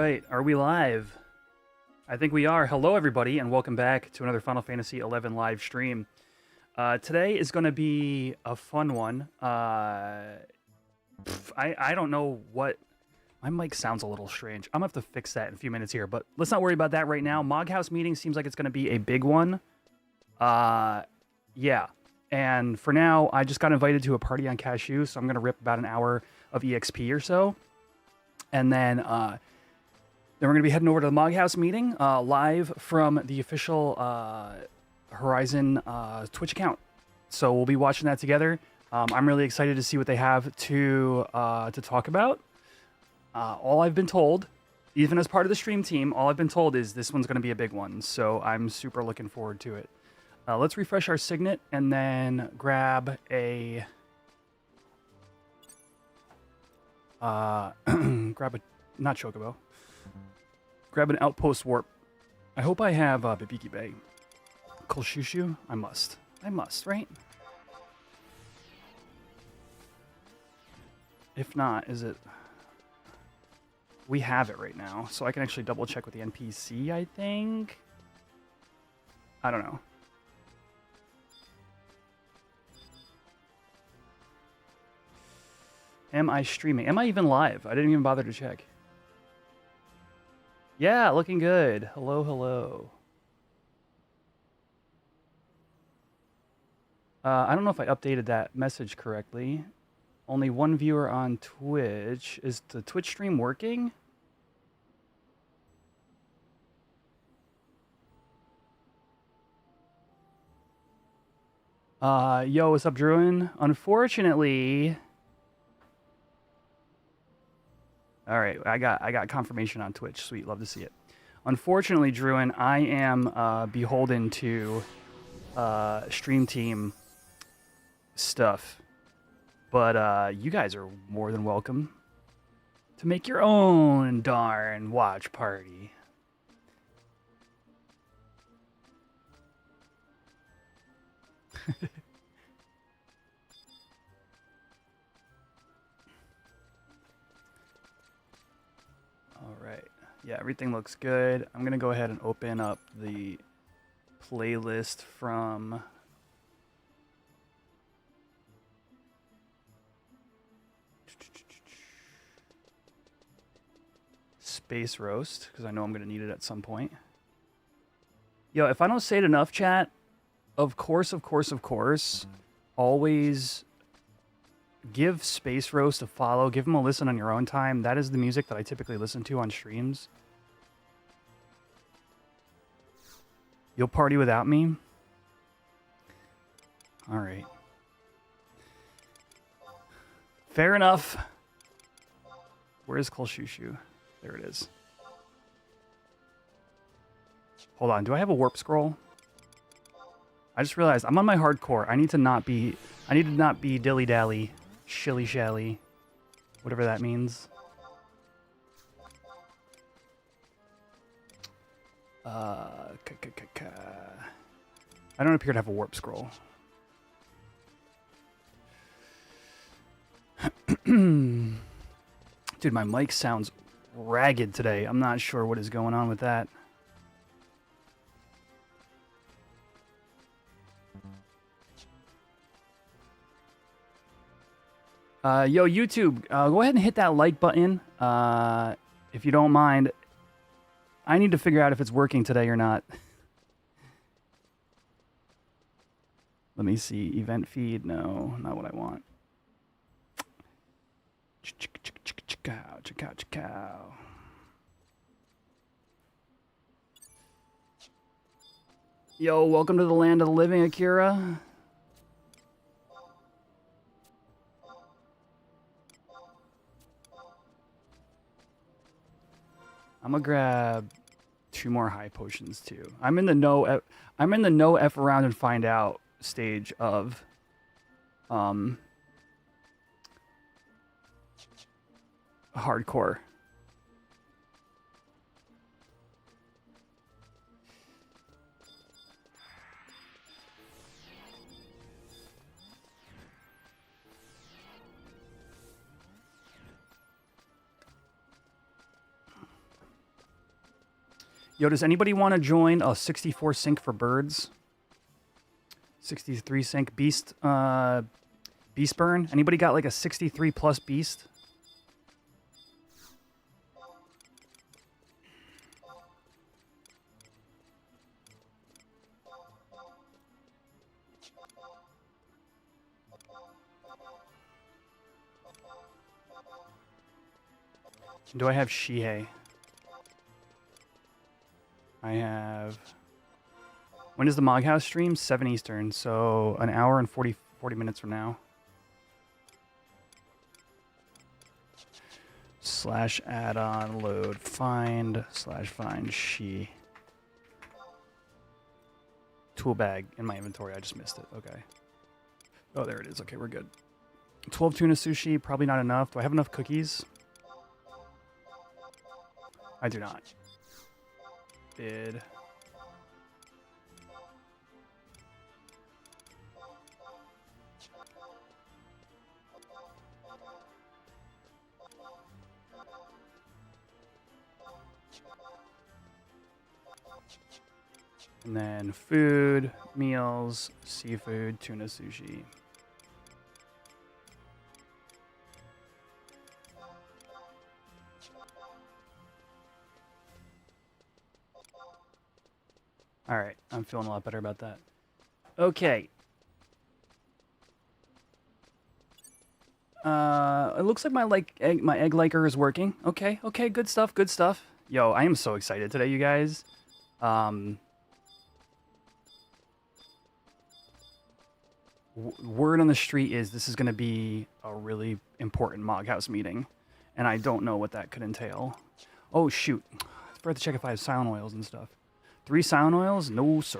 right, are we live? I think we are. Hello, everybody, and welcome back to another Final Fantasy XI live stream. Today is going to be a fun one. I don't know what... My mic sounds a little strange. I'm going to have to fix that in a few minutes here, but let's not worry about that right now. Moghouse meeting seems like it's going to be a big one. Yeah. And for now, I just got invited to a party on Cashew, so I'm going to rip about an hour of EXP or so. And then we're going to be heading over to the Moghouse meeting live from the official Horizon Twitch account. So we'll be watching that together. I'm really excited to see what they have to talk about. All I've been told, even as part of the stream team, all I've been told is this one's going to be a big one. So I'm super looking forward to it. Let's refresh our signet and then grab a... not Chocobo. Grab an outpost warp. I hope I have Bibiki Bay. Kolshushu? I must, right? If not, is it... We have it right now, so I can actually double check with the NPC, I think? I don't know. Am I streaming? Am I even live? I didn't even bother to check. Yeah, looking good. Hello, hello. I don't know if I updated that message correctly. Only one viewer on Twitch. Is the Twitch stream working? Yo, what's up, Druin? Unfortunately... All right, I got confirmation on Twitch. Sweet, love to see it. Unfortunately, Druin, I am beholden to stream team stuff, but you guys are more than welcome to make your own darn watch party. All right. Yeah, everything looks good. I'm going to go ahead and open up the playlist from... Space Roast, because I know I'm going to need it at some point. Yo, if I don't say it enough, chat, of course, always... Give Space Roast a follow. Give him a listen on your own time. That is the music that I typically listen to on streams. You'll party without me? All right. Fair enough. Where is Kolshushu? There it is. Hold on. Do I have a warp scroll? I just realized I'm on my hardcore. I need to not be dilly-dally. Shilly-shally, whatever that means. I don't appear to have a warp scroll. Dude, my mic sounds ragged today. I'm not sure what is going on with that. Yo, YouTube, go ahead and hit that like button, if you don't mind. I need to figure out if it's working today or not. Let me see. Event feed. No, not what I want. Chickow. Yo, welcome to the land of the living, Akira. I'm gonna grab 2 more high potions too. I'm in the no F around and find out stage of hardcore. Yo, does anybody want to join a 64 sync for birds? 63 sync beast beast burn? Anybody got like a 63 plus beast? Do I have Shihei? I have... When is the Moghouse stream? 7 Eastern, so an hour and 40 minutes from now. Slash add-on load find slash find she. Tool bag in my inventory. I just missed it. Okay. Oh, there it is. Okay, we're good. 12 tuna sushi, probably not enough. Do I have enough cookies? I do not. Bid. And then food, meals, seafood, tuna sushi. All right, I'm feeling a lot better about that. Okay. It looks like my egg liker is working. Okay, good stuff, good stuff. Yo, I am so excited today, you guys. Word on the street is this is going to be a really important Moghouse meeting, and I don't know what that could entail. Oh, shoot. I forgot to check if I have silent oils and stuff. 3 silent oils? No, sir.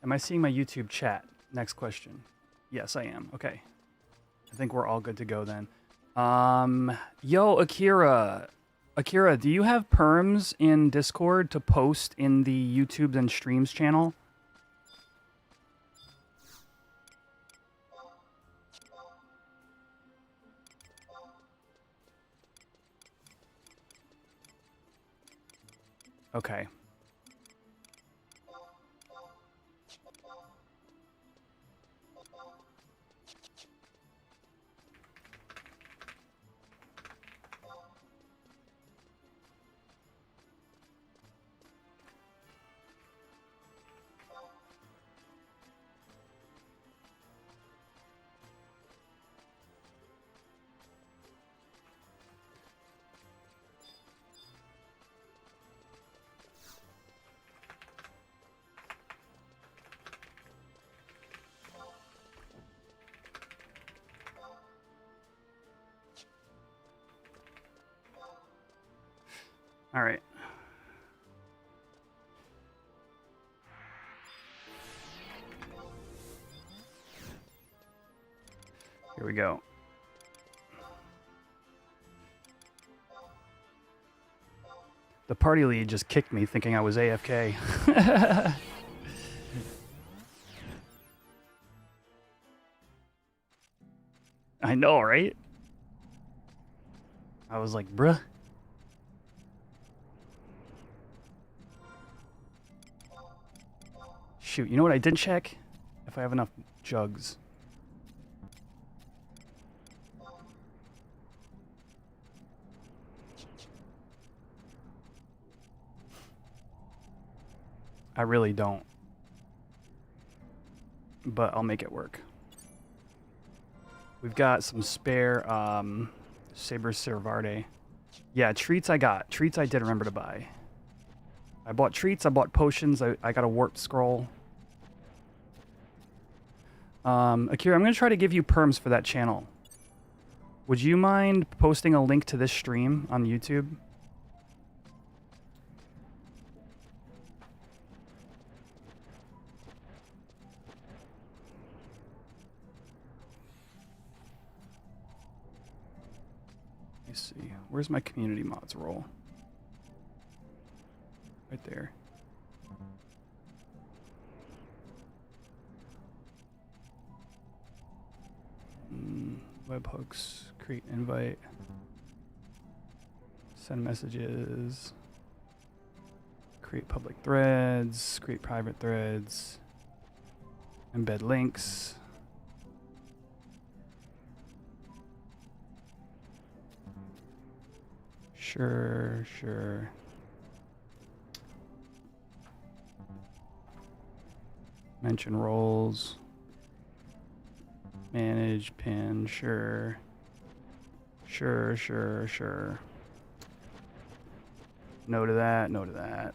Am I seeing my YouTube chat? Next question. Yes, I am. Okay. I think we're all good to go then. Yo, Akira. Akira, do you have perms in Discord to post in the YouTube and streams channel? Okay. All right. Here we go. The party lead just kicked me thinking I was AFK. I know, right? I was like, bruh. Shoot, you know what I didn't check? If I have enough jugs. I really don't. But I'll make it work. We've got some spare Saber Cervarde. Yeah, treats I got. Treats I did remember to buy. I bought treats, I bought potions, I got a warp scroll. Akira, I'm going to try to give you perms for that channel. Would you mind posting a link to this stream on YouTube? Let me see. Where's my community mods role? Right there. webhooks, create invite, send messages, create public threads, create private threads, embed links. Sure, sure. Mention roles. Manage pin, sure. Sure, sure, sure. No to that, no to that.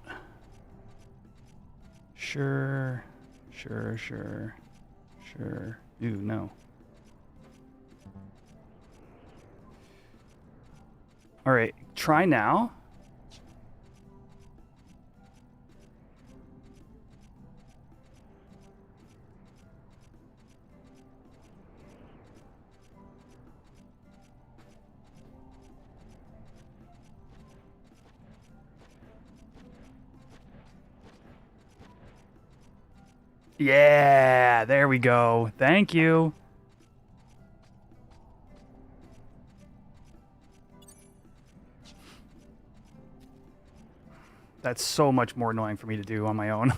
Sure, sure, sure, sure. Ooh, no. All right, try now. Yeah, there we go. Thank you. That's so much more annoying for me to do on my own.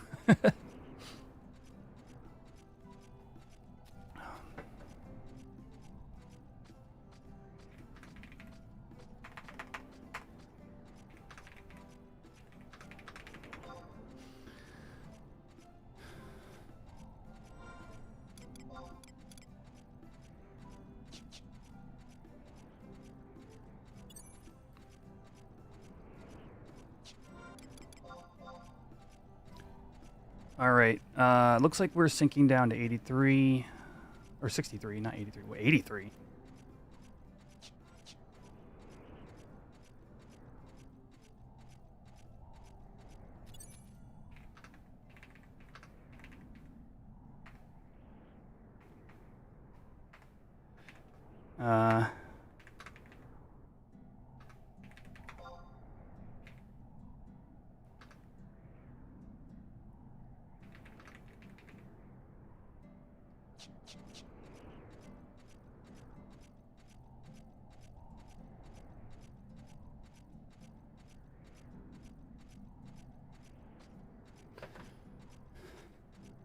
All right. Looks like we're syncing down to 83 or 63, not 83. Wait, 83.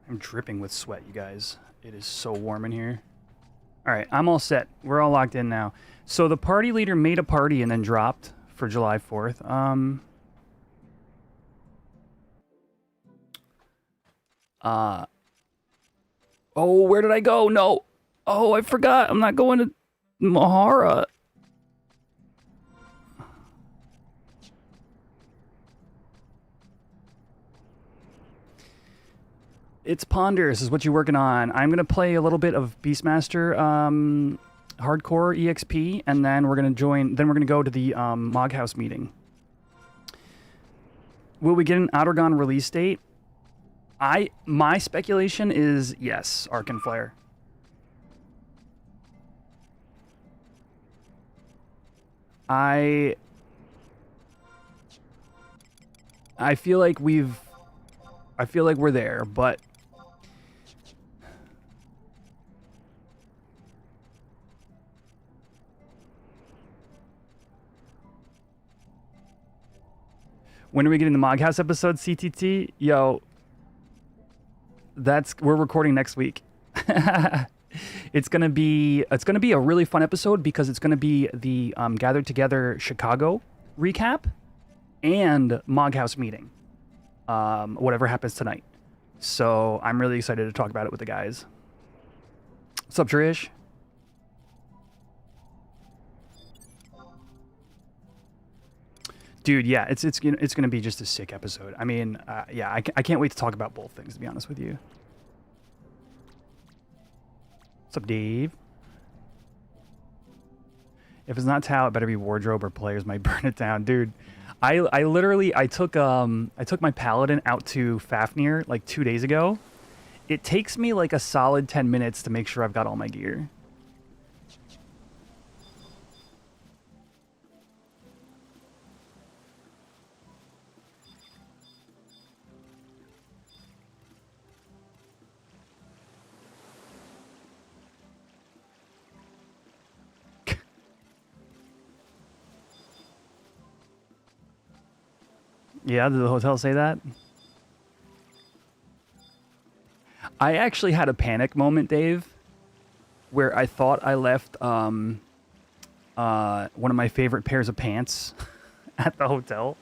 I'm dripping with sweat, you guys. It is so warm in here. All right, I'm all set. We're all locked in now. So the party leader made a party and then dropped for July 4th. Oh, where did I go? No. Oh, I forgot. I'm not going to Mahara. It's Ponders is what you're working on. I'm going to play a little bit of Beastmaster Hardcore EXP, and then we're going to join. Then we're going to go to the Moghouse meeting. Will we get an Outergon release date? My speculation is yes, Arc and Flare. I feel like we're there, but when are we getting the Moghouse episode, CTT? Yo, we're recording next week. It's gonna be a really fun episode because it's gonna be the Gathered Together Chicago recap and Moghouse meeting. Whatever happens tonight. So I'm really excited to talk about it with the guys. What's up, Trish? Dude, yeah, it's gonna be just a sick episode. I mean, yeah, I can't wait to talk about both things, to be honest with you. What's up, Dave? If it's not Tau, it better be wardrobe or players might burn it down, dude. I literally took my Paladin out to Fafnir like 2 days ago. It takes me like a solid 10 minutes to make sure I've got all my gear. Yeah, did the hotel say that? I actually had a panic moment, Dave, where I thought I left one of my favorite pairs of pants at the hotel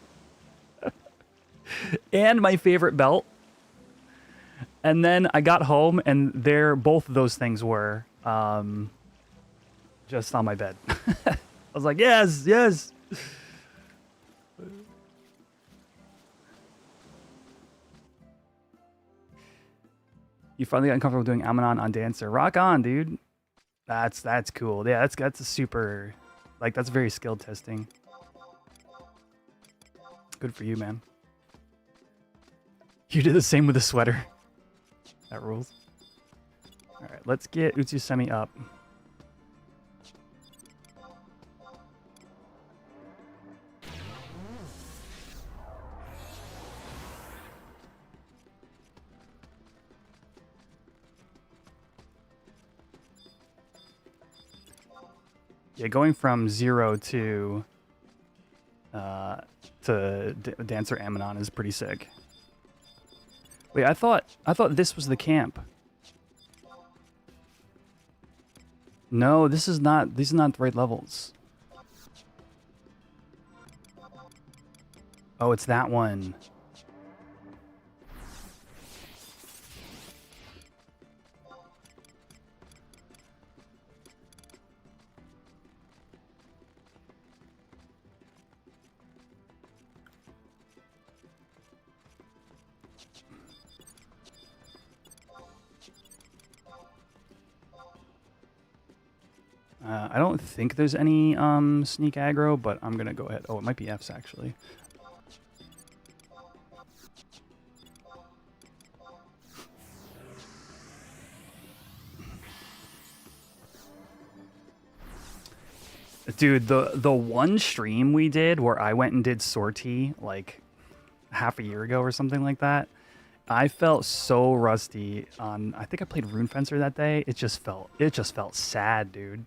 and my favorite belt. And then I got home and both of those things were just on my bed. I was like, yes, yes. You finally got comfortable doing Amanon on Dancer. Rock on, dude. That's cool. Yeah, that's a super, like, that's very skill testing. Good for you, man. You did the same with the sweater. That rules. All right, let's get Utsusemi up. Yeah, going from 0 to Dancer Amanon is pretty sick. Wait, I thought this was the camp. No, these are not the right levels. Oh, it's that one. I don't think there's any sneak aggro, but I'm gonna go ahead. Oh, it might be F's actually. Dude, the one stream we did where I went and did sortie like half a year ago or something like that, I felt so rusty on. I think I played Rune Fencer that day. It just felt sad, dude.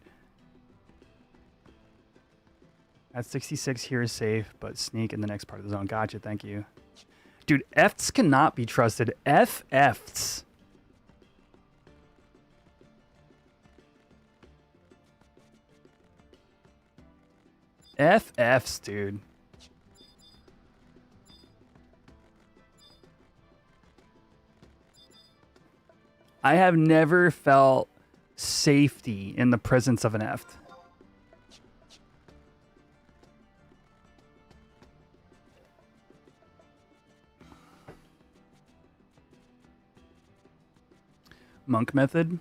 At 66 here is safe, but sneak in the next part of the zone. Gotcha, thank you. Dude, F's cannot be trusted. FFs. FFs, dude. I have never felt safety in the presence of an F. Monk method?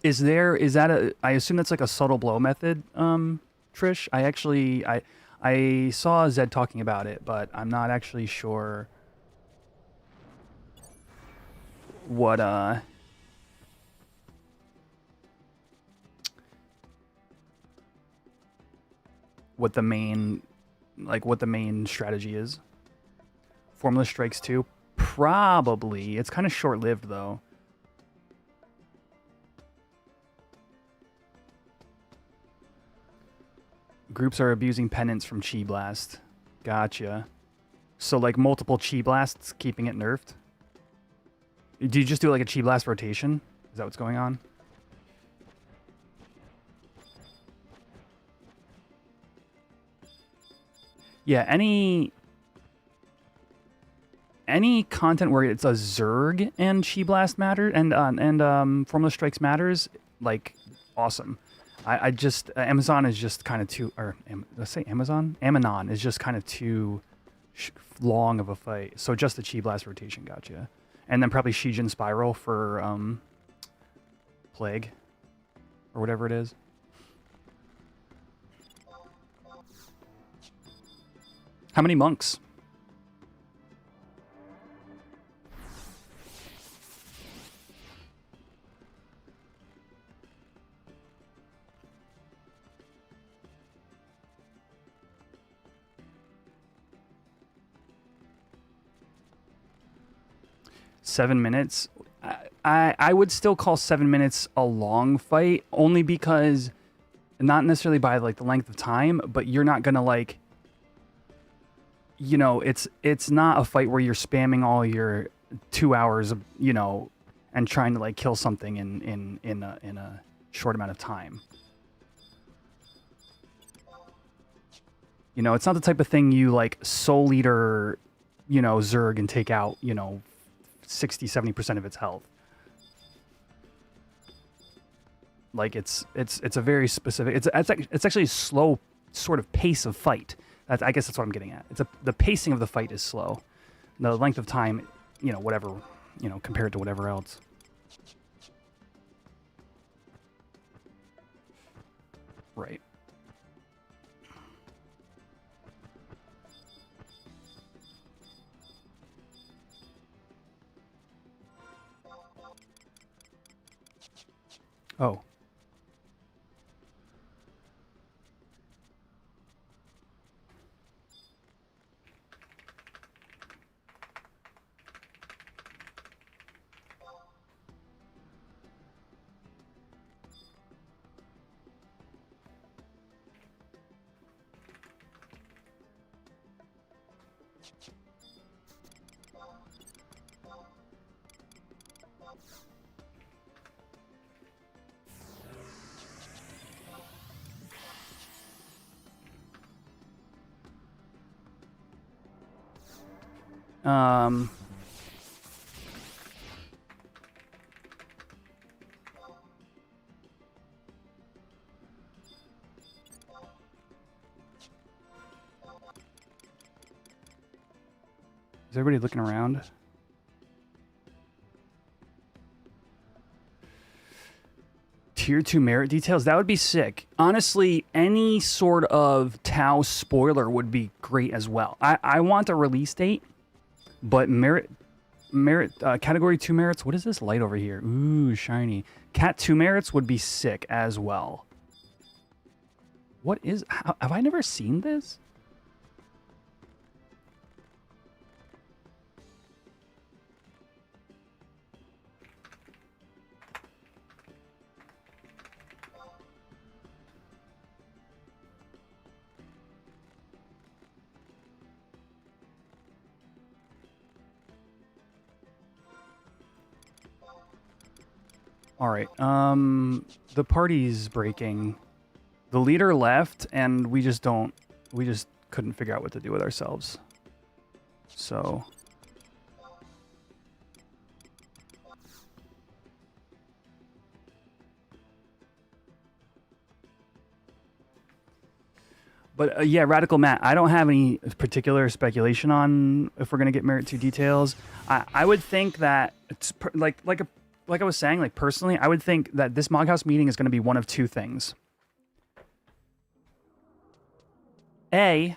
Is that a, I assume that's like a subtle blow method, Trish? I saw Zed talking about it, but I'm not actually sure what the main strategy is. Formless strikes too? Probably. It's kind of short-lived though. Groups are abusing penance from Chi Blast. Gotcha. So like multiple Chi Blasts keeping it nerfed? Do you just do like a Chi Blast rotation? Is that what's going on? Yeah, any content where it's a Zerg and Chi Blast matter and Formless Strikes matters, like, awesome. I just Amazon is just kind of too, or let's say Amanon is just kind of too long of a fight. So just the Chi Blast rotation, gotcha. And then probably Shijin Spiral for Plague or whatever it is. How many monks? Seven minutes. I would still call 7 minutes a long fight, only because, not necessarily by like the length of time, but you're not gonna like, you know, it's not a fight where you're spamming all your 2 hours of, you know, and trying to like kill something in a short amount of time. You know, it's not the type of thing you like soul leader, you know, Zerg and take out, you know, 60-70% of its health. Like it's a very specific. It's actually a slow sort of pace of fight. I guess that's what I'm getting at. The pacing of the fight is slow. The length of time, you know, whatever, you know, compared to whatever else. Right. Oh. Is everybody looking around? Tier 2 merit details? That would be sick. Honestly, any sort of Tau spoiler would be great as well. I want a release date, but category 2 merits. What is this light over here? Ooh, shiny. Cat 2 merits would be sick as well. What is... have I never seen this? All right. The party's breaking. The leader left, and we just couldn't figure out what to do with ourselves. So. But yeah, Radical Matt, I don't have any particular speculation on if we're gonna get Merit 2 details. I would think that it's like I was saying, like personally, I would think that this Moghouse meeting is going to be one of two things. A,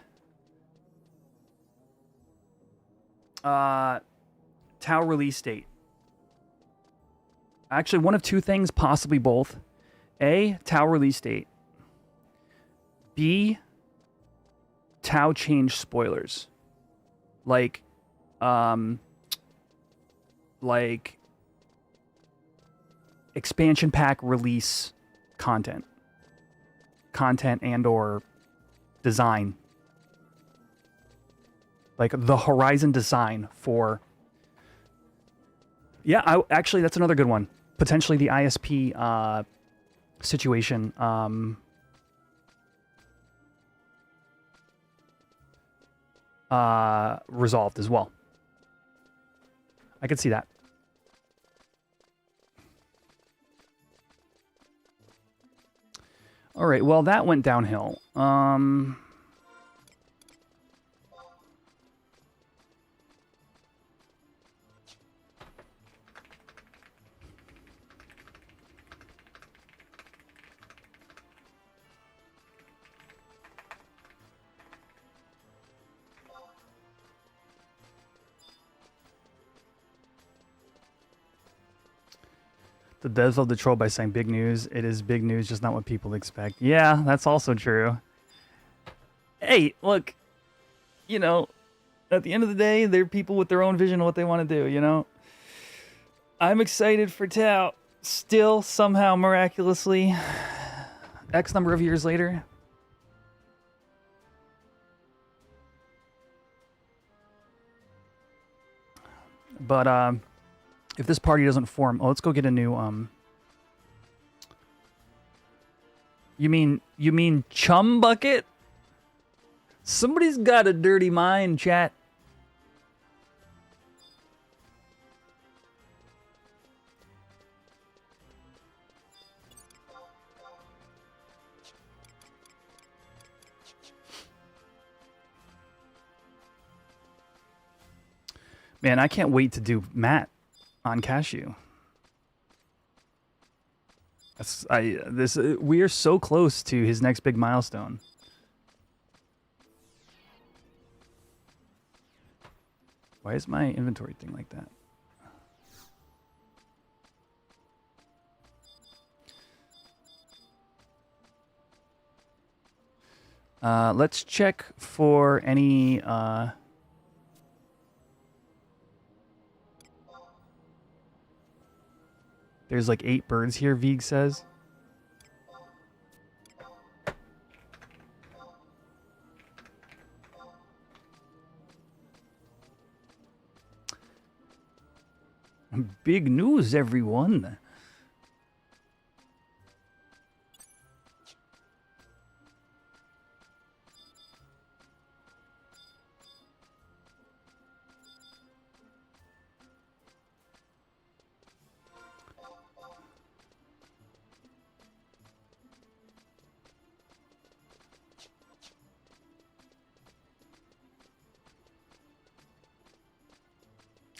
Tau release date. Actually, one of two things, possibly both. A, Tau release date. B, Tau change spoilers. Like expansion pack release content and or design, like the Horizon design for, yeah, actually that's another good one, potentially the ISP situation resolved as well. I could see that. All right, well, that went downhill. The devs love the troll by saying big news. It is big news, just not what people expect. Yeah, that's also true. Hey, look, you know, at the end of the day, they're people with their own vision of what they want to do, you know? I'm excited for Tau. Still, somehow, miraculously, X number of years later. But if this party doesn't form, oh, let's go get a new You mean chum bucket? Somebody's got a dirty mind, chat. Man, I can't wait to do Matt on Cashew. We are so close to his next big milestone. Why is my inventory thing like that? Let's check for any there's like 8 birds here, Vig says. Big news, everyone.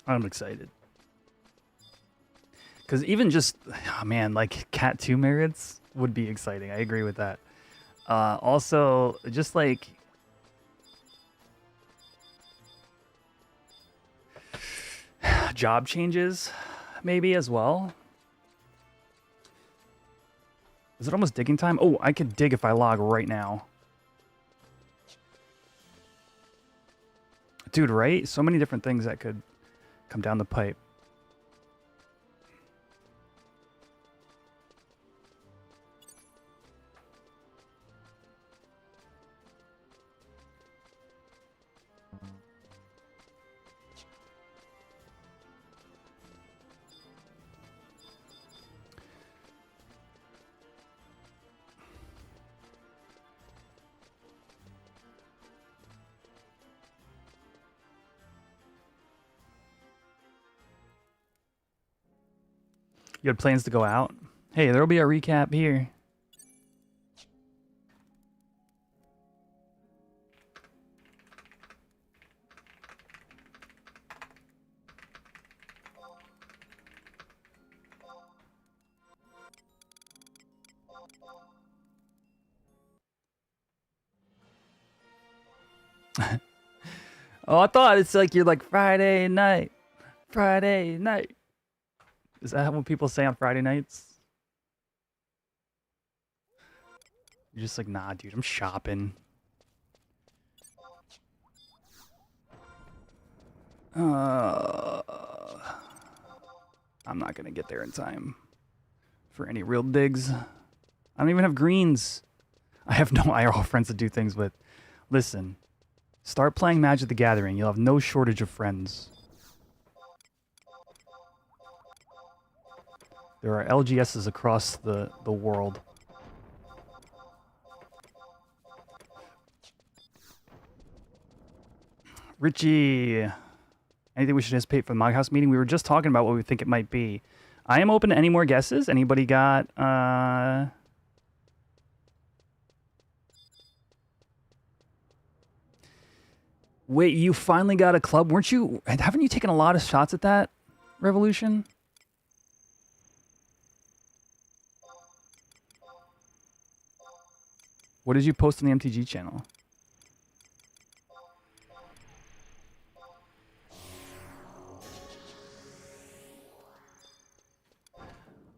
I'm excited. Because even just, oh man, like Cat 2 merits would be exciting. I agree with that. Also, just like... job changes, maybe, as well. Is it almost digging time? Oh, I could dig if I log right now. Dude, right? So many different things that could come down the pipe. You had plans to go out? Hey, there'll be a recap here. Oh, I thought it's like you're like Friday night. Friday night. Is that what people say on Friday nights? You're just like, nah, dude, I'm shopping. I'm not gonna get there in time for any real digs. I don't even have greens. I have no IRL friends to do things with. Listen, start playing Magic the Gathering. You'll have no shortage of friends. There are LGSs across the world. Richie, anything we should anticipate for the Moghouse meeting? We were just talking about what we think it might be. I am open to any more guesses. Anybody got... Wait, you finally got a club? Weren't you... Haven't you taken a lot of shots at that, Revolution? What did you post on the MTG channel?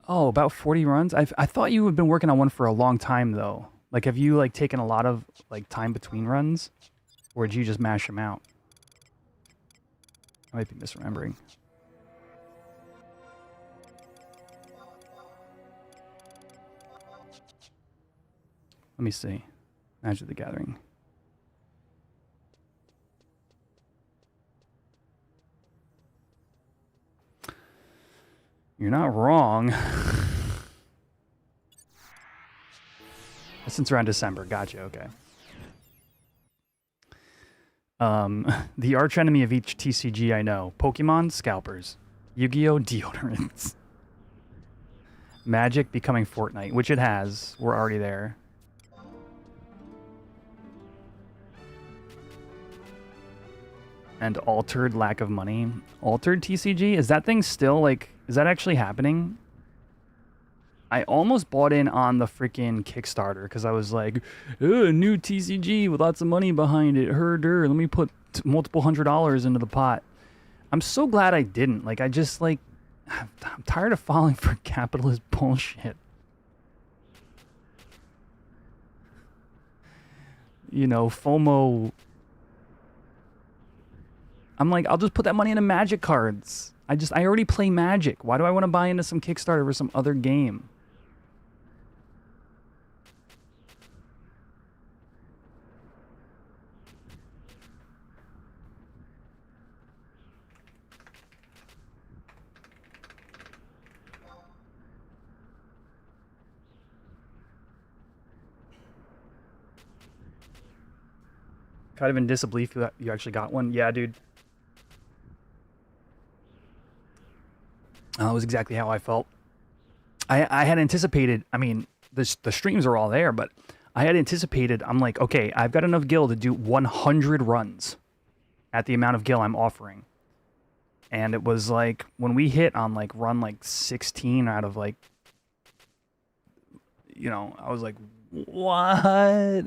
Oh, about 40 runs? I thought you had been working on one for a long time, though. Like, have you, like, taken a lot of, like, time between runs? Or did you just mash them out? I might be misremembering. Let me see. Magic the Gathering. You're not wrong. Since around December. Gotcha, okay. The arch enemy of each TCG I know. Pokemon, scalpers. Yu-Gi-Oh! Deodorants. Magic becoming Fortnite, which it has. We're already there. And altered lack of money. Altered TCG? Is that thing still, like, is that actually happening? I almost bought in on the freaking Kickstarter because I was like, new TCG with lots of money behind it. Herder, let me put multiple $100s into the pot. I'm so glad I didn't. Like, I just, like, I'm tired of falling for capitalist bullshit. You know, FOMO. I'm like, I'll just put that money into Magic cards. I already play Magic. Why do I want to buy into some Kickstarter for some other game? Kind of in disbelief that you actually got one. Yeah, dude. That was exactly how I felt. I had anticipated, I mean, the streams are all there, but I had anticipated, I'm like, okay, I've got enough gil to do 100 runs at the amount of gil I'm offering. And it was like, when we hit on like run like 16 out of like, you know, I was like, what?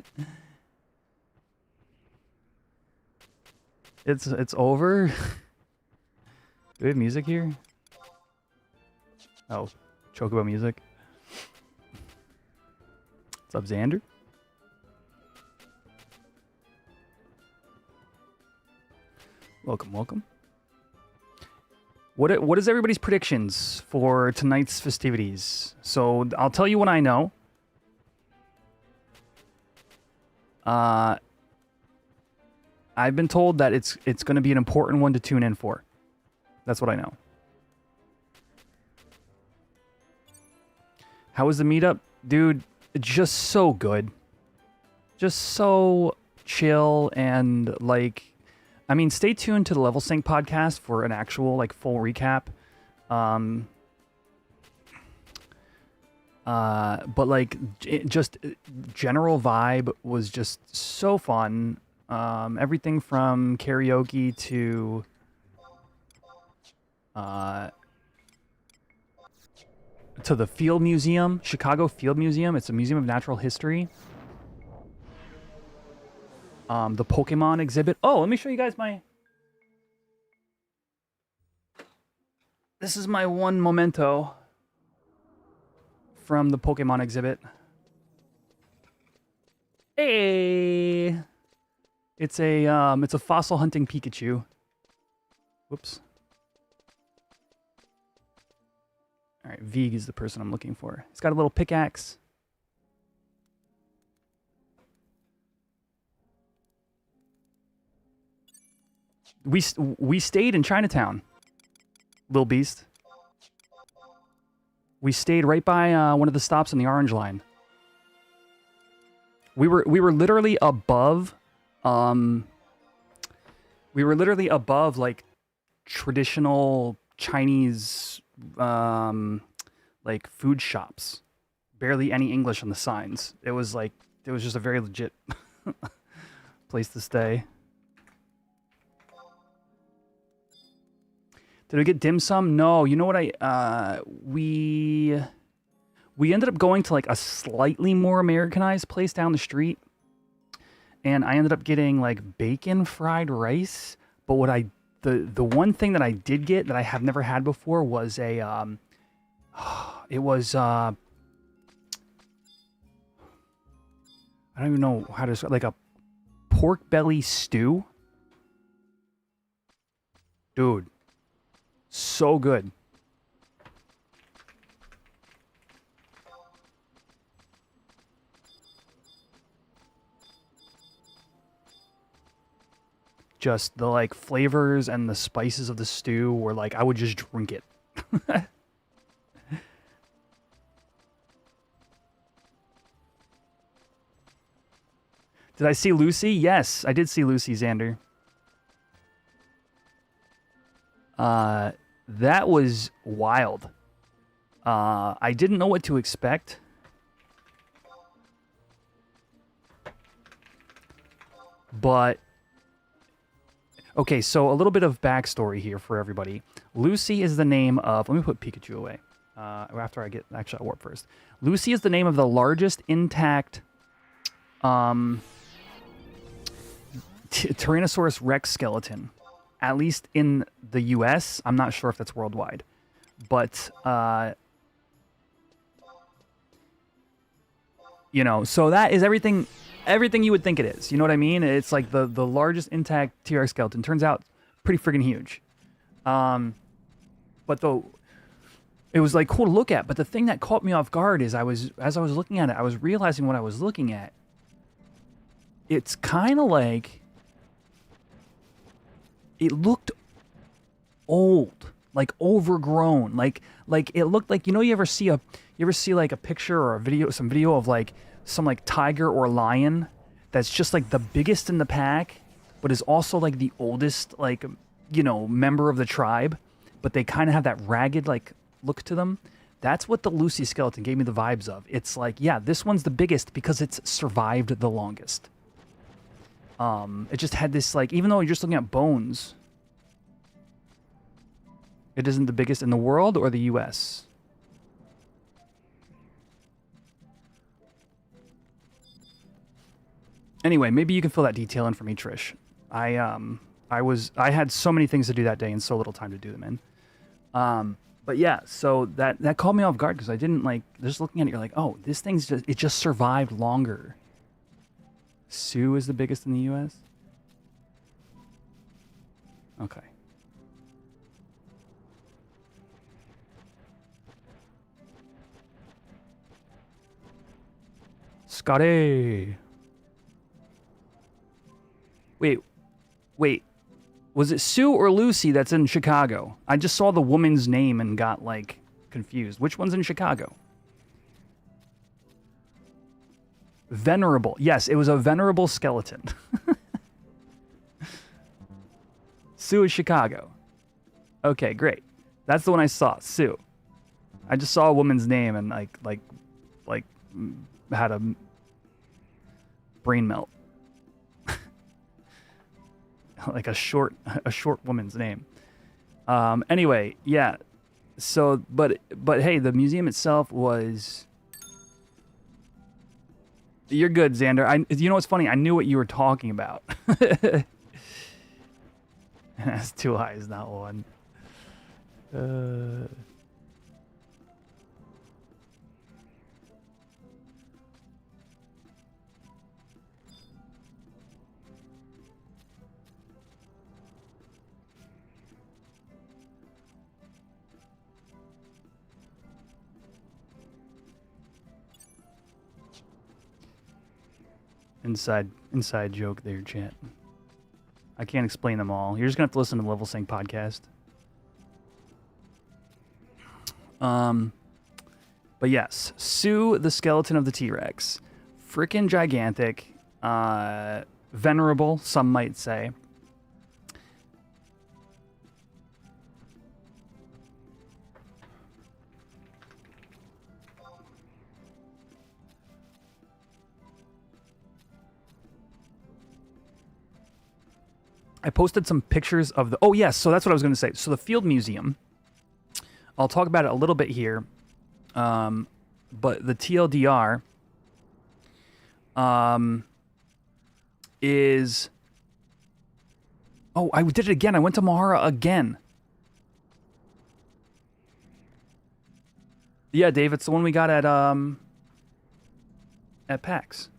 It's over? Do we have music here? Oh, Chocobo music. What's up, Xander? Welcome, welcome. What is everybody's predictions for tonight's festivities? So I'll tell you what I know. I've been told that it's going to be an important one to tune in for. That's what I know. How was the meetup? Dude, just so good. Just so chill and like, I mean, stay tuned to the Level Sync podcast for an actual like full recap. But like just general vibe was just so fun. Everything from karaoke to the Field Museum, Chicago Field Museum. It's a museum of natural history. The Pokemon exhibit. Oh, let me show you guys my... This is my one memento from the Pokemon exhibit. Hey! It's a fossil hunting Pikachu. Whoops. All right, Vig is the person I'm looking for. He's got a little pickaxe. We stayed in Chinatown, Lil Beast. We stayed right by one of the stops on the Orange Line. We were literally above. We were literally above like traditional Chinese like food shops. Barely any English on the signs. It was just a very legit place to stay. Did we get dim sum? No. You know what we ended up going to like a slightly more Americanized place down the street. And I ended up getting like bacon fried rice. But the one thing that I did get that I have never had before was a it was I don't even know how to describe, like a pork belly stew. Dude, so good. Just the like flavors and the spices of the stew were like, I would just drink it. Did I see Lucy? Yes, I did see Lucy, Xander. That was wild. I didn't know what to expect. But, okay, so a little bit of backstory here for everybody. Lucy is the name of, let me put Pikachu away after I get, actually I'll warp first. Lucy is the name of the largest intact Tyrannosaurus Rex skeleton, at least in the US. I'm not sure if that's worldwide, but, you know, so that is everything you would think it is. You know what I mean? It's like the largest intact T-Rex skeleton. Turns out pretty friggin' huge. But it was like cool to look at. But the thing that caught me off guard is as I was looking at it, I was realizing what I was looking at. It's kind of like it looked old, like overgrown, like it looked like, you know, you ever see like a picture or a video, some video of like some like tiger or lion that's just like the biggest in the pack, but is also like the oldest, like, you know, member of the tribe, but they kind of have that ragged like look to them. That's what the Lucy skeleton gave me the vibes of. It's like, yeah, this one's the biggest because it's survived the longest. It just had this, like, even though you're just looking at bones, it isn't the biggest in the world or the US. Anyway, maybe you can fill that detail in for me, Trish. I had so many things to do that day and so little time to do them in. But yeah, so that caught me off guard because I didn't, like, just looking at it, you're like, oh, this thing's it just survived longer. Sue is the biggest in the US? Okay. Scotty! Wait. Was it Sue or Lucy that's in Chicago? I just saw the woman's name and got, like, confused. Which one's in Chicago? Venerable. Yes, it was a venerable skeleton. Sue is Chicago. Okay, great. That's the one I saw, Sue. I just saw a woman's name and like had a brain melt. Like a short woman's name. Anyway, yeah. So, but hey, the museum itself was. You're good, Xander. You know what's funny? I knew what you were talking about. It has two eyes, not one. Inside joke there, chat. I can't explain them all. You're just gonna have to listen to the Level Sync podcast. But yes, Sue, the skeleton of the T-Rex, freaking gigantic, venerable, some might say. I posted some pictures of the... Oh, yes, so that's what I was going to say. So the Field Museum, I'll talk about it a little bit here, but the TLDR is... Oh, I did it again. I went to Mahara again. Yeah, Dave, it's the one we got at PAX.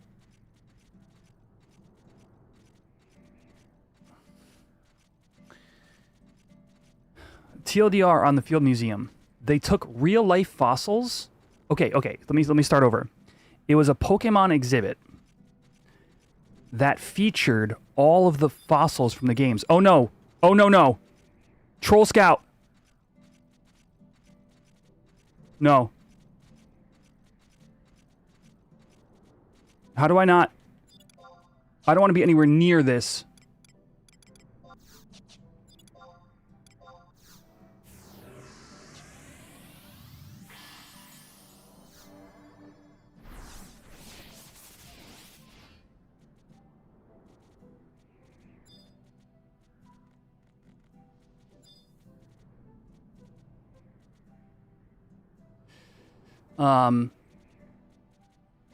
TLDR on the Field Museum. They took real life fossils. Okay. Let me start over. It was a Pokemon exhibit that featured all of the fossils from the games. Oh no! Troll Scout. No. How do I not? I don't want to be anywhere near this.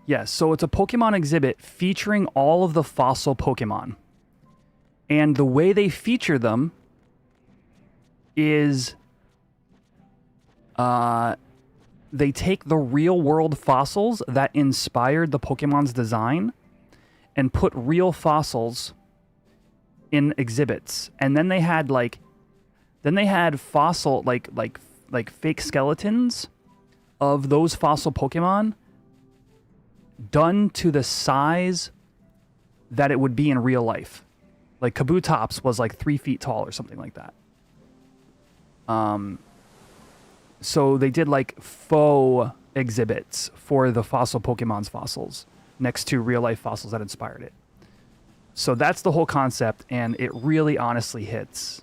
Yes, so it's a Pokemon exhibit featuring all of the fossil Pokemon. And the way they feature them is they take the real world fossils that inspired the Pokemon's design and put real fossils in exhibits. And then they had fossil like fake skeletons of those fossil Pokemon done to the size that it would be in real life. Like Kabutops was like 3 feet tall or something like that. So they did like faux exhibits for the fossil Pokemon's fossils next to real life fossils that inspired it. So that's the whole concept, and it really honestly hits.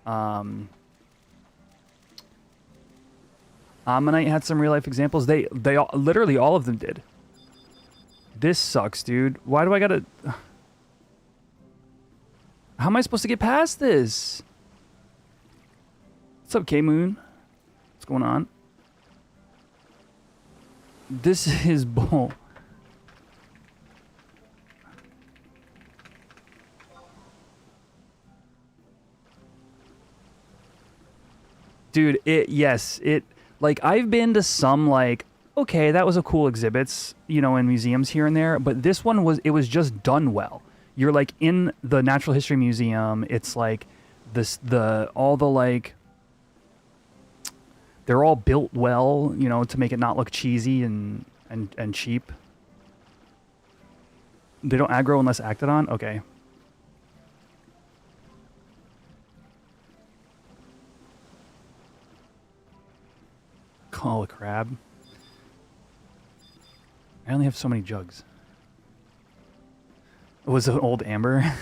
Ammonite had some real life examples. They literally all of them did. This sucks, dude. Why do I gotta... How am I supposed to get past this? What's up, K-Moon? What's going on? This is bull. Dude, like, I've been to some, like, okay, that was a cool exhibits, you know, in museums here and there, but this one was just done well. You're, like, in the Natural History Museum. It's, like, all the, like, they're all built well, you know, to make it not look cheesy and cheap. They don't aggro unless acted on? Okay. Call a crab. I only have so many jugs. Was it an old amber?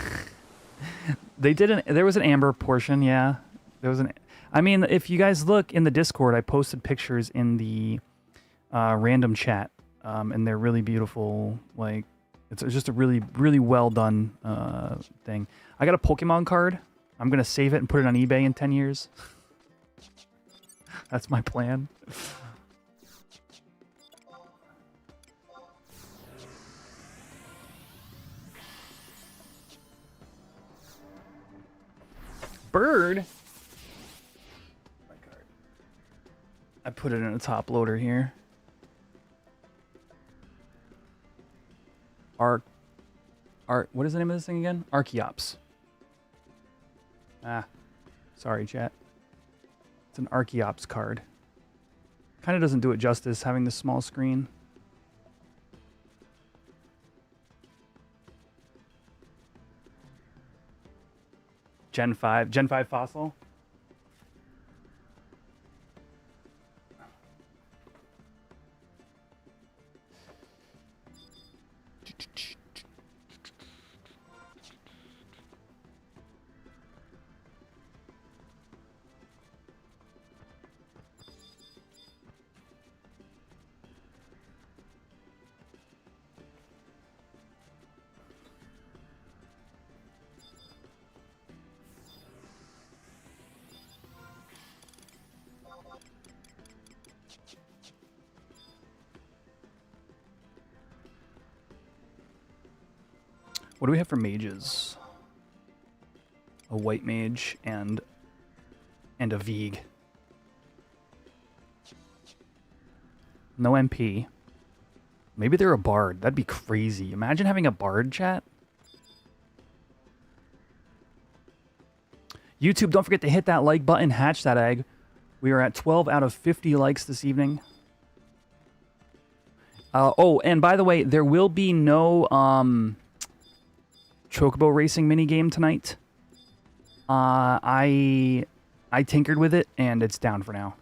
There was an amber portion, yeah. I mean, if you guys look in the Discord, I posted pictures in the random chat, and they're really beautiful. Like, it's just a really, really well done thing. I got a Pokemon card. I'm gonna save it and put it on eBay in 10 years. That's my plan. Bird? My card. I put it in a top loader here. What is the name of this thing again? Archeops. Ah, sorry, chat. It's an Archeops card. Kind of doesn't do it justice having this small screen. Gen 5 fossil. What do we have for mages? A white mage and a Veeg. No MP. Maybe they're a bard. That'd be crazy. Imagine having a bard, chat. YouTube, don't forget to hit that like button, hatch that egg. We are at 12 out of 50 likes this evening. Oh, and by the way, there will be no Chocobo racing minigame tonight. I tinkered with it, and it's down for now.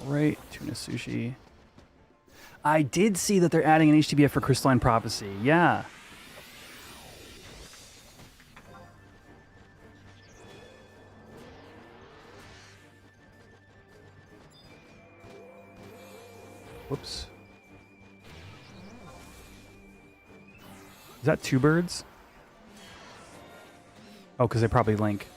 right. Tuna sushi. I did see that they're adding an HTBF for Crystalline Prophecy. Yeah. Whoops. Is that two birds? Oh, because they probably link.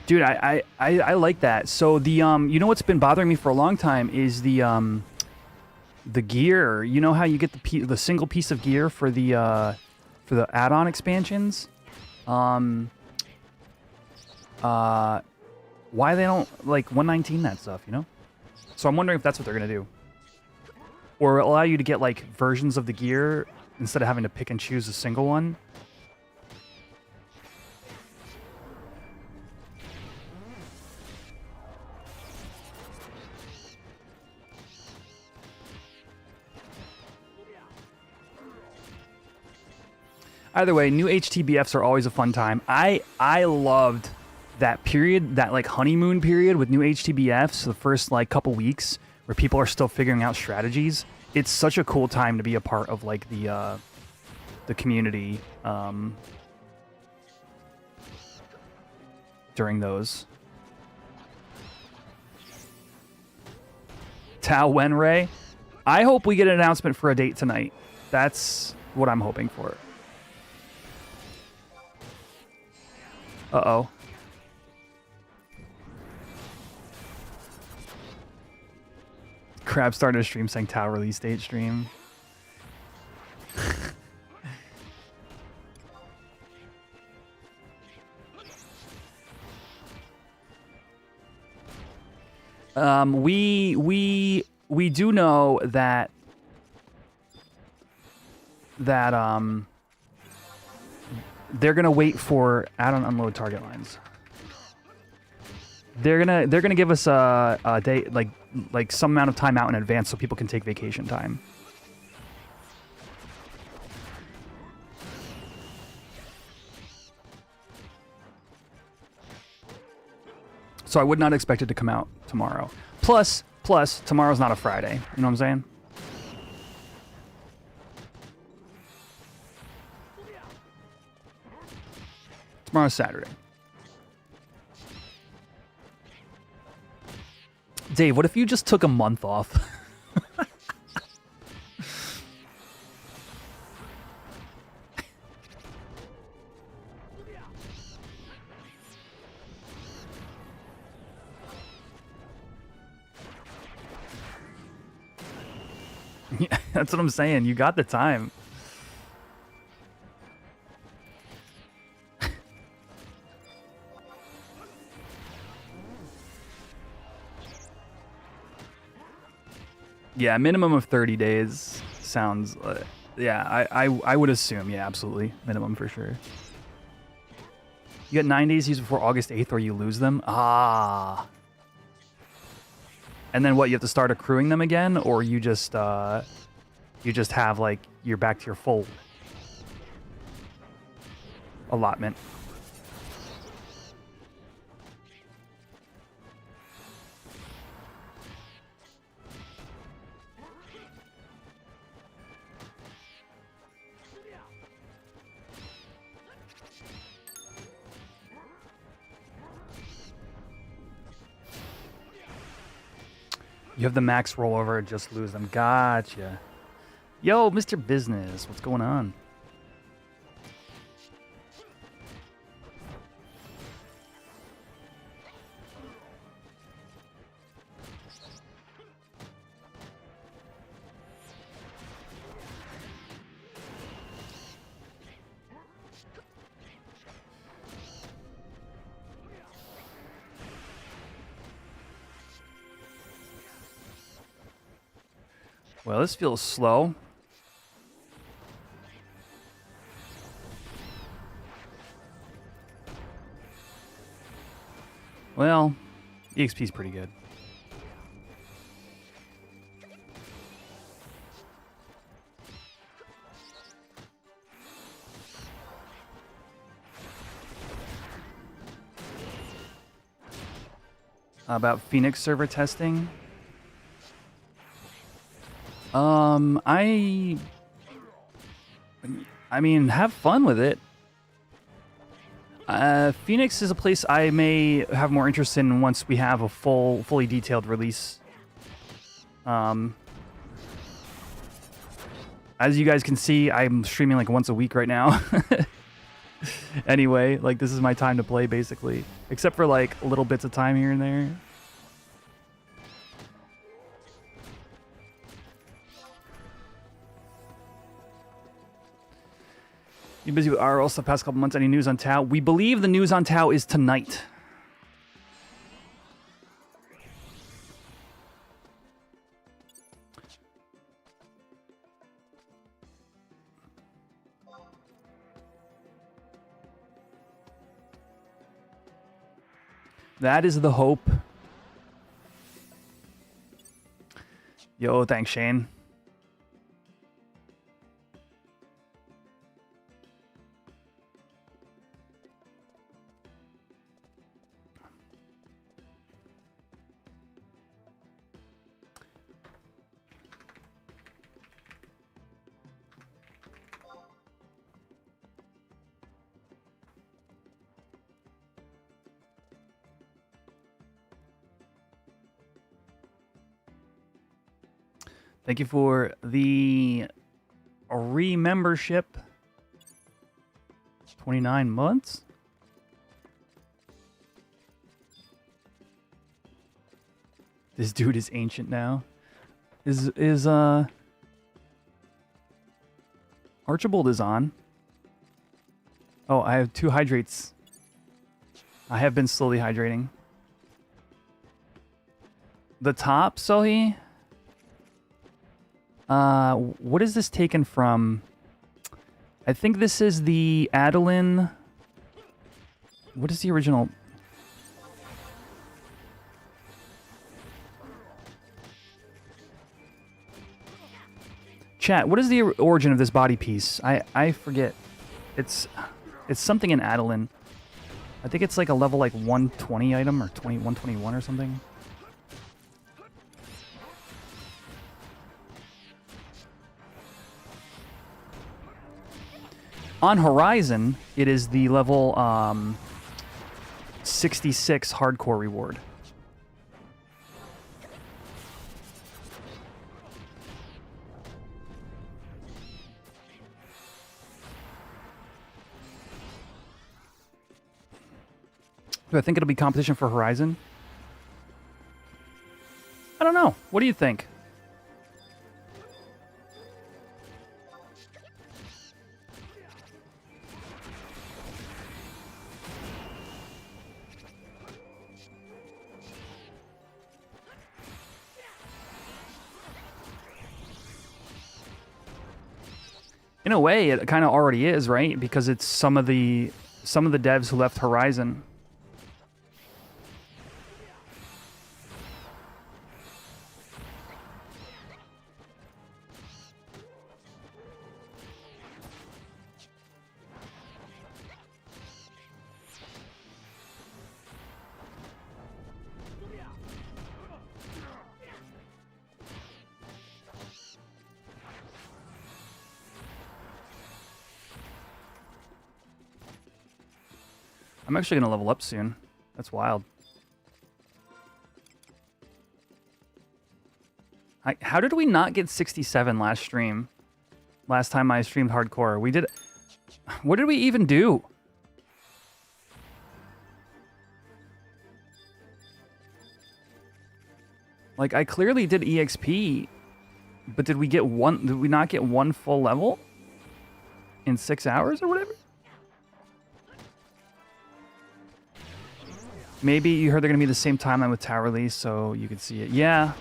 Dude, I like that. So the you know what's been bothering me for a long time is the gear. You know how you get the single piece of gear for the add-on expansions? Why they don't like 119 that stuff, you know? So I'm wondering if that's what they're gonna do, or allow you to get like versions of the gear instead of having to pick and choose a single one. Either way, new HTBFs are always a fun time. I loved that period, that like honeymoon period with new HTBFs, the first like couple weeks where people are still figuring out strategies. It's such a cool time to be a part of like the community during those. Tao Wenray, I hope we get an announcement for a date tonight. That's what I'm hoping for. Uh-oh. Crab started a stream saying Tau release date stream. We do know that they're gonna wait for add-on unload target lines. They're gonna give us a day, like some amount of time out in advance so people can take vacation time. So I would not expect it to come out tomorrow. Plus tomorrow's not a Friday. You know what I'm saying? Tomorrow's Saturday. Dave, what if you just took a month off? Yeah, that's what I'm saying. You got the time. Yeah, minimum of 30 days sounds... yeah, I would assume. Yeah, absolutely. Minimum for sure. You get 9 days to use before August 8th or you lose them? Ah. And then what, you have to start accruing them again? Or you just have, like, you're back to your full allotment? You have the max rollover, just lose them. Gotcha. Yo, Mr. Business, what's going on? Well, this feels slow. Well, EXP is pretty good. about Phoenix server testing. I mean, have fun with it. Phoenix is a place I may have more interest in once we have a fully detailed release. As you guys can see, I'm streaming like once a week right now. Anyway, like this is my time to play basically, except for like little bits of time here and there. You busy with RL stuff past couple months? Any news on Tau? We believe the news on Tau is tonight. That is the hope. Yo, thanks, Shane. Thank you for the re-membership. 29 months? This dude is ancient now. Is Archibald is on. Oh, I have 2 hydrates. I have been slowly hydrating. The top, Sohi? What is this taken from? I think this is the Adeline. What is the original? Chat, what is the origin of this body piece? I forget. It's something in Adeline. I think it's like a level like 120 item or 121 or something. On Horizon, it is the level 66 hardcore reward. Do I think it'll be competition for Horizon? I don't know. What do you think? In a way, it kind of already is, right? Because it's some of the devs who left Horizon. I'm actually going to level up soon. That's wild. How did we not get 67 last stream? Last time I streamed hardcore. We did... What did we even do? Like, I clearly did EXP, but did we get one... Did we not get one full level? In 6 hours or whatever? Maybe you heard they're going to be the same timeline with Tau release, so you could see it. Yeah.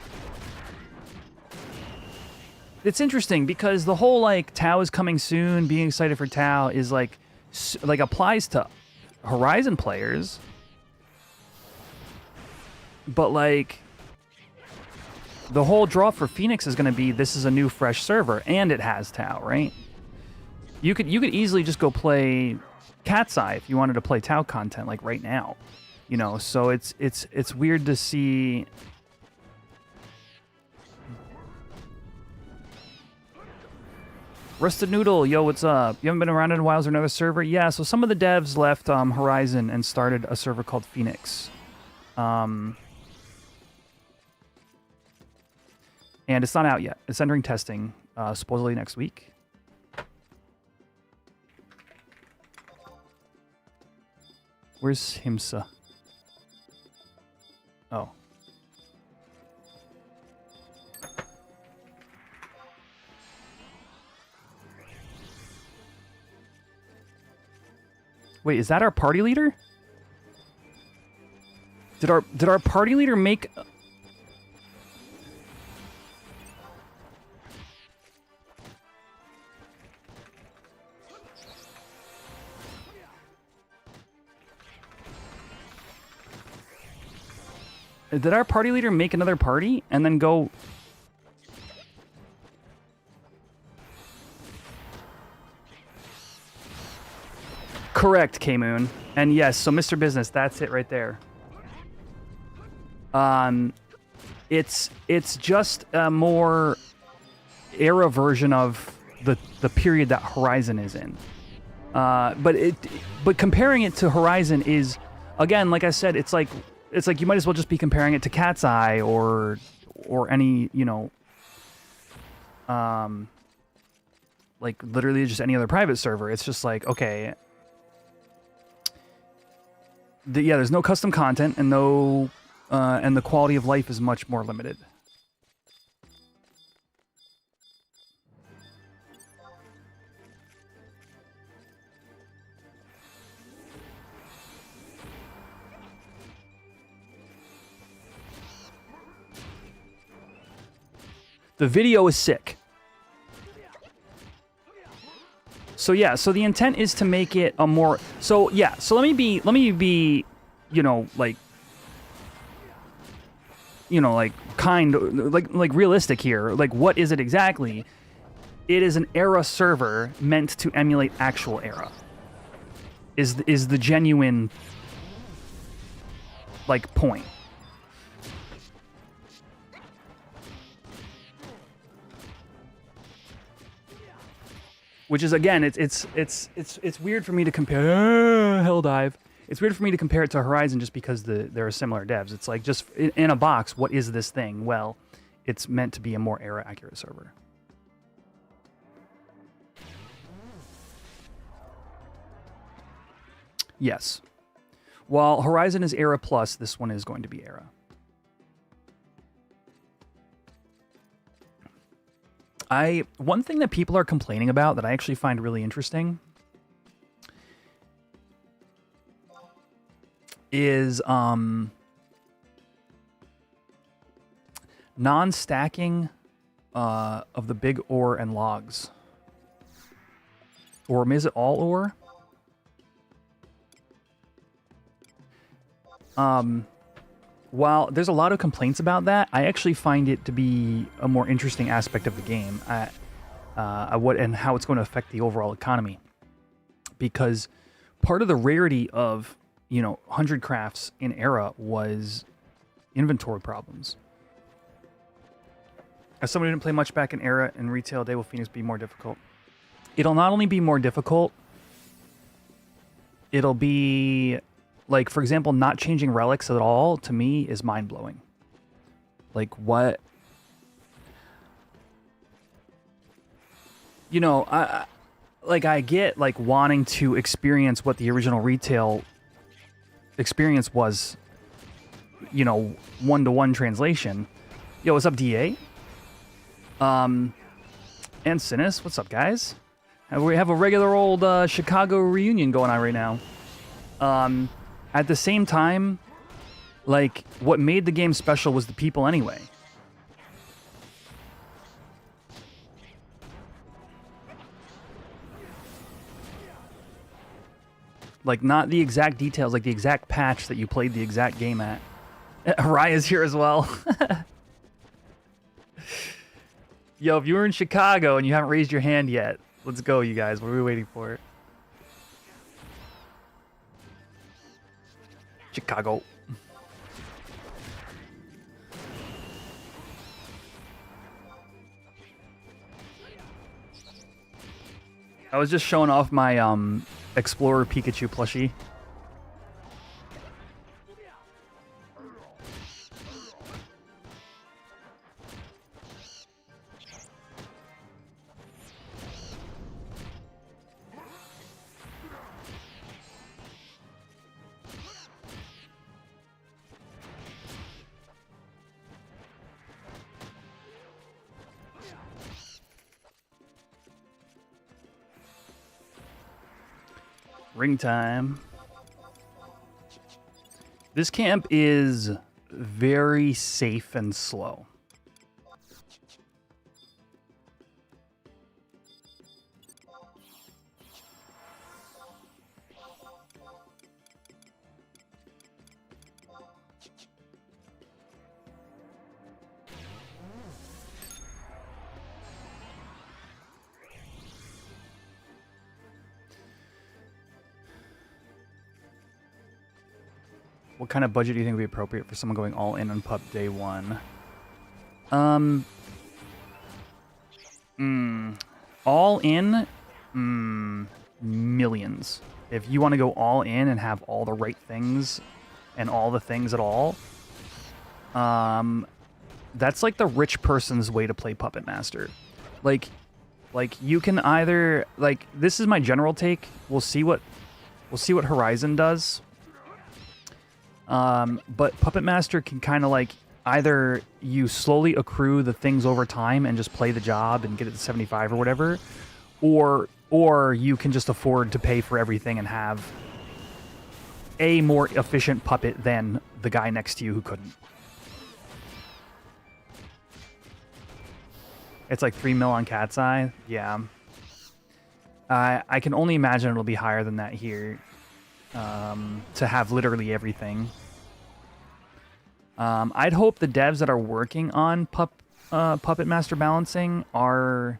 It's interesting because the whole, like, Tau is coming soon, being excited for Tau is, like applies to Horizon players. But, like, the whole draw for Phoenix is going to be this is a new, fresh server, and it has Tau, right? You could easily just go play Cat's Eye if you wanted to play Tau content, like, right now. You know, so it's weird to see. Rusted Noodle, yo, what's up? You haven't been around in a while. Is there another server? Yeah, so some of the devs left Horizon and started a server called Phoenix. And it's not out yet. It's entering testing, supposedly next week. Where's Himsa? Oh. Wait, is that our party leader? Did our party leader make... Did our party leader make another party and then go... Correct, K-Moon. And yes, so Mr. Business, that's it right there. It's just a more era version of the period that Horizon is in. But comparing it to Horizon is, again, like I said, it's like you might as well just be comparing it to Cat's Eye or any, you know, like literally just any other private server. It's just like, okay, yeah, there's no custom content and no, and the quality of life is much more limited. The video is sick. So yeah, so the intent is to make it a more... So yeah, so let me be, you know, like kind, like realistic here. Like, what is it exactly? It is an era server meant to emulate actual era. Is the genuine, like, point. Which is, again, it's weird for me to compare Helldive. It's weird for me to compare it to Horizon just because there are similar devs. It's like, just in a box, what is this thing? Well, it's meant to be a more era accurate server. Yes. While Horizon is era plus, this one is going to be era. One thing that people are complaining about that I actually find really interesting is non-stacking of the big ore and logs. Or is it all ore? While there's a lot of complaints about that, I actually find it to be a more interesting aspect of the game, and how it's going to affect the overall economy. Because part of the rarity of, you know, 100 crafts in era was inventory problems. As someone who didn't play much back in era and retail, day will Phoenix be more difficult? It'll not only be more difficult, it'll be... Like, for example, not changing relics at all, to me, is mind-blowing. Like, what? You know, I get, like, wanting to experience what the original retail experience was, you know, one-to-one translation. Yo, what's up, DA? And Sinus, what's up, guys? We have a regular old Chicago reunion going on right now. At the same time, like, what made the game special was the people anyway. Like, not the exact details, like the exact patch that you played the exact game at. Raya's here as well. Yo, if you were in Chicago and you haven't raised your hand yet, let's go, you guys. What are we waiting for? Chicago. I was just showing off my Explorer Pikachu plushie. Ring time. This camp is very safe and slow. What kind of budget do you think would be appropriate for someone going all in on Pup day one? All in? Millions. If you want to go all in and have all the right things and all the things at all, that's like the rich person's way to play Puppet Master. Like you can either, like, this is my general take. We'll see what Horizon does. But Puppet Master can kind of like either you slowly accrue the things over time and just play the job and get it to 75 or whatever, or you can just afford to pay for everything and have a more efficient puppet than the guy next to you who couldn't. It's like 3 mil on Cat's Eye. Yeah. I can only imagine it'll be higher than that here. To have literally everything. I'd hope the devs that are working on Puppet Master balancing are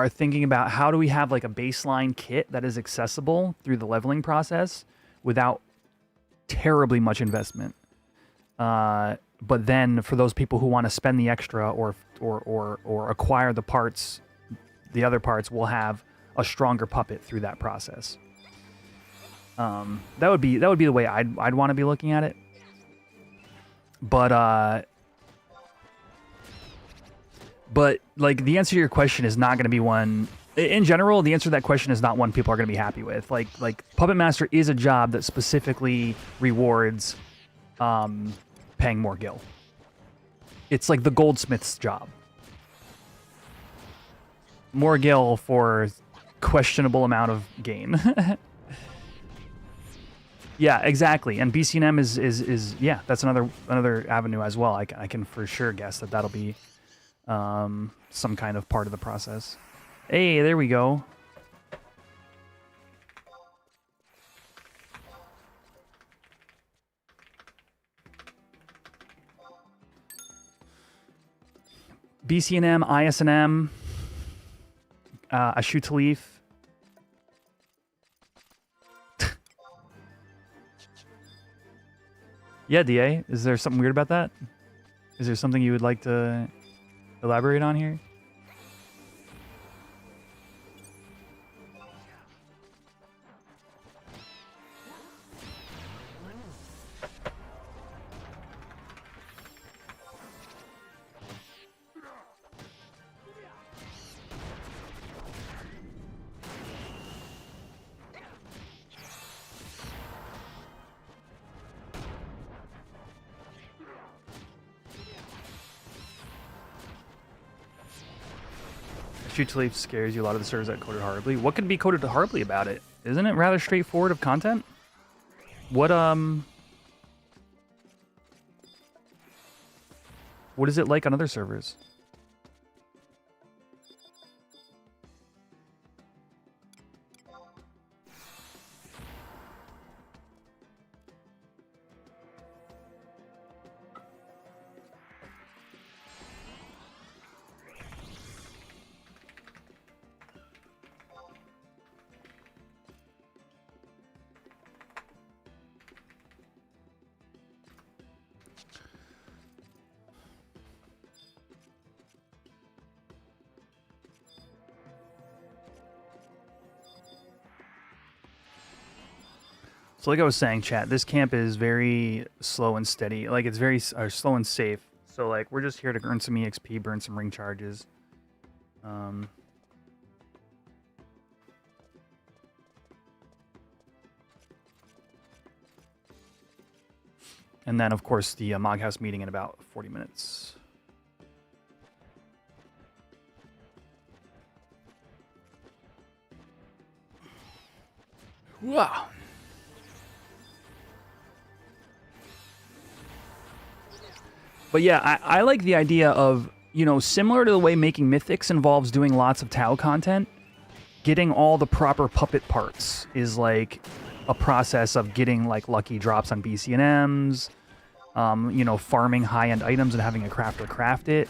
thinking about how do we have like a baseline kit that is accessible through the leveling process without terribly much investment. But then for those people who want to spend the extra or acquire the parts, the other parts will have a stronger puppet through that process. That would be the way I'd want to be looking at it. But like the answer to your question is not going to be one. In general, the answer to that question is not one people are going to be happy with. Like Puppet Master is a job that specifically rewards paying more gil. It's like the goldsmith's job. More gil for questionable amount of gain. Yeah, exactly. And BCNM is yeah, that's another avenue as well. I can for sure guess that that'll be some kind of part of the process. Hey, there we go. BCNM, ISNM, a shoot to leaf. Yeah, DA, is there something weird about that? Is there something you would like to elaborate on here? Shoot to leaf scares you. A lot of the servers that coded horribly. What could be coded horribly about it? Isn't it rather straightforward of content? What is it like on other servers? So like I was saying, chat, this camp is very slow and steady. Like it's very slow and safe. So like we're just here to earn some EXP, burn some ring charges. And then of course the Moghouse meeting in about 40 minutes. Wow. But yeah, I like the idea of, you know, similar to the way making mythics involves doing lots of Tau content, getting all the proper puppet parts is like a process of getting like lucky drops on BCNMs, you know, farming high-end items and having a crafter craft it.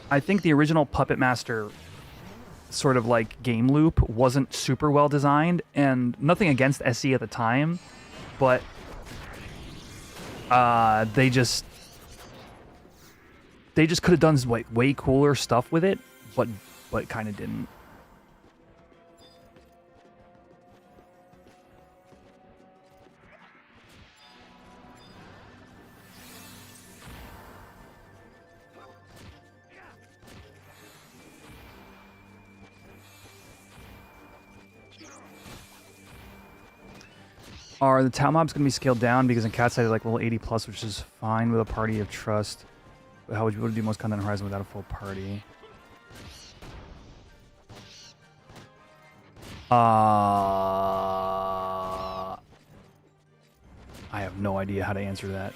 I think the original Puppet Master sort of like game loop wasn't super well designed, and nothing against SE at the time, but they just could have done way cooler stuff with it, but kind of didn't. Are the Tau mobs going to be scaled down? Because in Cat's Eye, like level 80 plus, which is fine with a party of trust. But how would you be able to do most content on Horizon without a full party? I have no idea how to answer that.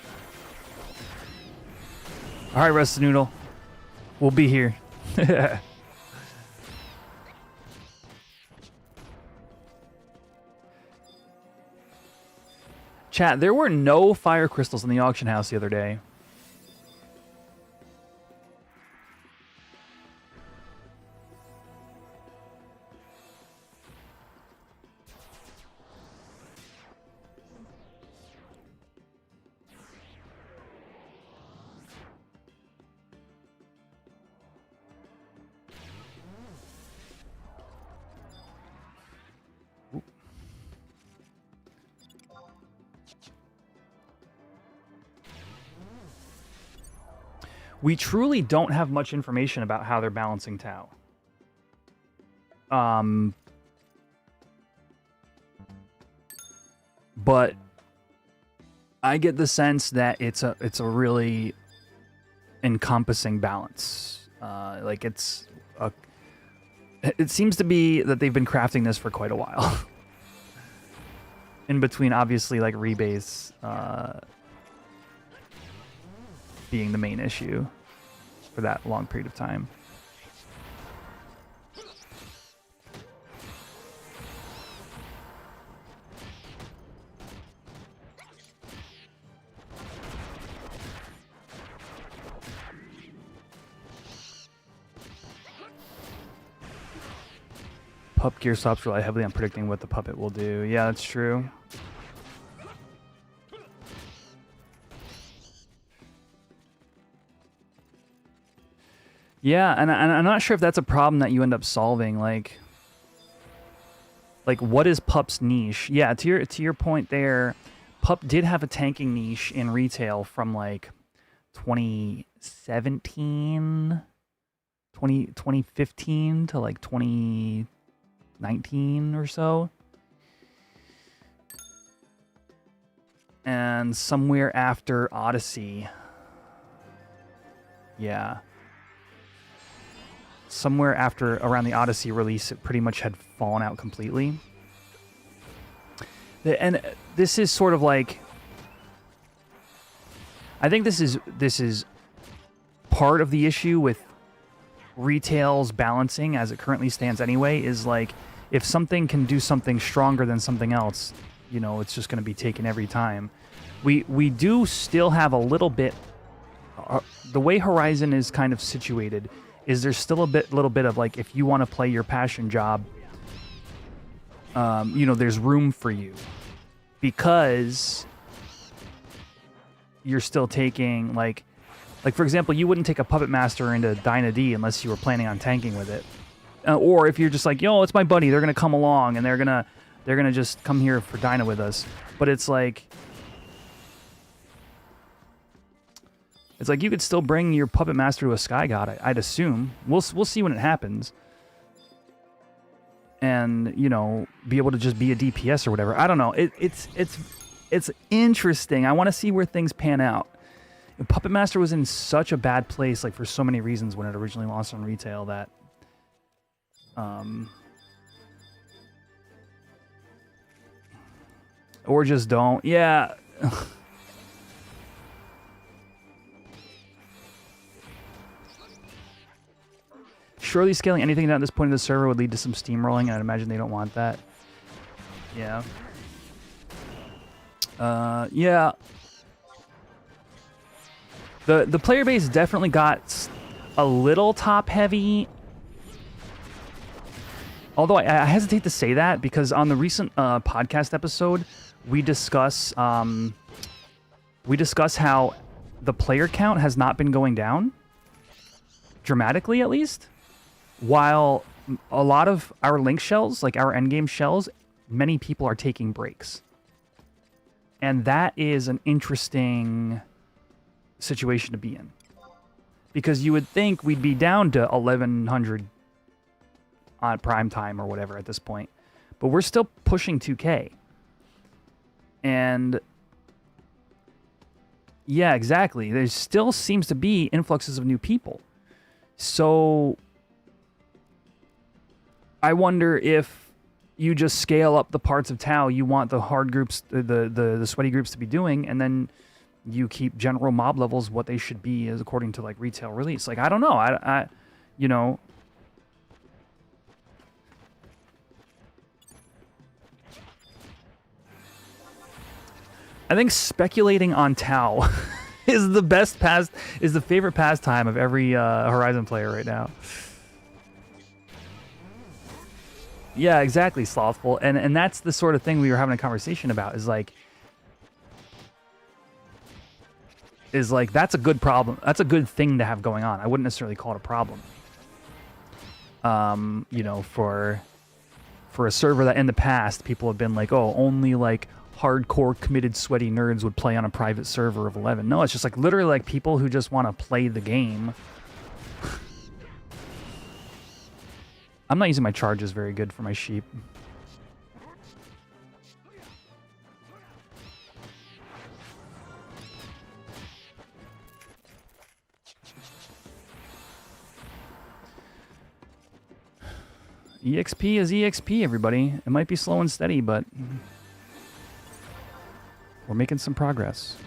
All right, Rusted Noodle. We'll be here. Chat, there were no fire crystals in the auction house the other day. We truly don't have much information about how they're balancing Tau. But I get the sense that it's a really encompassing balance. Like it seems to be that they've been crafting this for quite a while. In between, obviously, like rebase being the main issue for that long period of time. Pup gear swaps rely heavily on predicting what the puppet will do. Yeah, that's true. Yeah, and I'm not sure if that's a problem that you end up solving. Like what is Pup's niche? Yeah, to your point there, Pup did have a tanking niche in retail from like 2015 to like 2019 or so. And somewhere after Odyssey. Yeah. Somewhere after around the Odyssey release, it pretty much had fallen out completely. And this is sort of like, I think this is part of the issue with retail's balancing as it currently stands anyway, is like if something can do something stronger than something else, you know, it's just going to be taken every time. We do still have a little bit, the way Horizon is kind of situated is there's still a little bit of like, if you want to play your passion job, you know, there's room for you because you're still taking like for example, you wouldn't take a Puppet Master into Dyna D unless you were planning on tanking with it. Or if you're just like, yo, it's my buddy, they're going to come along and they're going They're going to just come here for Dyna with us. But it's like you could still bring your Puppet Master to a Sky God, I'd assume. We'll see when it happens. And, you know, be able to just be a DPS or whatever. I don't know. It's interesting. I want to see where things pan out. Puppet Master was in such a bad place, like, for so many reasons when it originally launched on retail that... or just don't. Yeah. Surely scaling anything down at this point of the server would lead to some steamrolling, and I'd imagine they don't want that. Yeah. Yeah. The player base definitely got a little top-heavy. Although I hesitate to say that, because on the recent podcast episode, we discuss how the player count has not been going down, dramatically at least, while a lot of our link shells, like our endgame shells, many people are taking breaks. And that is an interesting situation to be in. Because you would think we'd be down to 1,100 on prime time or whatever at this point. But we're still pushing 2K. And yeah, exactly. There still seems to be influxes of new people. So I wonder if you just scale up the parts of Tau you want the hard groups, the sweaty groups to be doing, and then you keep general mob levels what they should be as according to like retail release. Like, I don't know. I you know, I think speculating on Tau is the favorite pastime of every Horizon player right now. Yeah, exactly, Slothful. And that's the sort of thing we were having a conversation about, is like that's a good problem. That's a good thing to have going on. I wouldn't necessarily call it a problem. You know, for a server that in the past people have been like, oh, only like hardcore committed sweaty nerds would play on a private server of 11. No, it's just like literally like people who just want to play the game. I'm not using my charges very good for my sheep. EXP is EXP, everybody. It might be slow and steady, but we're making some progress.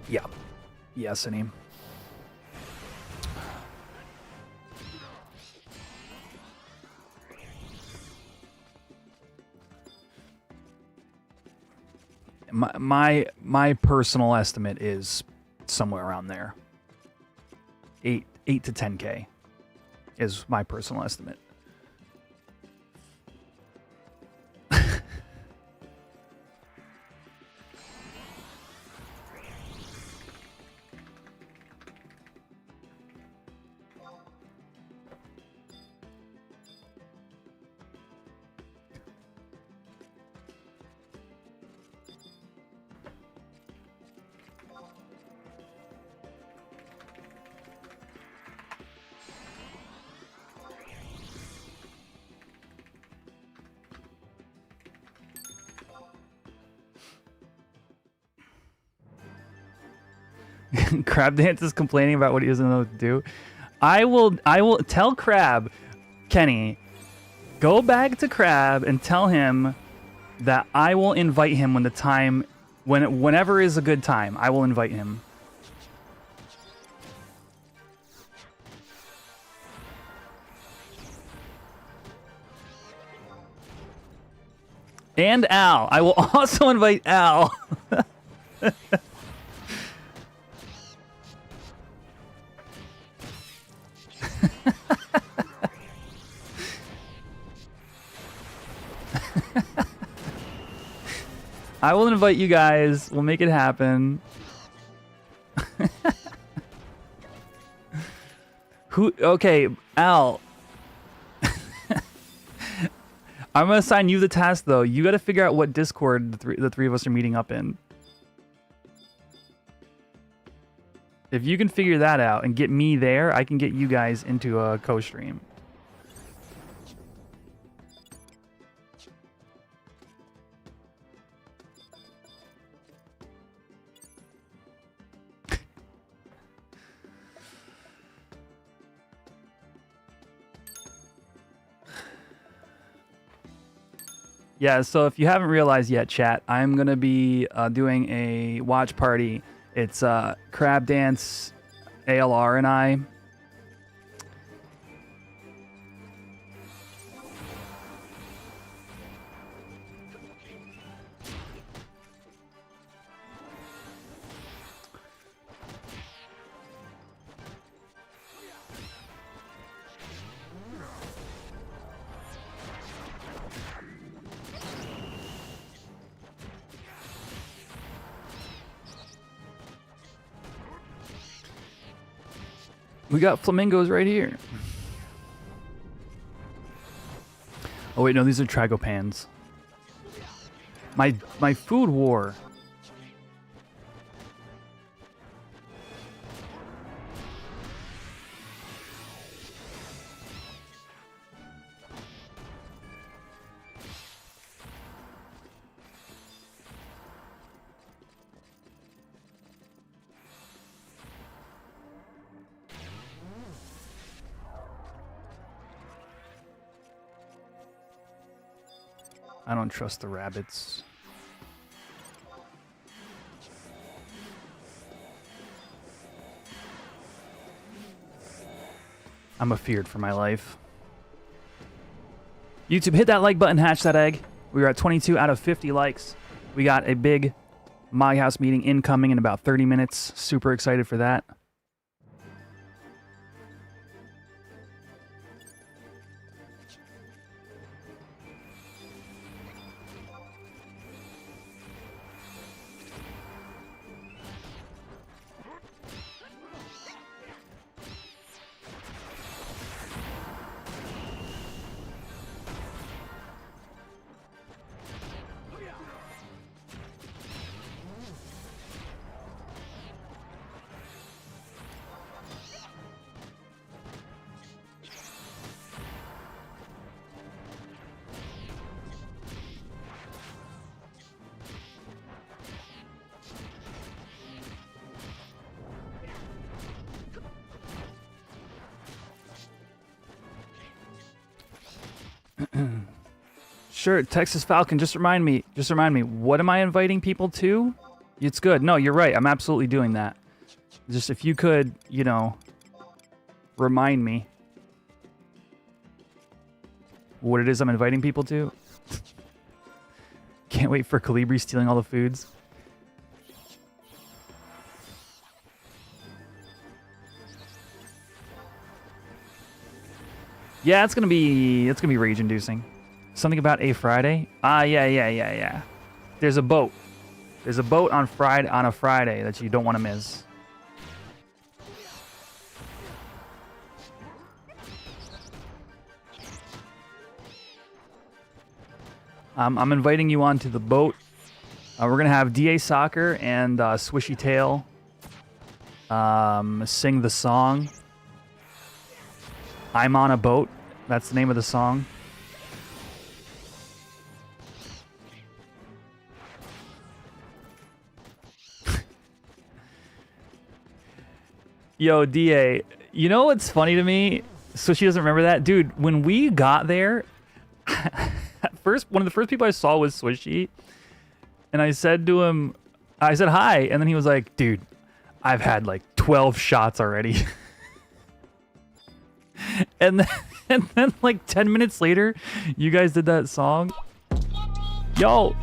Yeah. Yes, Anim. My personal estimate is somewhere around there. 8 to 10K is my personal estimate. Crab Dance is complaining about what he doesn't know what to do. I will tell Crab, Kenny, go back to Crab and tell him that I will invite him when the time, whenever is a good time, I will invite him. And Al. I will also invite Al. I will invite you guys. We'll make it happen. Who? Okay, Al. I'm gonna assign you the task though. You got to figure out what Discord the three of us are meeting up in. If you can figure that out and get me there, I can get you guys into a co-stream. Yeah, so if you haven't realized yet, chat, I'm going to be doing a watch party. It's Crab Dance, ALR, and I. We got flamingos right here. Oh wait, no, these are tragopans. My food war. I don't trust the rabbits. I'm afeared for my life. YouTube, hit that like button, hatch that egg. We are at 22 out of 50 likes. We got a big Moghouse meeting incoming in about 30 minutes. Super excited for that. Sure, Texas Falcon, just remind me, what am I inviting people to? It's good. No, you're right. I'm absolutely doing that. Just if you could, you know, remind me what it is I'm inviting people to. Can't wait for Calibri stealing all the foods. Yeah, it's gonna be rage-inducing. Something about a Friday? Ah, yeah. There's a boat. There's a boat on a Friday that you don't want to miss. I'm inviting you onto the boat. We're gonna have DA Soccer and Swishy Tail sing the song. I'm on a boat. That's the name of the song. Yo, DA, you know what's funny to me? Swishy doesn't remember that? Dude, when we got there, one of the first people I saw was Swishy. And I said to him, I said hi. And then he was like, dude, I've had like 12 shots already. and then like 10 minutes later, you guys did that song. Yo.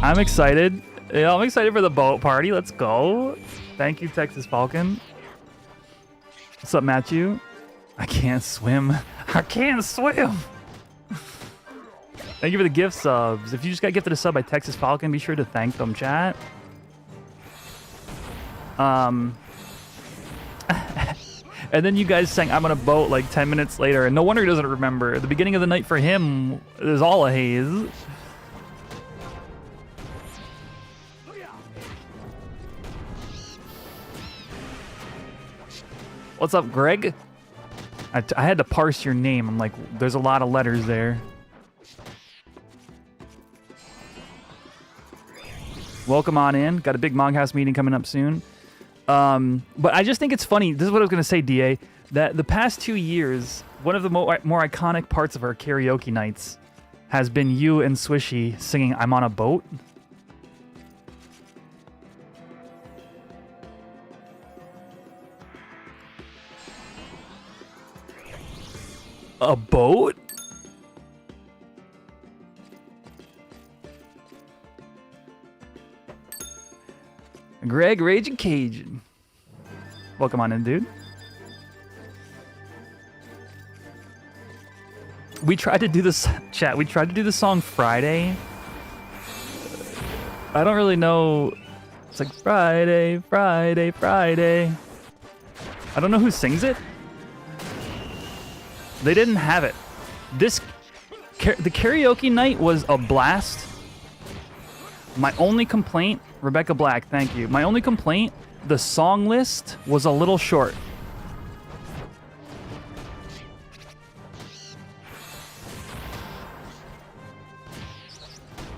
I'm excited. Yeah, I'm excited for the boat party. Let's go. Thank you, Texas Falcon. What's up, Matthew? I can't swim. I can't swim. Thank you for the gift subs. If you just got gifted a sub by Texas Falcon, be sure to thank them, chat. And then you guys sang I'm on a boat like 10 minutes later, and no wonder he doesn't remember. The beginning of the night for him is all a haze. What's up, Greg? I had to parse your name. I'm like, there's a lot of letters there. Welcome on in. Got a big Moghouse meeting coming up soon. But I just think it's funny. This is what I was going to say, DA. That the past 2 years, one of the more iconic parts of our karaoke nights has been you and Swishy singing I'm on a boat. A boat? Greg Raging Cajun. Welcome on in, dude. We tried to do this, chat. We tried to do the song Friday. I don't really know. It's like Friday, Friday, Friday. I don't know who sings it. They didn't have it. The karaoke night was a blast. My only complaint, Rebecca Black, thank you. My only complaint, the song list was a little short.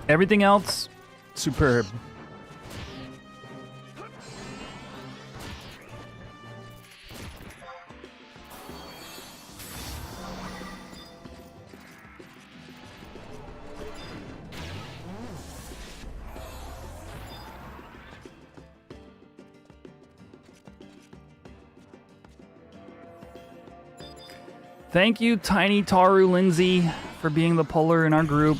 Everything else, superb. Thank you, Tiny Taru Lindsay, for being the puller in our group.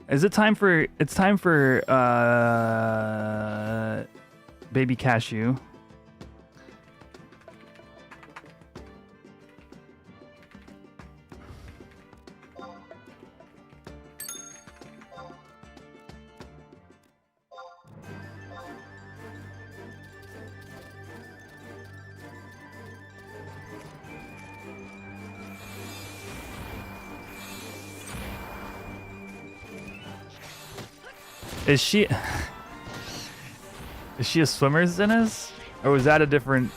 Is it time for... It's time for... Baby Cashew. Is she a swimmer, Zinnis? Or was that a different...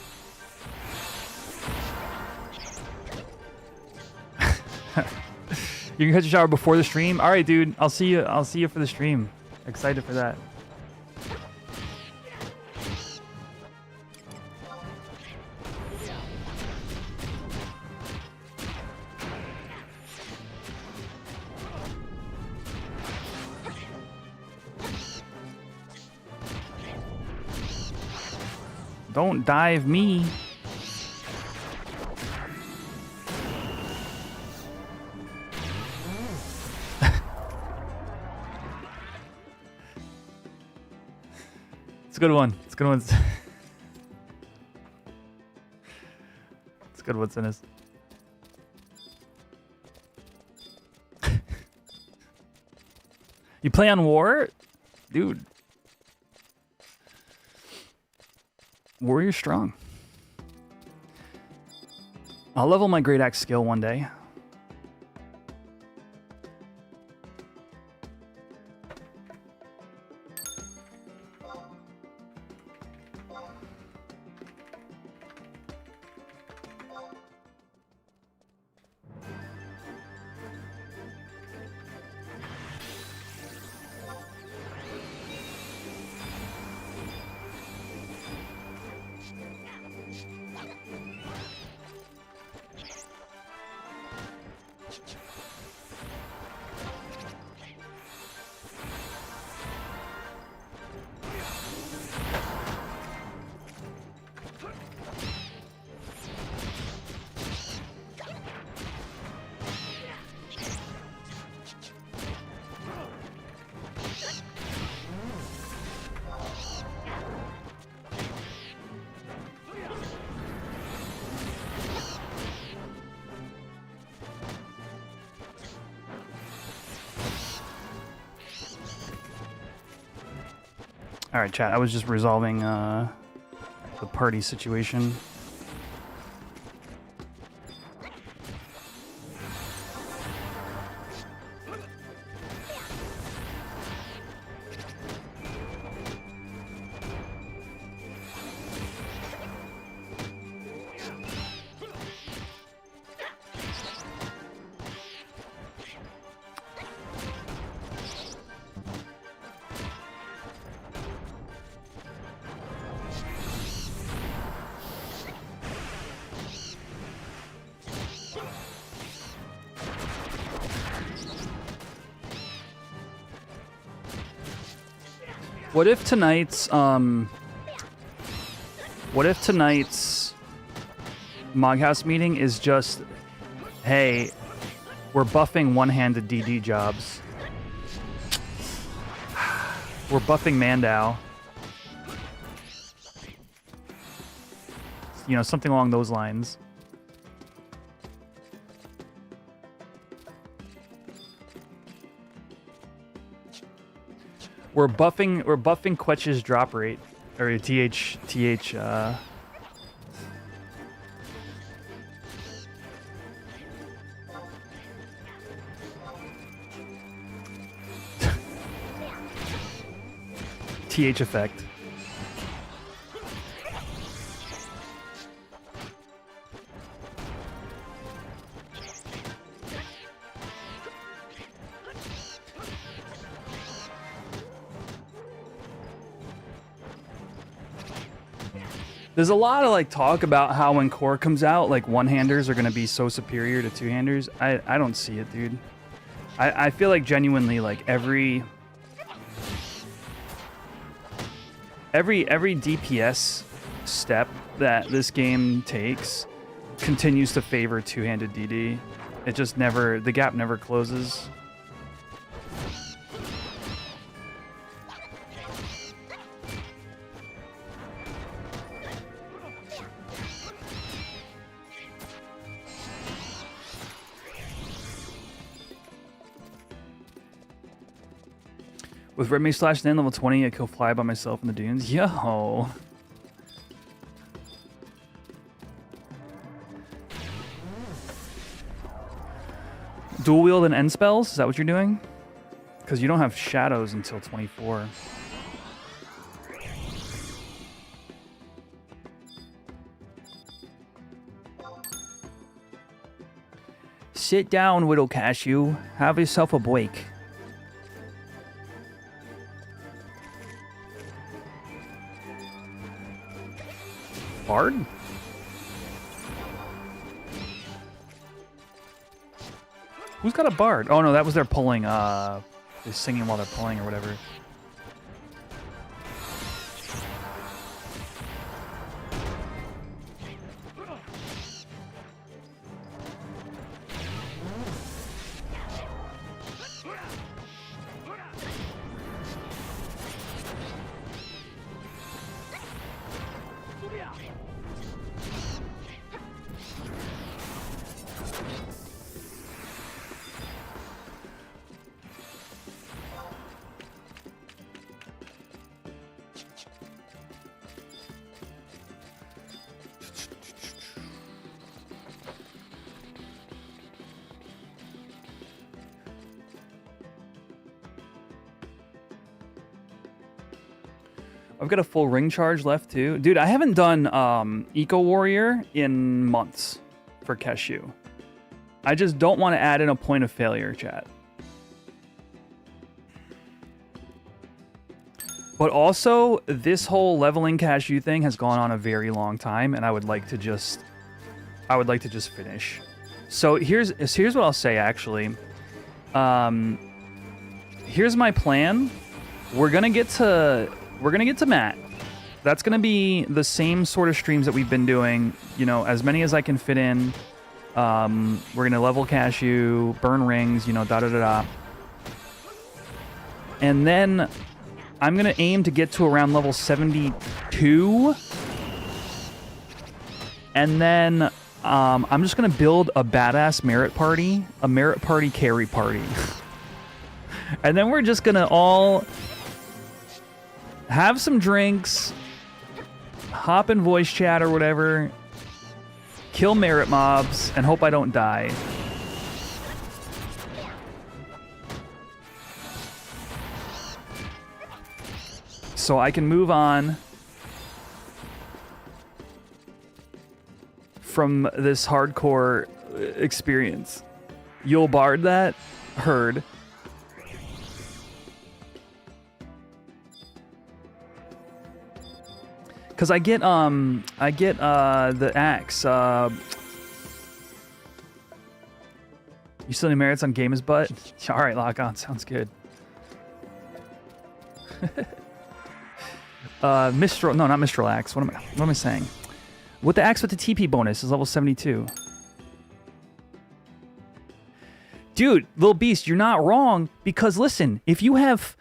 You can catch a shower before the stream? Alright, dude. I'll see you for the stream. Excited for that. Don't dive me. It's a good one. It's a good one. It's a good one, Sinus. You play on War? Dude. Warrior strong. I'll level my Great Axe skill one day. All right, chat. I was just resolving the party situation. What if tonight's Moghouse meeting is just, hey, we're buffing one-handed DD jobs. We're buffing Mandau. You know, something along those lines. We're buffing Quetch's drop rate, or TH. TH effect. There's a lot of like talk about how when core comes out, like one-handers are gonna be so superior to two-handers. I don't see it, dude. I feel like genuinely like every DPS step that this game takes continues to favor two-handed DD. It just never, the gap never closes. With Red Mage Slash then level 20, I kill fly by myself in the dunes. Yo! Dual wield and end spells? Is that what you're doing? Because you don't have shadows until 24. Sit down, Widow Cashew. Have yourself a break. Bard? Who's got a bard? Oh no, that was their pulling, they're singing while they're pulling or whatever. I've got a full ring charge left too. Dude, I haven't done Eco Warrior in months for Cashew. I just don't want to add in a point of failure, chat. But also, this whole leveling Cashew thing has gone on a very long time, and I would like to just finish. So here's what I'll say actually. Here's my plan. We're gonna get to Matt. That's gonna be the same sort of streams that we've been doing, you know, as many as I can fit in. We're gonna level Cashew, burn rings, you know, da-da-da-da. And then I'm gonna aim to get to around level 72. And then I'm just gonna build a badass merit party, a merit party carry party. And then we're just gonna all have some drinks, hop in voice chat or whatever, kill merit mobs, and hope I don't die. So I can move on from this hardcore experience. You'll bard that? Heard. Cause I get the axe. You still need merits on Game is Butt? Alright, lock on, sounds good. Mistral, no, not Mistral axe. What am I saying? With the axe with the TP bonus is level 72. Dude, little beast, you're not wrong, because listen, if you have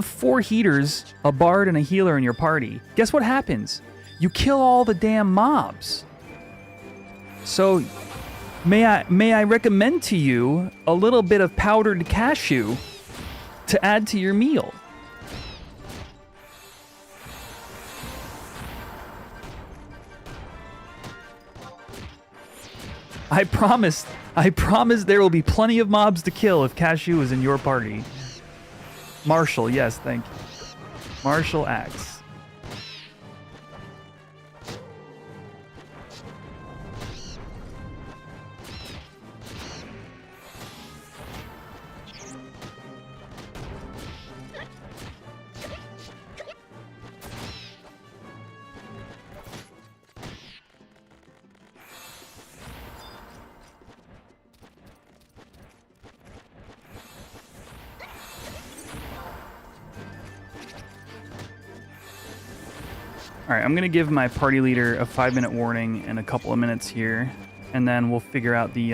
4 heaters, a bard, and a healer in your party, guess what happens? You kill all the damn mobs. So, may I recommend to you a little bit of powdered cashew to add to your meal? I promise there will be plenty of mobs to kill if cashew is in your party. Marshall, yes, thank you. Marshall axe. All right, I'm gonna give my party leader a 5-minute warning in a couple of minutes here, and then we'll figure out the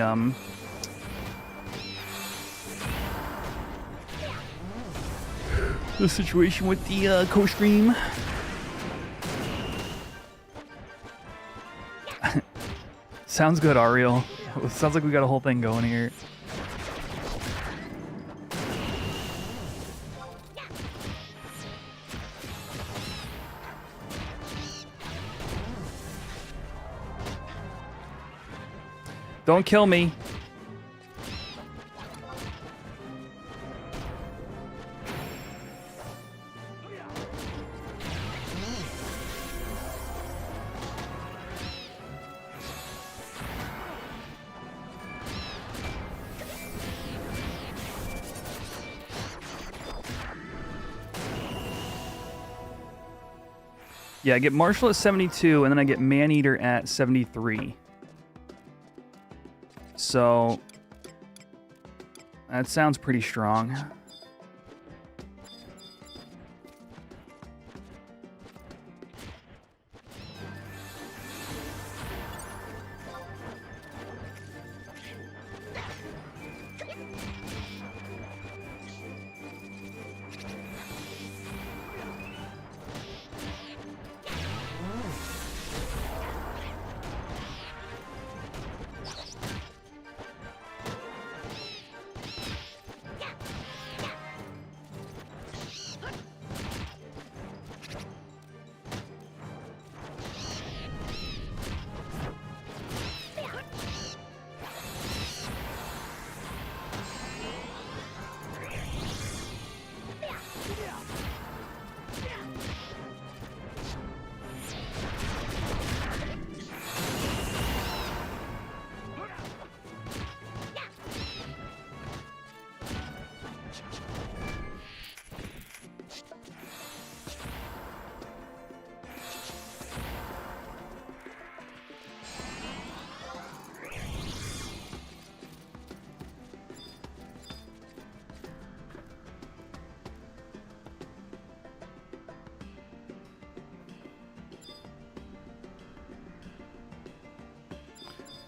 situation with the co-stream. Sounds good, Ariel. Sounds like we got a whole thing going here. Don't kill me. Yeah, I get Marshall at 72, and then I get Maneater at 73. So, that sounds pretty strong.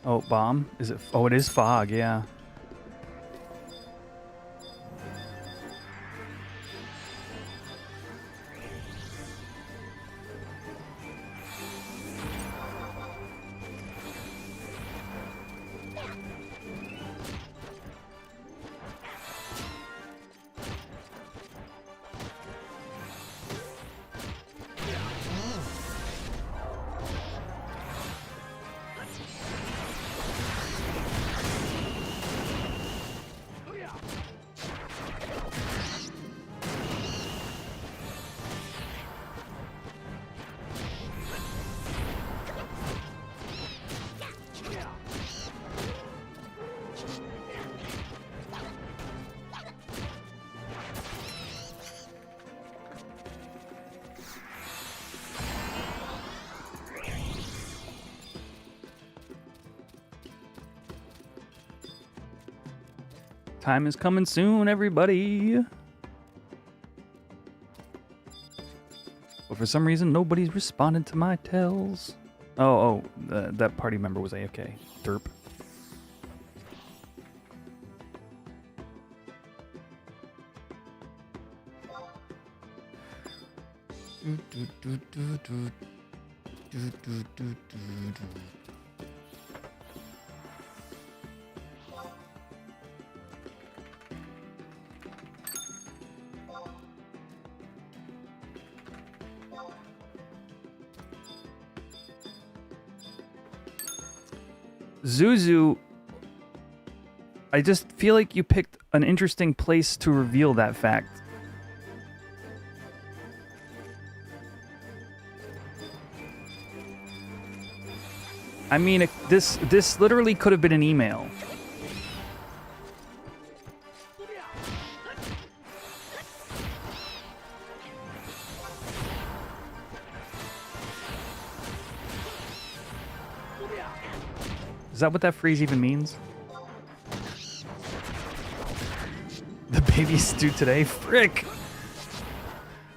Oh, bomb? Is it? Oh, it is fog, yeah. Time is coming soon, everybody. But for some reason, nobody's responded to my tells. That party member was AFK. Derp. Zuzu, I just feel like you picked an interesting place to reveal that fact. I mean, this literally could have been an email. Is that what that phrase even means? The baby's due today? Frick!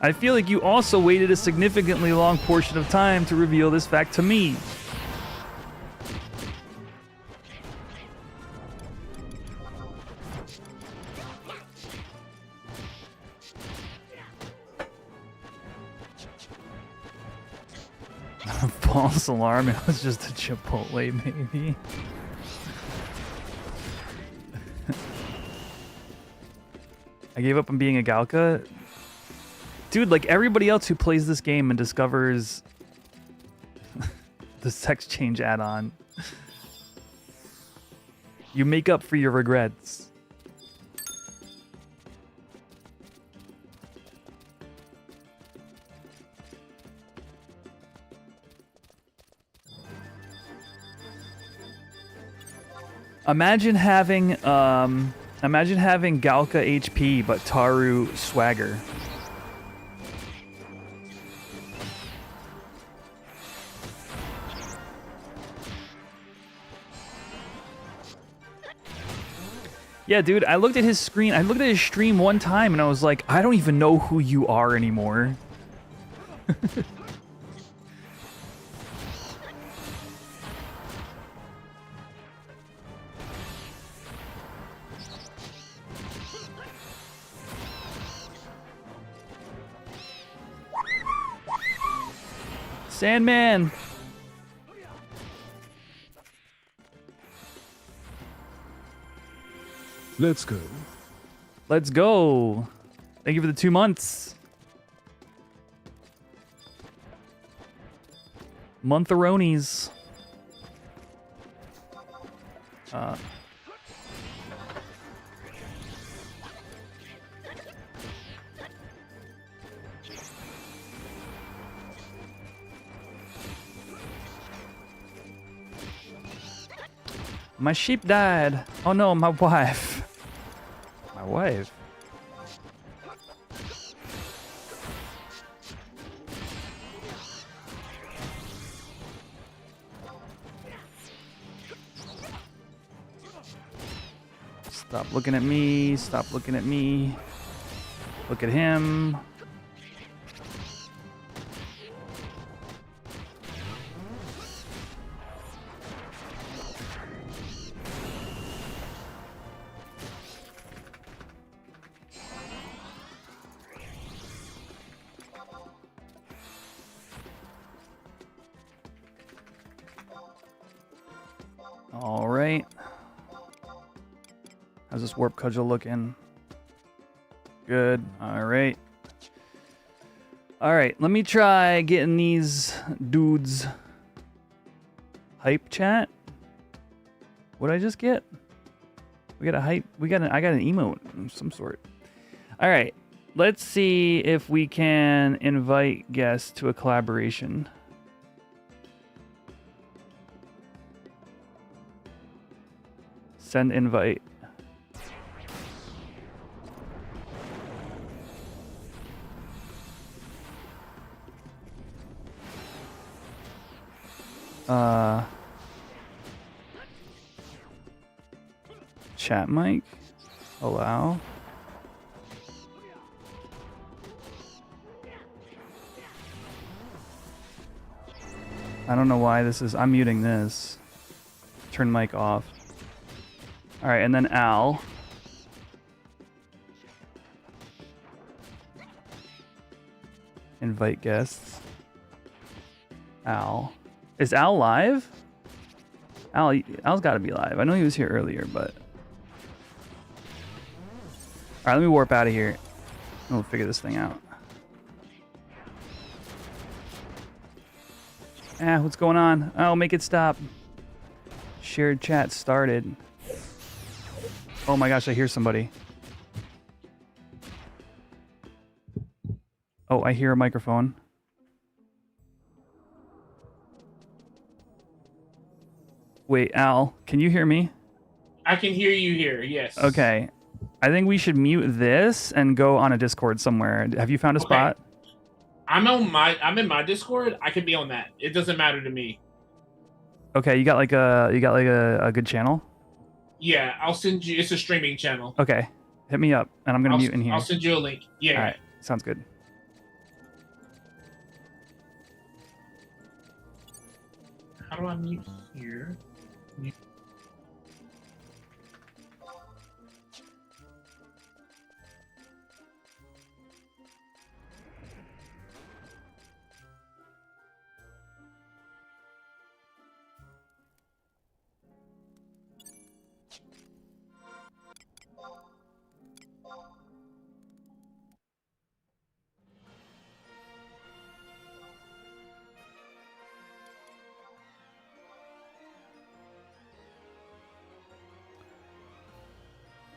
I feel like you also waited a significantly long portion of time to reveal this fact to me. False alarm, it was just a Chipotle, maybe. I gave up on being a Galka. Dude, like everybody else who plays this game and discovers the sex change add-on, you make up for your regrets. Imagine having Galka HP but Taru swagger. Yeah, dude, I looked at his screen. I looked at his stream one time and I was like, I don't even know who you are anymore. Sandman! Let's go. Let's go. Thank you for the 2 months. Montheronies. My sheep died. Oh no, my wife. My wife. Stop looking at me. Stop looking at me. Look at him. All right. How's this warp cudgel looking? Good. All right. All right. Let me try getting these dudes hype chat. What did I just get? We got a hype. I got an emote of some sort. All right. Let's see if we can invite guests to a collaboration. Send invite. Chat mic. Allow. I don't know why this is. I'm muting this. Turn mic off. All right, and then Al. Invite guests. Al. Is Al live? Al's got to be live. I know he was here earlier, but... All right, let me warp out of here. And we'll figure this thing out. What's going on? Oh, make it stop. Shared chat started. Oh my gosh, I hear somebody. Oh, I hear a microphone. Wait, Al, can you hear me? I can hear you here, yes. Okay. I think we should mute this and go on a Discord somewhere. Have you found a spot? I'm in my Discord. I could be on that. It doesn't matter to me. Okay, you got like a good channel? Yeah, I'll send you. It's a streaming channel. Okay. Hit me up and I'm going to mute in here. I'll send you a link. Yeah. All right. Sounds good. How do I mute here?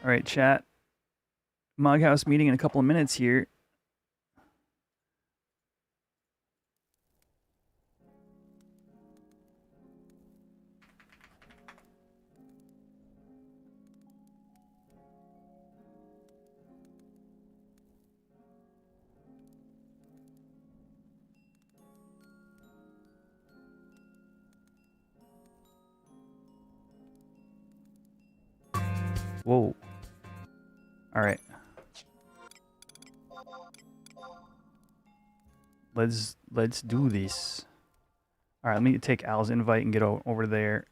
All right, chat. Moghouse meeting in a couple of minutes here. Whoa. All right. Let's do this. All right, let me take Al's invite and get over there.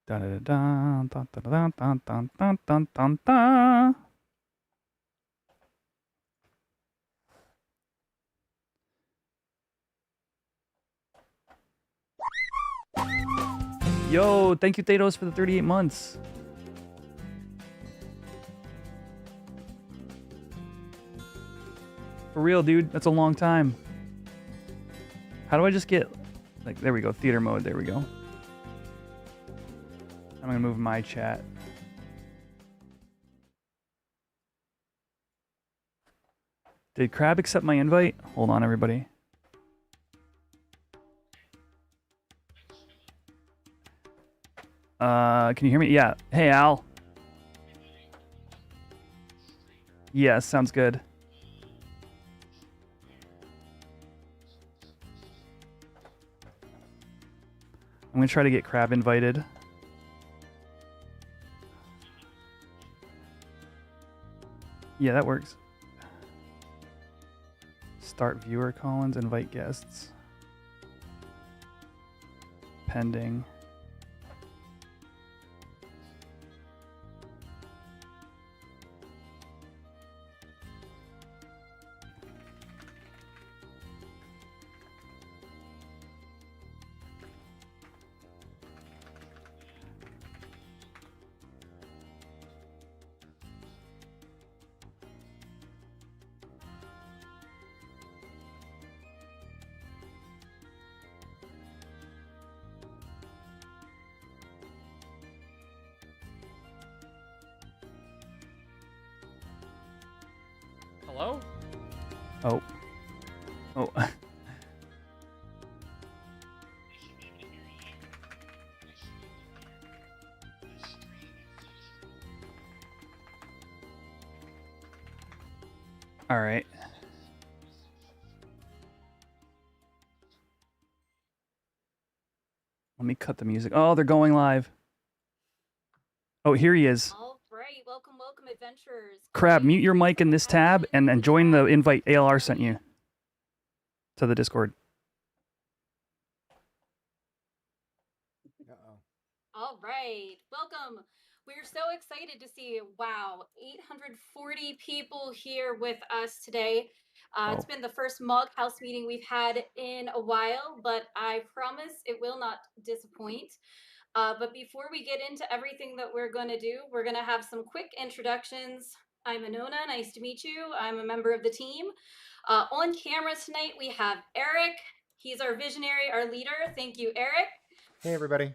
Da da da da da da da da da da da da. Yo, thank you, Thanos, for the 38 months. For real, dude. That's a long time. How do I just get... Like, there we go. Theater mode. There we go. I'm going to move my chat. Did Crab accept my invite? Hold on, everybody. Can you hear me? Yeah. Hey, Al. Yes, sounds good. I'm gonna try to get Crab invited. Yeah, that works. Start viewer Collins, invite guests. Pending. Hello? Oh. Oh. All right. me cut the music. Oh, they're going live. Oh, here he is. All right, welcome, adventurers. Crab, mute your mic in this tab and join the invite ALR sent you to the Discord. All right, welcome. We're so excited to see, wow, 840 people here with us today. It's been the first Moghouse meeting we've had in a while, but I promise it will not disappoint. But before we get into everything that we're going to do, we're going to have some quick introductions. I'm Anona. Nice to meet you. I'm a member of the team. On camera tonight, we have Eric. He's our visionary, our leader. Thank you, Eric. Hey, everybody.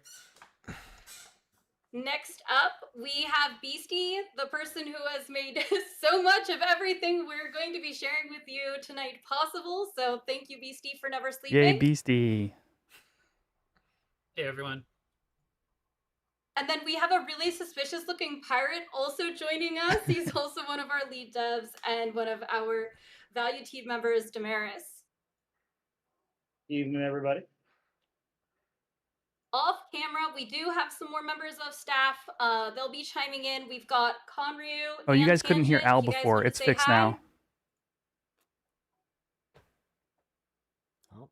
Next up, we have Beastie, the person who has made so much of everything we're going to be sharing with you tonight possible. So thank you, Beastie, for never sleeping. Yay, Beastie. Hey, everyone. And then we have a really suspicious looking pirate also joining us. He's also one of our lead devs and one of our value team members, Damaris. Evening, everybody. Off camera, we do have some more members of staff. They'll be chiming in. We've got Conryu. Oh, you and guys couldn't hear Tangent. Al You guys before. wanna It's say fixed hi? now. Oh,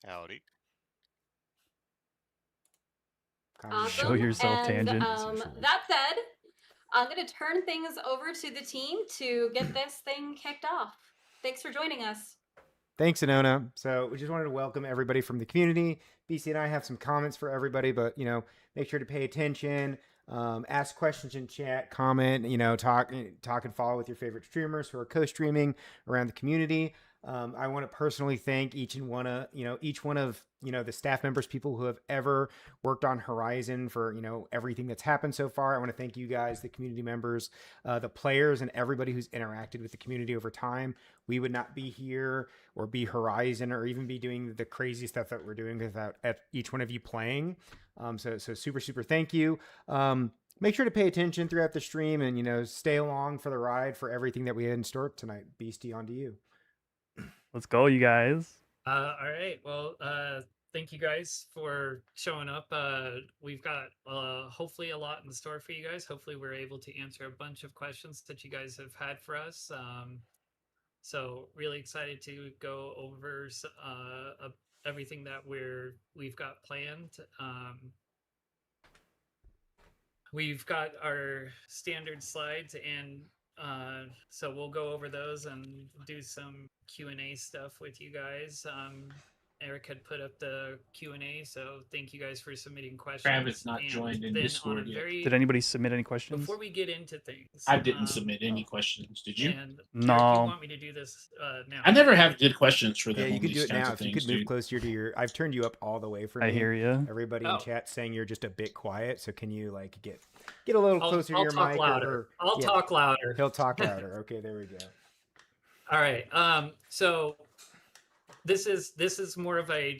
Howdy. Awesome. Show yourself, and, Tangent. That said, I'm going to turn things over to the team to get this thing kicked off. Thanks for joining us. thanks, Anona. So we just wanted to welcome everybody from the community. BC and I have some comments for everybody, but, make sure to pay attention, ask questions in chat, comment, talk and follow with your favorite streamers who are co-streaming around the community. I want to personally thank each one of the staff members, people who have ever worked on Horizon for, everything that's happened so far. I want to thank you guys, the community members, the players, and everybody who's interacted with the community over time. We would not be here or be Horizon or even be doing the crazy stuff that we're doing without each one of you playing. So super, super thank you. Make sure to pay attention throughout the stream and, stay along for the ride for everything that we had in store tonight. Beastie, on to you. Let's go, you guys. All right. Well, thank you guys for showing up. We've got hopefully a lot in store for you guys. Hopefully we're able to answer a bunch of questions that you guys have had for us. So really excited to go over everything that we've got planned. We've got our standard slides, and so we'll go over those and do some Q&A stuff with you guys. Eric had put up the Q&A, so thank you guys for submitting questions. Travis not And joined in then Discord on a yet. very- Did anybody submit any questions? Before we get into things, I didn't submit any questions. Did you? And No. Eric, you want me to do this now? I never have good questions for them. Yeah, you on can do these it kinds now. of If you things, could move dude. closer to your... I've turned you up all the way for me. I hear you. Everybody Oh. in chat saying you're just a bit quiet, so can you get a little closer to your talk mic? louder. I'll yeah, talk louder. He'll talk louder. Okay, there we go. All right. So this is more of a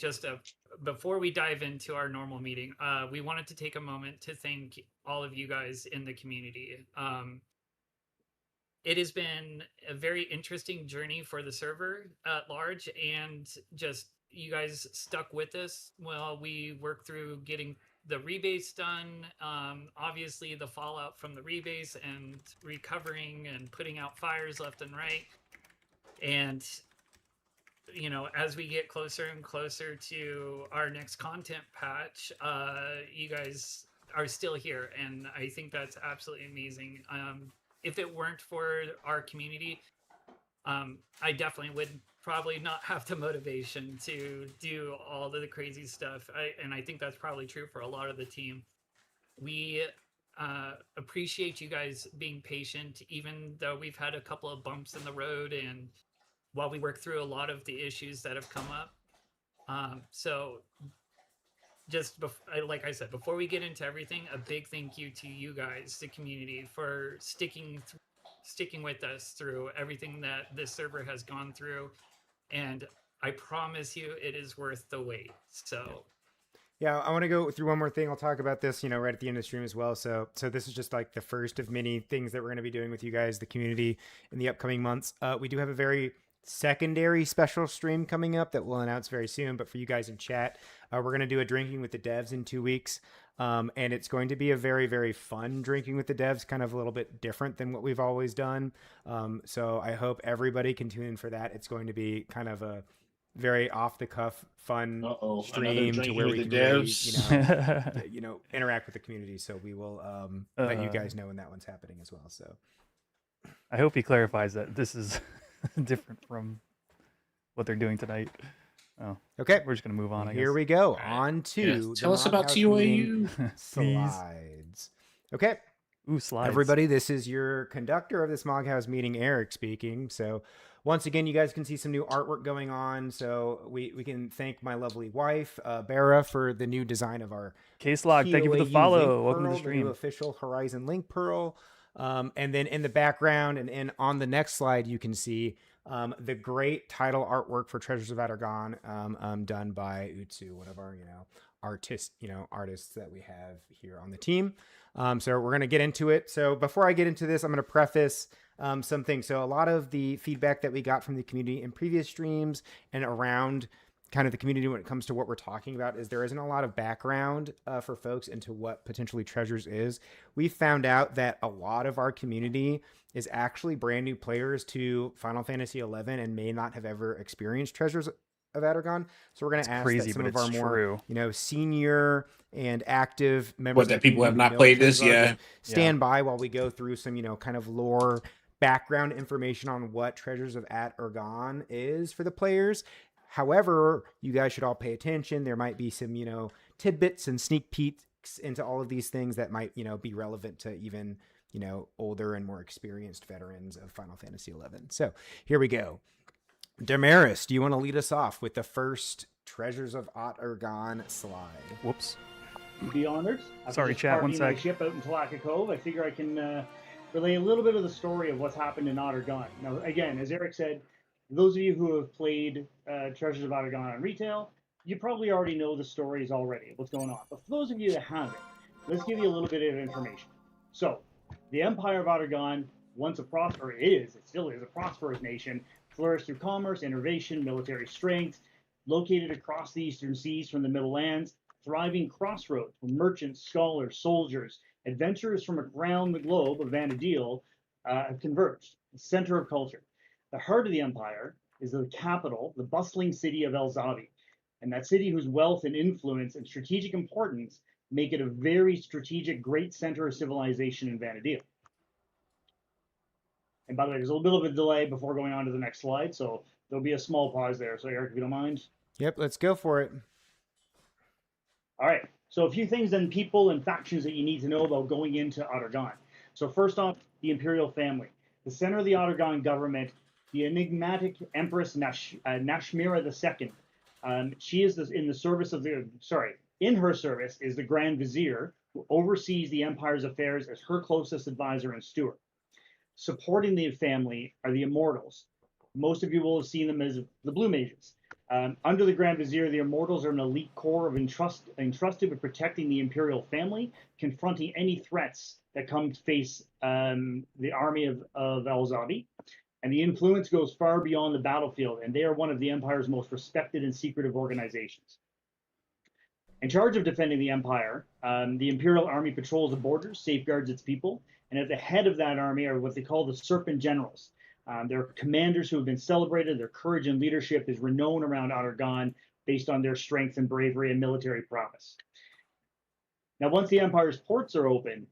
before we dive into our normal meeting, we wanted to take a moment to thank all of you guys in the community. It has been a very interesting journey for the server at large, and just you guys stuck with us while we worked through getting the rebase done. Obviously the fallout from the rebase and recovering and putting out fires left and right. And as we get closer and closer to our next content patch, you guys are still here, and I think that's absolutely amazing. If it weren't for our community, I definitely would probably not have the motivation to do all of the crazy stuff. And I think that's probably true for a lot of the team. We appreciate you guys being patient, even though we've had a couple of bumps in the road and while we work through a lot of the issues that have come up. So just like I said, before we get into everything, a big thank you to you guys, the community, for sticking with us through everything that this server has gone through. And I promise you it is worth the wait. So Yeah, I want to go through one more thing. I'll talk about this, right at the end of the stream as well. So this is just like the first of many things that we're going to be doing with you guys, the community, in the upcoming months. We do have a very secondary special stream coming up that we'll announce very soon. But for you guys in chat, we're going to do a drinking with the devs in 2 weeks. And it's going to be a very, very fun drinking with the devs, kind of a little bit different than what we've always done. So I hope everybody can tune in for that. It's going to be kind of a very off the cuff, fun stream to where we can really, interact with the community. So we will let you guys know when that one's happening as well. So I hope he clarifies that this is different from what they're doing tonight. Oh, okay. We're just gonna move on. Here we go. On to tell us about TOAU slides. Okay. Ooh, slides. Everybody, this is your conductor of this Moghouse meeting, Eric, speaking. So once again, you guys can see some new artwork going on. So we can thank my lovely wife, Bera, for the new design of our Case Log. Thank you for the follow. Welcome to the the stream. new official Horizon Link Pearl. And then in the background and on the next slide, you can see the great title artwork for Treasures of Adargon, done by Utsu, one of our artists that we have here on the team. So we're going to get into it. So before I get into this, I'm going to preface some things. So a lot of the feedback that we got from the community in previous streams and around kind of the community when it comes to what we're talking about is there isn't a lot of background for folks into what potentially Treasures is. We found out that a lot of our community is actually brand new players to Final Fantasy XI and may not have ever experienced Treasures of Adargon. So we're going to ask crazy, that some but of our true. more, senior and active members What, that people have not played this? Yeah. Stand by while we go through some, kind of lore background information on what Treasures of Adargon is for the players. However, you guys should all pay attention. There might be some, tidbits and sneak peeks into all of these things that might, be relevant to even, older and more experienced veterans of Final Fantasy XI. So here we go. Damaris, do you want to lead us off with the first Treasures of Adargon slide? Whoops. Be honored. Sorry, chat. One sec. My ship out in Talaka Cove. I figure I can relay a little bit of the story of what's happened in Adargon. Now, again, as Eric said, those of you who have played Treasures of Adargon on retail, you probably already know the stories already, what's going on. But for those of you that haven't, let's give you a little bit of information. So, the Empire of Adargon, it still is a prosperous nation, flourished through commerce, innovation, military strength, located across the eastern seas from the Middle Lands, thriving crossroads where merchants, scholars, soldiers, adventurers from around the globe of Vana'diel have converged, the center of culture. The heart of the empire is the capital, the bustling city of Elzavi, and that city whose wealth and influence and strategic importance make it a very strategic, great center of civilization in Vana'diel. And by the way, there's a little bit of a delay before going on to the next slide, so there'll be a small pause there. So Eric, if you don't mind. Yep, let's go for it. All right, so a few things then, people and factions that you need to know about going into Adargon. So first off, the Imperial family. The center of the Adargon government, the enigmatic Empress Nashmira II. She is in her service is the Grand Vizier, who oversees the Empire's affairs as her closest advisor and steward. Supporting the family are the Immortals. Most of you will have seen them as the Blue Mages. Under the Grand Vizier, the Immortals are an elite corps entrusted with protecting the Imperial family, confronting any threats that come to face the army of Elzavi. And the influence goes far beyond the battlefield, and they are one of the Empire's most respected and secretive organizations. In charge of defending the Empire, the Imperial Army patrols the borders, safeguards its people, and at the head of that army are what they call the Serpent Generals. They're commanders who have been celebrated. Their courage and leadership is renowned around Adargon based on their strength and bravery and military prowess. Now, once the Empire's ports are open,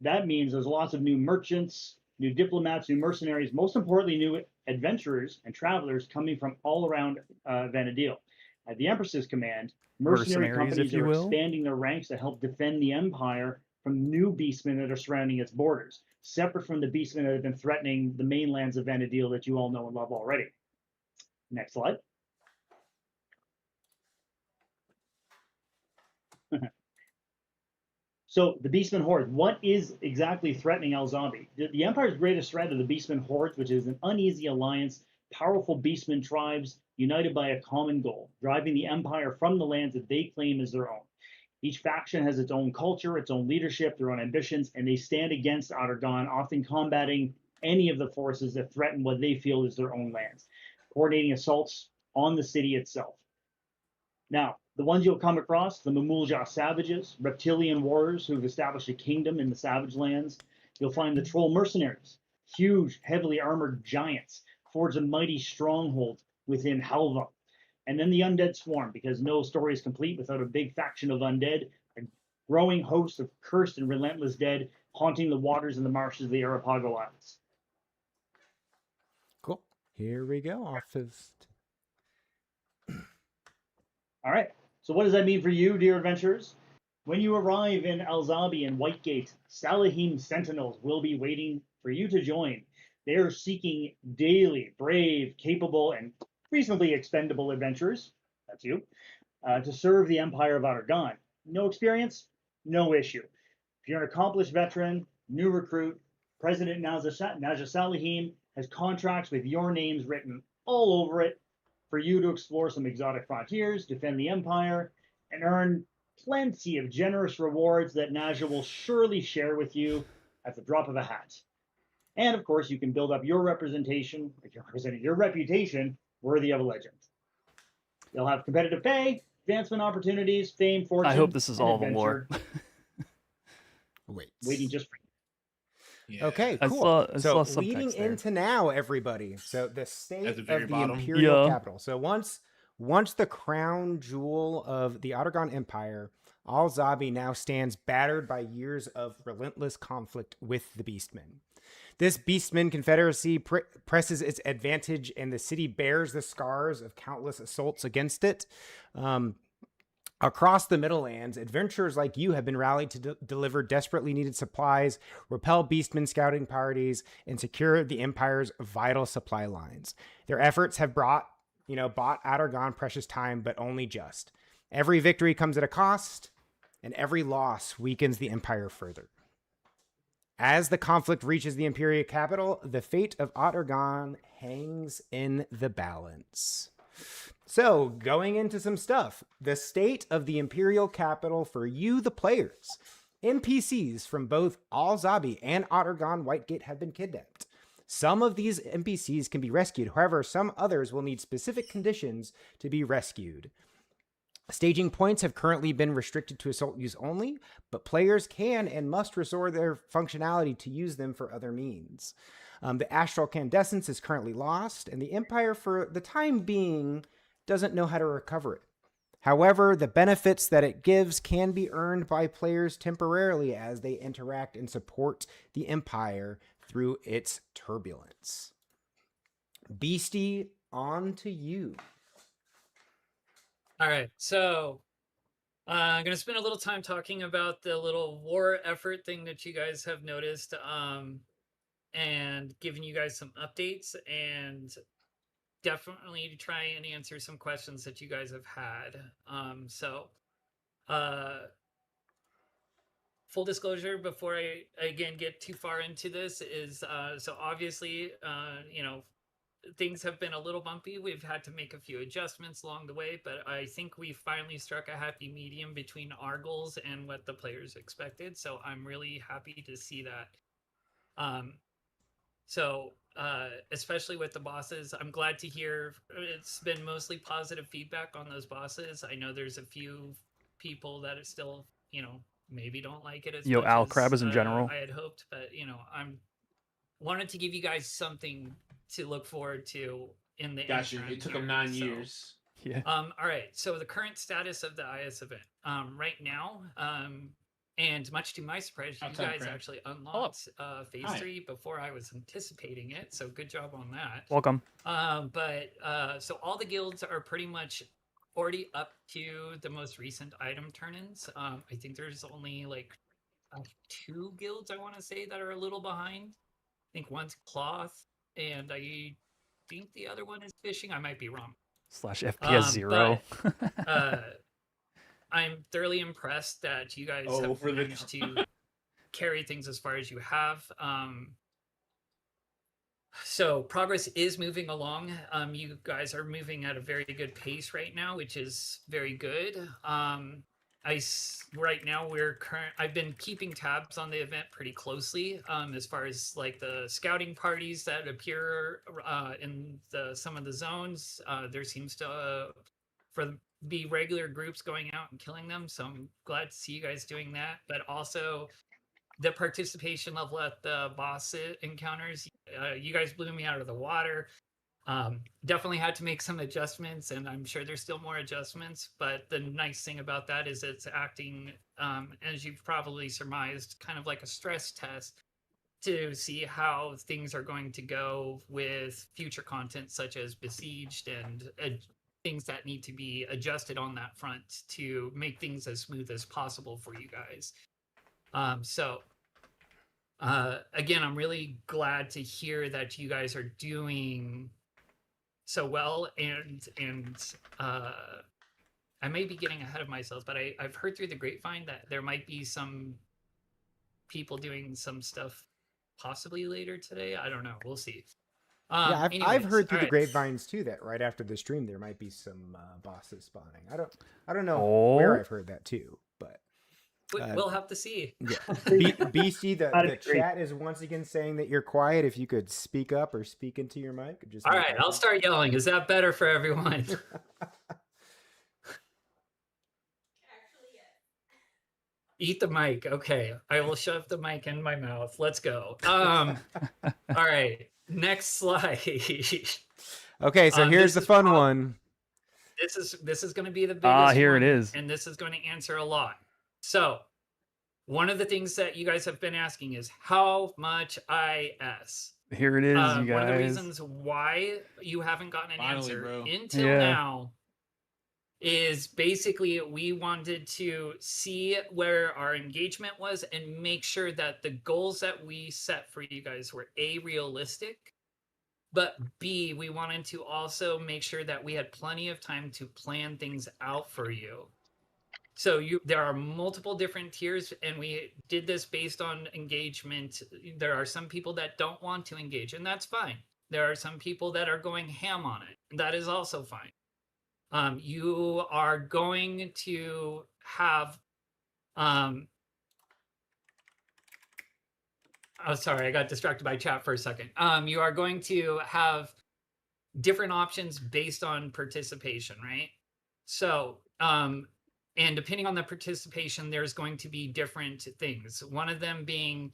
that means there's lots of new merchants, new diplomats, new mercenaries, most importantly, new adventurers and travelers coming from all around Vana'diel. At the Empress's command, mercenary companies are expanding their ranks to help defend the Empire from new beastmen that are surrounding its borders, separate from the beastmen that have been threatening the mainlands of Vana'diel that you all know and love already. Next slide. So the Beastmen Horde, what is exactly threatening Elzavi? The Empire's greatest threat are the Beastmen Hordes, which is an uneasy alliance, powerful Beastmen tribes united by a common goal, driving the Empire from the lands that they claim as their own. Each faction has its own culture, its own leadership, their own ambitions, and they stand against Adargon, often combating any of the forces that threaten what they feel is their own lands. coordinating assaults on the city itself. Now, the ones you'll come across, the Mamulja savages, reptilian warriors who've established a kingdom in the Savage Lands. You'll find the troll mercenaries, huge, heavily armored giants, forge a mighty stronghold within Halva. And then the undead swarm, because no story is complete without a big faction of undead, a growing host of cursed and relentless dead haunting the waters and the marshes of the Arapago Islands. Cool. Here we go. All right. So what does that mean for you, dear adventurers? When you arrive in Alzabi and Whitegate, Salahim Sentinels will be waiting for you to join. They are seeking daily, brave, capable, and reasonably expendable adventurers, that's you, to serve the Empire of Aragon. No experience? No issue. If you're an accomplished veteran, new recruit, President Naja Salahim has contracts with your names written all over it for you to explore some exotic frontiers, defend the Empire, and earn plenty of generous rewards that Naja will surely share with you at the drop of a hat. And of course, you can build up your reputation worthy of a legend. You'll have competitive pay, advancement opportunities, fame, fortune. I hope this is all the lore. Waiting just for you. Yeah. Okay, I cool. saw So leading subtext there. into now, everybody. So the state At the of very the bottom. imperial Yeah. capital. So once the crown jewel of the Aragon Empire, Al-Zabi now stands battered by years of relentless conflict with the Beastmen. This Beastmen confederacy presses its advantage, and the city bears the scars of countless assaults against it. Across the Middlelands, adventurers like you have been rallied to deliver desperately needed supplies, repel Beastmen scouting parties, and secure the Empire's vital supply lines. Their efforts have bought Aragon precious time, but only just. Every victory comes at a cost, and every loss weakens the Empire further. As the conflict reaches the Imperial capital, the fate of Aragon hangs in the balance. So, going into some stuff, the state of the Imperial capital for you, the players. NPCs from both Al-Zabi and Aragon Whitegate have been kidnapped. Some of these NPCs can be rescued, however, some others will need specific conditions to be rescued. Staging points have currently been restricted to assault use only, but players can and must restore their functionality to use them for other means. The Astral Candescence is currently lost, and the Empire, for the time being, doesn't know how to recover it. However, the benefits that it gives can be earned by players temporarily as they interact and support the Empire through its turbulence. Beastie, on to you. All right, so I'm going to spend a little time talking about the little war effort thing that you guys have noticed, and giving you guys some updates, and definitely to try and answer some questions that you guys have had. Full disclosure, before I again get too far into this, is so obviously, things have been a little bumpy. We've had to make a few adjustments along the way, but I think we finally struck a happy medium between our goals and what the players expected. So I'm really happy to see that. Especially with the bosses, I'm glad to hear it's been mostly positive feedback on those bosses. I know there's a few people that are still, maybe don't like it as much Al as Crabbas in general. I had hoped, but I'm wanted to give you guys something to look forward to in the Gotcha. interim It took here, them 9 so- years. Yeah. All right. So the current status of the IS event, right now, and much to my surprise, you Outside guys friend. actually unlocked phase Hi. 3 before I was anticipating it. So good job on that. Welcome. So all the guilds are pretty much already up to the most recent item turn-ins. I think there's only like 2 guilds I want to say that are a little behind. I think one's cloth, and I think the other one is fishing. I might be wrong. /FPS 0. I'm thoroughly impressed that you guys Oh, have for the- managed to carry things as far as you have. So progress is moving along. You guys are moving at a very good pace right now, which is very good. right now I've been keeping tabs on the event pretty closely, as far as like the scouting parties that appear in some of the zones. There seems to be regular groups going out and killing them, so I'm glad to see you guys doing that. But also the participation level at the boss encounters, you guys blew me out of the water. Definitely had to make some adjustments, and I'm sure there's still more adjustments, but the nice thing about that is it's acting, as you've probably surmised, kind of like a stress test to see how things are going to go with future content such as Besieged and things that need to be adjusted on that front to make things as smooth as possible for you guys. Again, I'm really glad to hear that you guys are doing so well, and I may be getting ahead of myself, but I've heard through the grapevine that there might be some people doing some stuff possibly later today. I don't know. We'll see. Yeah, I've heard through the right. grapevines too that right after the stream there might be some bosses spawning. I don't know where I've heard that too, but we'll have to see. Yeah. BC, the chat is once again saying that you're quiet. If you could speak up or speak into your mic. Just all right, I'll start yelling. Is that better for everyone? Eat the mic. Okay, I will shove the mic in my mouth. Let's go. All right, next slide. Okay, so here's the fun one. This is going to be the biggest. Here one, it is, and this is going to answer a lot. So, one of the things that you guys have been asking is how much IS. Here it is, you guys. One of the reasons why you haven't gotten an answer until now is basically we wanted to see where our engagement was and make sure that the goals that we set for you guys were A, realistic, but B, we wanted to also make sure that we had plenty of time to plan things out for you. So there are multiple different tiers, and we did this based on engagement. There are some people that don't want to engage, and that's fine. There are some people that are going ham on it. That is also fine. You are going to have oh, sorry, I got distracted by chat for a second. You are going to have different options based on participation, right? So, and depending on the participation, there's going to be different things. One of them being,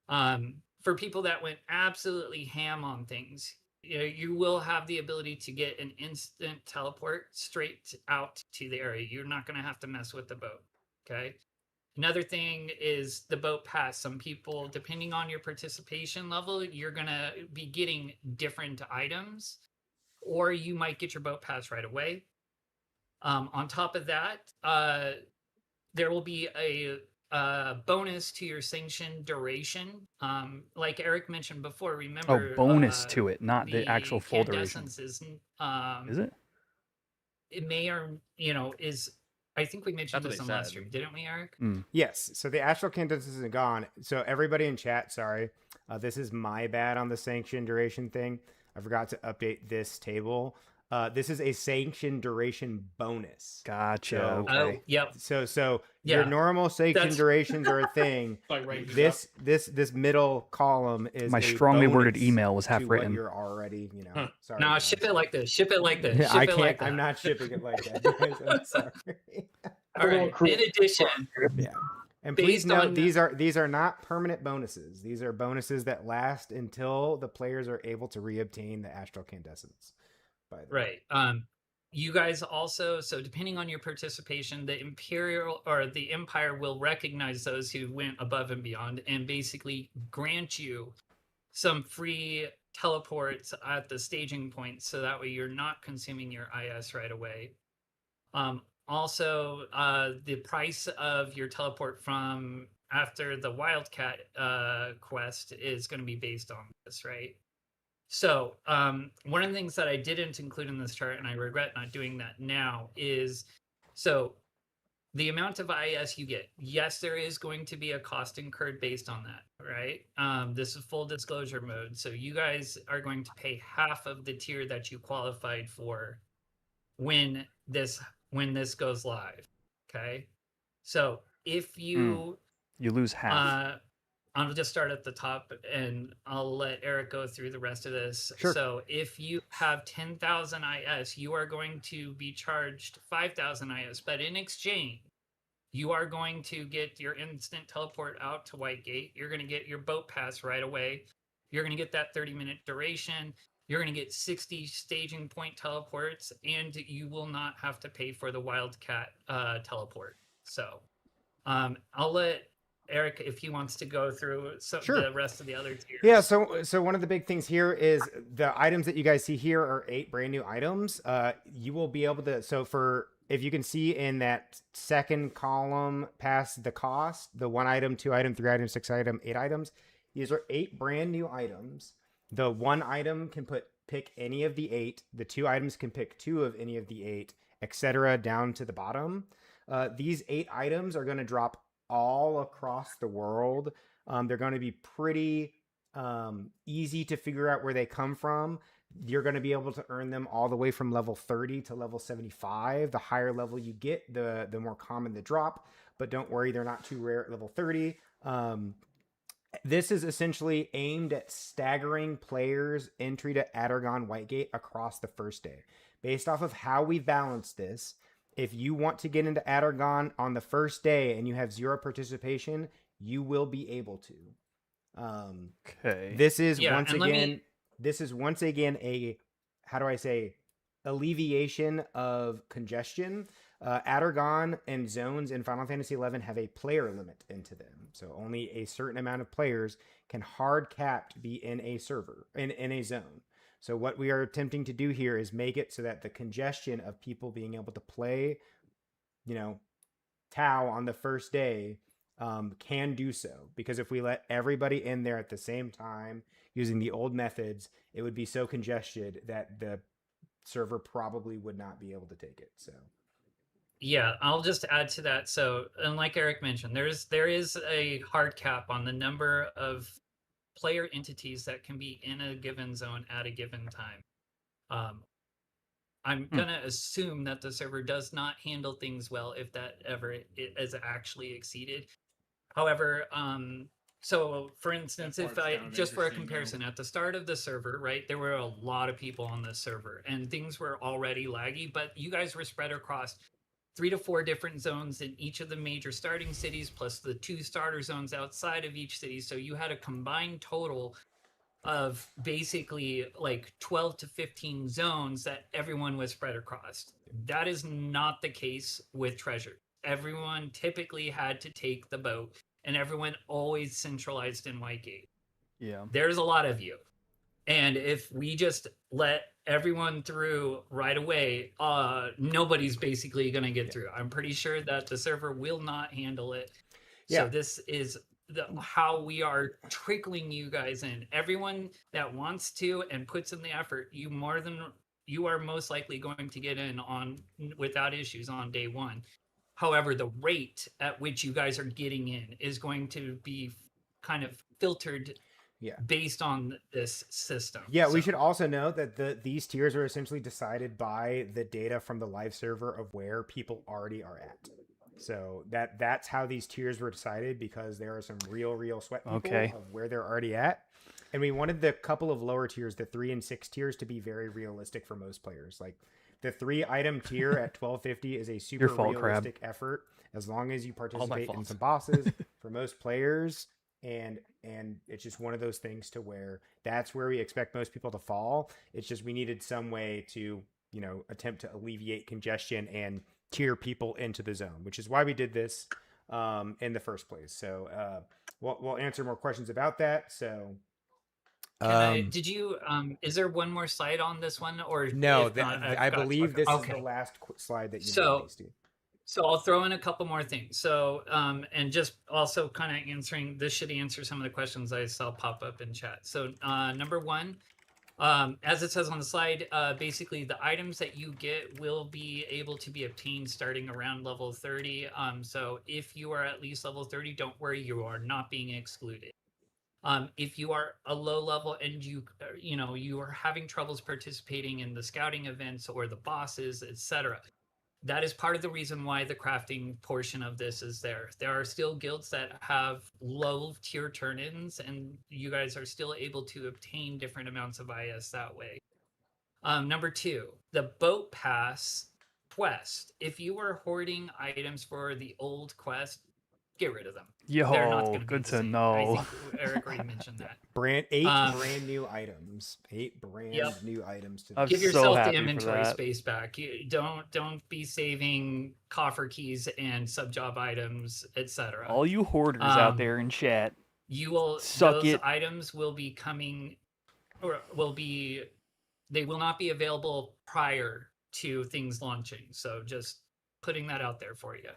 for people that went absolutely ham on things, you will have the ability to get an instant teleport straight out to the area. You're not going to have to mess with the boat, okay? Another thing is the boat pass. Some people, depending on your participation level, you're going to be getting different items, or you might get your boat pass right away. On top of that, there will be a bonus to your sanction duration. Like Eric mentioned before, remember. Oh, bonus to it, not the actual full duration. Is it? It may or is. I think we mentioned this in last stream, didn't we, Eric? Yes. So the astral incandescence is gone. So everybody in chat, sorry, this is my bad on the sanction duration thing. I forgot to update this table. This is a sanction duration bonus. Gotcha. So, okay. Oh, yep. So your normal sanction durations are a thing. Like this middle column is My a strongly worded bonus email was half to written. What you're already, sorry. No, guys. ship it like this. Ship it like this. Yeah, Ship I it can't. like that. I'm not shipping it like that, guys. I'm sorry. All right. In addition, Yeah. And please based note on- these are not permanent bonuses. These are bonuses that last until the players are able to reobtain the astral incandescence. By the way. right. You guys also, so depending on your participation, the Imperial or the Empire will recognize those who went above and beyond and basically grant you some free teleports at the staging point, so that way you're not consuming your IS right away. Also, the price of your teleport from after the Wildcat quest is going to be based on this, right? So one of the things that I didn't include in this chart, and I regret not doing that now, is so the amount of IS you get. Yes, there is going to be a cost incurred based on that, right? This is full disclosure mode. So you guys are going to pay half of the tier that you qualified for when this goes live, okay? So if you You lose half. I'll just start at the top and I'll let Eric go through the rest of this. Sure. So if you have 10,000 IS, you are going to be charged 5,000 IS, but in exchange, you are going to get your instant teleport out to Whitegate. You're going to get your boat pass right away. You're going to get that 30-minute duration. You're going to get 60 staging point teleports, and you will not have to pay for the Wildcat teleport. So I'll let Eric, if he wants to go through Sure. the rest of the other tiers. Yeah, so one of the big things here is the items that you guys see here are 8 brand new items. You will be able to, so for, if you can see in that second column past the cost, the 1 item, 2 item, 3 item, 6 item, 8 items, these are 8 brand new items. The 1 item can pick any of the 8. The 2 items can pick 2 of any of the 8, etc. down to the bottom. These 8 items are going to drop all across the world. They're going to be pretty easy to figure out where they come from. You're going to be able to earn them all the way from level 30 to level 75. The higher level you get, the more common the drop. But don't worry, they're not too rare at level 30. This is essentially aimed at staggering players' entry to Adargon Whitegate across the first day. Based off of how we balance this, if you want to get into Adargon on the first day and you have 0 participation, you will be able to. Okay. This is once again a, how do I say, alleviation of congestion. Adargon and zones in Final Fantasy XI have a player limit into them, so only a certain amount of players can hard capped be in a server in a zone. So what we are attempting to do here is make it so that the congestion of people being able to play, Tau on the first day can do so. Because if we let everybody in there at the same time using the old methods, it would be so congested that the server probably would not be able to take it. So yeah, I'll just add to that. So, and like Eric mentioned, there is a hard cap on the number of player entities that can be in a given zone at a given time. I'm gonna assume that the server does not handle things well if that ever is actually exceeded. However, so for instance, if I just for a comparison, at the start of the server, right, there were a lot of people on this server and things were already laggy, but you guys were spread across 3 to 4 different zones in each of the major starting cities, plus the 2 starter zones outside of each city. So you had a combined total of basically like 12 to 15 zones that everyone was spread across. That is not the case with Treasure. Everyone typically had to take the boat, and everyone always centralized in Whitegate. Yeah. There's a lot of you. And if we just let everyone through right away, nobody's basically going to get through. I'm pretty sure that the server will not handle it. So this is how we are trickling you guys in. Everyone that wants to and puts in the effort, you are most likely going to get in on without issues on day 1. However, the rate at which you guys are getting in is going to be kind of filtered based on this system. Yeah, we should also note that these tiers are essentially decided by the data from the live server of where people already are at. So that's how these tiers were decided, because there are some real sweat people of where they're already at. And we wanted the couple of lower tiers, the 3 and 6 tiers, to be very realistic for most players. Like the 3 item tier at 1250 is a super realistic effort as long as you participate in some bosses for most players. And it's just one of those things to where that's where we expect most people to fall. It's just we needed some way to, attempt to alleviate congestion and tier people into the zone, which is why we did this in the first place. So we'll answer more questions about that. So did you is there one more slide on this one, or no? I believe this is the last slide that you need. So I'll throw in a couple more things. So and just also kind of answering, this should answer some of the questions I saw pop up in chat. So number 1, as it says on the slide, basically the items that you get will be able to be obtained starting around level 30. So if you are at least level 30, don't worry, you are not being excluded. If you are a low level and you are having troubles participating in the scouting events or the bosses, etc., that is part of the reason why the crafting portion of this is there. There are still guilds that have low tier turn-ins, and you guys are still able to obtain different amounts of IS that way. Number 2, the boat pass quest. If you are hoarding items for the old quest, get rid of them. They're not Yo, going to be good the to same. know. I think Eric already mentioned that. Eight Um, brand new items. 8 brand Yep. new items to I'm Give so yourself the happy for inventory that. space back. You don't be saving coffer keys and sub job items, etc. All you hoarders out Um, there in chat, You will Suck those it. items will be coming, or they will not be available prior to things launching. So just putting that out there for you.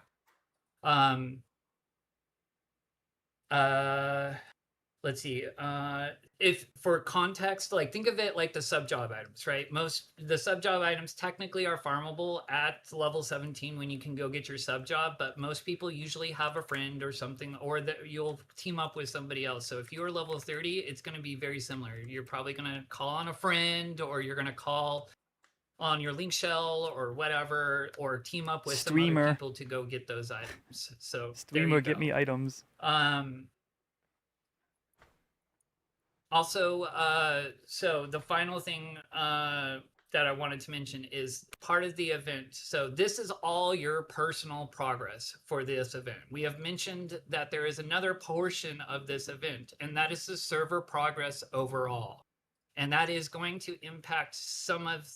Let's see. If for context, like think of it like the sub job items, right? Most the sub job items technically are farmable at level 17 when you can go get your sub job, but most people usually have a friend or something, or that you'll team up with somebody else. So if you are level 30, it's going to be very similar. You're probably going to call on a friend, or you're going to call on your link shell or whatever, or team up with some other Streamer. people to go get those items. So there streamer, you get go. me items. Also, so the final thing that I wanted to mention is part of the event. So this is all your personal progress for this event. We have mentioned that there is another portion of this event, and that is the server progress overall. And that is going to impact some of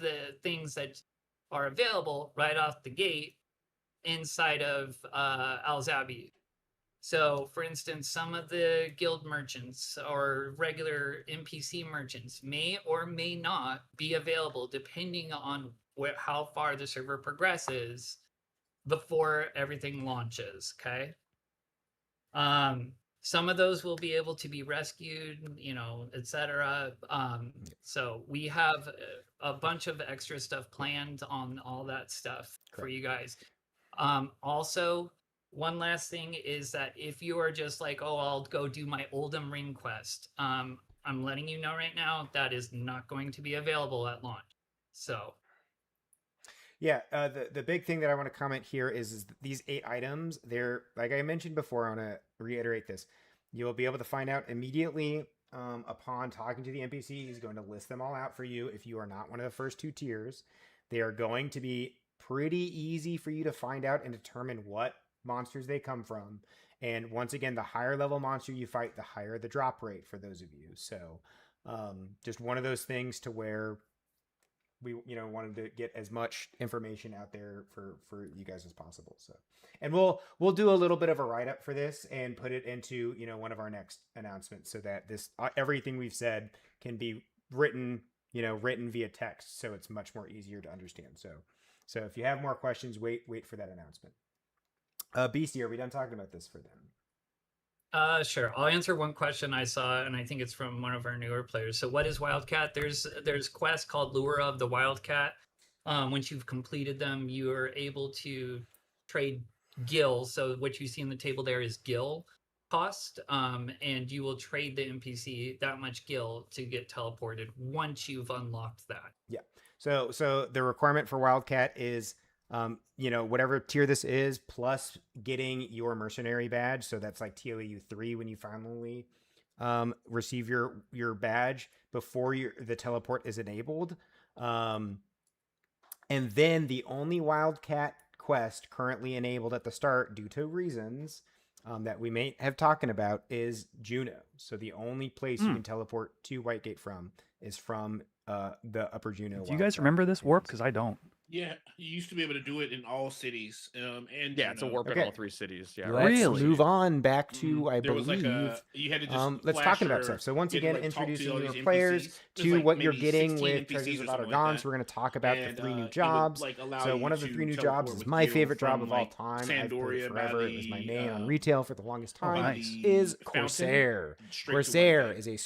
the things that are available right off the gate inside of Al-Zabi. So, for instance, some of the guild merchants or regular NPC merchants may or may not be available depending on how far the server progresses before everything launches. Okay. Some of those will be able to be rescued, etc. So we have a bunch of extra stuff planned on all that stuff for you guys. Also, one last thing is that if you are just like, oh, I'll go do my Oldham Ring quest, I'm letting you know right now that is not going to be available at launch. So, yeah, the big thing that I want to comment here is these 8 items. They're, like I mentioned before, I want to reiterate this. You'll be able to find out immediately upon talking to the NPC. He's going to list them all out for you if you are not one of the first 2 tiers. They are going to be pretty easy for you to find out and determine what monsters they come from. And once again, the higher level monster you fight, the higher the drop rate for those of you. So just one of those things to where we wanted to get as much information out there for you guys as possible. So, and we'll do a little bit of a write-up for this and put it into one of our next announcements, so that this everything we've said can be written via text, so it's much more easier to understand. So if you have more questions, wait for that announcement. Beastie, are we done talking about this for them? Sure. I'll answer one question I saw, and I think it's from one of our newer players. So what is Wildcat? There's quests called Lure of the Wildcat. Once you've completed them, you are able to trade gil. So what you see in the table there is gil cost, and you will trade the NPC that much gil to get teleported once you've unlocked that. Yeah. So the requirement for Wildcat is whatever tier this is, plus getting your mercenary badge. So that's like TOEU 3 when you finally receive your badge before the teleport is enabled. And then the only Wildcat quest currently enabled at the start, due to reasons that we may have talking about, is Juno. So the only place you can teleport to Whitegate from is from the Upper Juno. Do you guys remember this warp? Because I don't. Yeah, you used to be able to do it in all cities. And yeah, it's a warp in all 3 cities. Yeah, let's really move on back to I there believe. Was like you had to just let's talk about stuff. So once again, introducing your players to what you're getting with Treasures of Outer So we're going to talk about the 3 new jobs. So one of the 3 new jobs is my favorite job of all time. I've played forever. It was my main on retail for the longest time. Nice. Is Corsair. Corsair is a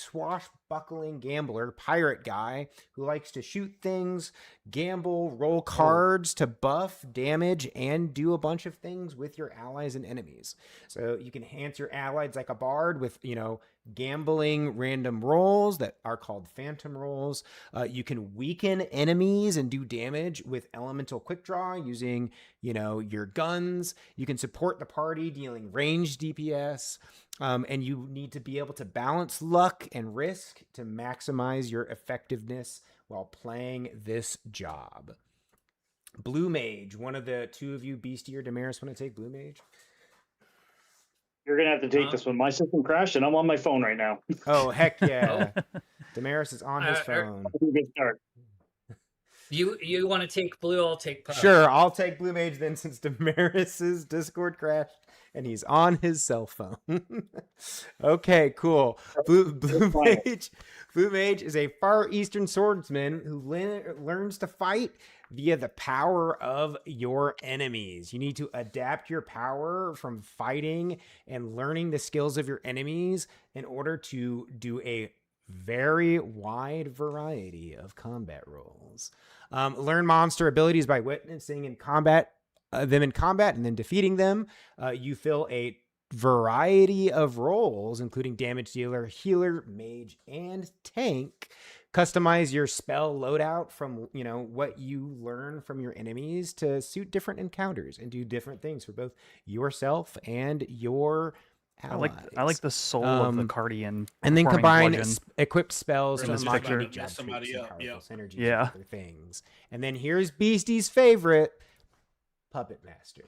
swashbuckling gambler, pirate guy who likes to shoot things, gamble, roll cards to buff, damage, and do a bunch of things with your allies and enemies. So you can enhance your allies like a bard with, gambling random rolls that are called phantom rolls. You can weaken enemies and do damage with elemental quick draw using, your guns. You can support the party dealing ranged DPS. And you need to be able to balance luck and risk to maximize your effectiveness while playing this job. Blue Mage, one of the two of you, Beastie or Damaris, want to take Blue Mage? You're gonna have to take this one. My system crashed, and I'm on my phone right now. Oh, heck yeah. Damaris is on his phone. Good start. You want to take blue? I'll take pup. Sure, I'll take Blue Mage then, since Damaris's Discord crashed and he's on his cell phone. Okay, cool. Blue Mage is a Far Eastern swordsman who learns to fight via the power of your enemies. You need to adapt your power from fighting and learning the skills of your enemies in order to do a very wide variety of combat roles. Learn monster abilities by witnessing them in combat and then defeating them. You fill a variety of roles, including damage dealer, healer, mage, and tank. Customize your spell loadout from, what you learn from your enemies to suit different encounters and do different things for both yourself and your allies. I like the soul of the Cardian. And then combine bludgeon. equipped spells In to this unlock picture. unique job Somebody traits and up, powerful yeah. synergies Yeah. and other things. And then here's Beastie's favorite, Puppet Master.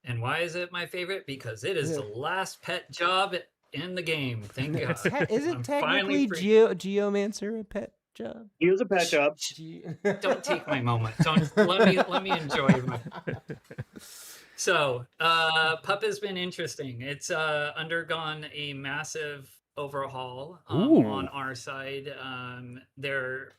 And why is it my favorite? Because it is the last pet job in the game. Thank God. Isn't I'm technically finally free. Geomancer a pet job? He was a pet job. Don't take my moment. Don't let me enjoy my. So, Pup has been interesting. It's undergone a massive overhaul on our side.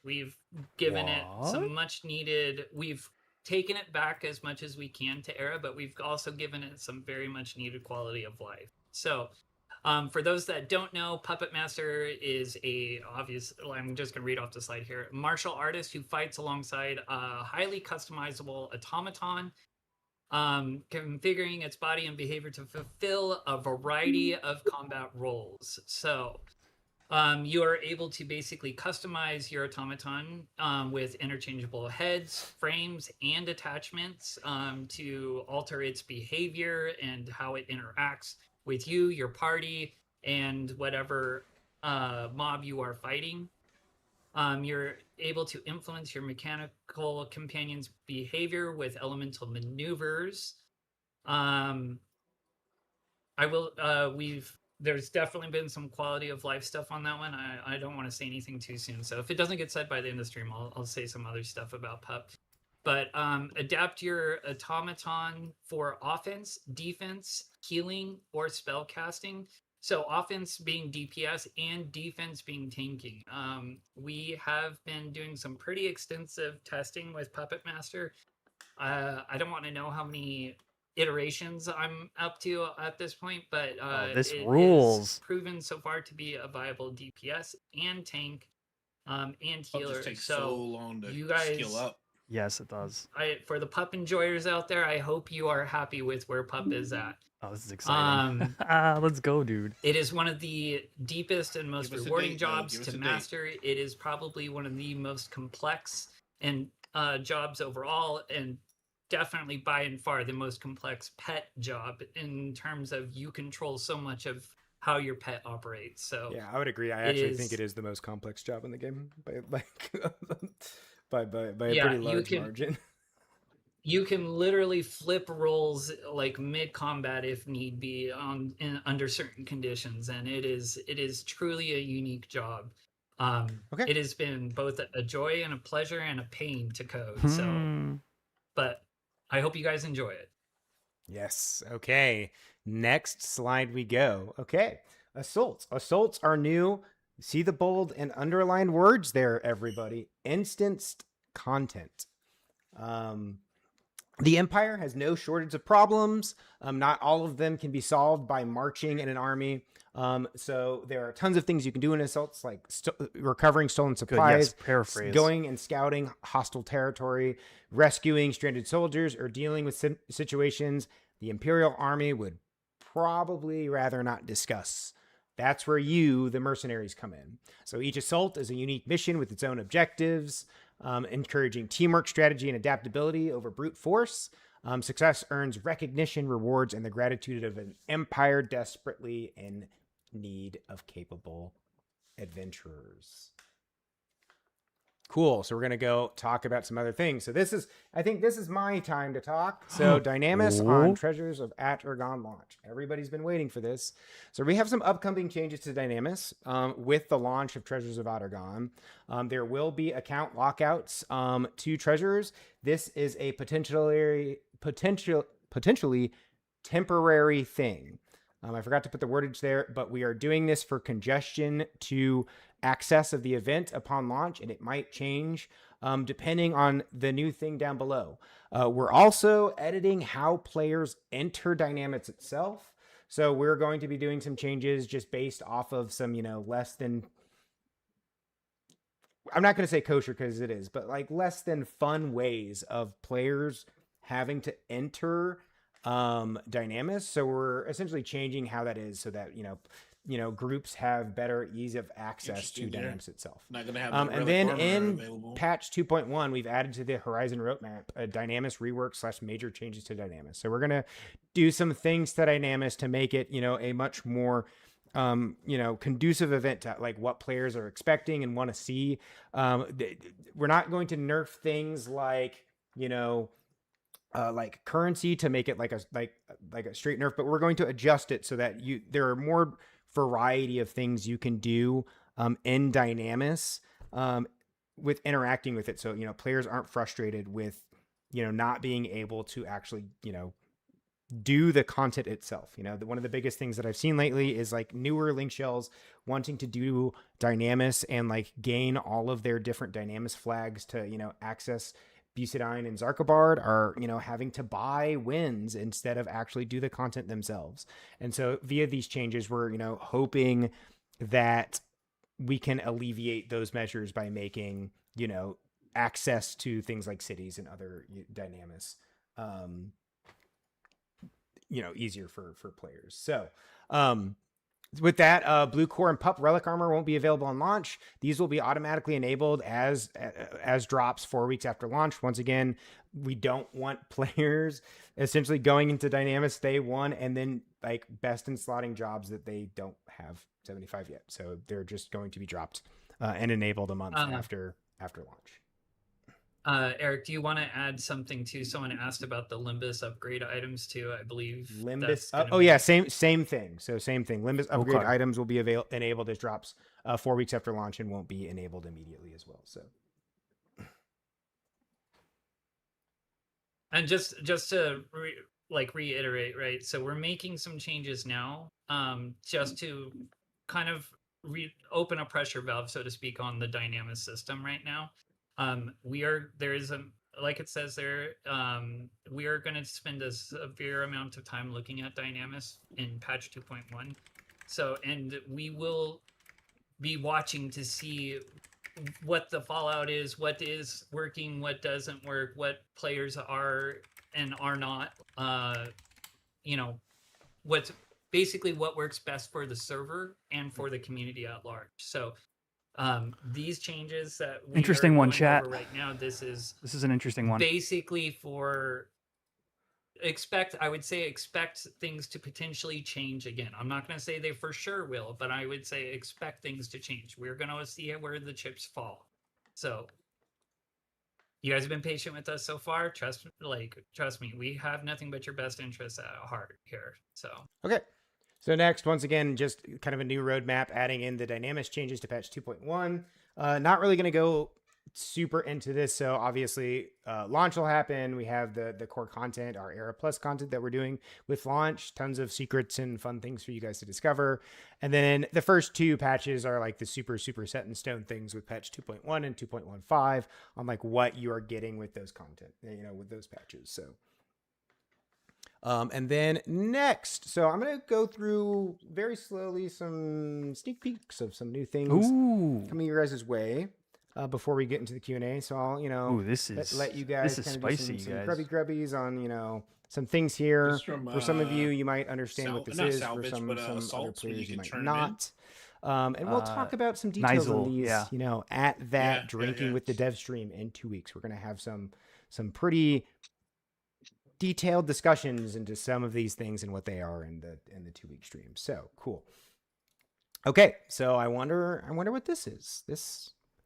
We've given it some much needed. We've taken it back as much as we can to Era, but we've also given it some very much needed quality of life. So, for those that don't know, Puppet Master is I'm just going to read off the slide here, martial artist who fights alongside a highly customizable automaton, configuring its body and behavior to fulfill a variety of combat roles. So you are able to basically customize your automaton with interchangeable heads, frames, and attachments to alter its behavior and how it interacts with you, your party, and whatever mob you are fighting. You're able to influence your mechanical companion's behavior with elemental maneuvers. There's definitely been some quality of life stuff on that one. I don't want to say anything too soon. So if it doesn't get said by the end of the stream, I'll say some other stuff about Pup. But adapt your automaton for offense, defense, healing, or spell casting. So offense being DPS and defense being tanking. We have been doing some pretty extensive testing with Puppet Master. I don't want to know how many iterations I'm up to at this point, but this it rules. is proven so far to be a viable DPS and tank and healer. Just takes so long to you guys skill up. Yes, it does. For the Pup enjoyers out there, I hope you are happy with where Pup is at. Oh, this is exciting. Let's go, dude. It is one of the deepest and most rewarding jobs to master. It is probably one of the most complex and jobs overall, and definitely by and far the most complex pet job in terms of you control so much of how your pet operates. So yeah, I would agree. I actually think it is the most complex job in the game by a pretty large margin. You can literally flip roles like mid-combat if need be under certain conditions, and it is truly a unique job. It has been both a joy and a pleasure and a pain to code. So, but I hope you guys enjoy it. Yes. Okay. Next slide we go. Okay. Assaults. Assaults are new. See the bold and underlined words there, everybody. Instanced content. The Empire has no shortage of problems. Not all of them can be solved by marching in an army. So there are tons of things you can do in assaults, like recovering stolen supplies, paraphrase. going and scouting hostile territory, rescuing stranded soldiers, or dealing with situations the Imperial Army would probably rather not discuss. That's where you, the mercenaries, come in. So each assault is a unique mission with its own objectives, encouraging teamwork, strategy, and adaptability over brute force. Success earns recognition, rewards, and the gratitude of an empire desperately in need of capable adventurers. Cool. So we're going to go talk about some other things. So I think this is my time to talk. So Dynamis on Treasures of Atragon launch. Everybody's been waiting for this. So we have some upcoming changes to Dynamis with the launch of Treasures of Atragon. There will be account lockouts to treasures. This is a potentially temporary thing. I forgot to put the wordage there, but we are doing this for congestion to access of the event upon launch, and it might change depending on the new thing down below. We're also editing how players enter Dynamis itself. So we're going to be doing some changes just based off of some, less than, I'm not going to say kosher because it is, but like less than fun ways of players having to enter Dynamis. So we're essentially changing how that is so that, groups have better ease of access to Dynamis itself. Not gonna have and then in patch 2.1, we've added to the Horizon roadmap a Dynamis rework / major changes to Dynamis. So we're gonna do some things to Dynamis to make it, a much more conducive event to like what players are expecting and want to see. We're not going to nerf things like, like currency to make it like a straight nerf, but we're going to adjust it so that there are more variety of things you can do in Dynamis with interacting with it. So, players aren't frustrated with, not being able to actually, do the content itself. One of the biggest things that I've seen lately is like newer link shells wanting to do Dynamis and like gain all of their different Dynamis flags to, access Bucidine and Zarkabard are, having to buy wins instead of actually do the content themselves. And so via these changes, we're, hoping that we can alleviate those measures by making, access to things like cities and other Dynamis, easier for players. So, with that, Blue Core and Pup Relic Armor won't be available on launch. These will be automatically enabled as drops 4 weeks after launch. Once again, we don't want players essentially going into Dynamis day one and then like best in slotting jobs that they don't have 75 yet. So they're just going to be dropped and enabled a month after launch. Eric, do you want to add something too? Someone asked about the Limbus upgrade items too. I believe Limbus. Yeah, same thing. So same thing. Limbus upgrade items will be enabled as drops 4 weeks after launch and won't be enabled immediately as well. So, and just to reiterate, right? So we're making some changes now, just to kind of open a pressure valve, so to speak, on the Dynamis system right now. Like it says there, we are going to spend a severe amount of time looking at Dynamis in patch 2.1. So, and we will be watching to see what the fallout is, what is working, what doesn't work, what players are and are not, what's basically what works best for the server and for the community at large. So, these changes that we interesting are one, going chat. over right now, this is an interesting one. Basically I would say expect things to potentially change again. I'm not going to say they for sure will, but I would say expect things to change. We're going to see where the chips fall. So you guys have been patient with us so far. Trust me, we have nothing but your best interests at heart here. So okay. So next, once again, just kind of a new roadmap, adding in the Dynamis changes to patch 2.1. Not really going to go super into this. So obviously launch will happen. We have the core content, our Era Plus content that we're doing with launch, tons of secrets and fun things for you guys to discover. And then the first 2 patches are like the super set in stone things with patch 2.1 and 2.15 on like what you are getting with those content, with those patches. So and then next, so I'm going to go through very slowly some sneak peeks of some new things coming your guys' way. Before we get into the Q&A, so I'll let you guys this is kind of spicy, do some guys. grubbies on some things here. From, for some of you might understand what this not is. salvage, For some but, other assaults where you players you can might turn 'em in. not. And we'll talk about some details on Nigel, these. yeah. At that Yeah, drinking yeah. with the dev stream in 2 weeks, we're gonna have some pretty detailed discussions into some of these things and what they are in the 2-week stream. So cool. Okay, so I wonder what this is.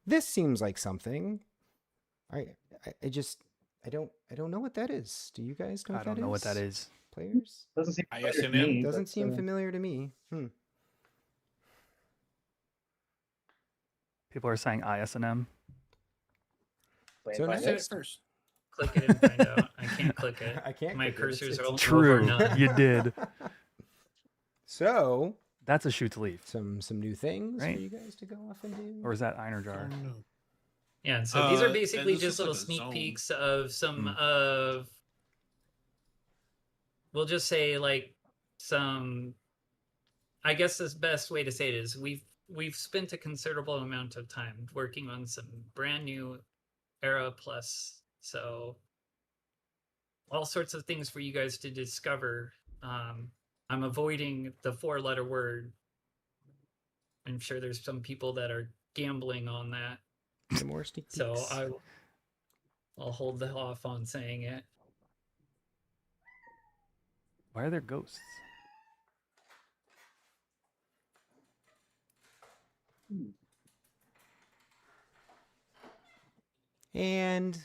This seems like something. I don't know what that is. Do you guys know what that is? I don't know what that is. Players? Doesn't seem familiar to ISNM? me, Doesn't but, seem familiar to me. People are saying ISNM. play it So by I next- said ear. it first. Click it and find out. I can't click it. I can't. My click it. cursor's It's over True, none. you did. So That's a shoot to leave. some new things Right. for you guys to go off and do. Or is that Einerjar? Yeah, so these are that basically looks just like little a sneak zone. peeks of some Hmm. of, we'll just say like some, I guess the best way to say it is we've spent a considerable amount of time working on some brand new Era Plus. So all sorts of things for you guys to discover. I'm avoiding the 4-letter word. I'm sure there's some people that are gambling on that. Some more sneak peeks. So I'll hold off on saying it. Why are there ghosts? And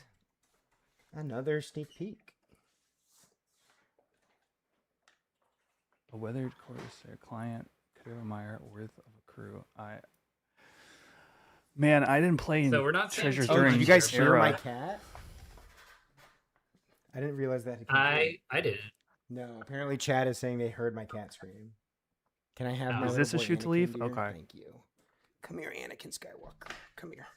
another sneak peek. A weathered Corsair client, Meyer worth of a crew. Man, I didn't play in So we're not saying Treasures too during Did you much guys here, hear but my cat? I didn't realize that. I didn't. No, apparently Chad is saying they heard my cat scream. Can I have my Is little this a boy shoot to Anakin, leave? dear? Okay. Thank you. Come here, Anakin Skywalker. Come here.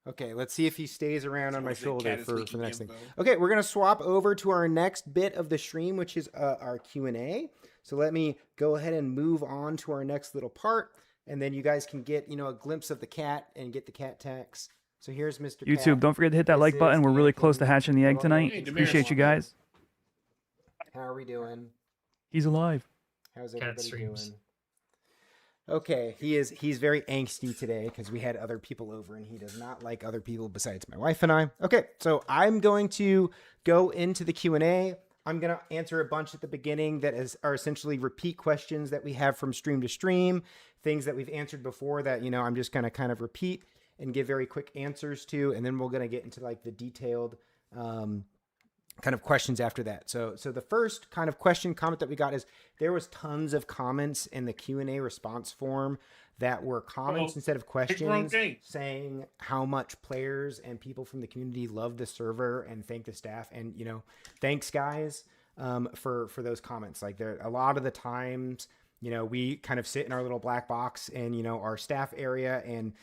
Okay, let's see if he stays around on my shoulder for the next thing. Okay, we're going to swap over to our next bit of the stream, which is our Q&A. So let me go ahead and move on to our next little part, and then you guys can get, a glimpse of the cat and get the cat tax. So here's Mr. YouTube, Cat. don't forget to hit that This like button. is We're really Anakin. close to hatching the egg Hello, tonight. Hey, Demir's Appreciate you alive. guys. How are we doing? He's alive. How's Cat everybody streams. doing? Okay, he's very angsty today because we had other people over and he does not like other people besides my wife and I. Okay, so I'm going to go into the Q&A. I'm going to answer a bunch at the beginning that are essentially repeat questions that we have from stream to stream, things that we've answered before that, I'm just going to kind of repeat and give very quick answers to, and then we're going to get into like the detailed kind of questions after that. So the first kind of comment that we got is there was tons of comments in the Q&A response form that were comments instead of questions saying how much players and people from the community love the server and thank the staff. And, thanks guys for those comments. Like there, a lot of the times, we kind of sit in our little black box and, our staff area and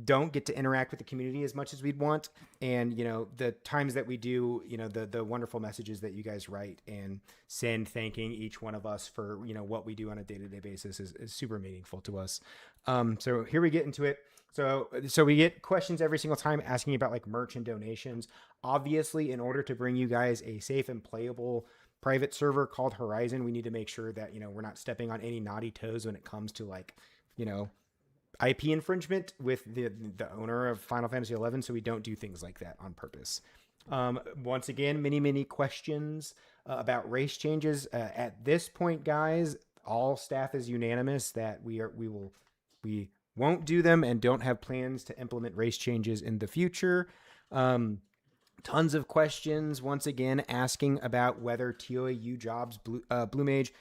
don't get to interact with the community as much as we'd want. And, the times that we do, the wonderful messages that you guys write and send thanking each one of us for, what we do on a day-to-day basis is super meaningful to us. So here we get into it. So we get questions every single time asking about like merch and donations. Obviously, in order to bring you guys a safe and playable private server called Horizon, we need to make sure that, we're not stepping on any naughty toes when it comes to like, IP infringement with the owner of Final Fantasy XI, so we don't do things like that on purpose. Once again, many questions about race changes. At this point, guys, all staff is unanimous that we won't do them and don't have plans to implement race changes in the future. Tons of questions, once again, asking about whether TOAU jobs, Blue Mage,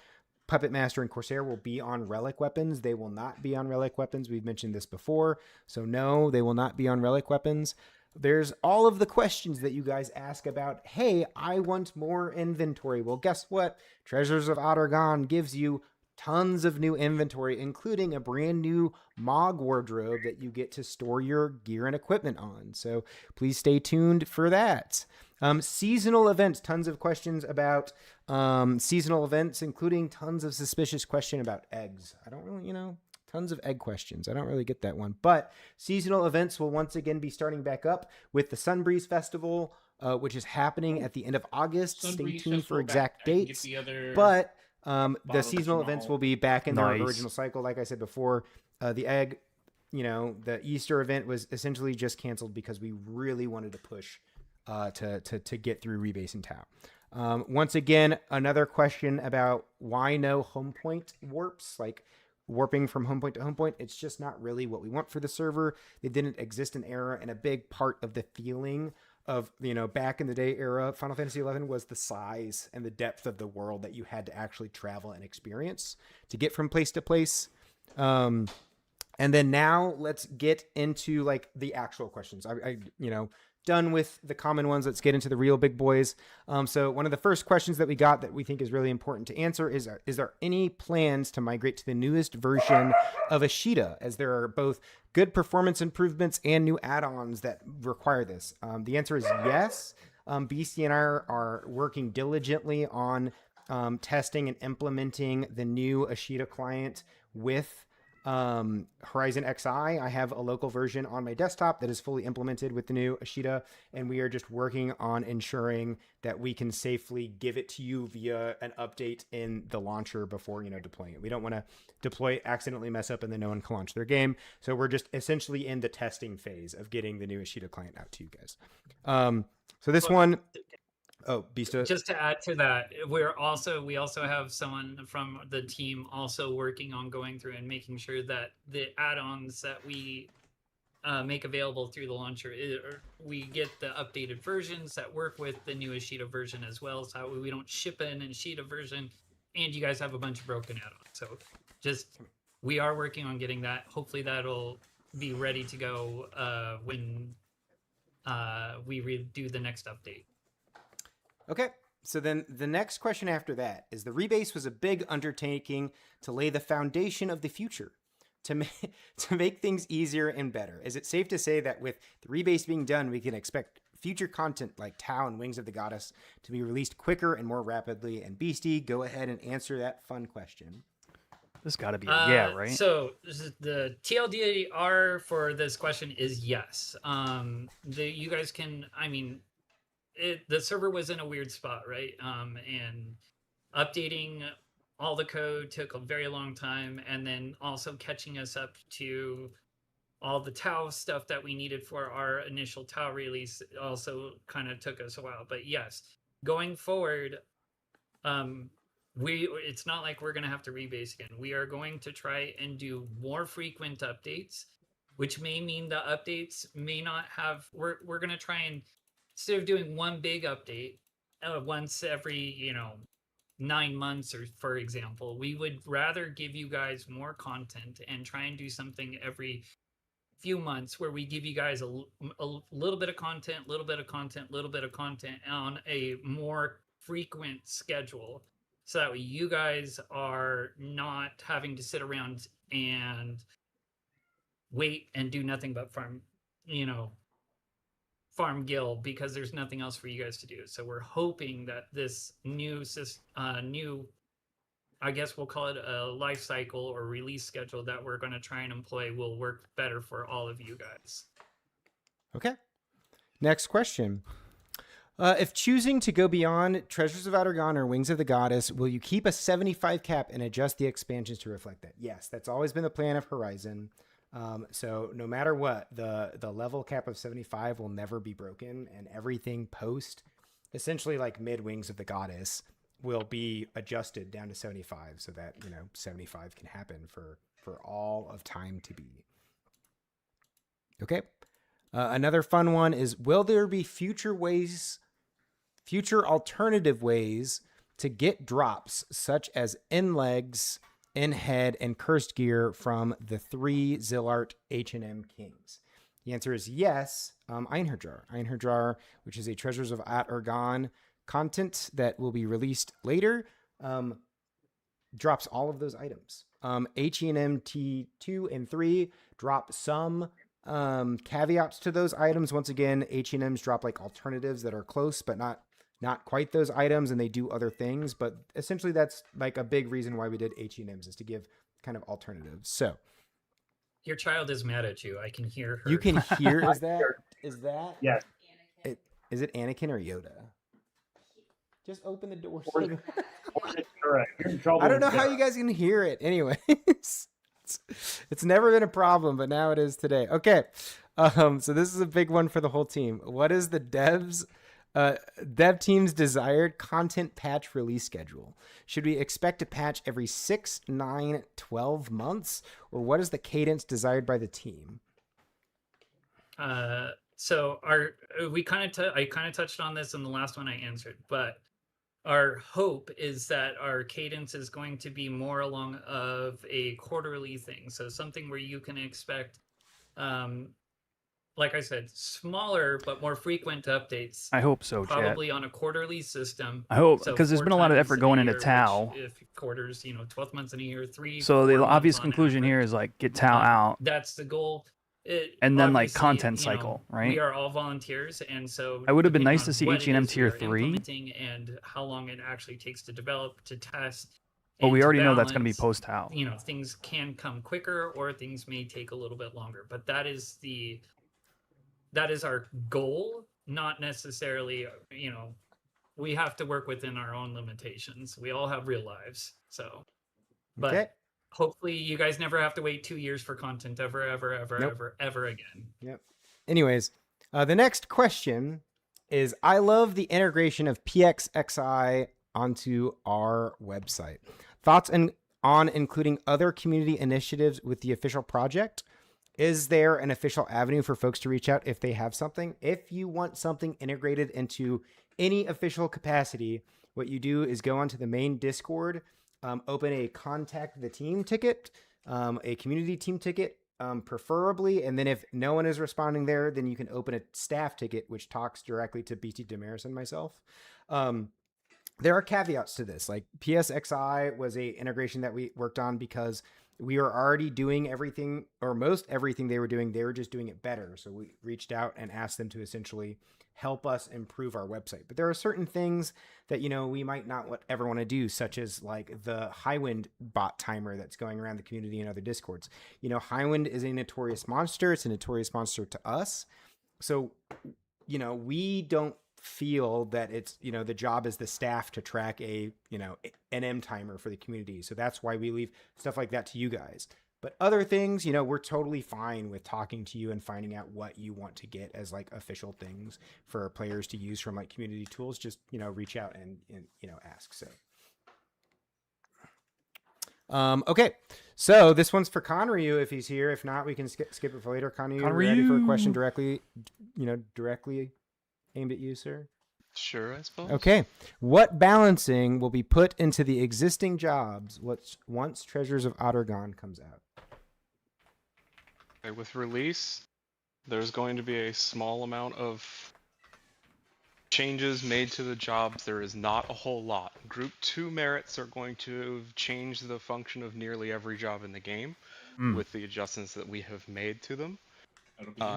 Puppet Master, and Corsair will be on relic weapons. They will not be on relic weapons. We've mentioned this before. So no, they will not be on relic weapons. there's all of the questions that you guys ask about, hey, I want more inventory. Well, guess what? Treasures of Ottergon gives you tons of new inventory, including a brand new Mog wardrobe that you get to store your gear and equipment on. So please stay tuned for that. Seasonal events, tons of questions about seasonal events, including tons of suspicious question about eggs. I don't really, tons of egg questions. I don't really get that one. But seasonal events will once again be starting back up with the Sunbreeze Festival, which is happening at the end of August. Stay tuned for exact dates. But the seasonal events will be back in their original cycle. Like I said before, the egg, the Easter event was essentially just canceled because we really wanted to push to get through Rebase and Tau. Once again, another question about why no home point warps, like warping from home point to home point. It's just not really what we want for the server. It didn't exist in era, and a big part of the feeling of, back in the day era, Final Fantasy XI was the size and the depth of the world that you had to actually travel and experience to get from place to place. And then now let's get into like the actual questions. I done with the common ones. Let's get into the real big boys. So one of the first questions that we got that we think is really important to answer is there any plans to migrate to the newest version of Ashita, as there are both good performance improvements and new add-ons that require this? The answer is yes. BC and I are working diligently on testing and implementing the new Ashita client with Horizon XI. I have a local version on my desktop that is fully implemented with the new Ashita, and we are just working on ensuring that we can safely give it to you via an update in the launcher before, deploying it. We don't want to deploy, accidentally mess up, and then no one can launch their game. So we're just essentially in the testing phase of getting the new Ashita client out to you guys. So this one... Oh, Bista. Just to add to that, we also have someone from the team also working on going through and making sure that the add-ons that we make available through the launcher, we get the updated versions that work with the new Ashita version as well, so we don't ship an Ashita version and you guys have a bunch of broken add-ons. So we are working on getting that. Hopefully that'll be ready to go when we do the next update. Okay, so then the next question after that is, the rebase was a big undertaking to lay the foundation of the future, to make things easier and better. Is it safe to say that with the rebase being done, we can expect future content like Tau and Wings of the Goddess to be released quicker and more rapidly? And Beastie, go ahead and answer that fun question. This got to be yeah, right? So the TLDR for this question is yes. You guys can, the server was in a weird spot, right? And updating all the code took a very long time, and then also catching us up to all the Tau stuff that we needed for our initial Tau release also kind of took us a while. But yes, going forward, it's not like we're going to have to rebase again. We are going to try and do more frequent updates, which may mean the updates may not have, we're going to try and, instead of doing one big update once every, 9 months, or for example, we would rather give you guys more content and try and do something every few months where we give you guys a little bit of content, little bit of content on a more frequent schedule, so that way you guys are not having to sit around and wait and do nothing but farm gil, because there's nothing else for you guys to do. So we're hoping that this new, I guess we'll call it a life cycle or release schedule that we're going to try and employ, will work better for all of you guys. Okay. Next question. If choosing to go beyond Treasures of Ottergon or Wings of the Goddess, will you keep a 75 cap and adjust the expansions to reflect that? Yes, that's always been the plan of Horizon. So no matter what, the level cap of 75 will never be broken, and everything post, essentially like mid Wings of the Goddess, will be adjusted down to 75, so that 75 can happen for all of time to be. Okay. Another fun one is, will there be future alternative ways to get drops such as in legs, in head, and cursed gear from the 3 Zillart H&M Kings? The answer is yes. Einherjar, which is a Treasures of At-Urgan content that will be released later, drops all of those items. HENM T2 and 3 drop some caveats to those items. Once again, HENMs drop like alternatives that are close, but not quite those items, and they do other things. But essentially, that's like a big reason why we did HENMs, is to give kind of alternatives. So Your child is mad at you. I can hear her. you can hear. Is that? Yes. Is it Anakin or Yoda? Just open the door. Or is it correct? You're in trouble. I don't know with how Sarah. you guys can hear it. Anyways, it's never been a problem, but now it is today. Okay, so this is a big one for the whole team. What is the dev team's desired content patch release schedule? Should we expect a patch every 6, 9, 12 months, or what is the cadence desired by the team? So I kind of touched on this in the last one I answered, but our hope is that our cadence is going to be more along of a quarterly thing. So something where you can expect, like I said, smaller but more frequent updates. I hope so, chat. Probably on a quarterly system. I hope, So because there's 4 been a lot of times effort in a going into year, Tau. which if quarters, 12 months in a year, 3. So the 4 obvious months on conclusion here average. is like get Tau out. That's the goal. And then, like, Obviously, content cycle, right? We are all volunteers, and so It would have been depending nice to on see what it H&M is we tier are 3. implementing and how long it actually takes to develop, to test. But we and to already know that's going to be balance, post Tau. Things can come quicker, or things may take a little bit longer. But that is our goal, not necessarily. We have to work within our own limitations. We all have real lives, so. But Okay. hopefully you guys never have to wait 2 years for content ever again. Yep. Anyways, the next question is, I love the integration of FFXI onto our website. Thoughts on including other community initiatives with the official project? Is there an official avenue for folks to reach out if they have something? If you want something integrated into any official capacity, what you do is go onto the main Discord, open a contact the team ticket, a community team ticket, preferably. And then if no one is responding there, then you can open a staff ticket, which talks directly to BT Damaris and myself. There are caveats to this. Like FFXI was a integration that we worked on because we were already doing everything, or most everything they were doing. They were just doing it better. So we reached out and asked them to essentially help us improve our website. But there are certain things that, we might not ever want to do, such as like the Highwind bot timer that's going around the community and other Discords. Highwind is a notorious monster. It's a notorious monster to us. So, we don't feel that it's, the job is the staff to track a, NM timer for the community. So that's why we leave stuff like that to you guys. But other things, we're totally fine with talking to you and finding out what you want to get as like official things for players to use from like community tools. Just, reach out and ask. So, okay. So this one's for Conryu if he's here. If not, we can skip it for later. Conryu, ready for a question directly aimed at you, sir? Sure, I suppose. Okay. What balancing will be put into the existing jobs once Treasures of Ottergon comes out? Okay, with release, there's going to be a small amount of changes made to the jobs. There is not a whole lot. Group 2 merits are going to change the function of nearly every job in the game with the adjustments that we have made to them.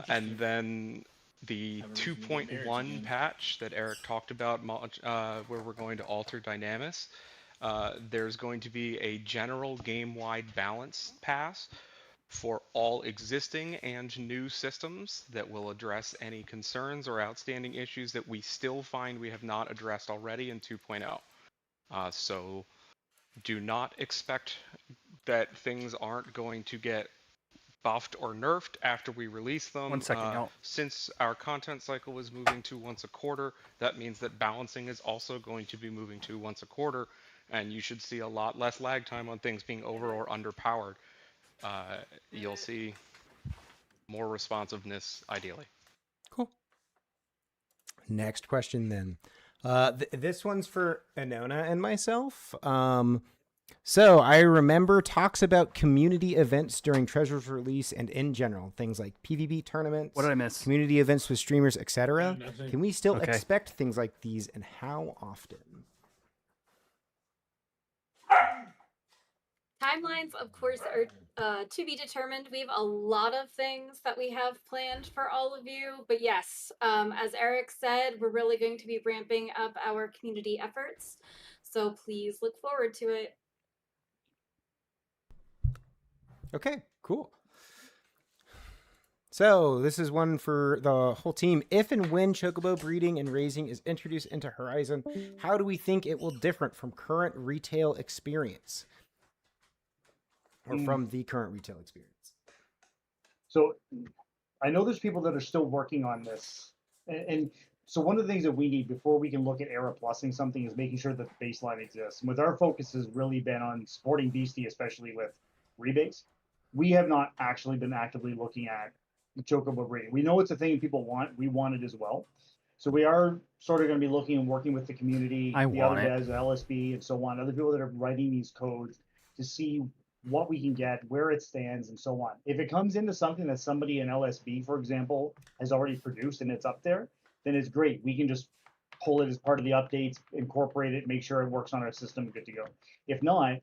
And then the 2.1 patch that Eric talked about, where we're going to alter Dynamis, there's going to be a general game-wide balance pass for all existing and new systems that will address any concerns or outstanding issues that we still find we have not addressed already in 2.0. So do not expect that things aren't going to get buffed or nerfed after we release them. 1 second, since our content cycle is moving to once a quarter, that means that balancing is also going to be moving to once a quarter, and you should see a lot less lag time on things being over or underpowered. You'll see more responsiveness, ideally. Cool. Next question then. This one's for Anona and myself. So I remember talks about community events during Treasure's release and in general, things like PvP tournaments. What did I miss? Community events with streamers, etc. Nothing. Can we still Okay. expect things like these, and how often? Timelines, of course, are to be determined. We have a lot of things that we have planned for all of you. But yes, as Eric said, we're really going to be ramping up our community efforts. So please look forward to it. Okay, cool. So this is one for the whole team. If and when chocobo breeding and raising is introduced into Horizon, how do we think it will differ from current retail experience? Or from the current retail experience? So I know there's people that are still working on this. And so one of the things that we need before we can look at era plusing something is making sure that the baseline exists. And with our focus has really been on supporting Beastie, especially with rebates. We have not actually been actively looking at chocobo breeding. We know it's a thing people want. We want it as well. So we are sort of going to be looking and working with the community, the other devs, LSB, and so on, other people that are writing these codes to see what we can get, where it stands, and so on. If it comes into something that somebody in LSB, for example, has already produced and it's up there, then it's great. We can just pull it as part of the updates, incorporate it, make sure it works on our system, good to go. If not,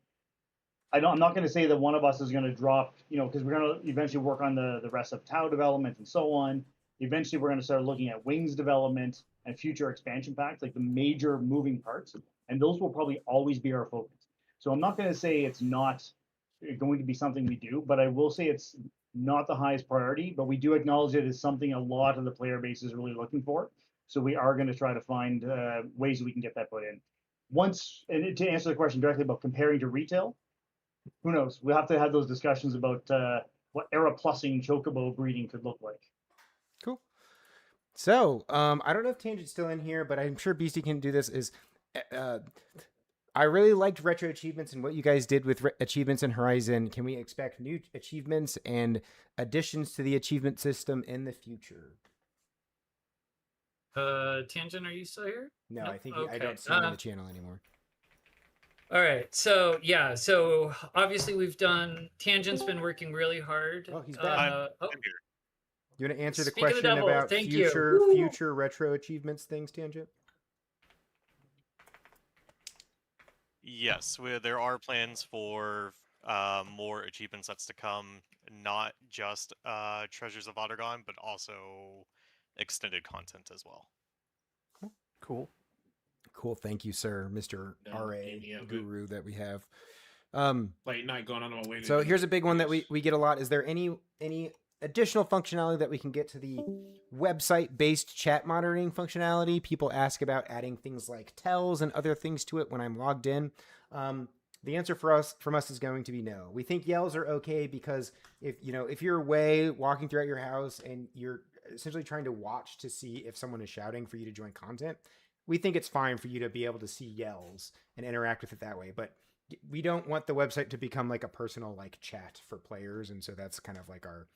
I'm not going to say that one of us is going to drop, because we're going to eventually work on the rest of Tau development and so on. Eventually, we're going to start looking at Wings development and future expansion packs, like the major moving parts, and those will probably always be our focus. So I'm not going to say it's not going to be something we do, but I will say it's not the highest priority, but we do acknowledge it as something a lot of the player base is really looking for. So we are going to try to find ways that we can get that put in. And to answer the question directly about comparing to retail, who knows? We'll have to have those discussions about what era plussing chocobo breeding could look like. Cool. So I don't know if Tangent's still in here, but I'm sure Beastie can do this. I really liked retro achievements and what you guys did with achievements in Horizon. Can we expect new achievements and additions to the achievement system in the future? Tangent, are you still here? No, Nope. I think Okay. I don't see him on the channel anymore. All right. So yeah. So obviously we've done. Tangent's been working really hard. Oh, he's back. I'm here. You want to answer the Speak of the question devil, about thank you. future retro achievements things, Tangent? Yes, there are plans for more achievement sets to come, not just Treasures of Ottergon, but also extended content as well. Cool. Cool. Thank you, sir, Mr. RA Guru that we have. Late night going on my way. So here's a big one that we get a lot. Is there any additional functionality that we can get to the website-based chat monitoring functionality? People ask about adding things like tells and other things to it when I'm logged in. The answer from us is going to be no. We think yells are okay because if you're away walking throughout your house and you're essentially trying to watch to see if someone is shouting for you to join content, we think it's fine for you to be able to see yells and interact with it that way. But we don't want the website to become like a personal like chat for players, and so that's kind of like our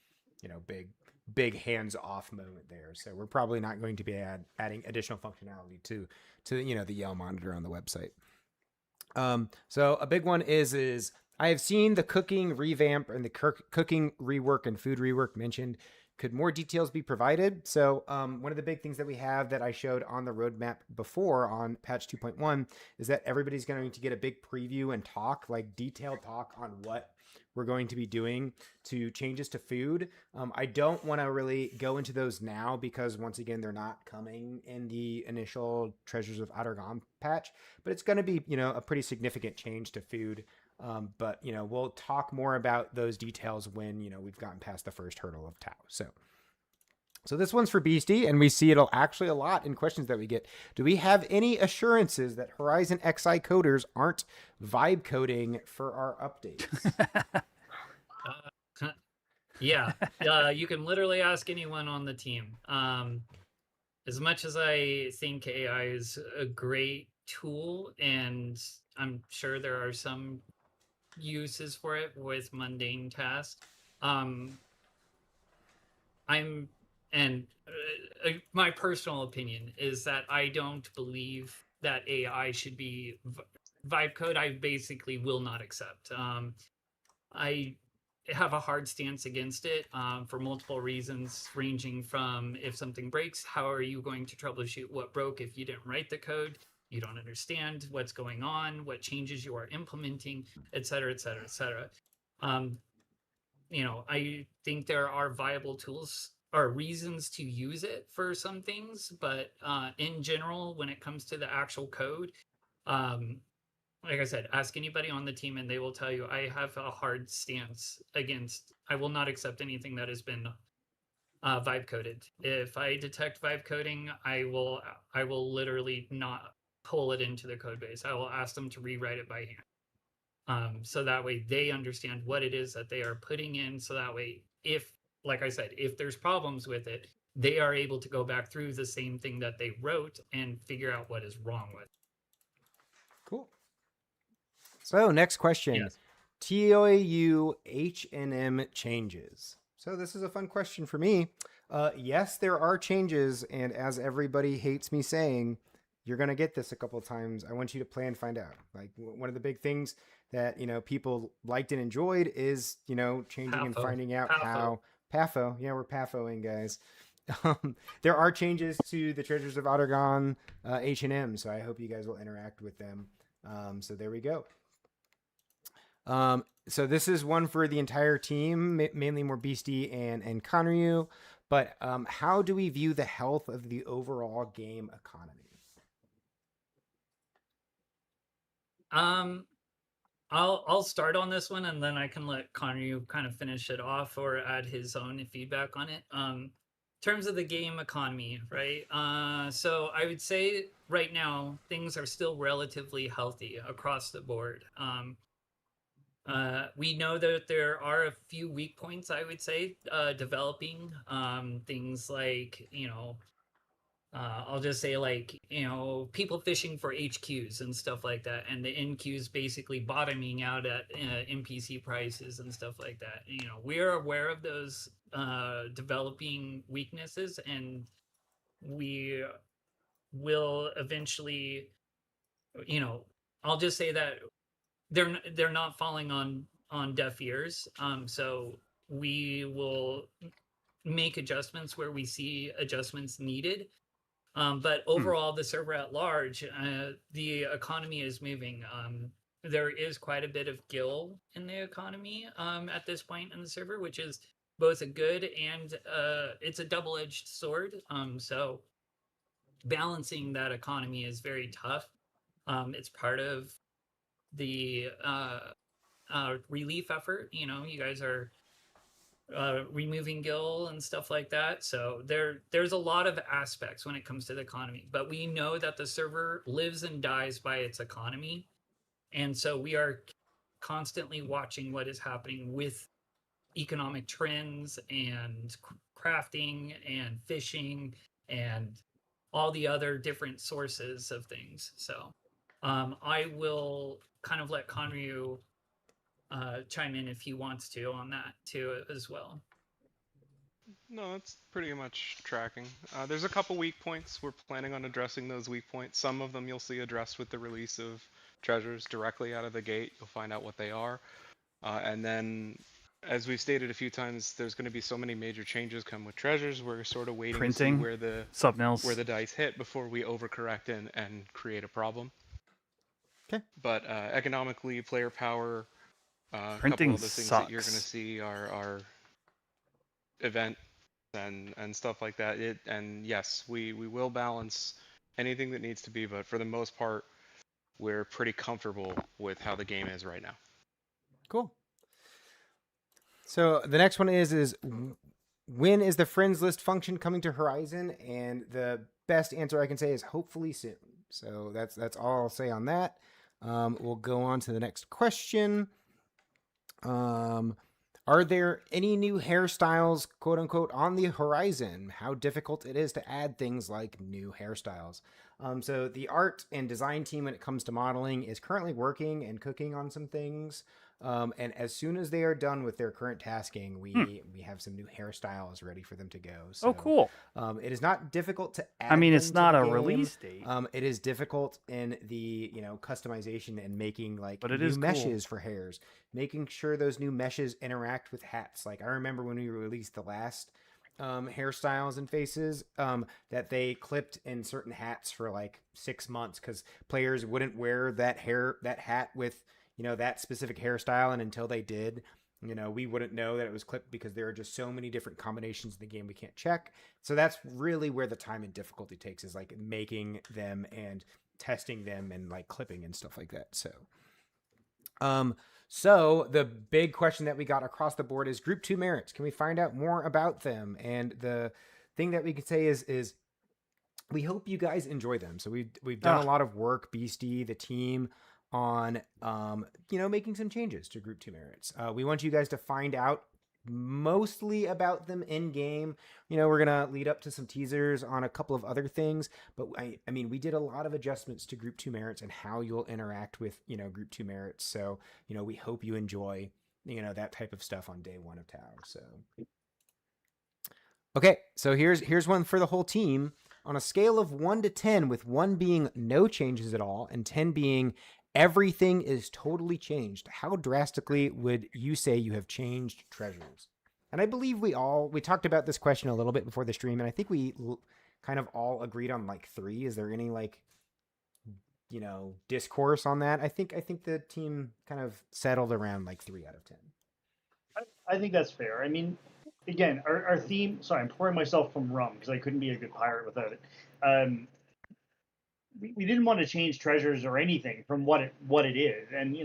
big hands-off moment there. So we're probably not going to be adding additional functionality to the yell monitor on the website. So a big one is I have seen the cooking revamp and the cooking rework and food rework mentioned. Could more details be provided? So one of the big things that we have that I showed on the roadmap before on patch 2.1 is that everybody's going to get a big preview and detailed talk on what we're going to be doing to changes to food. I don't want to really go into those now because once again, they're not coming in the initial Treasures of Ottergon patch, but it's going to be, a pretty significant change to food. But we'll talk more about those details when, we've gotten past the first hurdle of Tau. So this one's for Beastie, and we see it actually a lot in questions that we get. Do we have any assurances that Horizon XI coders aren't vibe coding for our updates? Yeah, you can literally ask anyone on the team. As much as I think AI is a great tool, and I'm sure there are some uses for it with mundane tasks, my personal opinion is that I don't believe that AI should be vibe code I basically will not accept. I have a hard stance against it for multiple reasons, ranging from if something breaks, how are you going to troubleshoot what broke if you didn't write the code? You don't understand what's going on, what changes you are implementing, et cetera, et cetera, et cetera. You know, I think there are viable tools or reasons to use it for some things, but in general, when it comes to the actual code, like I said, ask anybody on the team and they will tell you I have a hard stance against, I will not accept anything that has been vibe coded. If I detect vibe coding, I will literally not pull it into the code base. I will ask them to rewrite it by hand. So that way they understand what it is that they are putting in. So that way, if, like I said, if there's problems with it, they are able to go back through the same thing that they wrote and figure out what is wrong with it. Cool. So next question. Yes. TOAU H&M changes. So this is a fun question for me. Yes, there are changes, and as everybody hates me saying, you're going to get this a couple of times. I want you to play and find out. Like one of the big things that, people liked and enjoyed is, changing and finding out how PAFO. Yeah, we're PAFOing, guys. There are changes to the Treasures of Ottergon H&M, so I hope you guys will interact with them. So there we go. So this is one for the entire team, mainly more Beastie and Conryu. But how do we view the health of the overall game economy? I'll start on this one and then I can let Conryu kind of finish it off or add his own feedback on it. In terms of the game economy, right? So I would say right now things are still relatively healthy across the board. We know that there are a few weak points, I would say, developing. Things like, I'll just say like, people fishing for HQs and stuff like that, and the NQs basically bottoming out at NPC prices and stuff like that. We're aware of those developing weaknesses, and we will eventually, I'll just say that they're not falling on deaf ears. So we will make adjustments where we see adjustments needed. But overall, the server at large, the economy is moving. There is quite a bit of gil in the economy at this point in the server, which is both a good and it's a double-edged sword. So balancing that economy is very tough. It's part of the relief effort. You guys are removing gil and stuff like that, so there's a lot of aspects when it comes to the economy, but we know that the server lives and dies by its economy, and so we are constantly watching what is happening with economic trends and crafting and fishing and all the other different sources of things. So I will kind of let Conryu chime in if he wants to on that too as well. No, that's pretty much tracking. There's a couple weak points. We're planning on addressing those weak points. Some of them you'll see addressed with the release of treasures directly out of the gate. You'll find out what they are. And then, as we've stated a few times, there's going to be so many major changes come with treasures. We're sort of waiting to see where the dice hit before we overcorrect and create a problem. Okay. But economically, player power, a Printing couple of the things that you're going to see are event and stuff like that. And yes, we will balance anything that needs to be, but for the most part, we're pretty comfortable with how the game is right now. Cool. So the next one is when is the friends list function coming to Horizon? And the best answer I can say is hopefully soon. So that's all I'll say on that. We'll go on to the next question. Are there any new hairstyles, quote unquote, on the horizon? How difficult it is to add things like new hairstyles. So the art and design team, when it comes to modeling, is currently working and cooking on some things. And as soon as they are done with their current tasking, we have some new hairstyles ready for them to go. So, Oh, cool. It is not difficult to add. I mean, them it's to not the a game. release date. It is difficult in the customization and making like But it new is cool. meshes for hairs, making sure those new meshes interact with hats. Like I remember when we released the last hairstyles and faces that they clipped in certain hats for like 6 months because players wouldn't wear that hat with that specific hairstyle, and until they did, we wouldn't know that it was clipped because there are just so many different combinations in the game we can't check. So that's really where the time and difficulty takes, is like making them and testing them and like clipping and stuff like that. So the big question that we got across the board is Group 2 merits. Can we find out more about them? And the thing that we could say is we hope you guys enjoy them. So we've done a lot of work, Beastie, the team, on making some changes to Group 2 merits. We want you guys to find out mostly about them in game. We're gonna lead up to some teasers on a couple of other things, but I mean we did a lot of adjustments to Group 2 merits and how you'll interact with Group 2 merits. So we hope you enjoy that type of stuff on day one of Tau. So okay, so here's one for the whole team. On a scale of 1 to 10, with 1 being no changes at all and 10 being everything is totally changed, how drastically would you say you have changed treasures? And I believe we talked about this question a little bit before the stream, and I think we kind of all agreed on like 3. Is there any like discourse on that? I think the team kind of settled around like 3 out of 10. I think that's fair. I mean, again, our theme. Sorry, I'm pouring myself from rum because I couldn't be a good pirate without it. We didn't want to change treasures or anything from what it is, and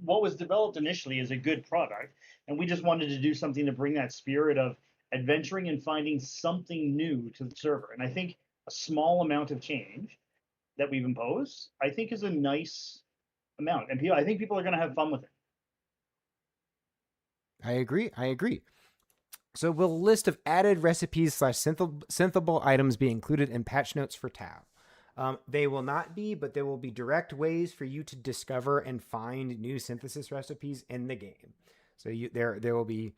what was developed initially is a good product, and we just wanted to do something to bring that spirit of adventuring and finding something new to the server. And I think a small amount of change that we've imposed, I think, is a nice amount, and I think people are going to have fun with it. I agree. So will a list of added recipes / synthable items be included in patch notes for Tau? They will not be, but there will be direct ways for you to discover and find new synthesis recipes in the game. So there will be,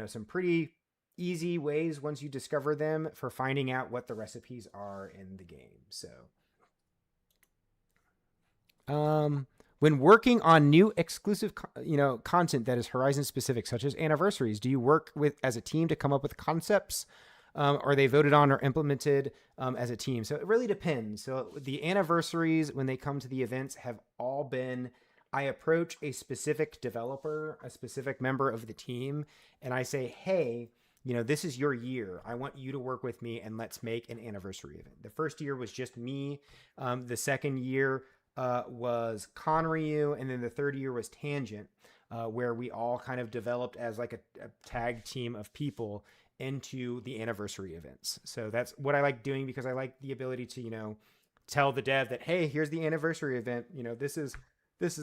some pretty easy ways once you discover them for finding out what the recipes are in the game. So, when working on new exclusive, content that is Horizon specific, such as anniversaries, do you work as a team to come up with concepts? Are they voted on or implemented as a team? So it really depends. So the anniversaries, when they come to the events, have all been, I approach a specific developer, a specific member of the team, and I say, hey, this is your year. I want you to work with me and let's make an anniversary event. The first year was just me. The second year was Conryu, and then the third year was Tangent, where we all kind of developed as like a tag team of people into the anniversary events. So that's what I like doing, because I like the ability to, tell the dev that, hey, here's the anniversary event. This is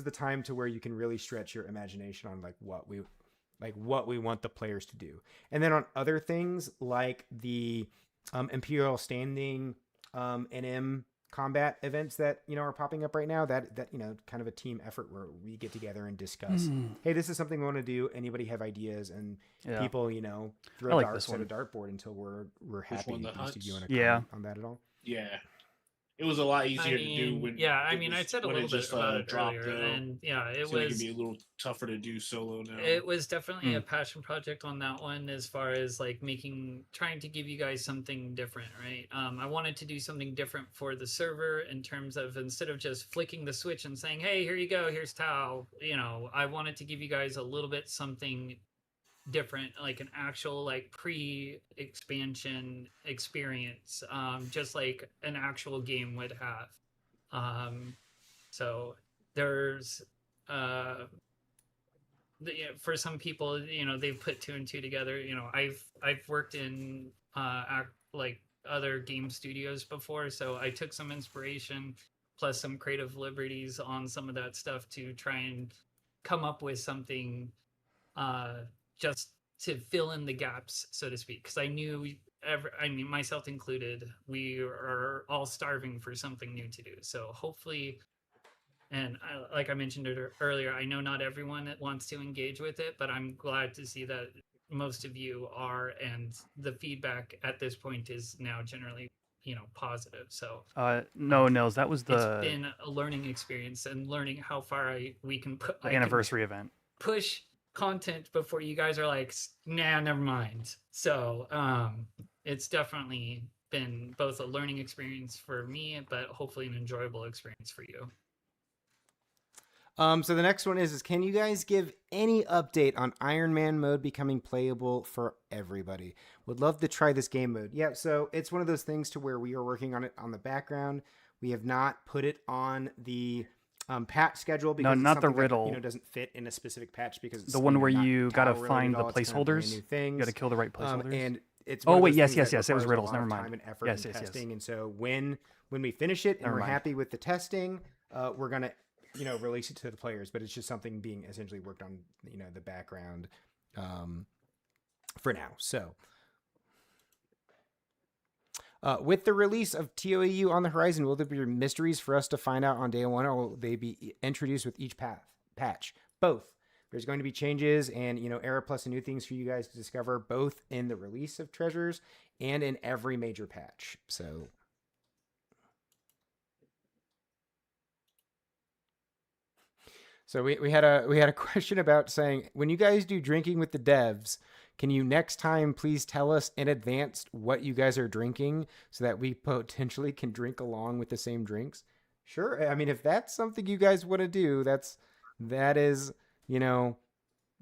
the time to where you can really stretch your imagination on what we want the players to do. And then on other things like the Imperial Standing NM combat events that are popping up right now, that kind of a team effort where we get together and discuss, hey, this is something we want to do, anybody have ideas, and people throw darts at a dartboard until we're happy. One, the Do huts? you want to comment on that at all? Yeah. It was a lot easier to do when I said a little bit about it earlier, and it like it'd was be a little tougher to do solo now. It was definitely a passion project on that one, as far as like trying to give you guys something different, right? I wanted to do something different for the server in terms of, instead of just flicking the switch and saying, hey, here you go, here's Tau, I wanted to give you guys a little bit something different, like an actual like pre-expansion experience, just like an actual game would have. So there's for some people, they've put 2 and 2 together. I've worked in like other game studios before, so I took some inspiration plus some creative liberties on some of that stuff to try and come up with something just to fill in the gaps, so to speak, because I knew myself included, we are all starving for something new to do. So hopefully And like I mentioned it earlier, I know not everyone that wants to engage with it, but I'm glad to see that most of you are, and the feedback at this point is now generally, positive. So no, Nils, that was it's the been a learning experience, and learning how far we can put anniversary event. push content before you guys are like, nah, never mind. So it's definitely been both a learning experience for me, but hopefully an enjoyable experience for you. So the next one is can you guys give any update on Iron Man mode becoming playable for everybody? Would love to try this game mode. Yeah, so it's one of those things to where we are working on it on the background. We have not put it on the patch schedule because not the that, riddle. Doesn't fit in a specific patch because it's the one where you gotta Tau find the related, it's kind of placeholders. brand new things. You gotta kill the right placeholders. And it's Oh one of wait, those yes, things that it was requires a riddles. lot Never of mind. time and effort Yes, and yes, testing. yes. And so when we finish it and Never we're mind. happy with the testing, we're gonna release it to the players. But it's just something being essentially worked on the background for now. So with the release of TOAU on the horizon, will there be mysteries for us to find out on day one, or will they be introduced with each patch? Both. There's going to be changes and Era Plus and new things for you guys to discover, both in the release of treasures and in every major patch. So we had a question about saying, when you guys do drinking with the devs, can you next time please tell us in advance what you guys are drinking so that we potentially can drink along with the same drinks? Sure. I mean, if that's something you guys want to do, that is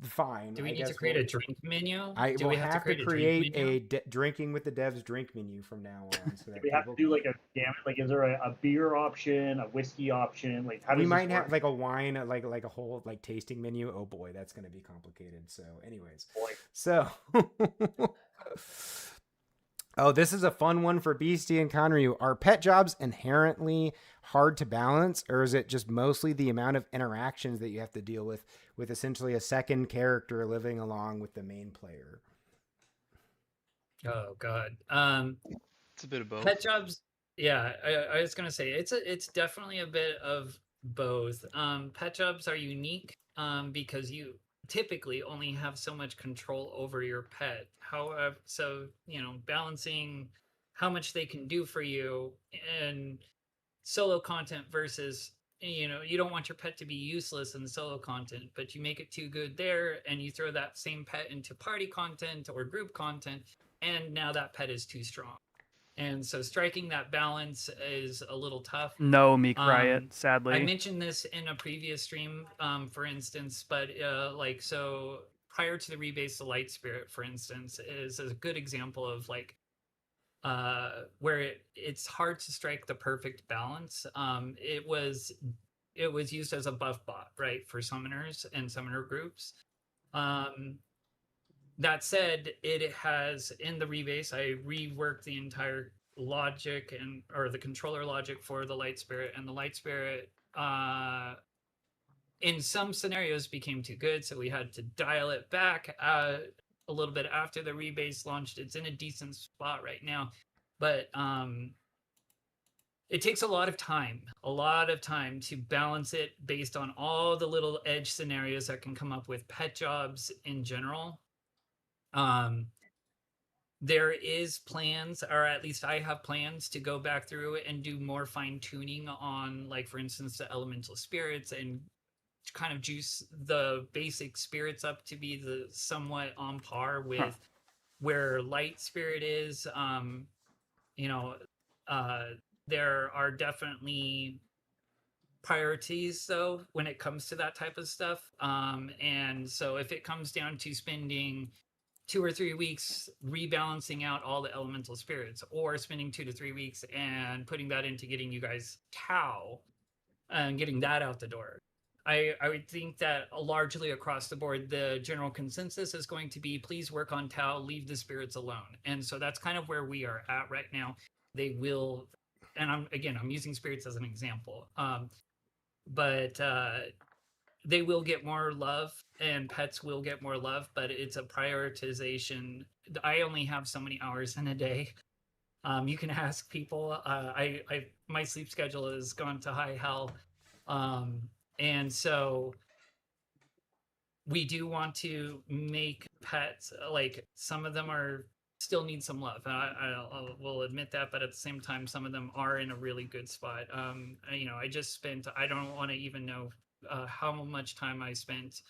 fine. Do we need to create a drink menu? Do we have to create a drinking with the devs drink menu from now on? So that we have to do like a gamut. Like, is there a beer option, a whiskey option? Like, how does we this might work? have like a wine, like a whole tasting menu. Oh boy, that's going to be complicated. So, anyways, so oh, this is a fun one for Beastie and Conryu. Are pet jobs inherently hard to balance, or is it just mostly the amount of interactions that you have to deal with essentially a second character living along with the main player? Oh God. It's a bit of both. Pet jobs. Yeah, I was gonna say it's definitely a bit of both. Pet jobs are unique because you typically only have so much control over your pet. However, so balancing how much they can do for you and solo content versus you don't want your pet to be useless in solo content, but you make it too good there and you throw that same pet into party content or group content, and now that pet is too strong. And so striking that balance is a little tough. No, Meek Riot, sadly. I mentioned this in a previous stream, for instance, but so prior to the rebase, the Light Spirit, for instance, is a good example of where it's hard to strike the perfect balance. It was used as a buff bot, right, for summoners and summoner groups. That said, it has, in the rebase, I reworked the entire logic or the controller logic for the Light Spirit, and the Light Spirit in some scenarios became too good, so we had to dial it back a little bit after the rebase launched. It's in a decent spot right now, but it takes a lot of time to balance it based on all the little edge scenarios that can come up with pet jobs in general. There is plans, or at least I have plans, to go back through and do more fine tuning on, like, for instance, the elemental spirits, and kind of juice the basic spirits up to be the somewhat on par with where Light Spirit is. There are definitely priorities though when it comes to that type of stuff. And so if it comes down to spending 2 or 3 weeks rebalancing out all the elemental spirits, or spending 2 to 3 weeks and putting that into getting you guys Tau and getting that out the door, I would think that largely across the board, the general consensus is going to be, please work on Tau, leave the spirits alone. And so that's kind of where we are at right now. They will, and I'm using spirits as an example, but they will get more love and pets will get more love, but it's a prioritization. I only have so many hours in a day. You can ask people. My sleep schedule has gone to high hell. And so we do want to make pets, like some of them are still need some love. I will admit that, but at the same time, some of them are in a really good spot. I just spent, I don't want to even know how much time I spent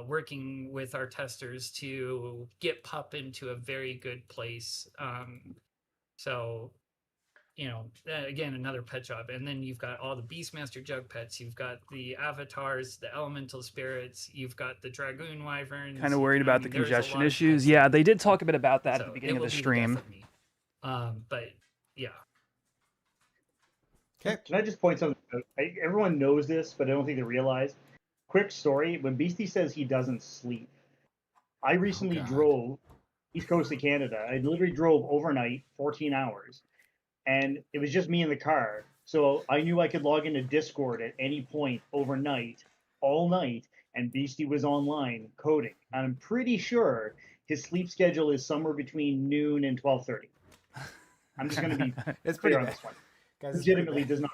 working with our testers to get Pup into a very good place. So again, another pet job. And then you've got all the Beastmaster Jug pets. You've got the avatars, the elemental spirits. You've got the Dragoon Wyverns. Kind of worried about the there's a congestion lot of issues. pets Yeah, that- they did talk a bit about that at so the it beginning of will the be stream. death of me. But yeah. Okay. Can I just point something out? Everyone knows this, but I don't think they realize. Quick story: when Beastie says he doesn't sleep, I recently God. drove East Coast of Canada. I literally drove overnight, 14 hours, and it was just me in the car. So I knew I could log into Discord at any point overnight, all night, and Beastie was online coding. And I'm pretty sure his sleep schedule is somewhere between noon and 12:30. I'm just going to be It's pretty clear on bad. this one. Guys, it's pretty Legitimately bad. does not.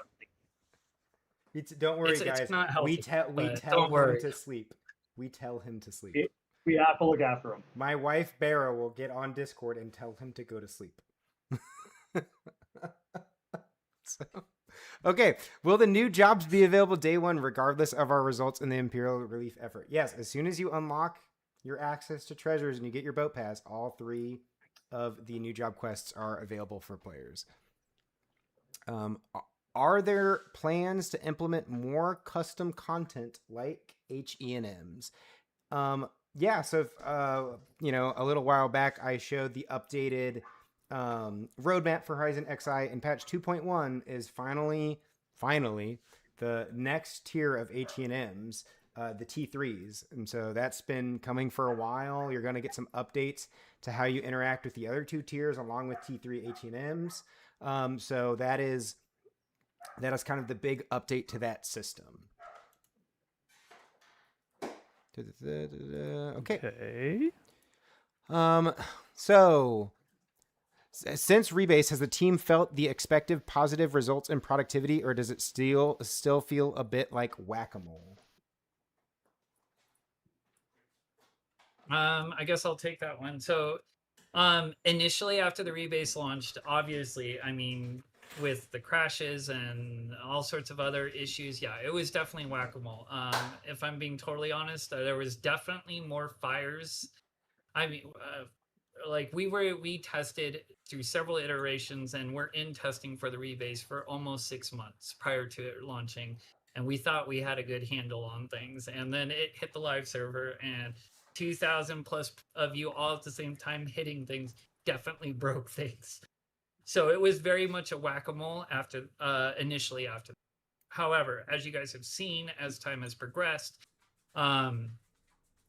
Don't worry, It's guys. not healthy, we tell but tell don't him worry. to sleep. We tell him to sleep. We have to look after him. My wife Barra will get on Discord and tell him to go to sleep. So, okay, will the new jobs be available day one regardless of our results in the Imperial relief effort? Yes, as soon as you unlock your access to treasures and you get your boat pass, all 3 of the new job quests are available for players. Are there plans to implement more custom content like HE&Ms? Yeah, so if, a little while back I showed the updated roadmap for Horizon XI, and patch 2.1 is finally the next tier of HE&Ms, the T3s. And so that's been coming for a while. You're going to get some updates to how you interact with the other 2 tiers along with T3 HE&Ms. So that is kind of the big update to that system. Okay. So since rebase, has the team felt the expected positive results in productivity, or does it still feel a bit like whack-a-mole? I guess I'll take that one. So initially after the rebase launched, obviously, I mean, with the crashes and all sorts of other issues, yeah, it was definitely whack-a-mole. If I'm being totally honest, there was definitely more fires. I mean, we tested through several iterations, and we're in testing for the rebase for almost 6 months prior to it launching, and we thought we had a good handle on things, and then it hit the live server, and 2,000 plus of you all at the same time hitting things definitely broke things. So it was very much a whack-a-mole initially after. However, as you guys have seen, as time has progressed,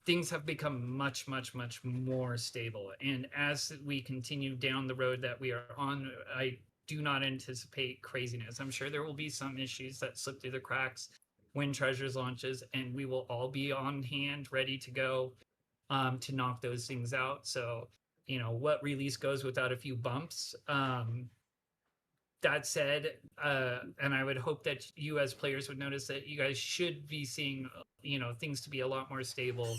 things have become much, much, much more stable. And as we continue down the road that we are on, I do not anticipate craziness. I'm sure there will be some issues that slip through the cracks when Treasures launches, and we will all be on hand, ready to go to knock those things out. So, what release goes without a few bumps? That said, and I would hope that you as players would notice that you guys should be seeing, things to be a lot more stable.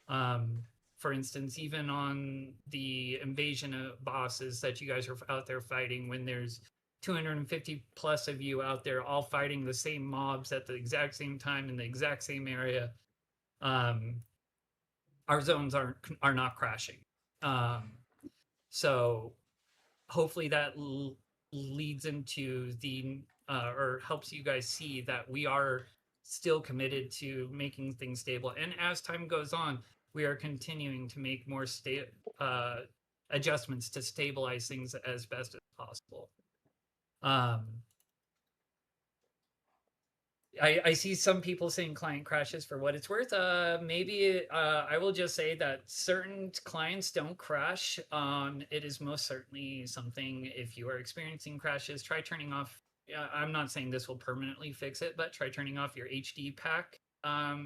For instance, even on the invasion of bosses that you guys are out there fighting, when there's 250 plus of you out there all fighting the same mobs at the exact same time in the exact same area, our zones are not crashing. So hopefully that leads into or helps you guys see that we are still committed to making things stable. And as time goes on, we are continuing to make more adjustments to stabilize things as best as possible. I see some people saying client crashes. For what it's worth, maybe I will just say that certain clients don't crash. It is most certainly something, if you are experiencing crashes, try turning off. I'm not saying this will permanently fix it, but try turning off your HD pack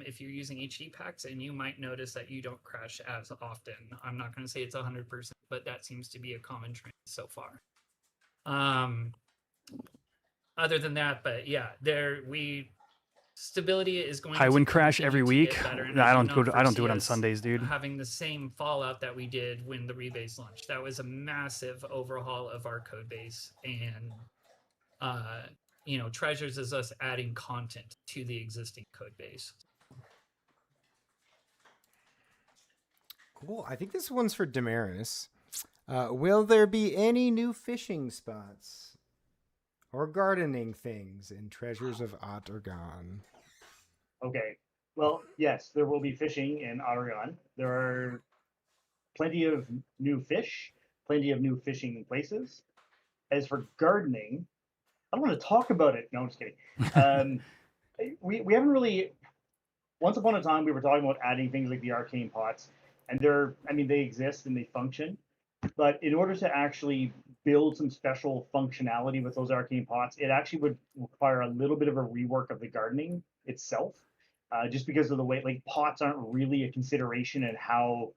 if you're using HD packs, and you might notice that you don't crash as often. I'm not going to say it's 100%, but that seems to be a common trend so far. Other than that, but yeah, stability is going I to wouldn't crash continue every to week. get better, and I I don't do I don't do foresee it on us Sundays, dude. having the same fallout that we did when the rebase launched. That was a massive overhaul of our code base, and Treasures is us adding content to the existing code base. Cool. I think this one's for Damaris. Will there be any new fishing spots or gardening things in Treasures of Ottergon? Okay. Well, yes, there will be fishing in Ottergon. There are plenty of new fish, plenty of new fishing places. As for gardening, I don't want to talk about it. No, I'm just kidding. We haven't really. Once upon a time, we were talking about adding things like the arcane pots, and they exist and they function. But in order to actually build some special functionality with those arcane pots, it actually would require a little bit of a rework of the gardening itself, just because of the way like pots aren't really a consideration in how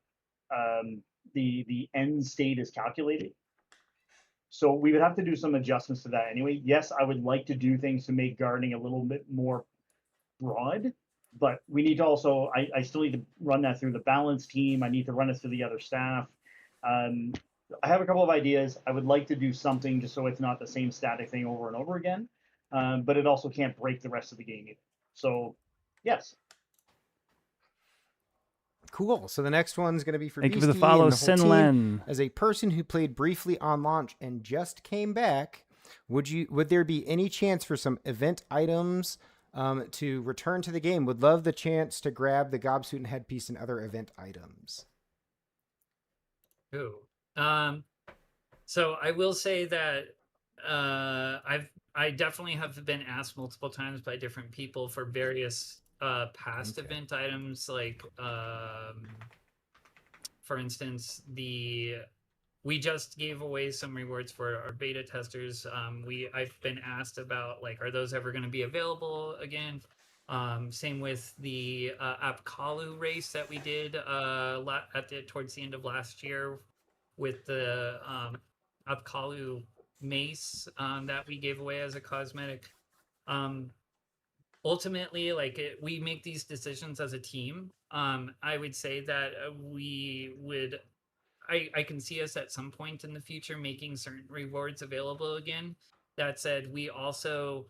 the end state is calculated. So we would have to do some adjustments to that anyway. Yes, I would like to do things to make gardening a little bit more broad, but we need to also, I still need to run that through the balance team. I need to run it through the other staff. I have a couple of ideas. I would like to do something just so it's not the same static thing over and over again, but it also can't break the rest of the game either. So, yes. Cool. So the next one's going to be for Thank you Beastie for the follow, and the whole team. Sinlen. As a person who played briefly on launch and just came back, would there be any chance for some event items to return to the game? Would love the chance to grab the gobsuit and headpiece and other event items. Ooh. So I will say that I definitely have been asked multiple times by different people for various past event items, like for instance, we just gave away some rewards for our beta testers. I've been asked about, like, are those ever going to be available again? Same with the Apkalu race that we did towards the end of last year with the Apkalu mace that we gave away as a cosmetic. Ultimately, we make these decisions as a team. I would say that I can see us at some point in the future making certain rewards available again. That said, we also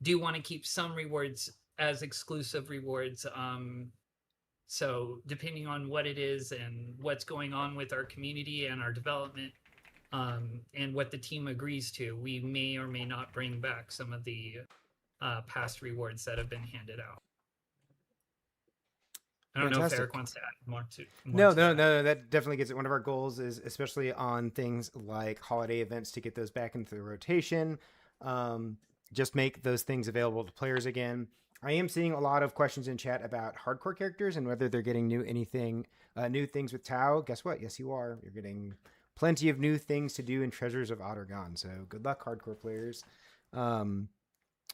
do want to keep some rewards as exclusive rewards. So depending on what it is and what's going on with our community and our development, and what the team agrees to, we may or may not bring back some of the past rewards that have been handed out. I don't know if Eric wants to add more to. No, that definitely gets it. One of our goals is, especially on things like holiday events, to get those back into the rotation. Just make those things available to players again. I am seeing a lot of questions in chat about hardcore characters and whether they're getting new things with Tau. Guess what? Yes, you are. You're getting plenty of new things to do in Treasures of Ottergon. So good luck, hardcore players.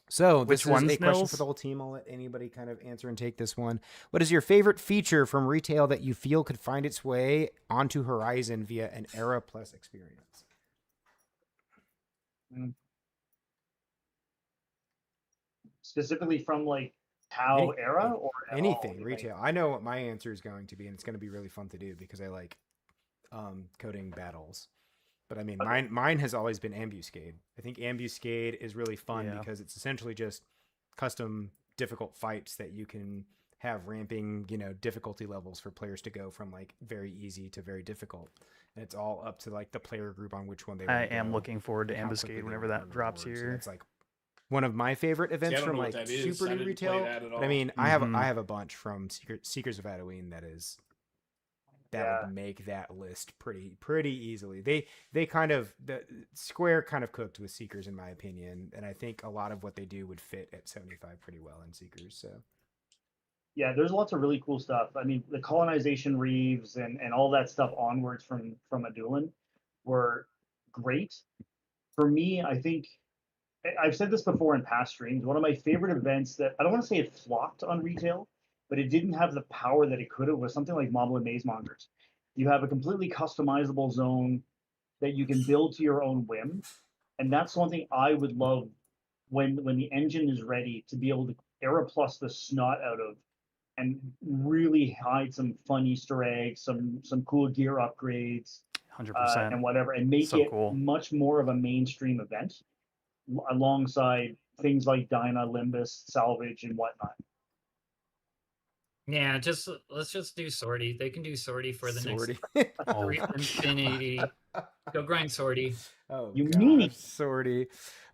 So this is a question for the whole team. I'll let anybody kind of answer and take this one. What is your favorite feature from retail that you feel could find its way onto Horizon via an Era Plus experience? Specifically from like Tau Era or anything retail? I know what my answer is going to be, and it's going to be really fun to do because I like coding battles. But I mean, mine has always been Ambuscade. I think Ambuscade is really fun because it's essentially just custom difficult fights that you can have ramping, difficulty levels for players to go from like very easy to very difficult. And it's all up to like the player group on which one they want to go. I am looking forward to Ambuscade whenever that drops here. It's like one of my favorite events from like super new retail. But I mean, I have a bunch from Seekers of Halloween that would make that list pretty easily. They kind of, the Square kind of cooked with Seekers in my opinion, and I think a lot of what they do would fit at 75 pretty well in Seekers. So yeah, there's lots of really cool stuff. I mean, the colonization reeves and all that stuff onwards from Adulin were great. For me, I think I've said this before in past streams. One of my favorite events that I don't want to say it flopped on retail, but it didn't have the power that it could have, was something like Moblin Maze Mongers. You have a completely customizable zone that you can build to your own whim. And that's something I would love when the engine is ready to be able to Plus the snot out of and really hide some fun Easter eggs, some cool gear upgrades, 100%. and whatever, and make So it cool. much more of a mainstream event alongside things like Dyna, Limbus, Salvage, and whatnot. Yeah, let's just do Sortie. They can do Sortie for the Sortie. next Oh, infinity. Go grind Sortie. Oh, You gosh, mean it. Sortie.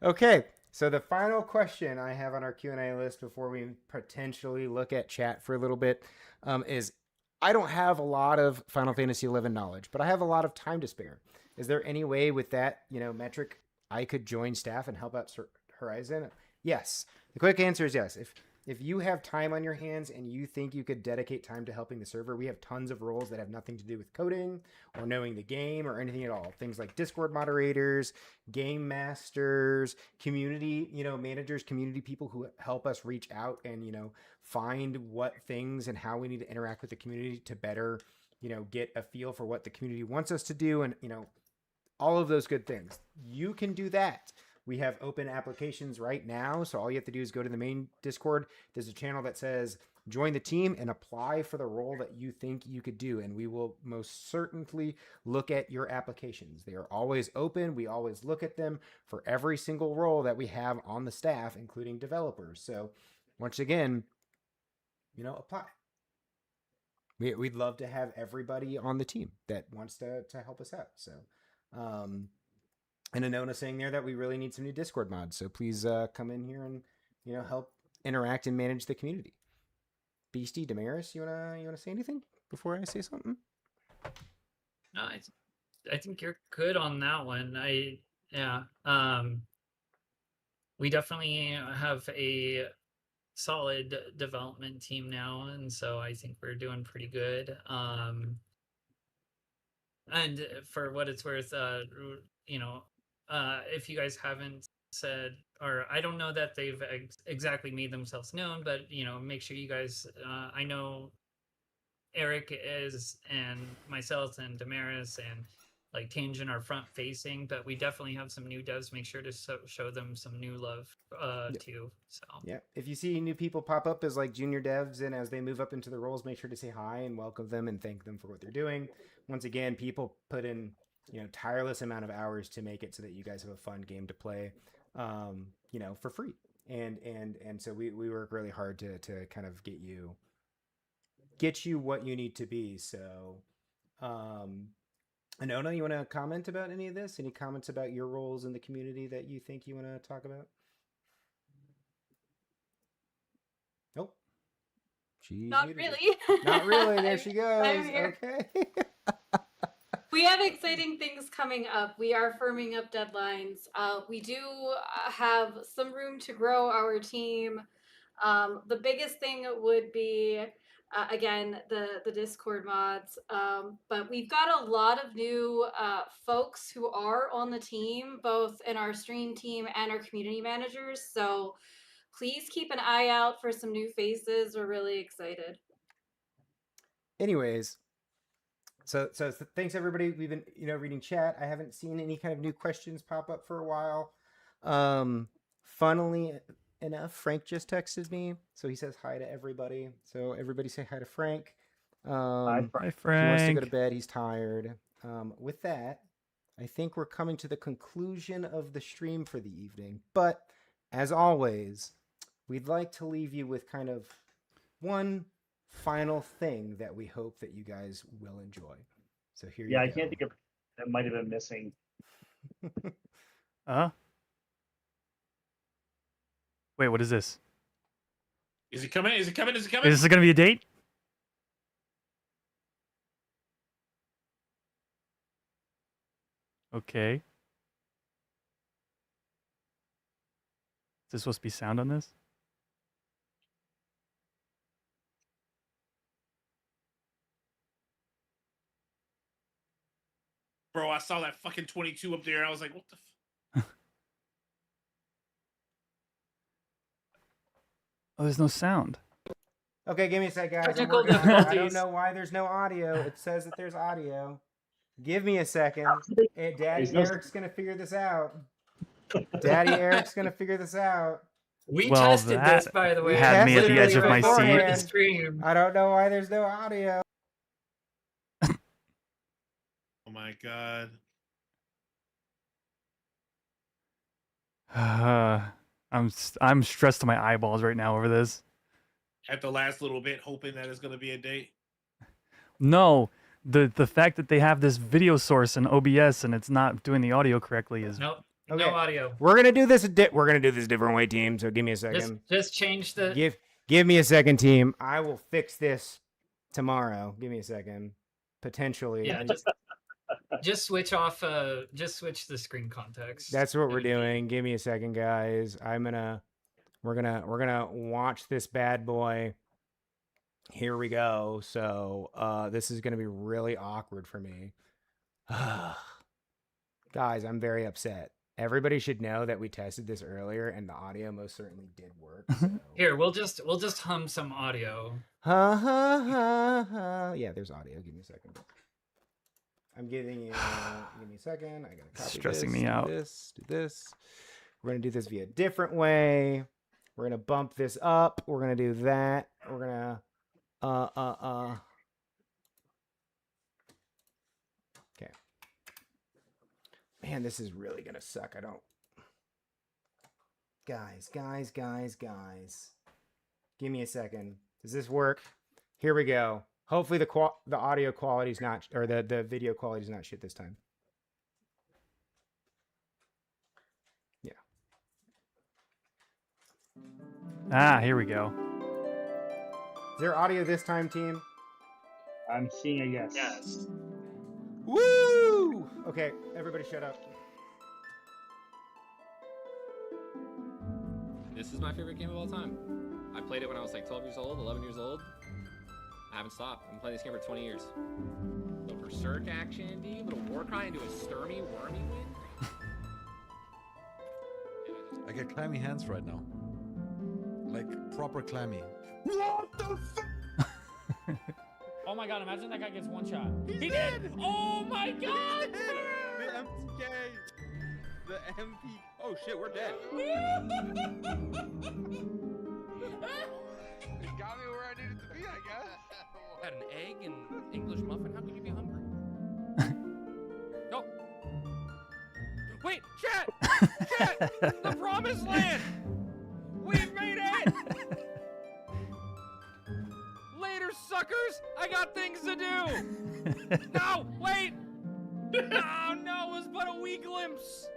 Okay, so the final question I have on our Q&A list before we potentially look at chat for a little bit is, I don't have a lot of Final Fantasy XI knowledge, but I have a lot of time to spare. Is there any way with that, metric I could join staff and help out Horizon? Yes. The quick answer is yes. If you have time on your hands and you think you could dedicate time to helping the server, we have tons of roles that have nothing to do with coding or knowing the game or anything at all. Things like Discord moderators, game masters, community, managers, community people who help us reach out and, find what things and how we need to interact with the community to better, get a feel for what the community wants us to do and, all of those good things. You can do that. We have open applications right now, so all you have to do is go to the main Discord. There's a channel that says join the team and apply for the role that you think you could do, and we will most certainly look at your applications. They are always open. We always look at them for every single role that we have on the staff, including developers. So once again, apply. We'd love to have everybody on the team that wants to help us out. So, and Anona saying there that we really need some new Discord mods. So please come in here and help interact and manage the community. Beastie, Damaris, you wanna say anything before I say something? No, I think you're good on that one. We definitely have a solid development team now, and so I think we're doing pretty good. And for what it's worth, if you guys haven't said, or I don't know that they've exactly made themselves known, but make sure you guys, I know Eric is, and myself and Damaris and like Tangent are front facing, but we definitely have some new devs. Make sure to show them some new love too. So yeah, if you see new people pop up as like junior devs and as they move up into the roles, make sure to say hi and welcome them and thank them for what they're doing. Once again, people put in tireless amount of hours to make it so that you guys have a fun game to play, for free. And so we work really hard to kind of get you what you need to be. So, Anona, you want to comment about any of this? Any comments about your roles in the community that you think you want to talk about? Nope. She's Not muted. really. Not really. There she goes. I'm here. Okay. We have exciting things coming up. We are firming up deadlines. We do have some room to grow our team. The biggest thing would be, again, the Discord mods. But we've got a lot of new folks who are on the team, both in our stream team and our community managers. So please keep an eye out for some new faces. We're really excited. Anyways, so thanks everybody. We've been reading chat. I haven't seen any kind of new questions pop up for a while. Funnily enough, Frank just texted me, so he says hi to everybody. So everybody say hi to Frank. Hi, Frank. He wants to go to bed. He's tired. With that, I think we're coming to the conclusion of the stream for the evening. But as always, we'd like to leave you with kind of one final thing that we hope that you guys will enjoy. So here you go. I can't think of that might have been missing. Wait, what is this? Is it coming? Is it coming? Is it coming? Is this going to be a date? Okay. Is there supposed to be sound on this? Bro, I saw that fucking 22 up there. I was like, what the Oh, there's no sound. Okay, give me a sec, guys. Technical I don't difficulties. know why there's no audio. It says that there's audio. Give me a second. Daddy There's no- Eric's gonna figure this out. Daddy Eric's gonna figure this out. We Well, tested this, that by the way. had me at the literally edge of my before seat. the stream. I don't know why there's no audio. Oh my god. I'm stressed to my eyeballs right now over this. At the last little bit, hoping that it's gonna be a date. No, the fact that they have this video source in OBS and it's not doing the audio correctly is Nope. Okay. No audio. We're gonna do this. We're gonna do this a different way, team. So give me a second. Just change the. Give me a second, team. I will fix this tomorrow. Give me a second. Potentially. Yeah, just switch off. Just switch the screen context. That's what we're doing. Give me a second, guys. We're gonna watch this bad boy. Here we go. So this is gonna be really awkward for me. Guys, I'm very upset. Everybody should know that we tested this earlier and the audio most certainly did work. So. Here, we'll just hum some audio. Ha ha ha ha. Yeah, there's audio. Give me a second. I'm giving you. Give me a second. I gotta copy stressing this, me out. Do this. We're gonna do this via a different way. We're gonna bump this up. We're gonna do that. We're gonna. Okay. Man, this is really gonna suck. I don't. Guys. Give me a second. Does this work? Here we go. Hopefully the audio quality is not, or the video quality is not shit this time. Yeah. Ah, here we go. Is there audio this time, team? I'm seeing a yes. Yes. Woo! Okay, everybody shut up. This is my favorite game of all time. I played it when I was like 12 years old, 11 years old. I haven't stopped. I've been playing this game for 20 years. Little berserk action, dude. Little war cry into a sturmy, wormy win. I get clammy hands right now. Like proper clammy. What the fuck? Oh my god, imagine that guy gets one shot. He did! Oh my god! The MTK! The MP. Oh shit, we're dead. It got me where I needed to be, I guess. Had an egg and English muffin. How can you be hungry? No. Wait, chat! Chat! The promised land! We've made it! Later, suckers! I got things to do! No! Wait! Oh no, it was but a wee glimpse!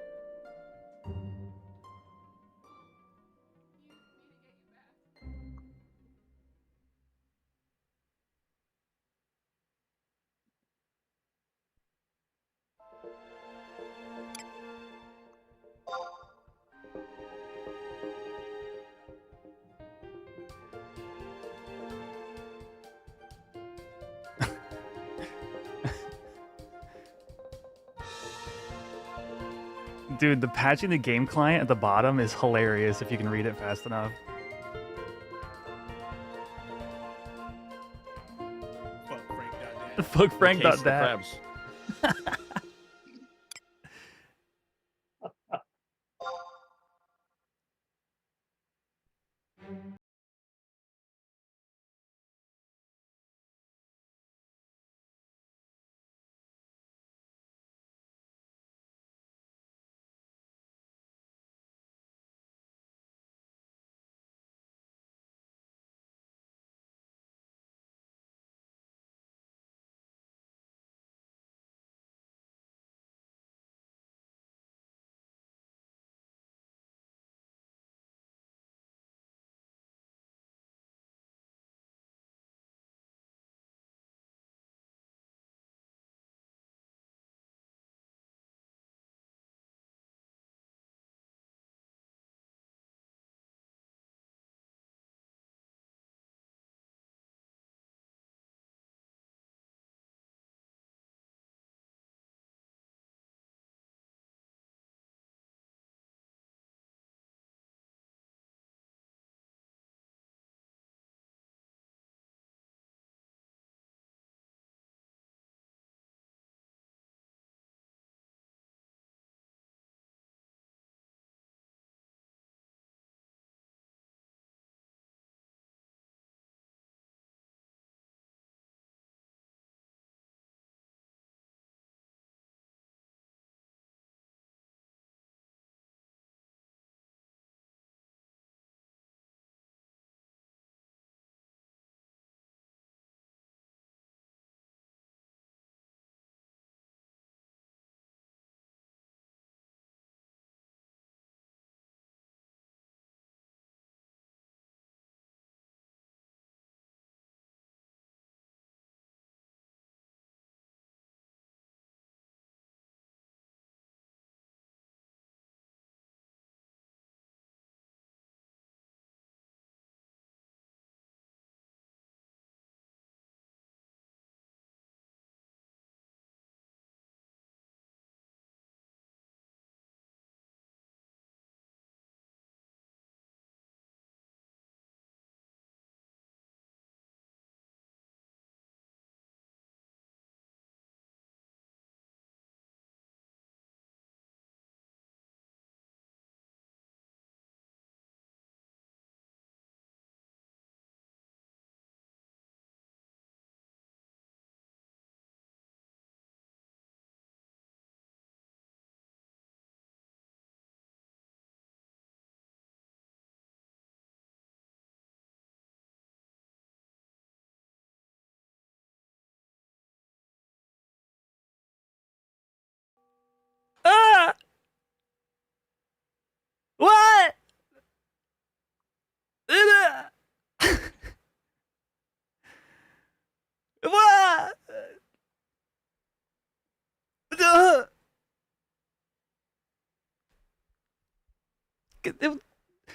Dude, the patching the game client at the bottom is hilarious if you can read it fast enough. Fuck Frank. Fuck Frank.dat.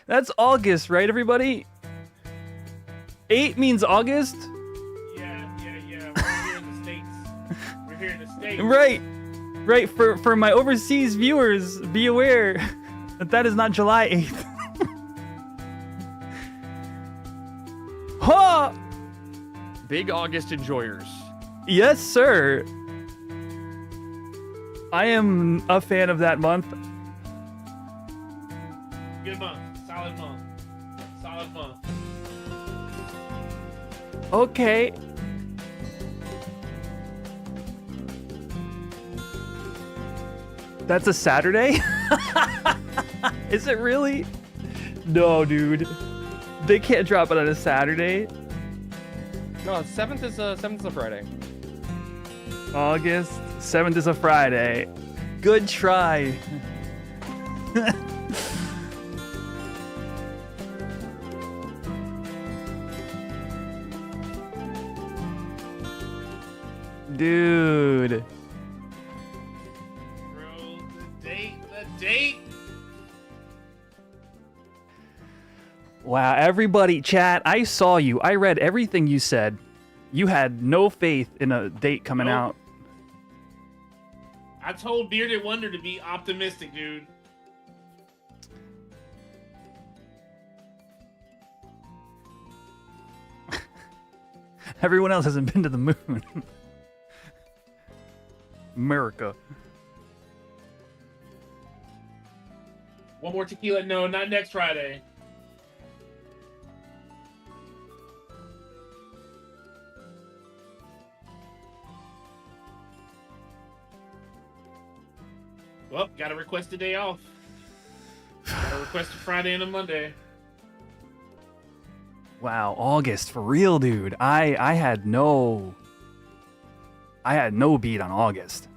That's August, right, everybody? 8 means August? Yeah. We're here in the States. We're here in the States. Right. For my overseas viewers, be aware that is not July 8th. Ha! Big August enjoyers. Yes, sir. I am a fan of that month. Good month. Solid month. Solid month. Okay. That's a Saturday? Is it really? No, dude. They can't drop it on a Saturday. No, 7th is a Friday. August 7th is a Friday. Good try. Dude. Bro, the date. Wow, everybody, chat, I saw you. I read everything you said. You had no faith in a date coming out. I told Bearded Wonder to be optimistic, dude. Everyone else hasn't been to the moon. America. One more tequila. No, not next Friday. Well, gotta request a day off. Gotta request a Friday and a Monday. Wow, August for real, dude. I had no beat on August.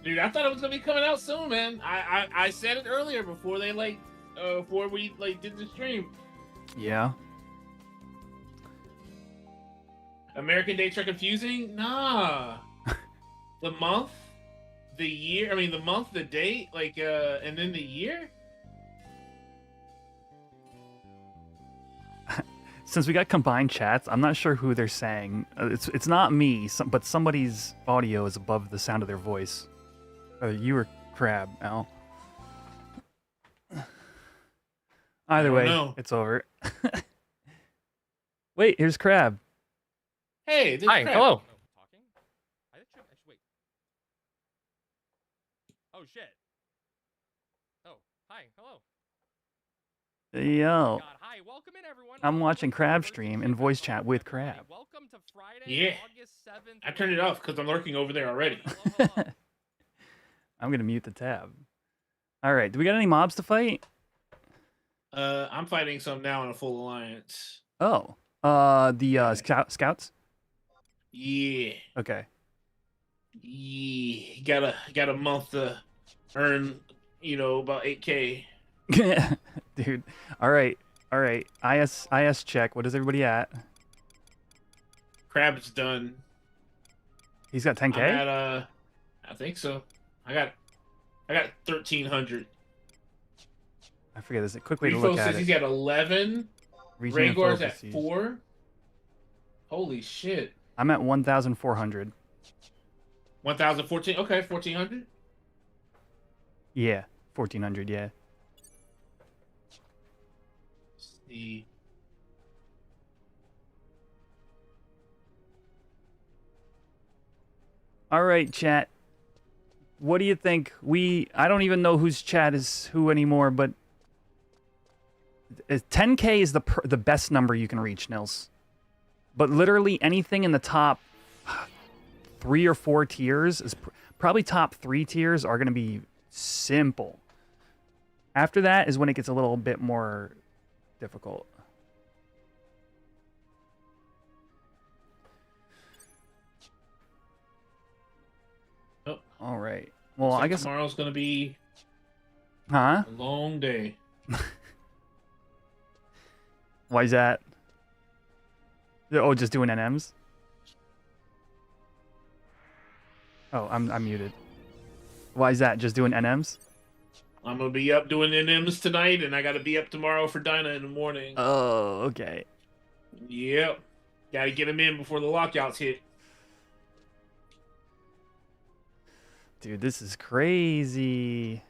Dude, I thought it was gonna be coming out soon, man. I said it earlier before they before we did the stream. Yeah. American dates are confusing? Nah. The month, the year, the month, the date, and then the year? Since we got combined chats, I'm not sure who they're saying. It's not me, but somebody's audio is above the sound of their voice. You or Crab, Al. Either way, it's over. Wait, here's Crab. Hey, Hi, Crab. hello. Oh shit. Oh, hi, hello. Yo. God, hi, welcome in everyone. I'm watching Crab stream and voice chat with Crab. Welcome to Friday, Yeah. August 7th. I turned it off because I'm lurking over there already. I'm gonna mute the tab. All right, do we got any mobs to fight? I'm fighting some now in a full alliance. Oh, the scouts. Yeah. Okay. Yeah. Got a month to earn, about 8K. Dude. All right. IS check. What is everybody at? Crab's done. He's got 10K? I'm at, I think so. I got 1,300. I forget. There's a quick way to Refo look at says it. he's got 11. Region info Rhaegar's at prestige. 4. Holy shit. I'm at 1,400. 1,014. Okay, 1,400. Yeah, 1,400. Yeah. See. All right, chat. What do you think? I don't even know whose chat is who anymore, but 10K is the best number you can reach, Nils. But literally anything in the top 3 or 4 tiers is probably top 3 tiers are going to be simple. After that is when it gets a little bit more difficult. Oh. All right. Well, Looks like I guess tomorrow's gonna be Huh? a long day. Why is that? Oh, just doing NMs? Oh, I'm muted. Why is that? Just doing NMs? I'm gonna be up doing NMs tonight, and I gotta be up tomorrow for Dinah in the morning. Oh, okay. Yep. Gotta get them in before the lockouts hit. Dude, this is crazy.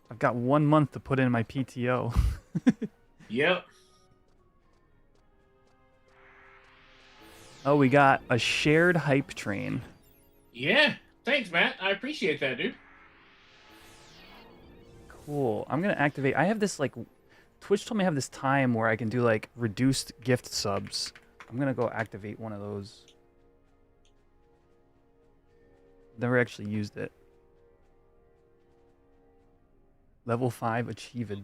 I've got 1 month to put in my PTO. Yep. Oh, we got a shared hype train. Yeah. Thanks, Matt. I appreciate that, dude. Cool. I'm gonna activate. I have this like, Twitch told me I have this time where I can do like reduced gift subs. I'm gonna go activate one of those. Never actually used it. Level 5 achieved.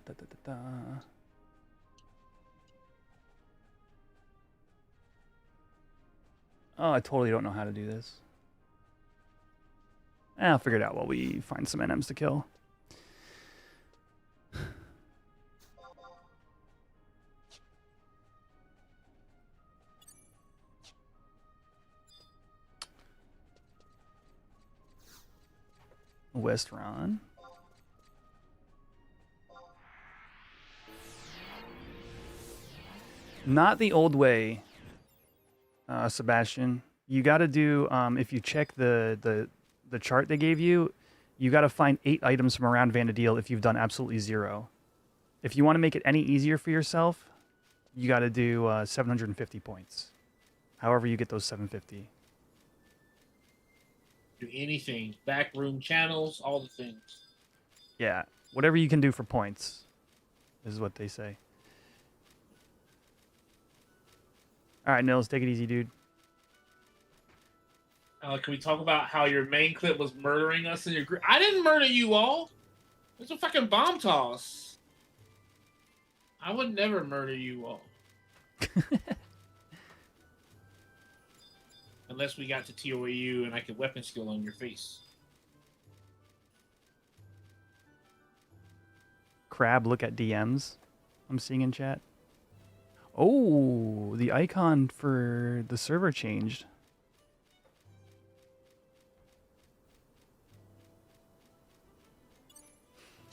Da, da, da, da. Oh, I totally don't know how to do this. I'll figure it out while we find some NMs to kill. Westron. Not the old way, Sebastian. You got to do, if you check the chart they gave you, you got to find 8 items from around Vanadil if you've done absolutely 0. If you want to make it any easier for yourself, you got to do 750 points. However you get those 750. Do anything. Backroom channels, all the things. Yeah, whatever you can do for points is what they say. All right, Nils, take it easy, dude. Can we talk about how your main clip was murdering us in your group? I didn't murder you all. It's a fucking bomb toss. I would never murder you all. Unless we got to TOAU and I could weapon skill on your face. Crab, look at DMs. I'm seeing in chat. Oh, the icon for the server changed.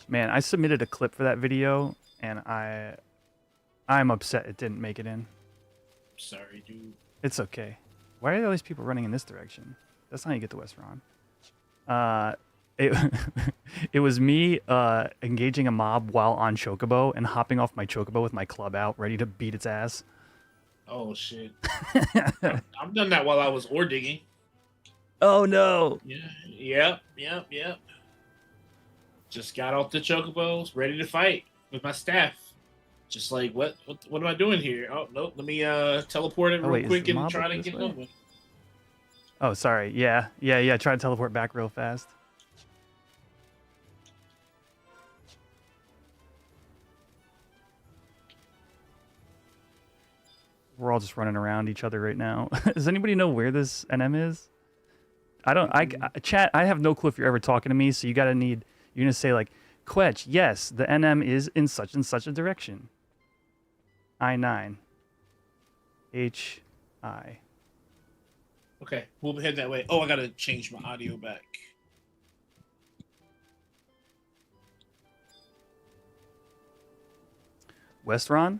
Man, I submitted a clip for that video, and I'm upset it didn't make it in. Sorry, dude. It's okay. Why are all these people running in this direction? That's not how you get to Westron. It was me engaging a mob while on Chocobo and hopping off my Chocobo with my club out, ready to beat its ass. Oh, shit. I've done that while I was ore digging. Oh, no. Yeah. Yep. Just got off the Chocobos, ready to fight with my staff. Just like, what am I doing here? Oh, nope. Let me teleport it real quick and try to get over. Oh, sorry. Yeah. Try to teleport back real fast. We're all just running around each other right now. Does anybody know where this NM is? Chat, I have no clue if you're ever talking to me, so you're going to say like, Quetch, yes, the NM is in such and such a direction. I9. HI. Okay, we'll head that way. Oh, I gotta change my audio back. Westron?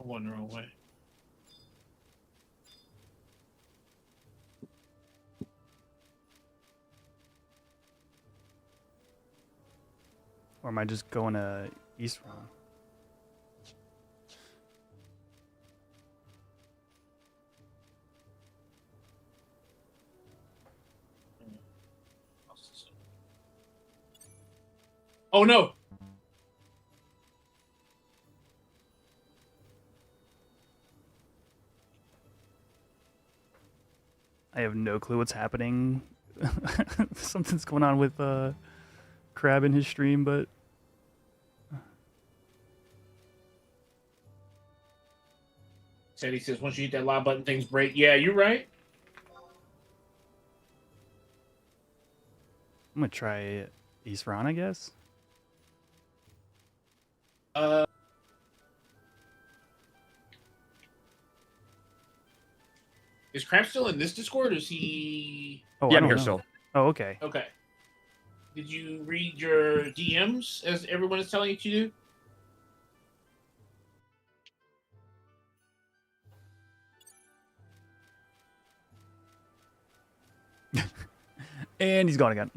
I'm going the wrong way. Or am I just going to Eastron? Oh no! I have no clue what's happening. Something's going on with Crab in his stream, but Teddy says once you hit that live button, things break. Yeah, you're right. I'm gonna try East Ron, I guess. Is Crap still in this Discord, or is he? Oh, Yeah, I I'm don't here know. still. Oh, okay. Okay. Did you read your DMs as everyone is telling you to do? And he's gone again.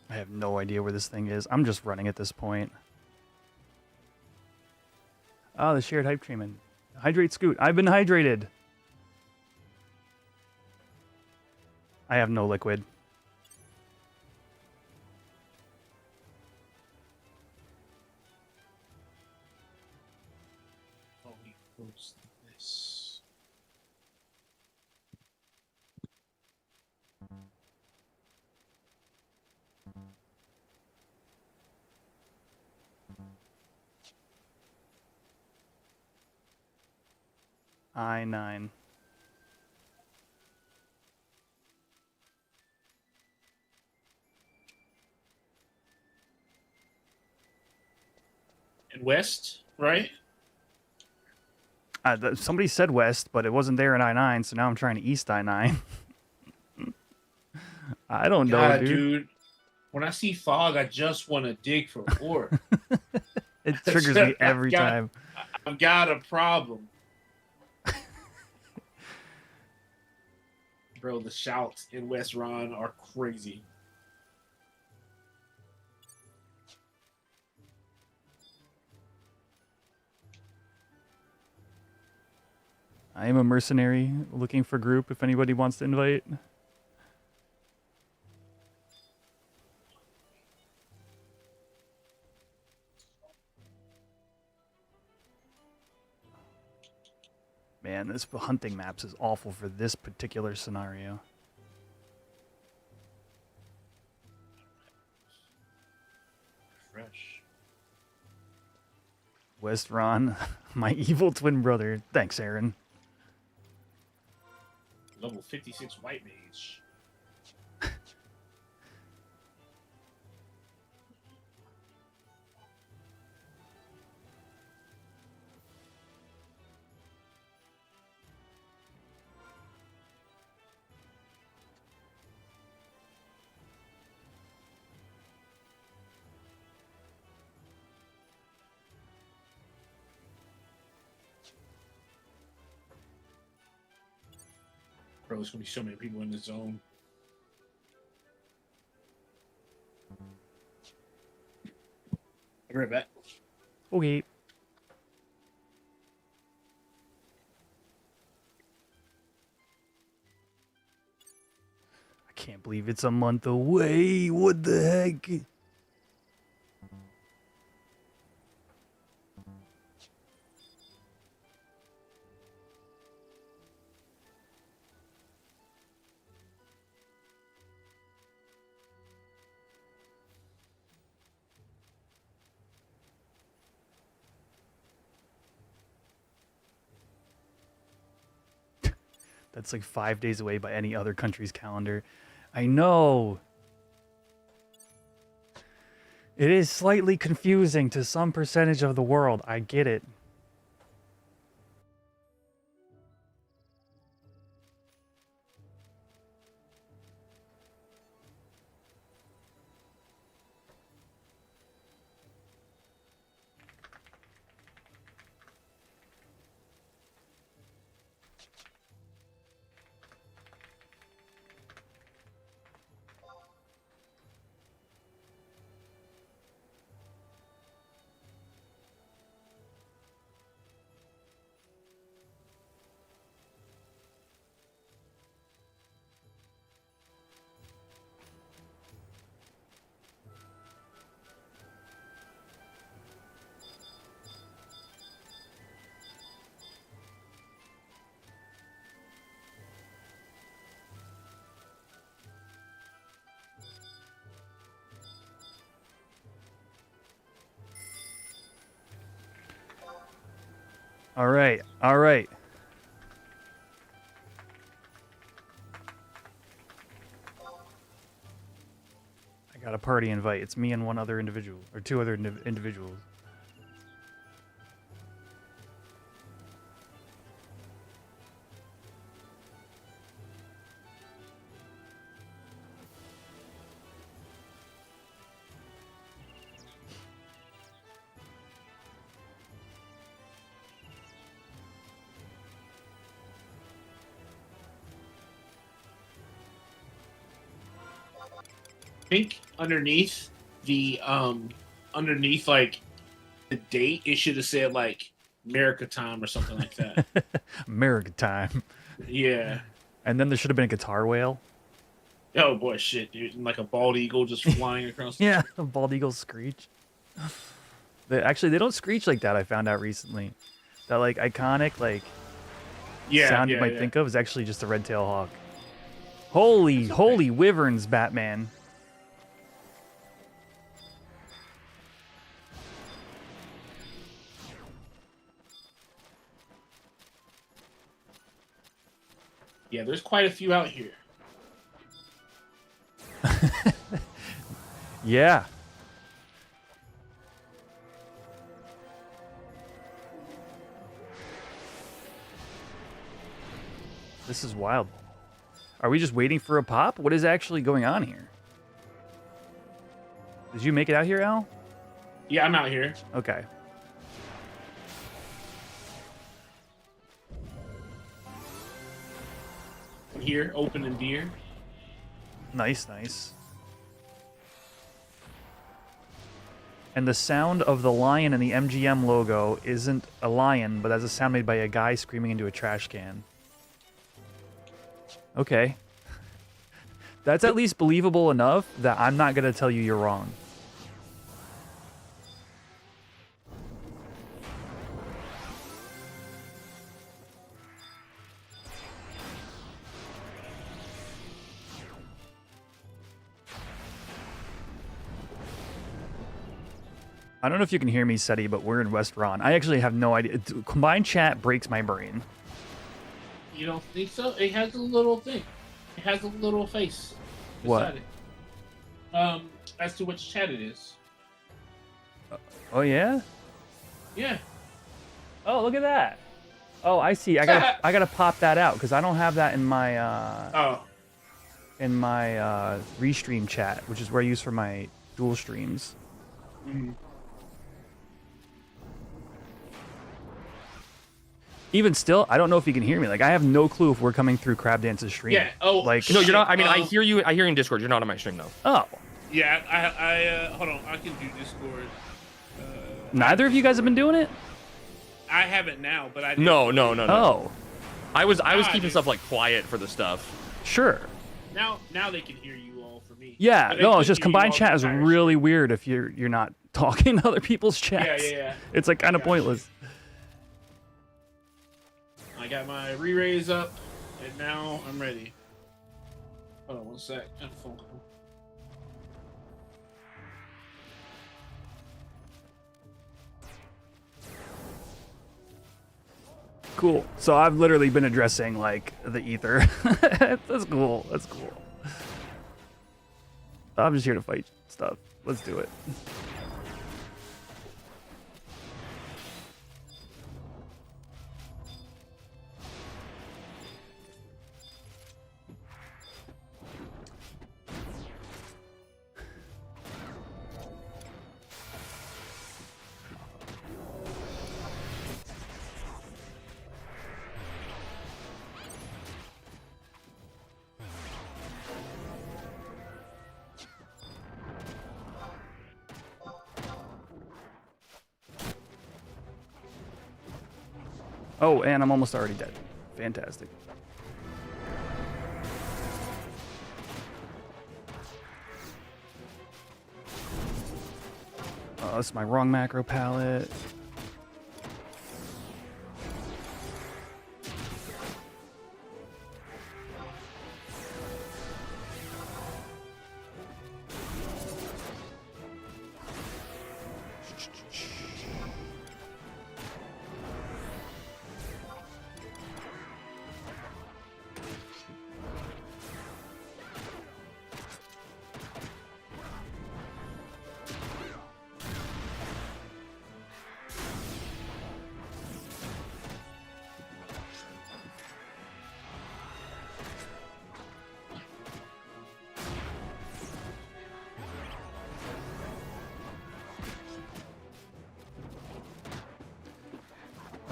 I have no idea where this thing is. I'm just running at this point. Oh, the shared hype treatment. Hydrate Scoot. I've been hydrated. I have no liquid. Oh, he posts this. I-9. And West, right? Somebody said west, but it wasn't there in I-9, so now I'm trying to east I-9. I don't know, God, dude. When I see fog, I just want to dig for ore. It triggers me every time. I've got a problem. Bro, the shouts in West Ron are crazy. I am a mercenary looking for group if anybody wants to invite. Man, this hunting maps is awful for this particular scenario. Fresh. West Ron, my evil twin brother. Thanks, Aaron. Level 56 white mage. Bro, there's gonna be so many people in the zone. I'll be right back. Okay. I can't believe it's a month away. What the heck? That's like 5 days away by any other country's calendar. I know. It is slightly confusing to some percentage of the world. I get it. All right. All right. I got a party invite. It's me and one other individual, or two other individuals. I think underneath like the date, it should have said like America time or something like that. America time. Yeah. And then there should have been a guitar whale. Oh boy, shit, dude! And like a bald eagle just flying across. Yeah, a bald eagle screech. They don't screech like that. I found out recently. That like iconic sound you might think of is actually just a red-tailed hawk. Holy wyverns, Batman! Yeah, there's quite a few out here. Yeah. This is wild. Are we just waiting for a pop? What is actually going on here? Did you make it out here, Al? Yeah, I'm out here. Okay. Here, open and deer. Nice, nice. And the sound of the lion in the MGM logo isn't a lion, but that's a sound made by a guy screaming into a trash can. Okay. That's at least believable enough that I'm not going to tell you you're wrong. I don't know if you can hear me, Seti, but we're in West Ron. I actually have no idea. Combined chat breaks my brain. You don't think so? It has a little thing. It has a little face. What? It. As to which chat it is. Oh yeah? Yeah. Oh, look at that. Oh, I see. I gotta pop that out because I don't have that in my restream chat, which is where I use for my dual streams. Mm-hmm. Even still, I don't know if you can hear me. Like, I have no clue if we're coming through Crab Dance's stream. Yeah. Oh, like no, you're not. I mean, I hear you. I hear you in Discord. You're not on my stream though. Oh. Yeah. I hold on. I can do Discord. Neither of you guys have been doing it. I haven't now, but I. No. Oh. I was keeping stuff like quiet for the stuff. Sure. Now they can hear you all for me. Yeah. No, it's just combined chat is really weird if you're not talking to other people's chats. Yeah. It's like kind of pointless. I got my re-raise up, and now I'm ready. Hold on one sec. I have a phone call. Cool. So I've literally been addressing like the ether. That's cool. That's cool. I'm just here to fight stuff. Let's do it. Oh, and I'm almost already dead. Fantastic. Oh, this is my wrong macro palette.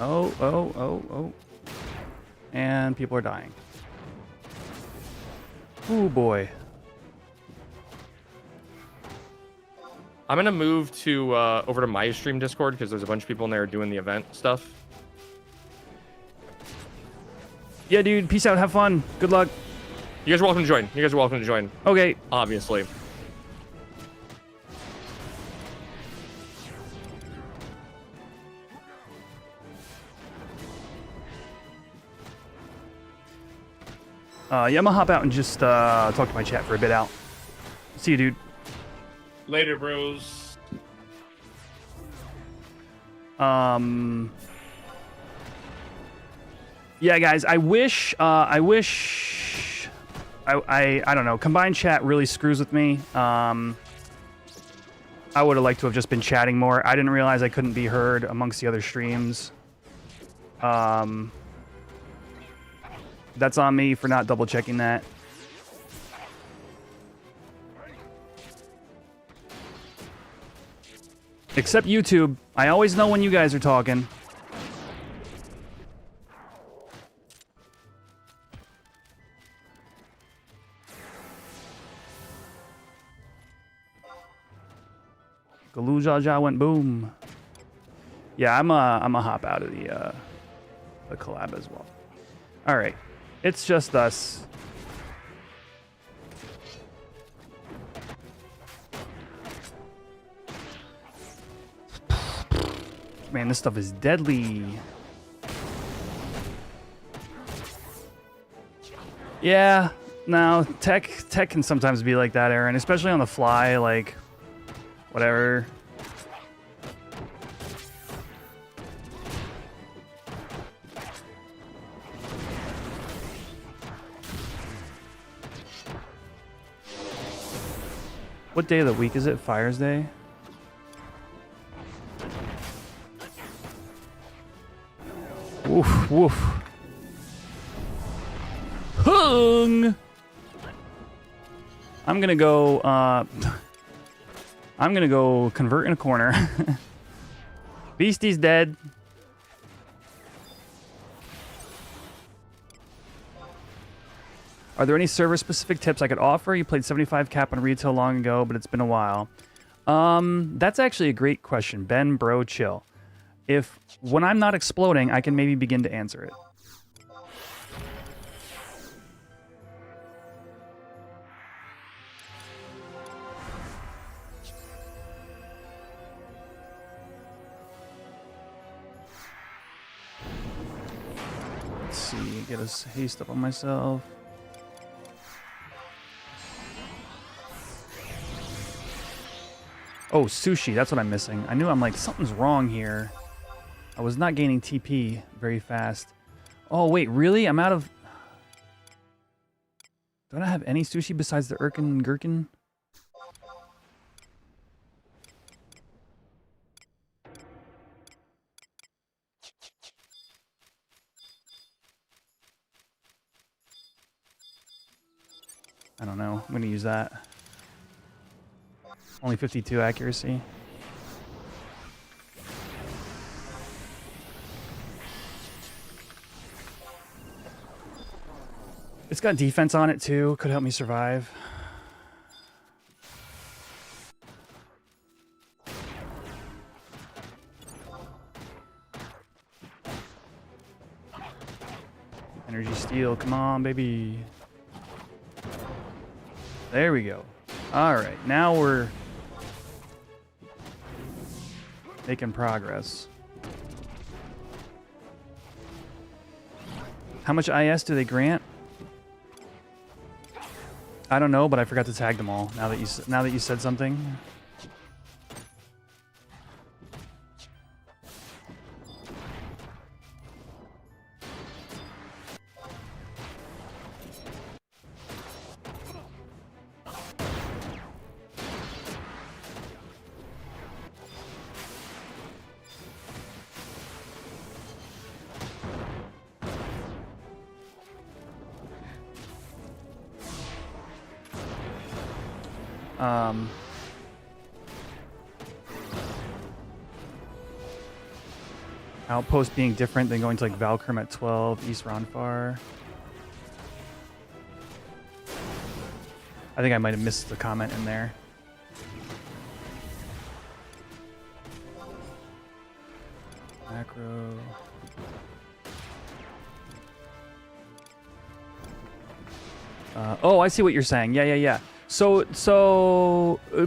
Oh. And people are dying. Oh boy. I'm gonna move to over to my stream Discord because there's a bunch of people in there doing the event stuff. Yeah, dude. Peace out. Have fun. Good luck. You guys are welcome to join. You guys are welcome to join. Okay. Obviously. Yeah, I'm gonna hop out and just talk to my chat for a bit out. See you, dude. Later, bros. Yeah, guys, I don't know. Combined chat really screws with me. I would have liked to have just been chatting more. I didn't realize I couldn't be heard amongst the other streams. That's on me for not double checking that. Except YouTube. I always know when you guys are talking. Galooja went boom. Yeah, I'm a hop out of the collab as well. All right, it's just us. Man, this stuff is deadly. Yeah, no, tech can sometimes be like that, Aaron, especially on the fly, like whatever. What day of the week is it? Fires Day? Woof, woof. Hung! I'm gonna go convert in a corner. Beastie's dead. Are there any server-specific tips I could offer? You played 75 cap on retail long ago, but it's been a while. That's actually a great question. Ben, bro, chill. When I'm not exploding, I can maybe begin to answer it. Let's see, get a haste up on myself. Oh, sushi, that's what I'm missing. I'm like, something's wrong here. I was not gaining TP very fast. Oh, wait, really? I'm out of... Do I not have any sushi besides the Urkin Gherkin? I don't know. I'm going to use that. Only 52 accuracy. It's got defense on it too. Could help me survive. Energy steal. Come on, baby. There we go. All right. Now we're making progress. How much IS do they grant? I don't know, but I forgot to tag them all. Now that you said something. Outpost being different than going to like Valkyrim at 12, East Ronfar. I think I might have missed the comment in there. Macro. Oh, I see what you're saying. Yeah. So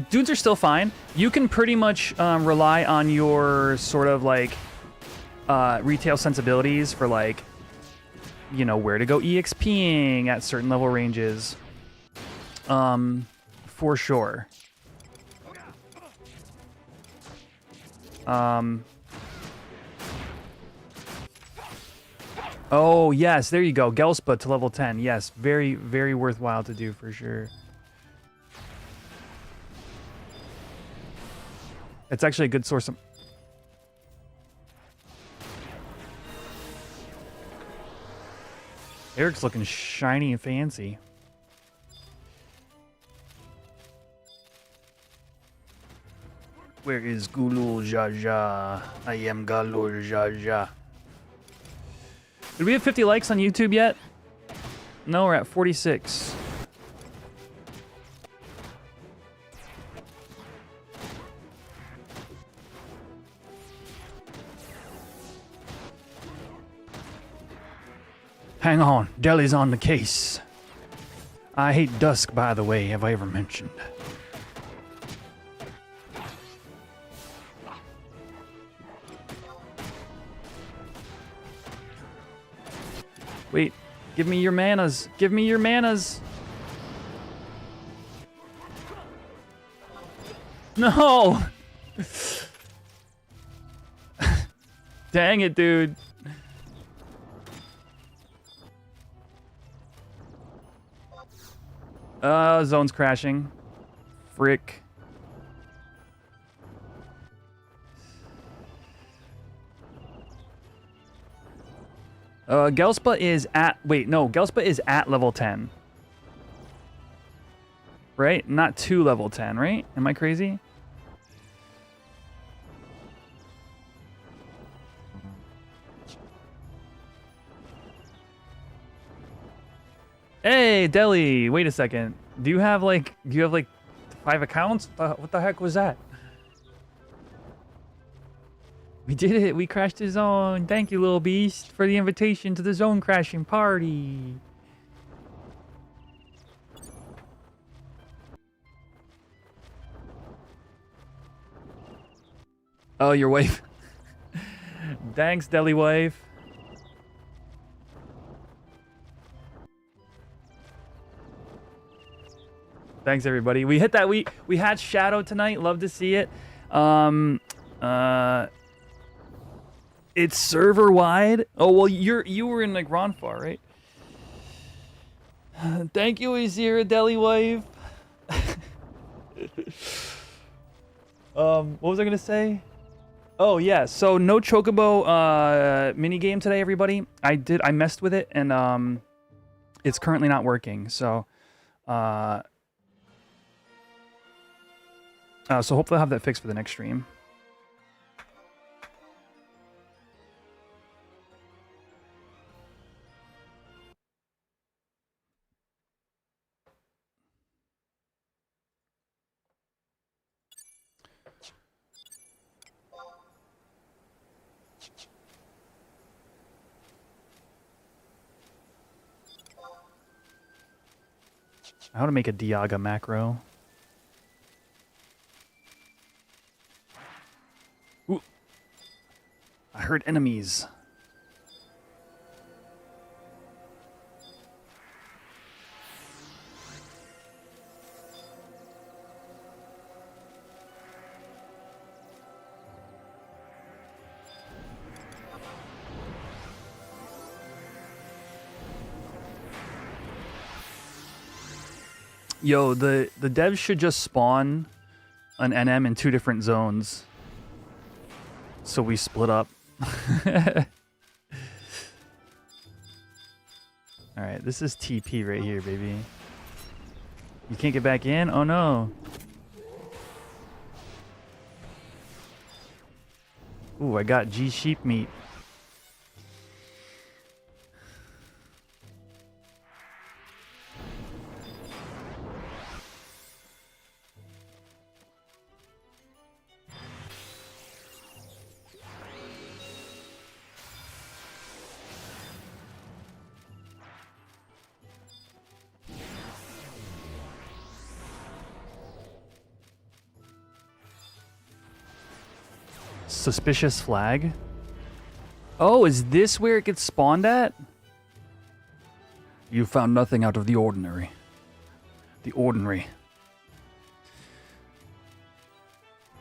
dudes are still fine. You can pretty much rely on your sort of like retail sensibilities for like, you know, where to go EXPing at certain level ranges. For sure. Oh, yes, there you go. Gelspa to level 10. Yes, very, very worthwhile to do for sure. It's actually a good source of... Eric's looking shiny and fancy. Where is Gulul Jaja? I am Galul Jaja. Did we have 50 likes on YouTube yet? No, we're at 46. Hang on, Deli's on the case. I hate Dusk, by the way, have I ever mentioned? Wait, give me your manas. Give me your manas. No! Dang it, dude. Zone's crashing. Frick. Gelspa is at... Wait, no. Gelspa is at level 10. Right? Not to level 10, right? Am I crazy? Hey, Deli! Wait a second. Do you have like 5 accounts? What the heck was that? We did it. We crashed the zone. Thank you, little beast, for the invitation to the zone crashing party. Oh, your wife. Thanks, Deli wife. Thanks, everybody. We hit that. We had Shadow tonight. Love to see it. It's server wide. Oh well, you were in like Ronfar, right? Thank you, Azira Deli wife. What was I gonna say? Oh yeah, so no Chocobo mini game today, everybody. I messed with it and it's currently not working. So so hopefully I'll have that fixed for the next stream. How to make a Diaga macro. Ooh. I heard enemies. Yo, the devs should just spawn an NM in 2 different zones. So we split up. Alright, this is TP right here, baby. You can't get back in? Oh no. Ooh, I got G sheep meat. Suspicious flag. Oh, is this where it gets spawned at? You found nothing out of the ordinary. The ordinary.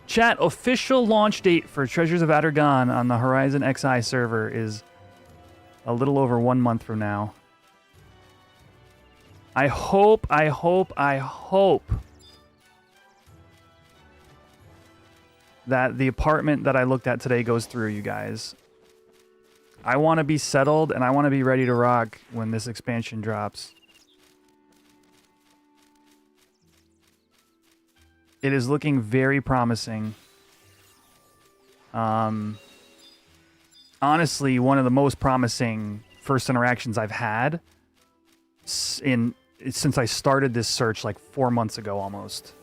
Chat, official launch date for Treasures of Adargon on the Horizon XI server is a little over 1 month from now. I hope that the apartment that I looked at today goes through, you guys. I want to be settled and I want to be ready to rock when this expansion drops. It is looking very promising. Honestly, one of the most promising first interactions I've had since I started this search like 4 months ago almost.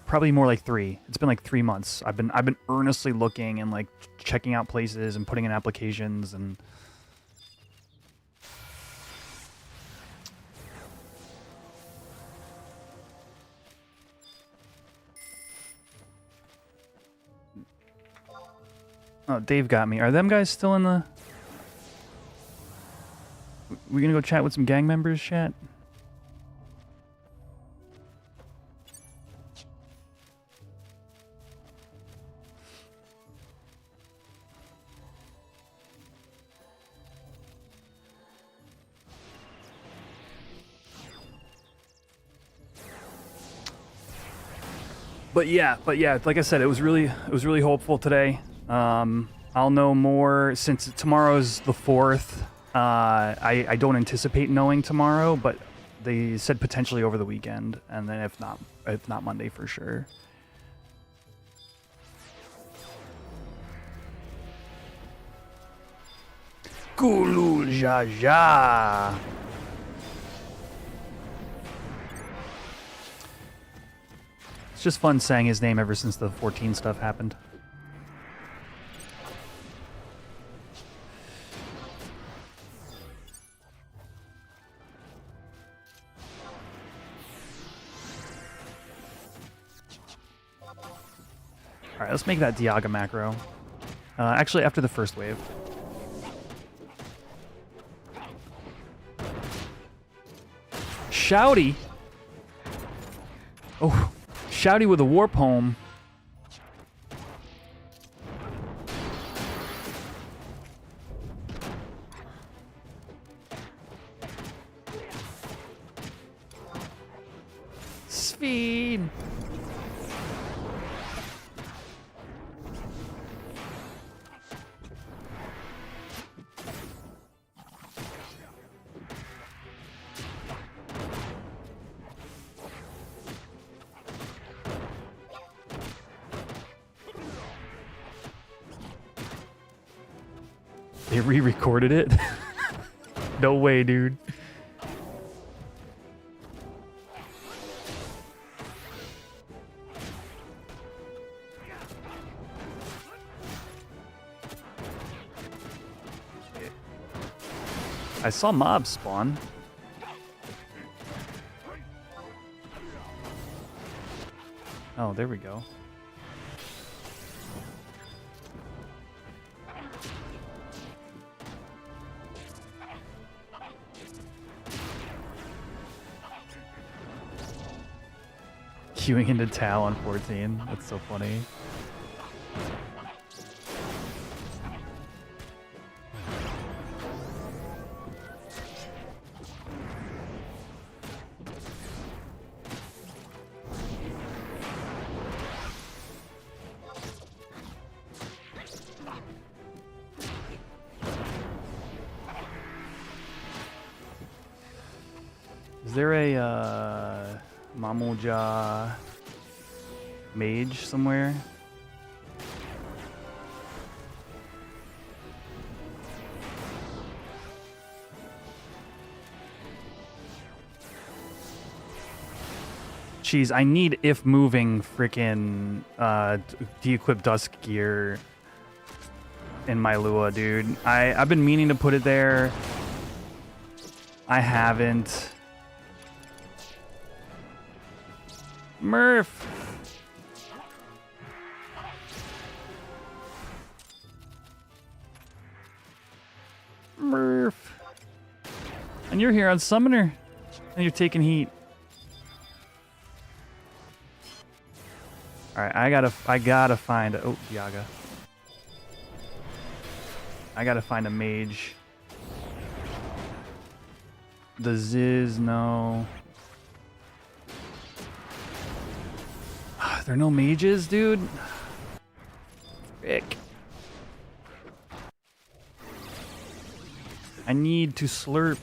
Probably more like 3. It's been like 3 months. I've been earnestly looking and like checking out places and putting in applications and oh, Dave got me. Are them guys still in the... We gonna go chat with some gang members, chat? But yeah, like I said, it was really hopeful today. I'll know more since tomorrow's the 4th. I don't anticipate knowing tomorrow, but they said potentially over the weekend, and then if not Monday for sure. Gulul Jaja. It's just fun saying his name ever since the 14 stuff happened. Alright, let's make that Diaga macro. Actually, after the first wave. Shouty! Oh, Shouty with a war poem. Sphene! They re-recorded it? No way, dude. I saw mobs spawn. Oh, there we go. Queuing into Tau on 14. That's so funny. Is there a Mamuja mage somewhere? Jeez, I need if moving frickin' de-equip dusk gear in my Lua, dude. I've been meaning to put it there. I haven't. Murph! And you're here on Summoner. And you're taking heat. Alright, I gotta find... Oh, Yaga. I gotta find a mage. The Ziz, no. There are no mages, dude? Frick. I need to slurp.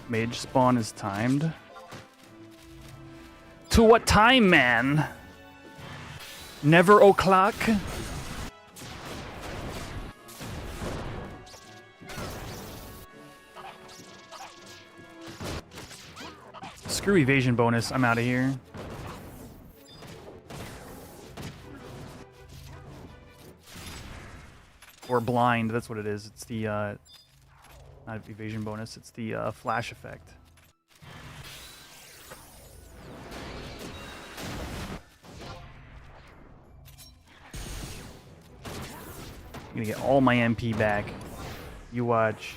Mage spawn is timed. To what time, man? Never o'clock? Screw evasion bonus. I'm out of here. Or blind. That's what it is. It's the not evasion bonus, it's the flash effect. I'm gonna get all my MP back. You watch.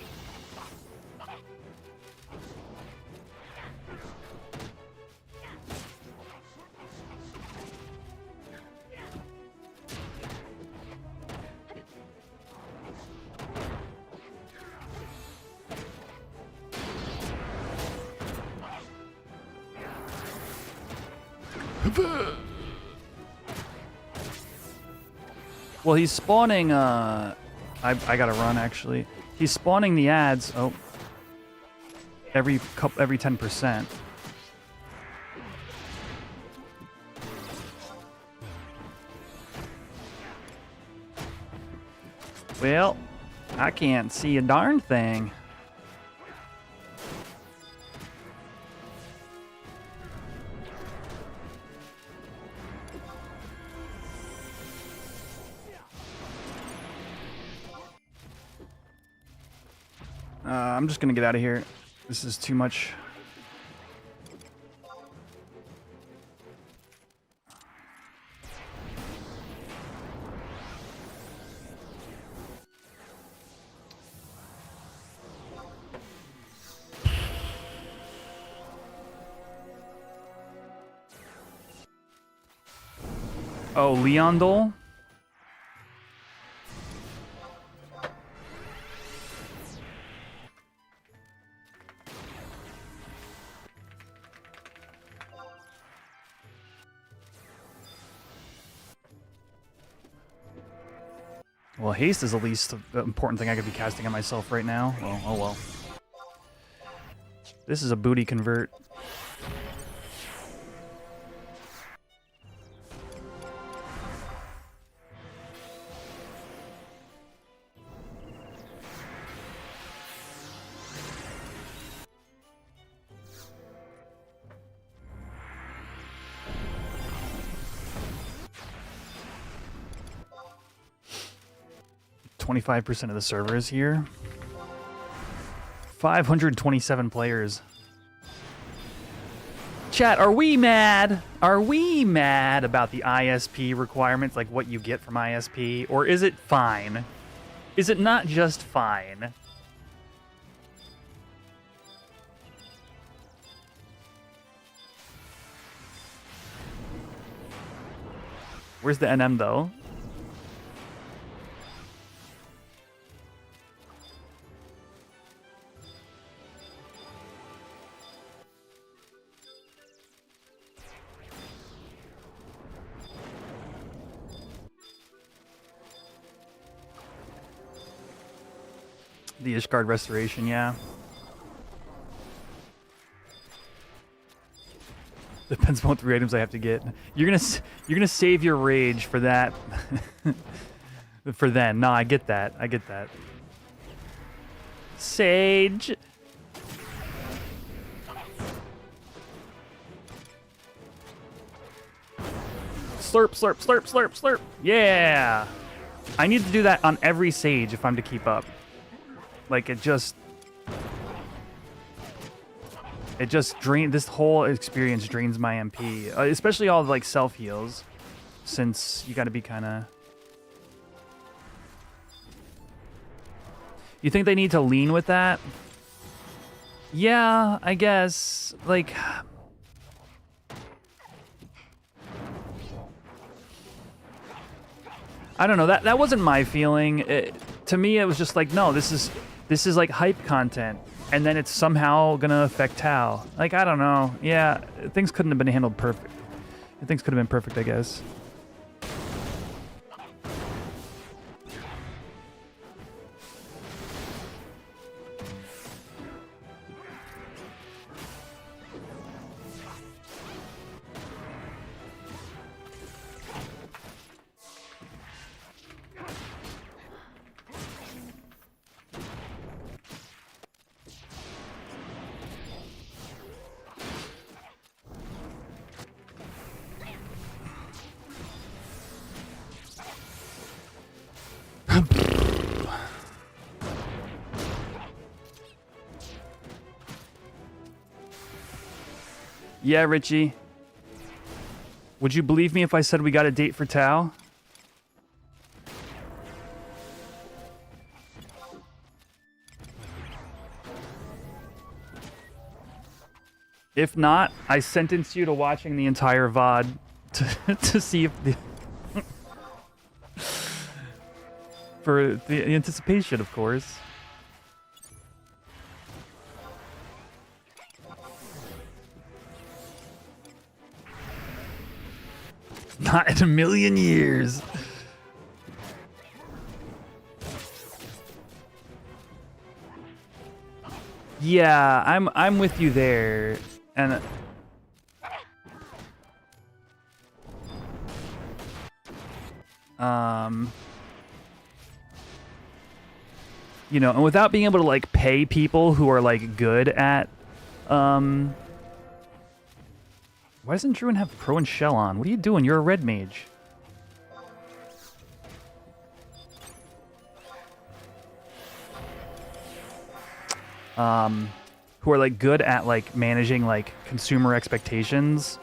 Well, he's spawning, I gotta run, actually. He's spawning the ads, every 10%. Well, I can't see a darn thing. I'm just gonna get out of here. This is too much. Oh, Leondol? Well, haste is the least important thing I could be casting on myself right now. Well, oh well. This is a booty convert. .25% of the server is here. 527 players. Chat, are we mad? Are we mad about the ISP requirements, like what you get from ISP? Or is it fine? Is it not just fine? Where's the NM though? The Ishgard restoration, yeah. Depends on what 3 items I have to get. You're gonna save your rage for that. For then. No, I get that. I get that. Sage. Slurp, slurp, slurp, slurp, slurp. Yeah. I need to do that on every sage if I'm to keep up. Like, it just drains, this whole experience drains my MP. Especially all the, like, self-heals. Since you gotta be kinda... You think they need to lean with that? Yeah, I guess. Like... I don't know. That wasn't my feeling. To me, it was just like, no, this is like hype content, and then it's somehow gonna affect Tau. Like, I don't know. Yeah, things couldn't have been handled perfect. Things could have been perfect, I guess. Yeah, Richie. Would you believe me if I said we got a date for Tau? If not, I sentence you to watching the entire VOD to see if the... for the anticipation, of course. Not in a million years. Yeah, I'm with you there. And you know, and without being able to like pay people who are like good at why doesn't Druin have Pro and Shell on? What are you doing? You're a red mage. Who are like good at like managing like consumer expectations.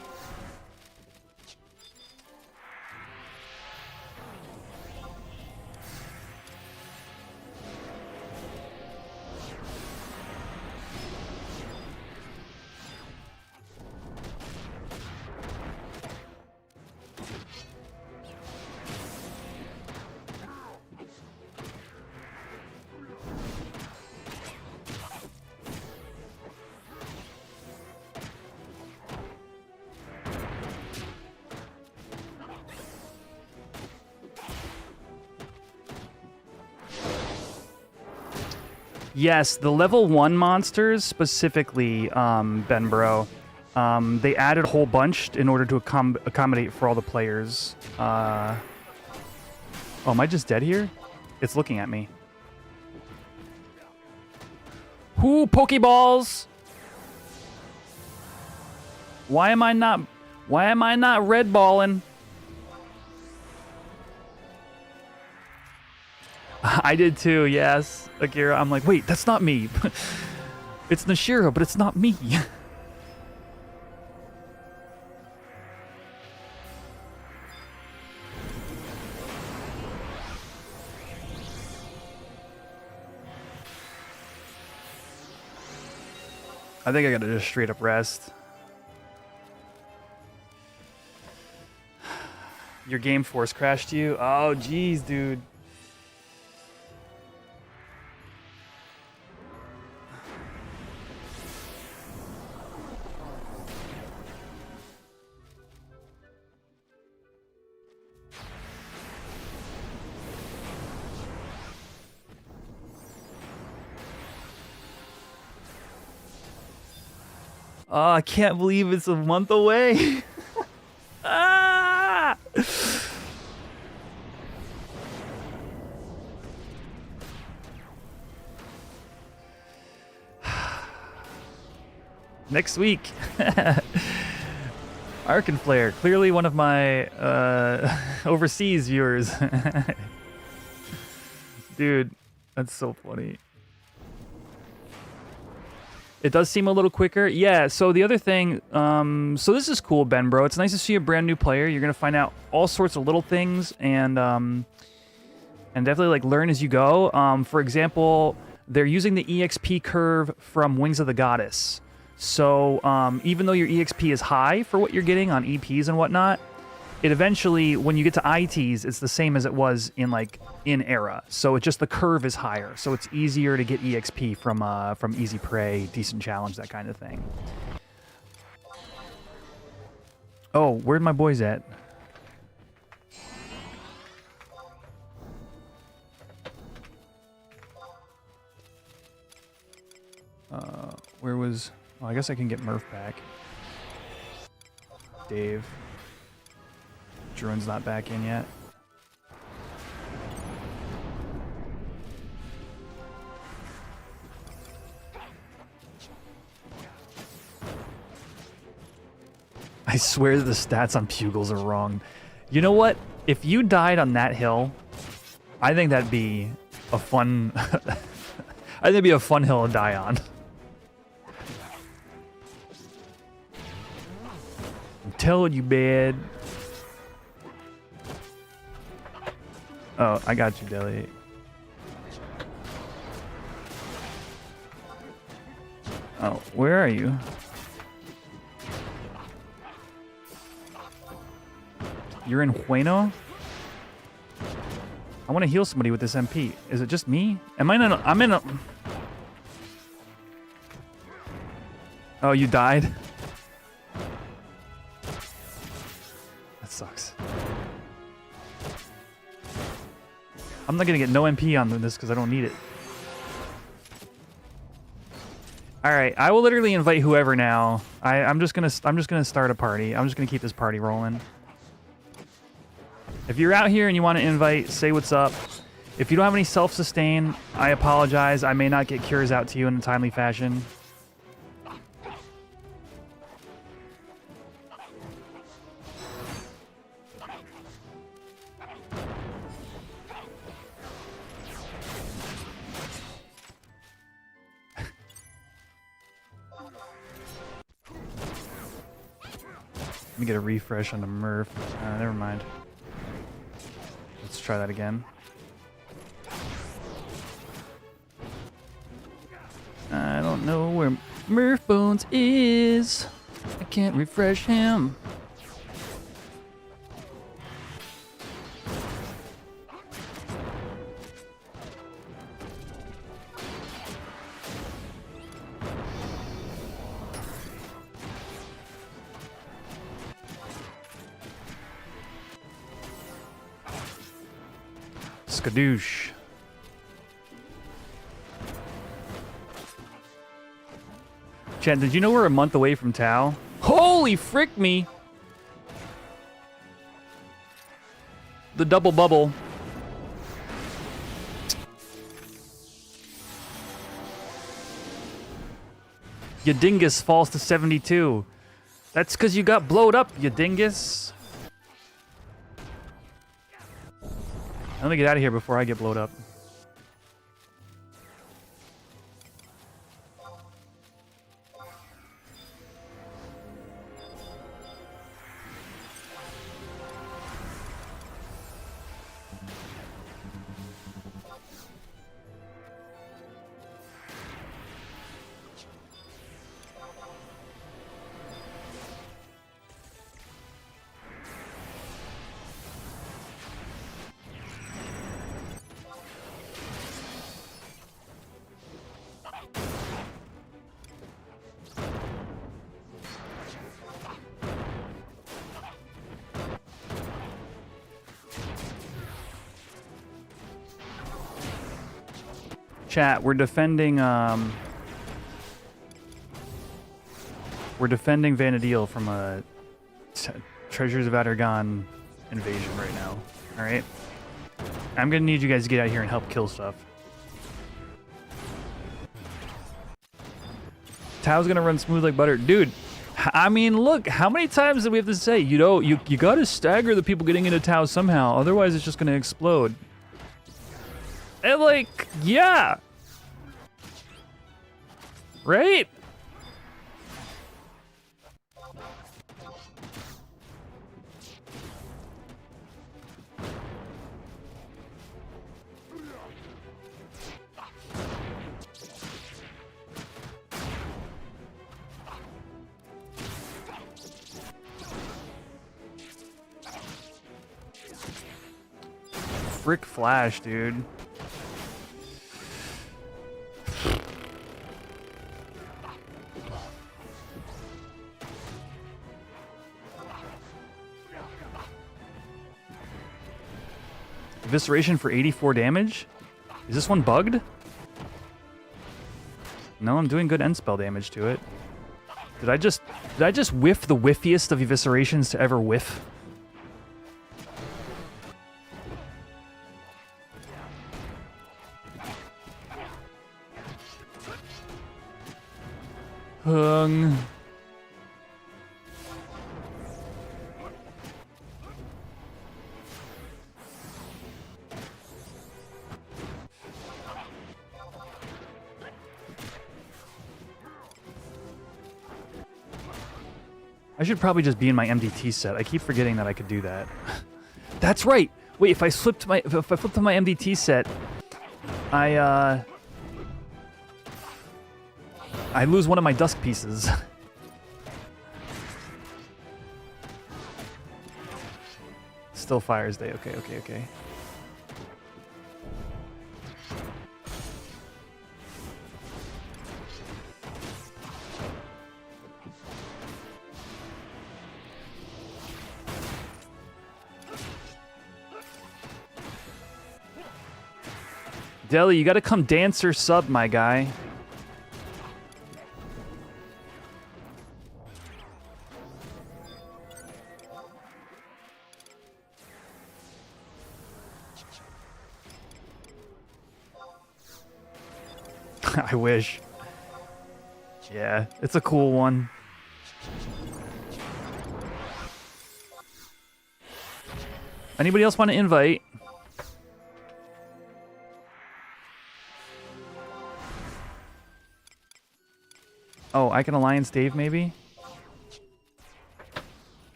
Yes, the level 1 monsters specifically, Benbro, they added a whole bunch in order to accommodate for all the players. Oh, am I just dead here? It's looking at me. Ooh, Pokeballs! Why am I not red balling? I did too, yes. Akira, I'm like, wait, that's not me. It's Nashira, but it's not me. I think I gotta just straight up rest. Your game force crashed you? Oh, jeez, dude. Oh, I can't believe it's a month away. Ah! Next week. Arc and Flare, clearly one of my overseas viewers. Dude, that's so funny. It does seem a little quicker. Yeah, so the other thing, so this is cool, Ben, bro. It's nice to see a brand new player. You're going to find out all sorts of little things and definitely like learn as you go. For example, they're using the EXP curve from Wings of the Goddess. So even though your EXP is high for what you're getting on EPs and whatnot, it eventually, when you get to ITs, it's the same as it was in Era. So it's just the curve is higher. So it's easier to get EXP from Easy Prey, Decent Challenge, that kind of thing. Oh, where'd my boys at? Where was... Well, I guess I can get Murph back. Dave. Druin's not back in yet. I swear the stats on Pugils are wrong. You know what? If you died on that hill, I think that'd be a fun... I think it'd be a fun hill to die on. I'm telling you, bad. Oh, I got you, Deli. Oh, where are you? You're in Hueno? I want to heal somebody with this MP. Is it just me? Am I in a... I'm in a... Oh, you died? That sucks. I'm not gonna get no MP on this because I don't need it. All right, I will literally invite whoever now. I'm just gonna start a party. I'm just gonna keep this party rolling. If you're out here and you want to invite, say what's up. If you don't have any self-sustain, I apologize. I may not get cures out to you in a timely fashion. Let me get a refresh on the Murph. Never mind. Let's try that again. I don't know where Murph Bones is. I can't refresh him. Skadoosh. Chat, did you know we're a month away from Tau? Holy frick me! The double bubble. Your dingus falls to 72. That's because you got blowed up, you dingus. Let me get out of here before I get blowed up. Chat, we're defending We're defending Vanadil from a Treasures of Adargon invasion right now. All right. I'm gonna need you guys to get out here and help kill stuff. Tao's gonna run smooth like butter, dude. I mean, look, how many times do we have to say, you know, you gotta stagger the people getting into Tau somehow, otherwise it's just gonna explode. And like, yeah. Right? Frick Flash, dude. Evisceration for 84 damage? Is this one bugged? No, I'm doing good end spell damage to it. Did I just whiff the whiffiest of eviscerations to ever whiff? Hung. I should probably just be in my MDT set. I keep forgetting that I could do that. That's right. Wait, if I flipped to my MDT set, I lose one of my dusk pieces. Still Fire's Day. Okay. Deli, you gotta come dance or sub, my guy. I wish. Yeah, it's a cool one. Anybody else want to invite? Oh, I can alliance Dave maybe?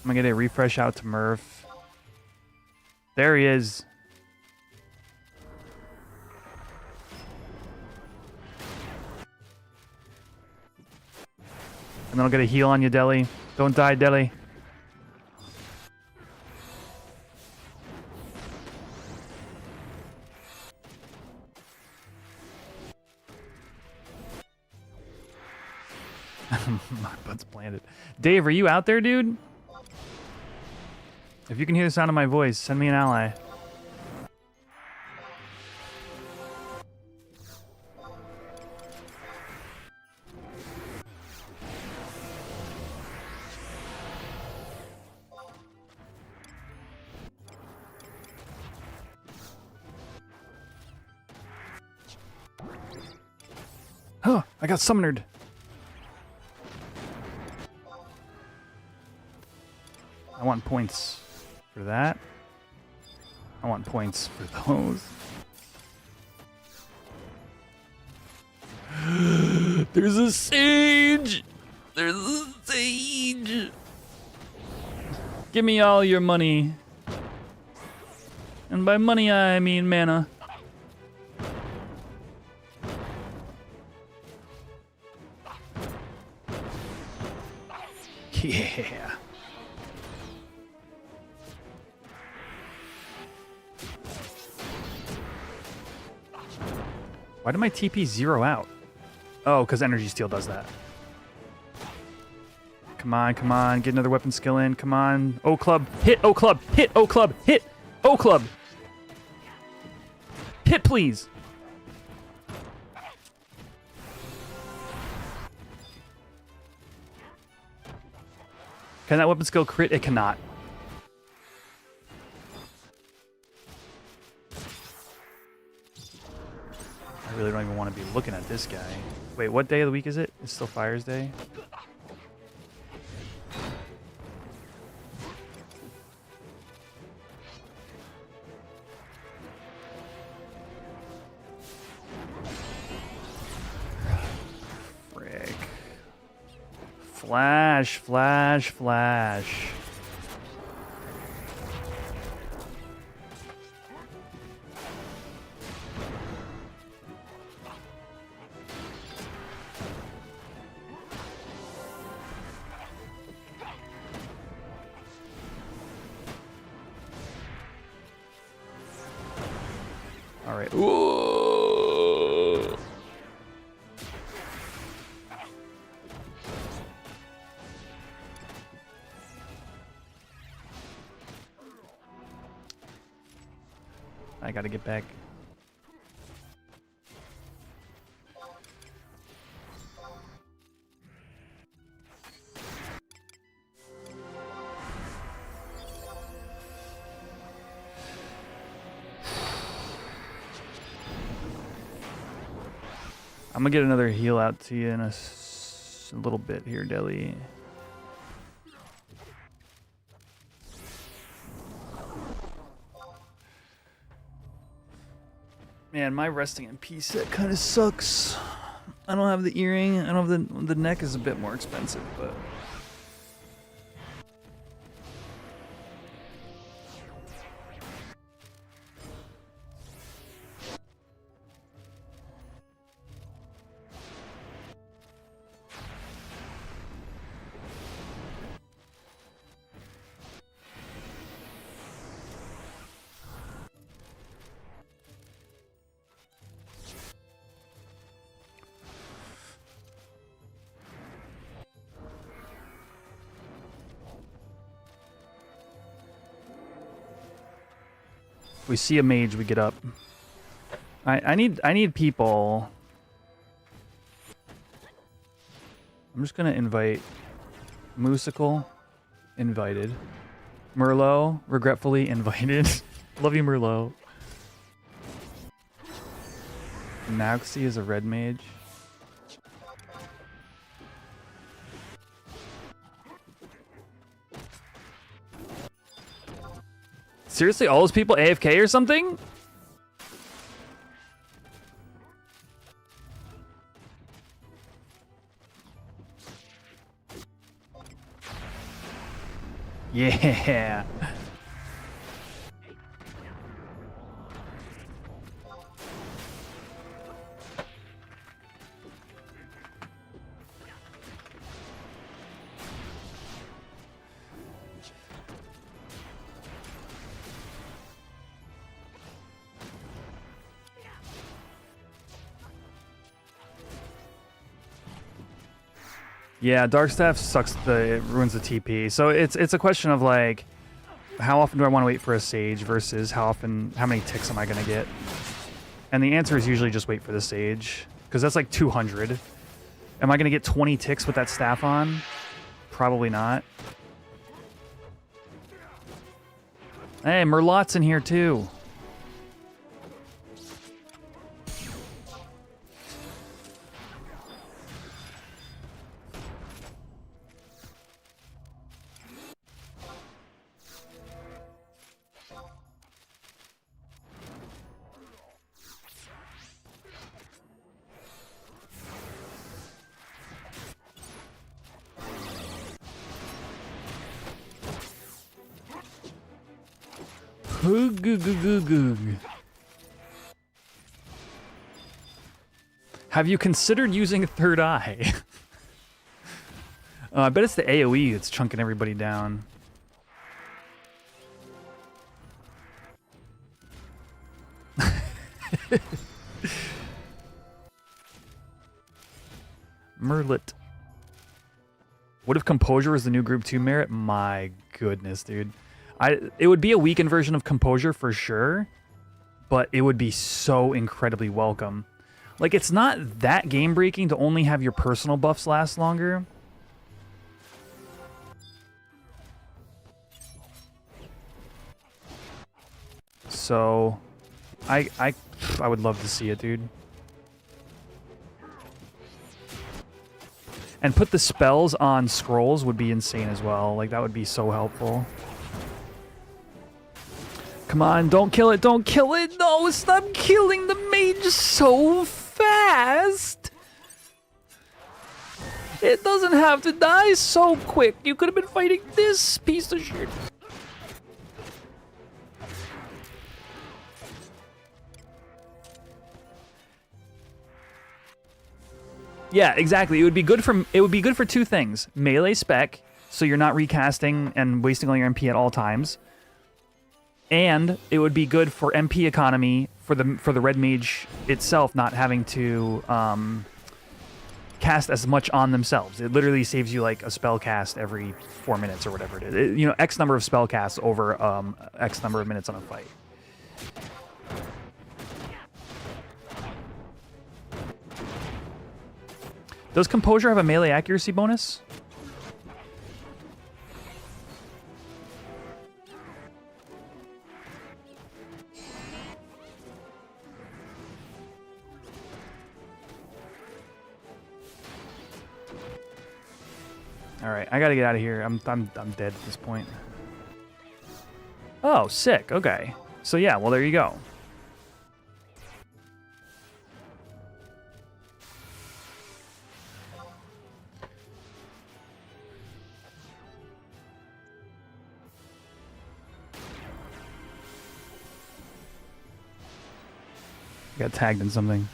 I'm gonna get a refresh out to Murph. There he is. And then I'll get a heal on you, Deli. Don't die, Deli. My butt's planted. Dave, are you out there, dude? If you can hear the sound of my voice, send me an ally. Oh, I got summoned. I want points for that. I want points for those. There's a sage! There's a sage! Give me all your money. And by money I mean mana. Yeah. Why did my TP zero out? Oh, because Energy Steal does that. Come on, come on. Get another weapon skill in. Come on. O club. Hit O club. Hit O club. Hit O club. Hit, please. Can that weapon skill crit? It cannot. I really don't even want to be looking at this guy. Wait, what day of the week is it? It's still Fire's Day? Frick. Flash, flash, flash. All right. Ooh. I gotta get back. I'm gonna get another heal out to you in a little bit here, Deli. Man, my resting in peace set kind of sucks. I don't have the earring. I don't have the neck is a bit more expensive, but. If we see a mage, we get up. I need people. I'm just gonna invite Moosicle, invited. Merlot, regretfully invited. Love you, Merlot. Nauxie is a red mage. Seriously, all those people AFK or something? Yeah. Yeah, Dark Staff sucks. It ruins the TP. So it's a question of like, how often do I want to wait for a Sage versus how many ticks am I gonna get? And the answer is usually just wait for the Sage, because that's like 200. Am I gonna get 20 ticks with that staff on? Probably not. Hey, Merlot's in here too. Have you considered using Third Eye? I bet it's the AoE that's chunking everybody down. Merlit. What if Composure was the new Group 2 merit? My goodness, dude. It would be a weakened version of Composure for sure, but it would be so incredibly welcome. Like, it's not that game-breaking to only have your personal buffs last longer. So, I would love to see it, dude. And put the spells on scrolls would be insane as well. Like, that would be so helpful. Come on, don't kill it, don't kill it! No, stop killing the mage so fast! It doesn't have to die so quick. You could have been fighting this piece of shit. Yeah, exactly. It would be good for two things. Melee spec, so you're not recasting and wasting all your MP at all times. And it would be good for MP economy for the red mage itself not having to cast as much on themselves. It literally saves you like a spell cast every 4 minutes or whatever it is. You know, X number of spell casts over X number of minutes on a fight. Does Composure have a melee accuracy bonus? All right, I gotta get out of here. I'm dead at this point. Oh, sick. Okay. So yeah, well there you go. Got tagged in something.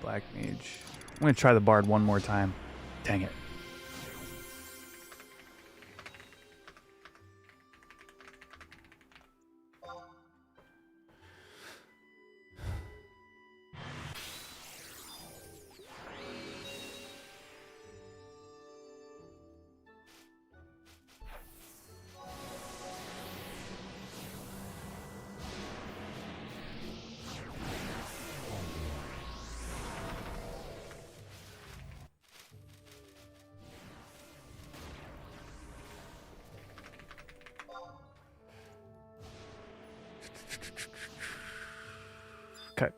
Black Mage. I'm gonna try the Bard one more time. Dang it. Okay.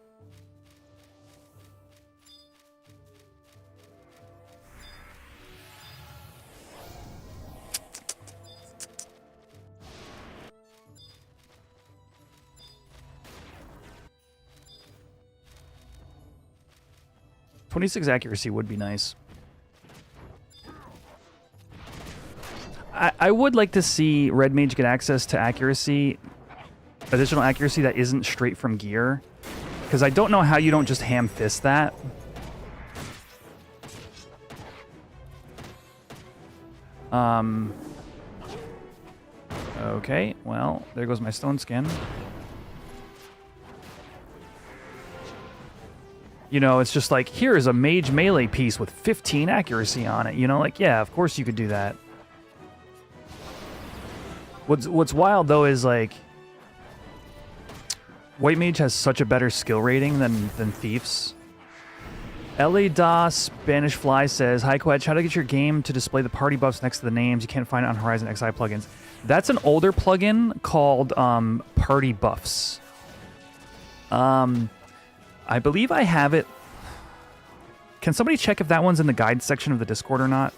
.26 accuracy would be nice. I would like to see Red Mage get access to accuracy, additional accuracy that isn't straight from gear. Because I don't know how you don't just ham fist that. Okay, well, there goes my stone skin. You know, it's just like, here is a mage melee piece with 15 accuracy on it. You know, like, yeah, of course you could do that. What's wild, though, is, like, White Mage has such a better skill rating than Thieves. LA Da Spanish Fly says, Hi, Quetch, how to get your game to display the party buffs next to the names? You can't find it on Horizon XI plugins. That's an older plugin called Party Buffs. I believe I have it. Can somebody check if that one's in the guide section of the Discord or not?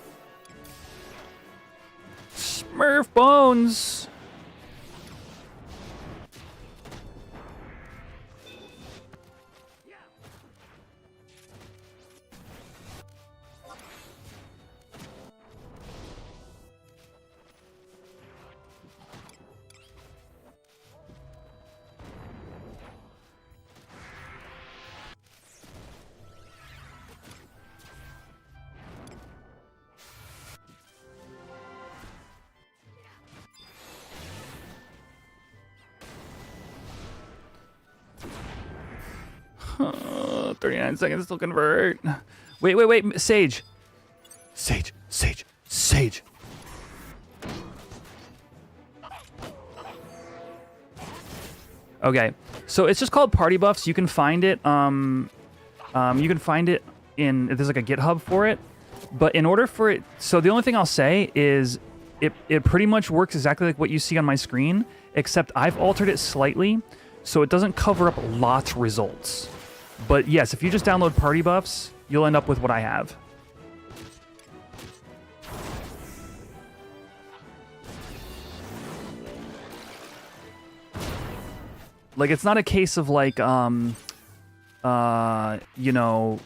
Smurf Bones! 39 seconds till convert. Wait. Sage. Okay, so it's just called Party Buffs. You can find it. You can find it in. There's like a GitHub for it. But in order for it, so the only thing I'll say is, it pretty much works exactly like what you see on my screen, except I've altered it slightly, so it doesn't cover up lots results. But yes, if you just download Party Buffs, you'll end up with what I have. Like, it's not a case of like, you know,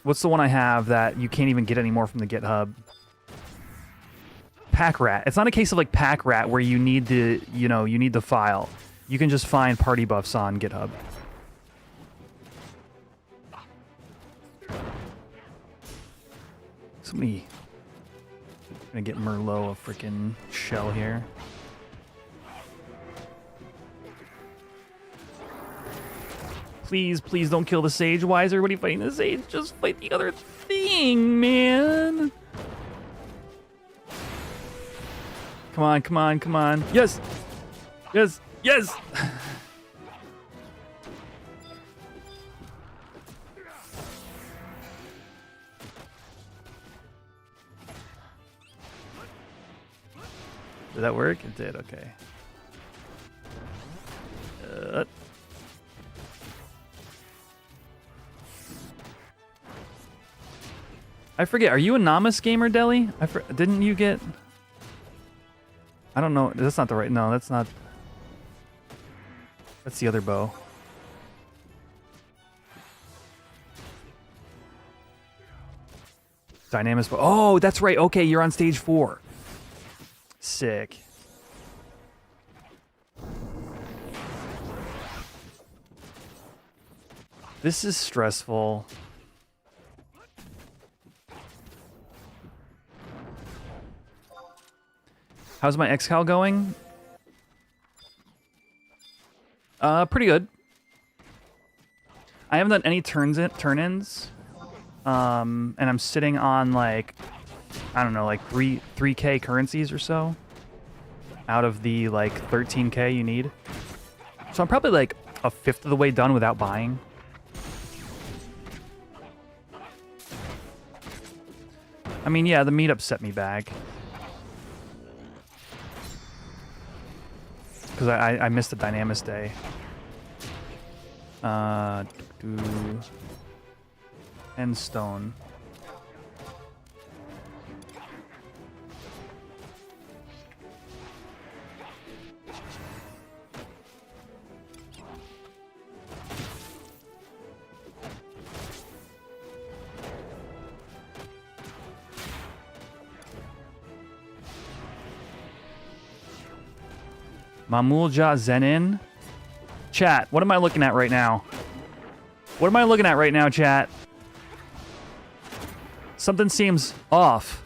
what's the one I have that you can't even get anymore from the GitHub? Pack Rat. It's not a case of like Pack Rat where you need the, you know, you need the file. You can just find Party Buffs on GitHub. Somebody gonna get Merlot a freaking shell here. Please don't kill the Sage. Why is everybody fighting the Sage? Just fight the other thing, man. Come on. Yes. Did that work? It did, okay. I forget, are you a Namus gamer, Deli? Didn't you get... I don't know, that's not the right... No, that's not... That's the other bow. Dynamis bow. Oh, that's right, okay, you're on stage 4. Sick. This is stressful. How's my XCal going? Pretty good. I haven't done any turn-ins. And I'm sitting on like, I don't know, like 3K currencies or so out of the like 13K you need. So I'm probably like a fifth of the way done without buying. I mean, yeah, the meetup set me back. Because I missed the Dynamis day. And stone. Mamulja Zenin. Chat, what am I looking at right now? What am I looking at right now, chat? Something seems off.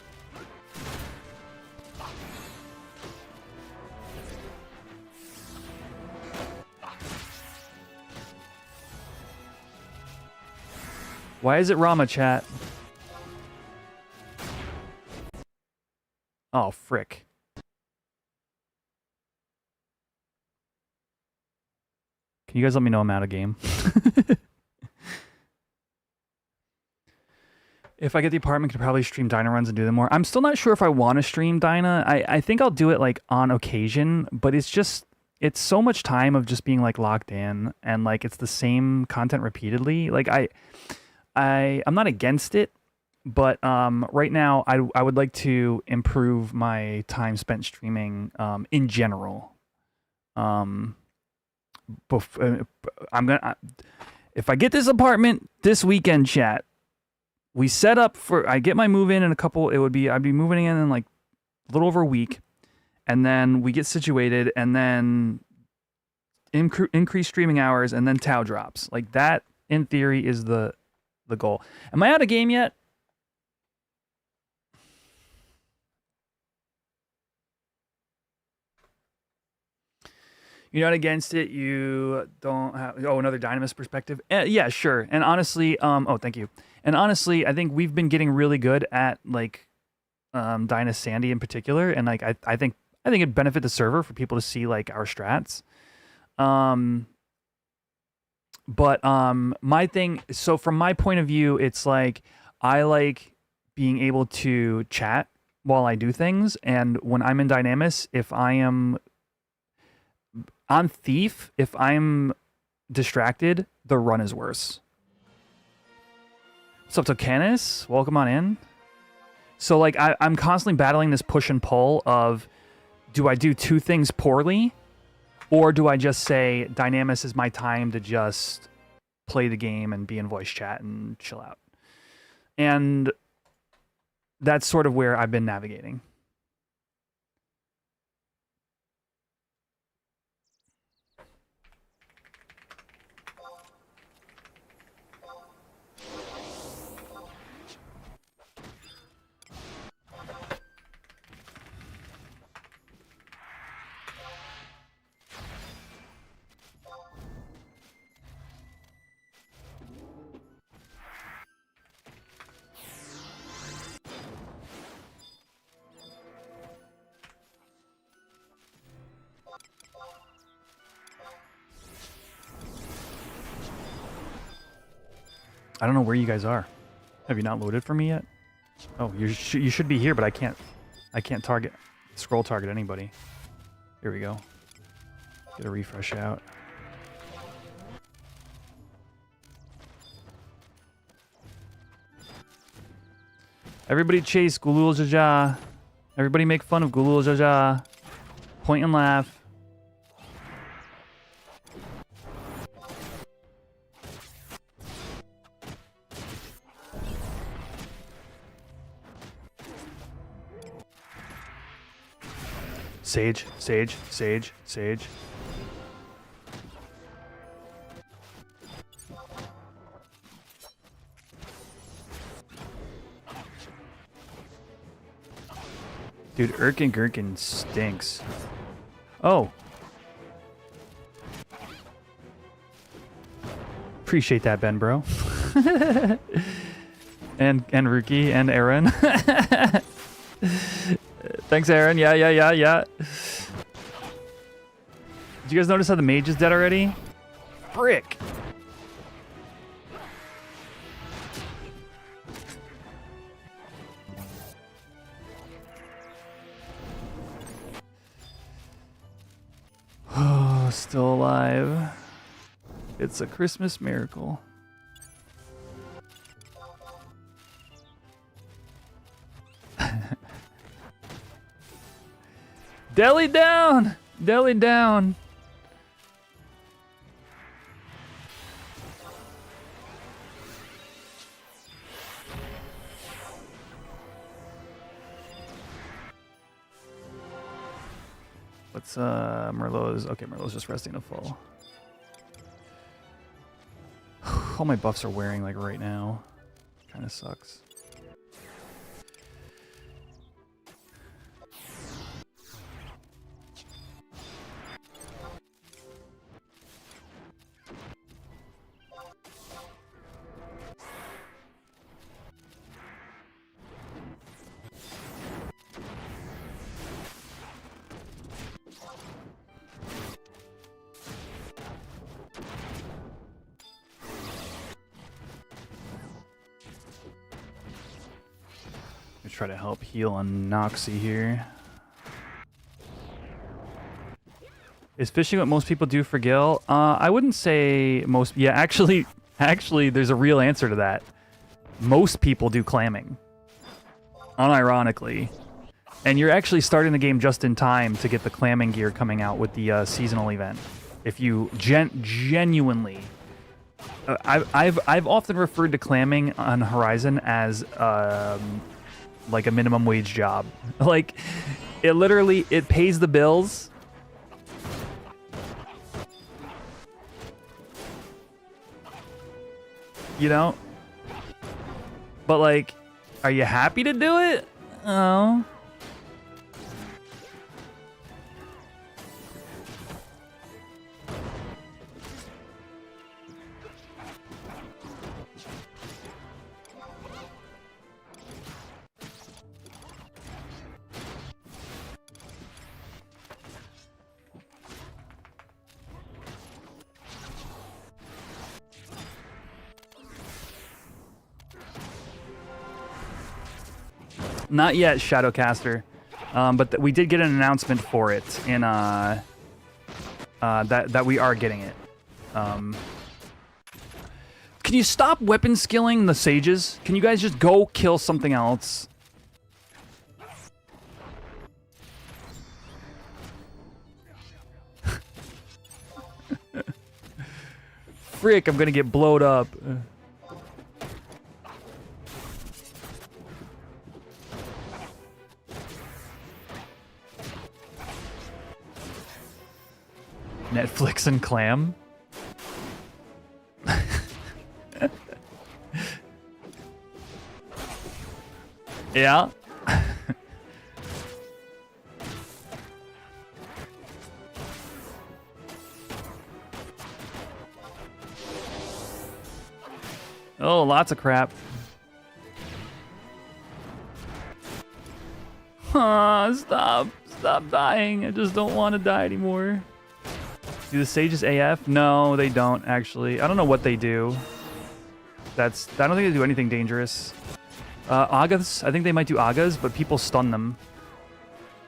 Why is it Rama, chat? Oh, frick. Can you guys let me know I'm out of game? If I get the apartment, I could probably stream Dyna runs and do them more. I'm still not sure if I want to stream Dyna. I think I'll do it like on occasion, but it's so much time of just being like locked in and like it's the same content repeatedly. Like I'm not against it, but right now I would like to improve my time spent streaming in general. If I get this apartment this weekend, chat, we set up for, I get my move in a couple, I'd be moving in like a little over a week, and then we get situated, and then increase streaming hours, and then Tau drops. Like that, in theory, is the goal. Am I out of game yet? You're not against it. You don't have another Dynamis perspective. Yeah, sure. And honestly, thank you. And honestly, I think we've been getting really good at like Dyna Sandy in particular, and like I think it'd benefit the server for people to see like our strats. But my thing, so from my point of view, it's like I like being able to chat while I do things, and when I'm in Dynamis, if I am on Thief, if I'm distracted, the run is worse. What's up, Tocanis? Welcome on in. So like I'm constantly battling this push and pull of, do I do two things poorly, or do I just say Dynamis is my time to just play the game and be in voice chat and chill out? And that's sort of where I've been navigating. I don't know where you guys are. Have you not loaded for me yet? Oh, you should be here, but I can't scroll target anybody. Here we go. Get a refresh out. Everybody chase Gulul Jaja. Everybody make fun of Gulul Jaja. Point and laugh. Sage, Sage, Sage, Sage. Dude, Urkin Gherkin stinks. Oh. Appreciate that, Ben, bro. and Ruki and Aaron. Thanks, Aaron. Yeah. Did you guys notice how the mage is dead already? Frick. Oh, still alive. It's a Christmas miracle. Deli down! Deli down! What's Merlot's? Okay, Merlot's just resting to full. All my buffs are wearing like right now. Kind of sucks. Try to help heal on Noxy here. Is fishing what most people do for Gil? I wouldn't say most. Yeah, actually, there's a real answer to that. Most people do clamming, unironically, and you're actually starting the game just in time to get the clamming gear coming out with the seasonal event. If you genuinely, I've often referred to clamming on Horizon as like a minimum wage job. Like, it literally, it pays the bills. You know? But like, are you happy to do it? Oh. Not yet, Shadowcaster. But we did get an announcement for it in that we are getting it. Can you stop weapon skilling the sages? Can you guys just go kill something else? Frick, I'm gonna get blowed up. Netflix and clam? Yeah. Oh, lots of crap. Stop dying. I just don't want to die anymore. Do the sages AF? No, they don't actually. I don't know what they do. I don't think they do anything dangerous. Agas, I think they might do Agas, but people stun them.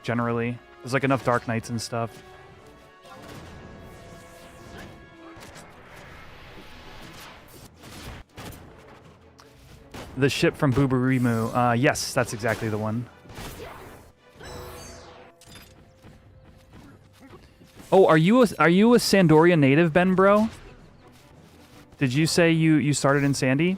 Generally. There's like enough Dark Knights and stuff. The ship from Buburimu. Yes, that's exactly the one. Oh, are you a Sandoria native, Ben, bro? Did you say you started in Sandy?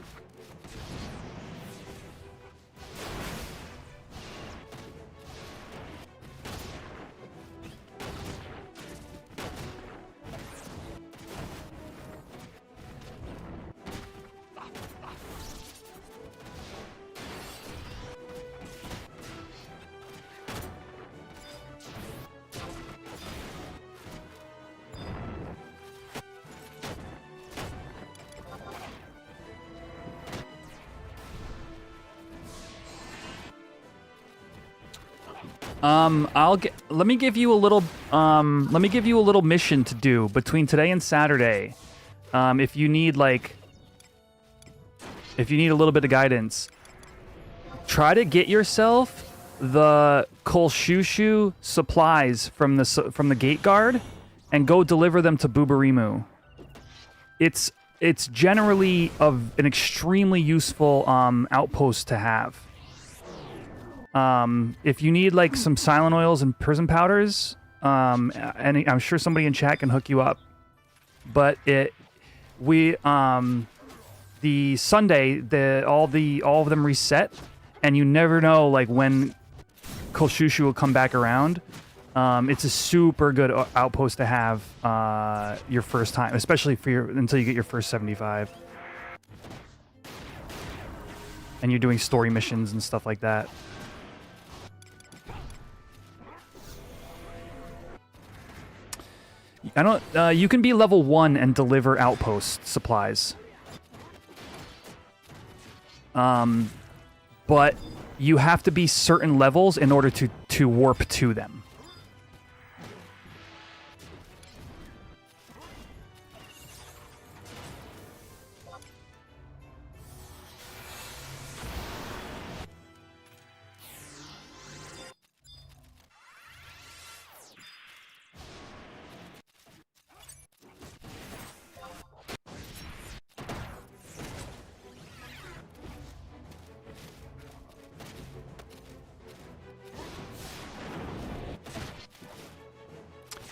Let me give you a little mission to do between today and Saturday. If you need a little bit of guidance, try to get yourself the Kolshushu supplies from the gate guard and go deliver them to Buburimu. It's generally an extremely useful outpost to have. If you need like some silent oils and prism powders, and I'm sure somebody in chat can hook you up. But the Sunday, all of them reset, and you never know like when Kolshushu will come back around. It's a super good outpost to have your first time, especially until you get your first 75, and you're doing story missions and stuff like that. You can be level 1 and deliver outpost supplies. But you have to be certain levels in order to warp to them.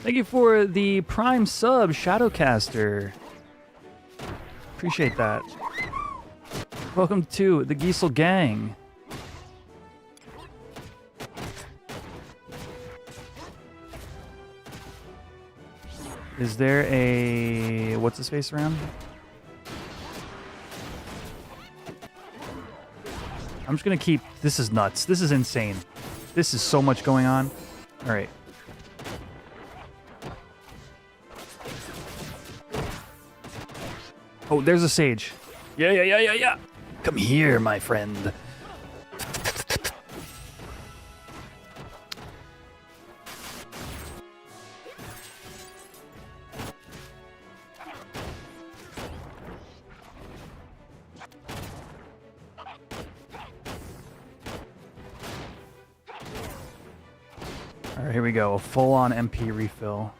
Thank you for the Prime sub, Shadowcaster. Appreciate that. Welcome to the Giesel Gang. Is there a... what's his face around? I'm just gonna keep... This is nuts. This is insane. This is so much going on. Alright. Oh, there's a sage. Yeah. Come here, my friend. All right, here we go. A full-on MP refill.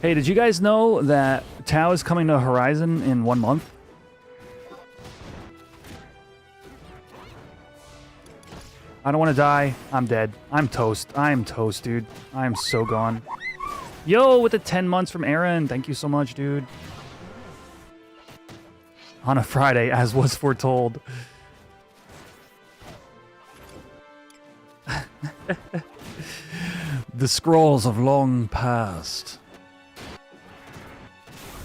Hey, did you guys know that Tau is coming to Horizon in 1 month? I don't want to die. I'm dead. I'm toast. I'm toast, dude. I'm so gone. Yo, with the 10 months from Aaron. Thank you so much, dude. On a Friday, as was foretold. The scrolls of long past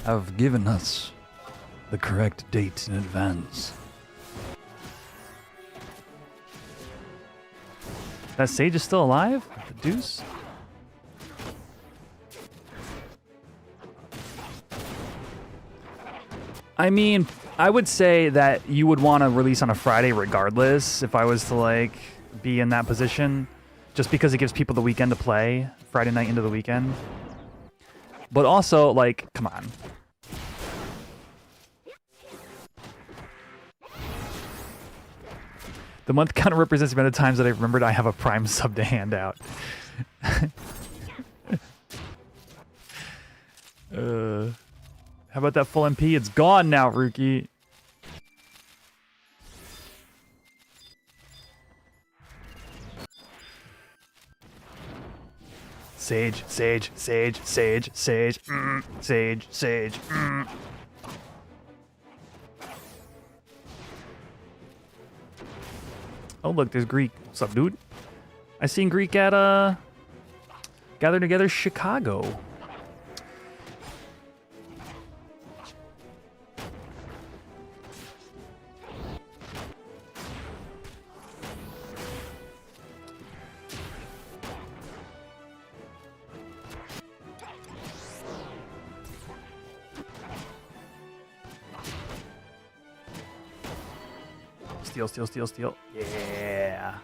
have given us the correct date in advance. That Sage is still alive? The Deuce? I mean, I would say that you would want to release on a Friday regardless if I was to, like, be in that position. Just because it gives people the weekend to play. Friday night into the weekend. But also, like, come on. The month kind of represents the amount of times that I remembered I have a Prime sub to hand out. How about that full MP? It's gone now, Rookie. Sage, Sage, Sage, Sage, Sage, Sage, Sage. Oh, look, there's Greek. What's up, dude? I seen Greek at, Gather Together Chicago. Steal, steal, steal, steal. Yeah.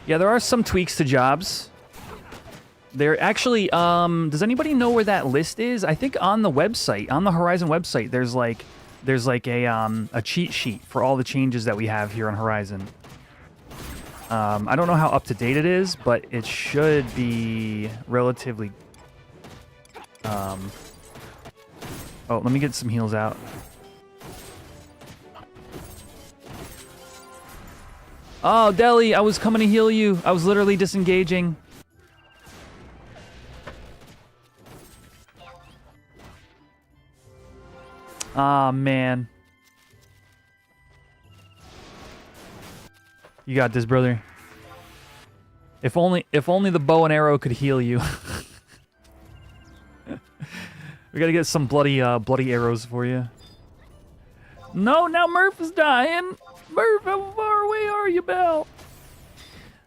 Yeah, there are some tweaks to jobs. There actually, does anybody know where that list is? I think on the website, on the Horizon website, there's like a cheat sheet for all the changes that we have here on Horizon. I don't know how up to date it is, but it should be relatively. Oh, let me get some heals out. Oh, Deli, I was coming to heal you. I was literally disengaging. Ah, man. You got this, brother. If only the bow and arrow could heal you. We gotta get some bloody arrows for you. No, now Murph is dying. Murph, how far away are you, Belle?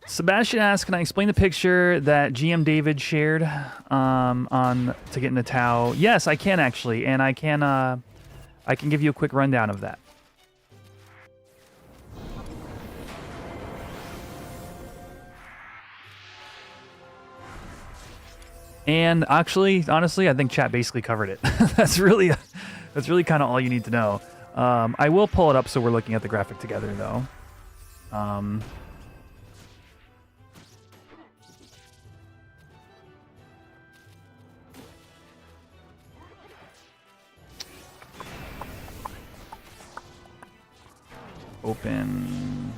Sebastian asks, can I explain the picture that GM David shared to get into Tau? Yes, I can actually, and I can give you a quick rundown of that. And actually, honestly, I think chat basically covered it. That's really kind of all you need to know. I will pull it up so we're looking at the graphic together, though. Open.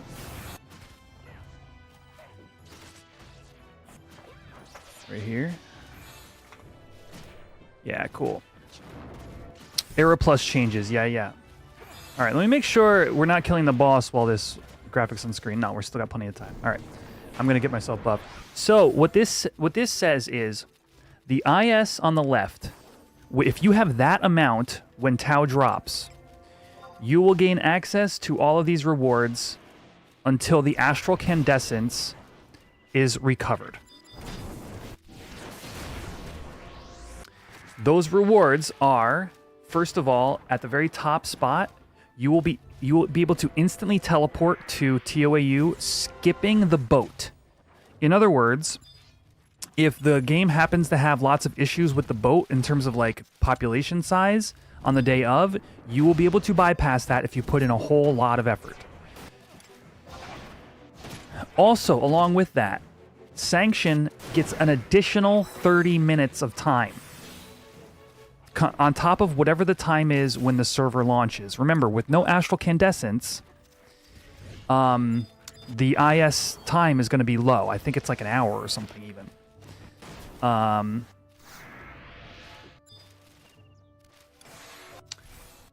Right here. Yeah, cool. Arrow plus changes. Yeah. All right, let me make sure we're not killing the boss while this graphics on screen. No, we're still got plenty of time. All right, I'm gonna get myself buffed. So what this says is the IS on the left. If you have that amount when Tau drops, you will gain access to all of these rewards until the astral candescence is recovered. Those rewards are, first of all, at the very top spot, you will be you will be able to instantly teleport to TOAU, skipping the boat. In other words, if the game happens to have lots of issues with the boat in terms of like population size on the day of, you will be able to bypass that if you put in a whole lot of effort. Also, along with that, Sanction gets an additional 30 minutes of time on top of whatever the time is when the server launches. Remember, with no Astral Candescence, the IS time is going to be low. I think it's like an hour or something even.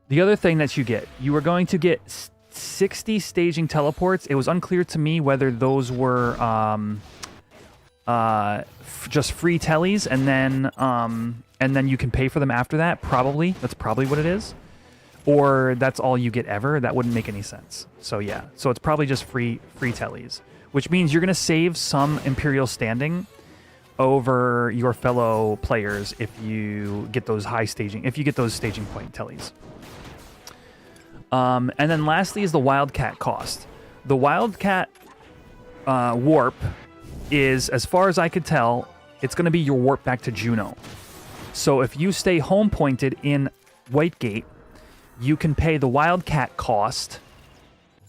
The other thing that you are going to get 60 staging teleports. It was unclear to me whether those were just free tellies and then you can pay for them after that. Probably. That's probably what it is. Or that's all you get ever. That wouldn't make any sense. So yeah. So it's probably just free tellies, which means you're going to save some Imperial standing over your fellow players if you get those staging point tellies. And then lastly is the Wildcat cost. The Wildcat warp is, as far as I could tell, it's going to be your warp back to Juno. So if you stay home pointed in Whitegate, you can pay the Wildcat cost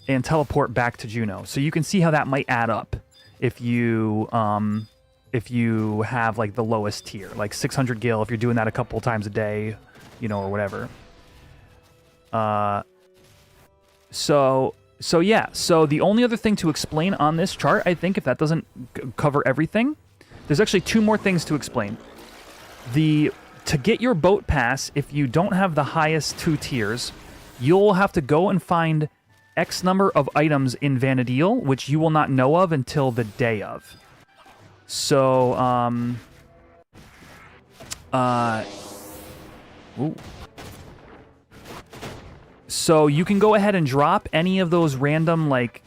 and teleport back to Juno. So you can see how that might add up if you have like the lowest tier, like 600 gil, if you're doing that a couple times a day, or whatever. So yeah. So the only other thing to explain on this chart, I think, if that doesn't cover everything, there's actually two more things to explain. To get your boat pass, if you don't have the highest 2 tiers, you'll have to go and find X number of items in Vanadil, which you will not know of until the day of. So, So you can go ahead and drop any of those random, like,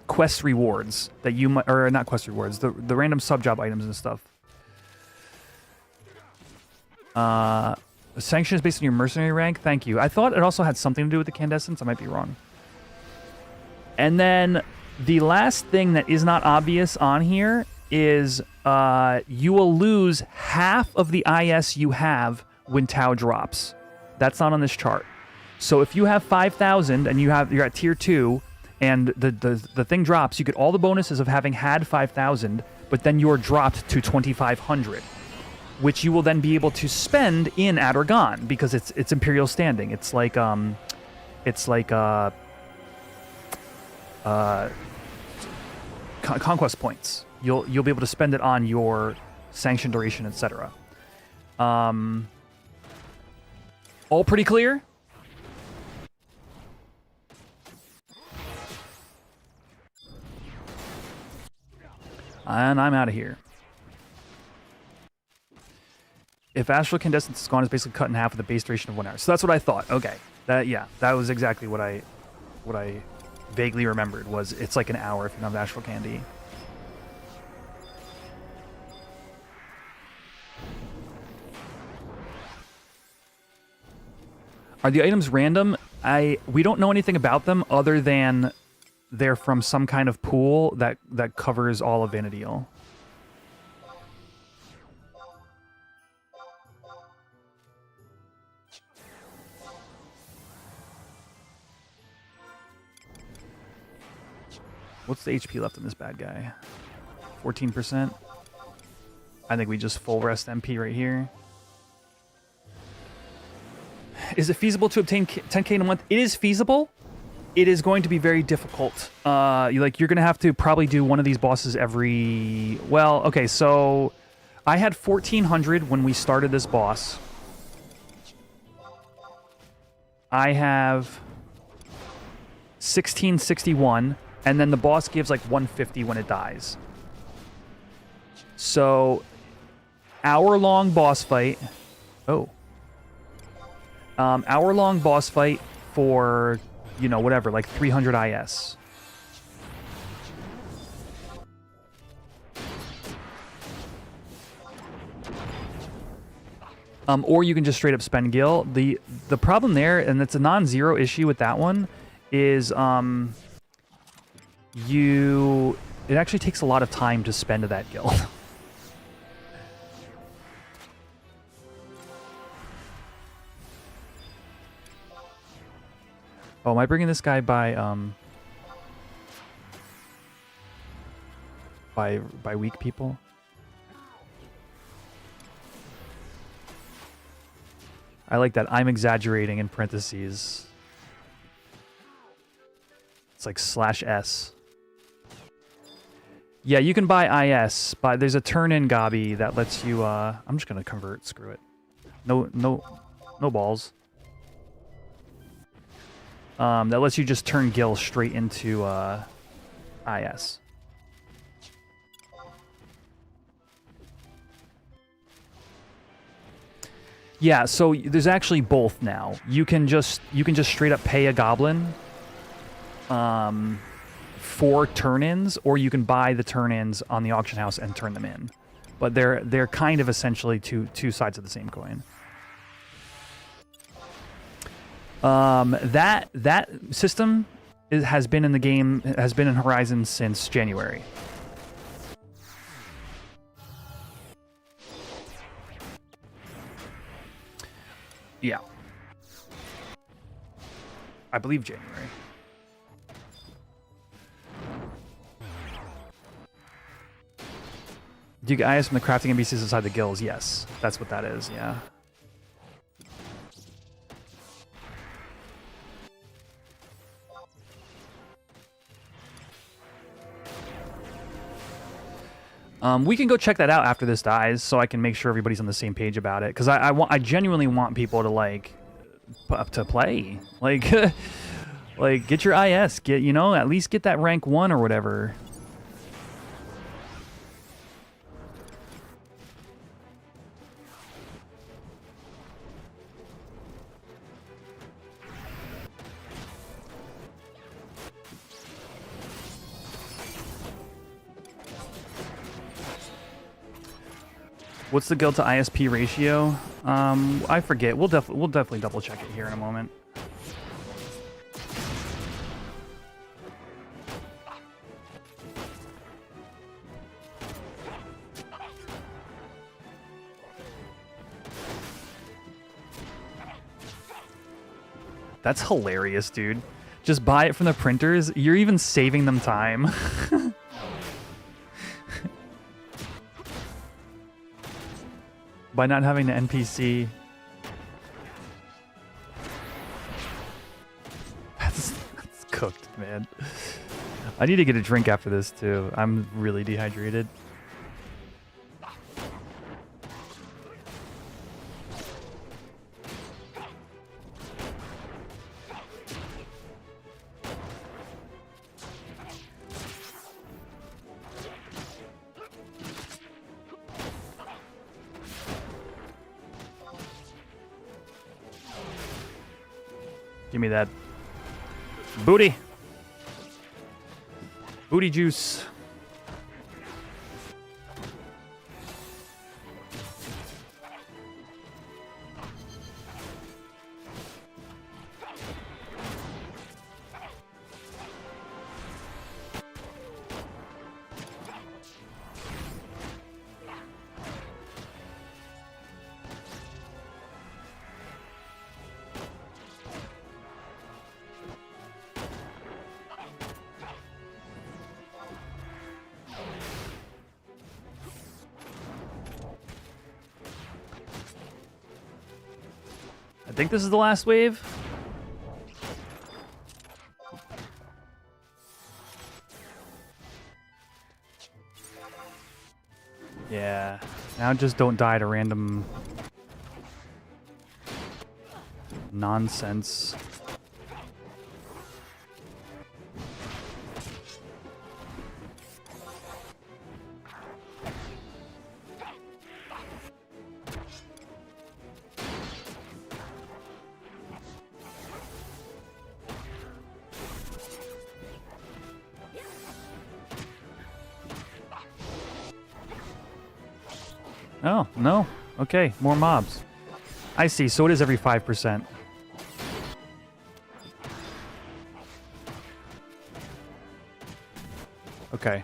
quest rewards that you might, or not quest rewards, the random sub-job items and stuff. Sanction is based on your mercenary rank. Thank you. I thought it also had something to do with the Candescence. I might be wrong. And then the last thing that is not obvious on here is you will lose half of the IS you have when Tau drops. That's not on this chart. So if you have 5,000 and you're at tier 2 and the thing drops, you get all the bonuses of having had 5,000, but then you're dropped to 2,500, which you will then be able to spend in Adargon because it's Imperial standing. It's like conquest points. You'll be able to spend it on your sanction duration, etc. All pretty clear? And I'm out of here. If Astral Candescence is gone, it's basically cut in half with the base duration of 1 hour. So that's what I thought. Okay. That was exactly what I vaguely remembered, was it's like an hour if you don't have Astral Candy. Are the items random? We don't know anything about them other than they're from some kind of pool that covers all of Vanadil. What's the HP left on this bad guy? 14%? I think we just full rest MP right here. Is it feasible to obtain 10k in a month? It is feasible. It is going to be very difficult. You're going to have to probably do one of these bosses every... Well, okay, so I had 1,400 when we started this boss. I have 1,661, and then the boss gives like 150 when it dies. So, hour-long boss fight. Oh. Hour-long boss fight for, whatever, like 300 IS. Or you can just straight up spend gil. The problem there, and it's a non-zero issue with that one, is it actually takes a lot of time to spend to that guild. Oh, am I bringing this guy by weak people? I like that. I'm exaggerating in parentheses. It's like /S. Yeah, you can buy IS, but there's a turn-in gobby that lets you. I'm just gonna convert. Screw it. No balls. That lets you just turn Gil straight into IS. Yeah, so there's actually both now. You can just straight up pay a goblin for turn-ins, or you can buy the turn-ins on the auction house and turn them in. But they're kind of essentially two sides of the same coin. That system has been in the game, has been in Horizon since January. Yeah. I believe January. Do you get IS from the crafting NPCs inside the guilds? Yes. That's what that is, yeah. We can go check that out after this dies, so I can make sure everybody's on the same page about it. Because I genuinely want people to like to play, like like get your IS, get at least get that rank 1 or whatever. What's the guild to ISP ratio? I forget. We'll definitely double check it here in a moment. That's hilarious, dude. Just buy it from the printers. You're even saving them time. By not having the NPC. That's cooked, man. I need to get a drink after this, too. I'm really dehydrated. Give me that booty. Booty juice. I think this is the last wave. Yeah. Now just don't die to random nonsense. Oh, no. Okay, more mobs. I see, so it is every 5%. Okay.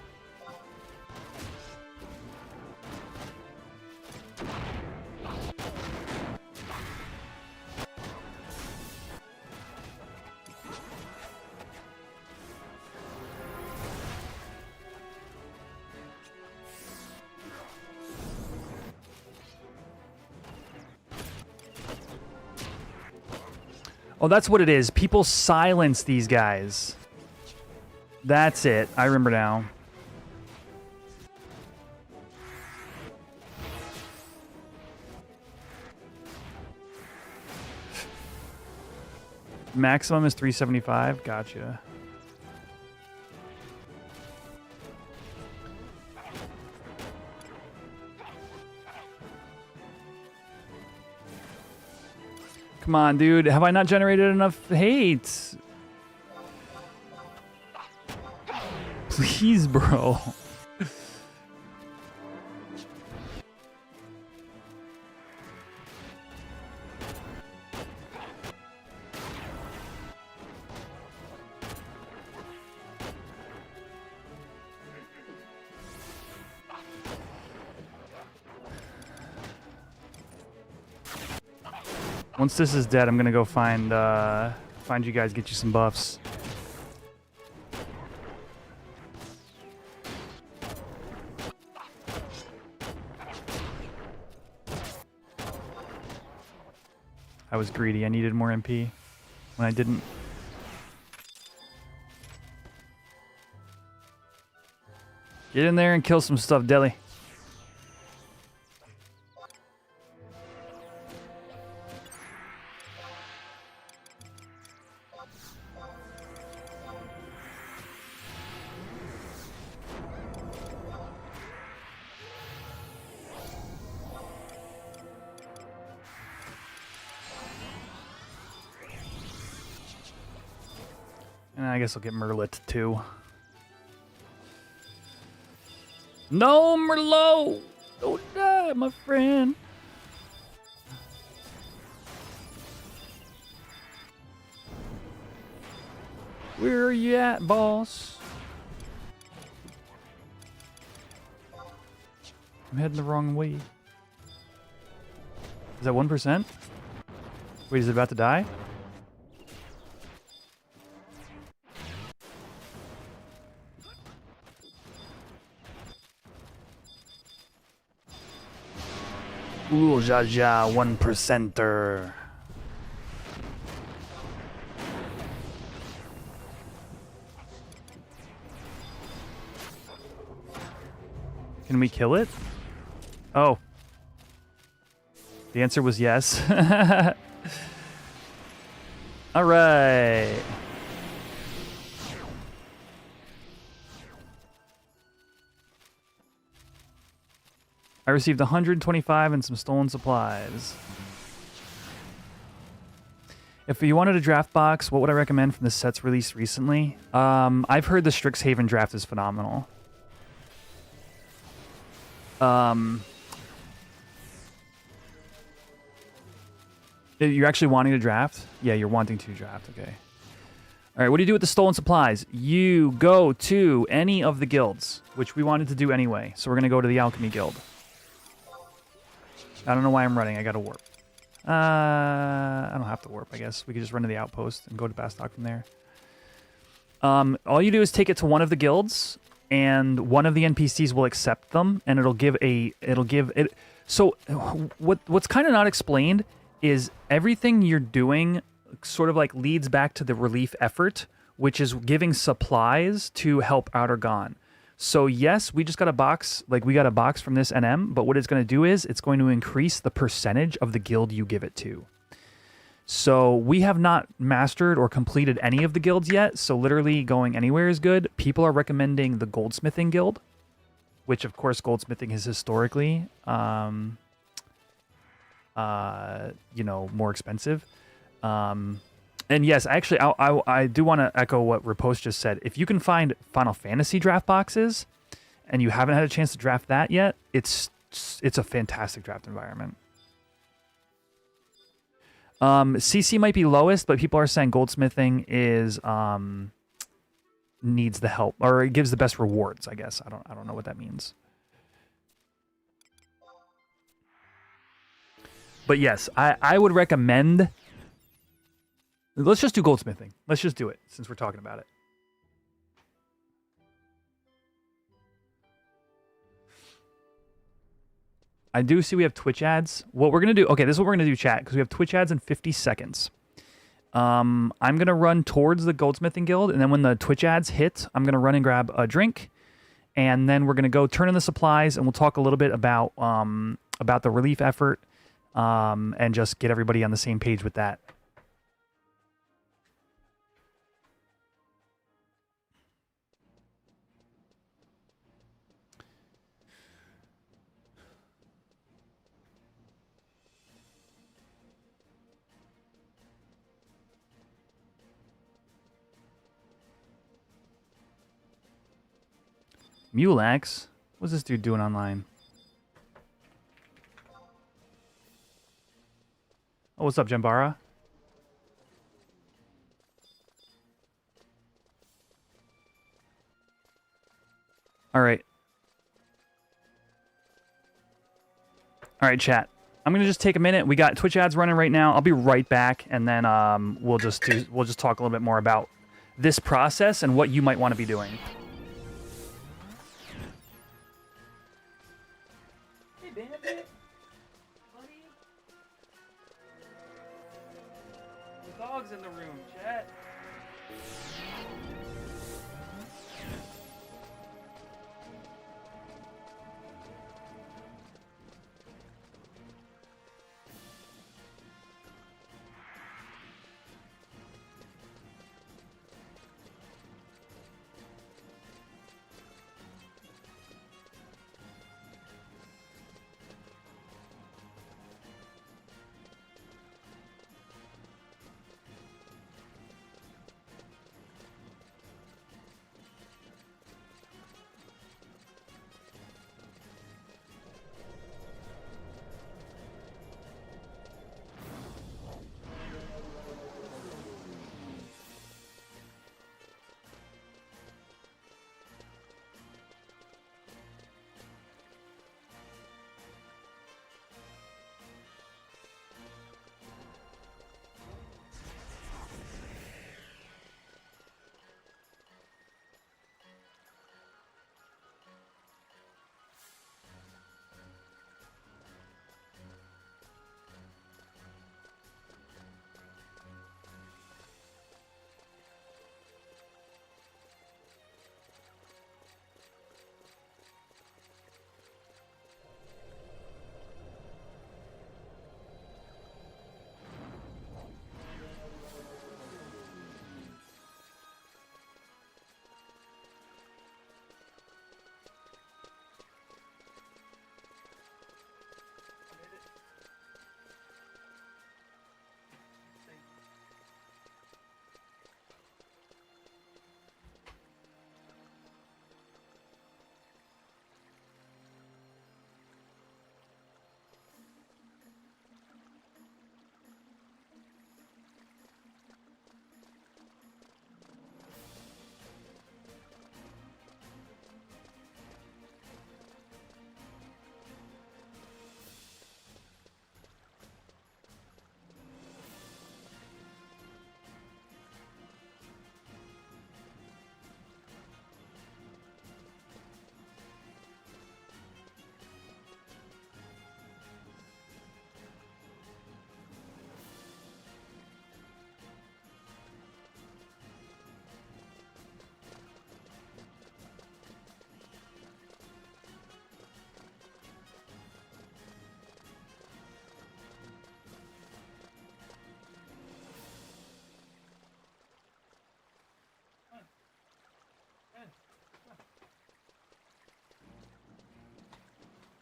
Oh, that's what it is. People silence these guys. That's it. I remember now. Maximum is 375. Gotcha. Come on, dude. Have I not generated enough hate? Please, bro. Once this is dead, I'm gonna go find you guys, get you some buffs. I was greedy. I needed more MP when I didn't. Get in there and kill some stuff, Deli. And I guess I'll get Merlit too. No, Merlot! Don't die, my friend. Where are you at, boss? I'm heading the wrong way. Is that 1%? Wait, is it about to die? Ooh, ja, 1%er. Can we kill it? Oh. The answer was yes. All right. I received 125 and some stolen supplies. If you wanted a draft box, what would I recommend from the sets released recently? I've heard the Strixhaven draft is phenomenal. You're actually wanting to draft? Yeah, you're wanting to draft, okay. All right, what do you do with the stolen supplies? You go to any of the guilds, which we wanted to do anyway. So we're going to go to the Alchemy Guild. I don't know why I'm running. I got to warp. I don't have to warp, I guess. We could just run to the outpost and go to Bastok from there. All you do is take it to one of the guilds, and one of the NPCs will accept them, and it'll give it. So what's kind of not explained is everything you're doing sort of like leads back to the relief effort, which is giving supplies to help Outer Gone. So yes, we just got a box, like we got a box from this NM, but what it's going to do is it's going to increase the percentage of the guild you give it to. So we have not mastered or completed any of the guilds yet, so literally going anywhere is good. People are recommending the Goldsmithing Guild, which of course Goldsmithing is historically, more expensive. And yes, actually, I do want to echo what Riposte just said. If you can find Final Fantasy draft boxes, and you haven't had a chance to draft that yet, it's a fantastic draft environment. CC might be lowest, but people are saying Goldsmithing is needs the help, or it gives the best rewards, I guess. I don't know what that means. But yes, I would recommend. Let's just do goldsmithing. Let's just do it since we're talking about it. I do see we have Twitch ads. What we're going to do... Okay, this is what we're going to do, chat, because we have Twitch ads in 50 seconds. I'm going to run towards the Goldsmithing Guild, and then when the Twitch ads hit, I'm going to run and grab a drink, and then we're going to go turn in the supplies, and we'll talk a little bit about the relief effort, and just get everybody on the same page with that. Mulax? What's this dude doing online? Oh, what's up, Jambara? All right. All right, chat. I'm gonna just take a minute. We got Twitch ads running right now. I'll be right back, and then we'll just talk a little bit more about this process and what you might want to be doing. Hey, Bandit, buddy. The dog's in the room, chat.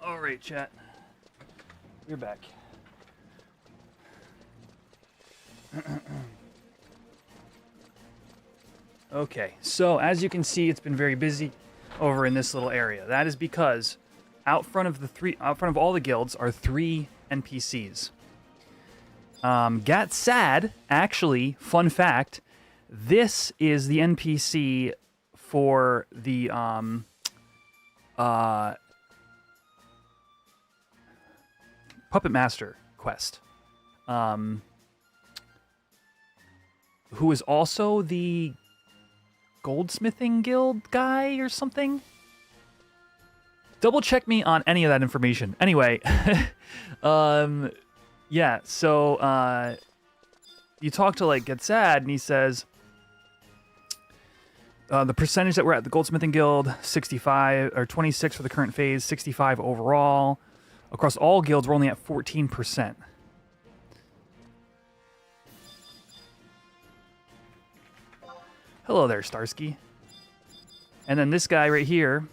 All right, chat. You're back. Okay, so as you can see, it's been very busy over in this little area. That is because out front of all the guilds are 3 NPCs. Gatsad, actually, fun fact, this is the NPC for the Puppet Master quest, who is also the Goldsmithing Guild guy or something. Double check me on any of that information. Anyway, yeah, so you talk to like Get Sad, and he says the percentage that we're at the Goldsmithing Guild, 65 or 26 for the current phase, 65 overall. Across all guilds, we're only at 14%. Hello there, Starsky. And then this guy right here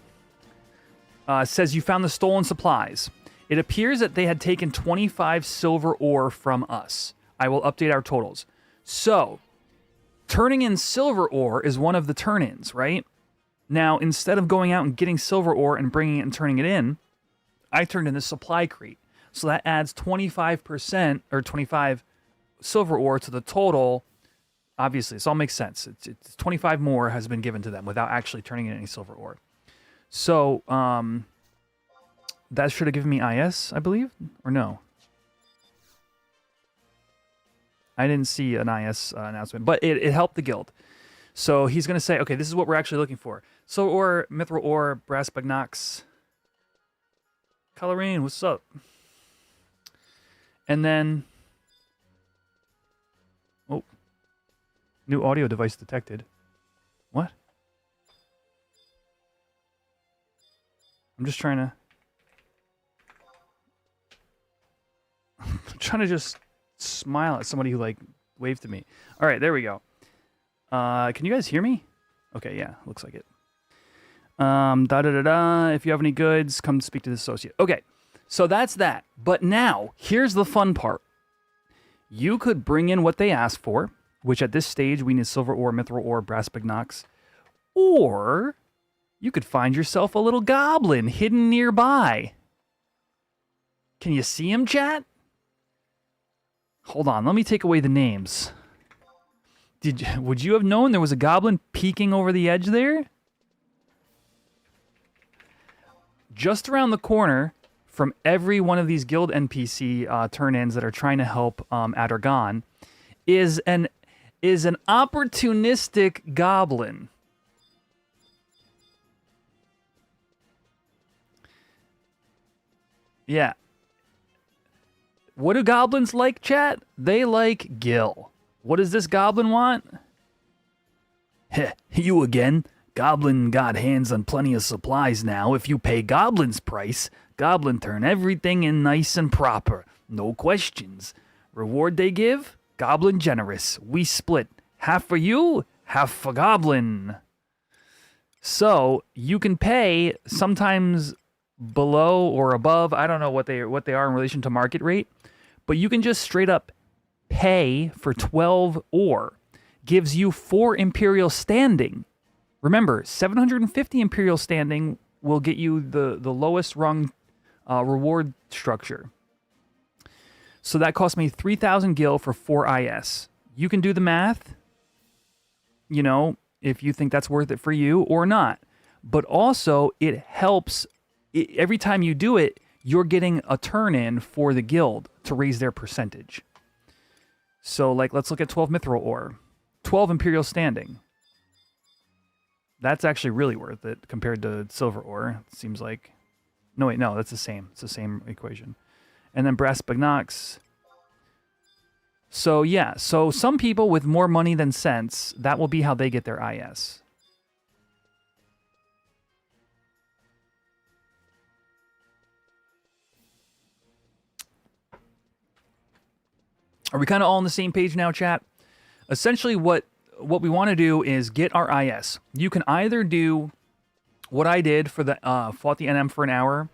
says you found the stolen supplies. It appears that they had taken 25 silver ore from us. I will update our totals. So, turning in silver ore is one of the turn-ins, right? Now, instead of going out and getting silver ore and bringing it and turning it in, I turned in the supply crate. So that adds 25% or 25 silver ore to the total. Obviously, this all makes sense. It's 25 more has been given to them without actually turning in any silver ore. So, that should have given me IS, I believe? Or no? I didn't see an IS announcement, but it helped the guild. So he's going to say, okay, this is what we're actually looking for. Silver ore, mithril ore, brass bagnox. Colorine, what's up? And then... Oh. New audio device detected. What? I'm just trying to... I'm trying to just smile at somebody who, like, waved to me. All right, there we go. Can you guys hear me? Okay, yeah, looks like it. If you have any goods, come speak to the associate. Okay, so that's that. But now, here's the fun part. You could bring in what they asked for, which at this stage we need silver ore, mithril ore, brass bagnox. Or you could find yourself a little goblin hidden nearby. Can you see him, chat? Hold on, let me take away the names. Would you have known there was a goblin peeking over the edge there? Just around the corner from every one of these guild NPC turn-ins that are trying to help Adargon is an opportunistic goblin. Yeah. What do goblins like, chat? They like Gil. What does this goblin want? Heh, you again. Goblin got hands on plenty of supplies now. If you pay Goblin's price, Goblin turn everything in nice and proper. No questions. Reward they give? Goblin generous. We split. Half for you, half for Goblin. So, you can pay sometimes below or above. I don't know what they are in relation to market rate. But you can just straight up pay for 12 ore. Gives you 4 Imperial standing. Remember, 750 Imperial standing will get you the lowest rung reward structure. So that cost me 3,000 gil for 4 IS. You can do the math, you know, if you think that's worth it for you or not. But also, it helps, every time you do it, you're getting a turn-in for the guild to raise their percentage. So, like, let's look at 12 mithril ore. 12 Imperial standing. That's actually really worth it compared to silver ore, it seems like. No, wait, no, that's the same. It's the same equation. And then brass bagnox. So, yeah. So, some people with more money than sense, that will be how they get their IS. Are we kind of all on the same page now, chat? Essentially, what we want to do is get our IS. You can either do what I did for the fought the NM for an hour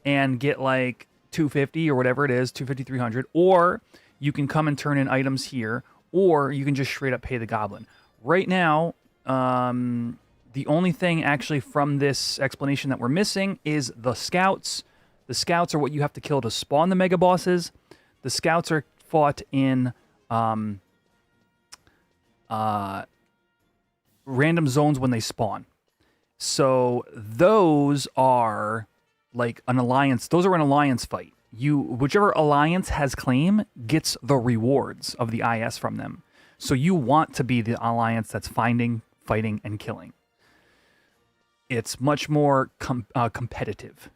and get like 250 or whatever it is, 250, 300, or you can come and turn in items here, or you can just straight up pay the goblin. Right now, the only thing actually from this explanation that we're missing is the scouts. The scouts are what you have to kill to spawn the mega bosses. The scouts are fought in random zones when they spawn. So those are like an alliance. Those are an alliance fight. Whichever alliance has claim gets the rewards of the IS from them. So you want to be the alliance that's finding, fighting, and killing. It's much more competitive.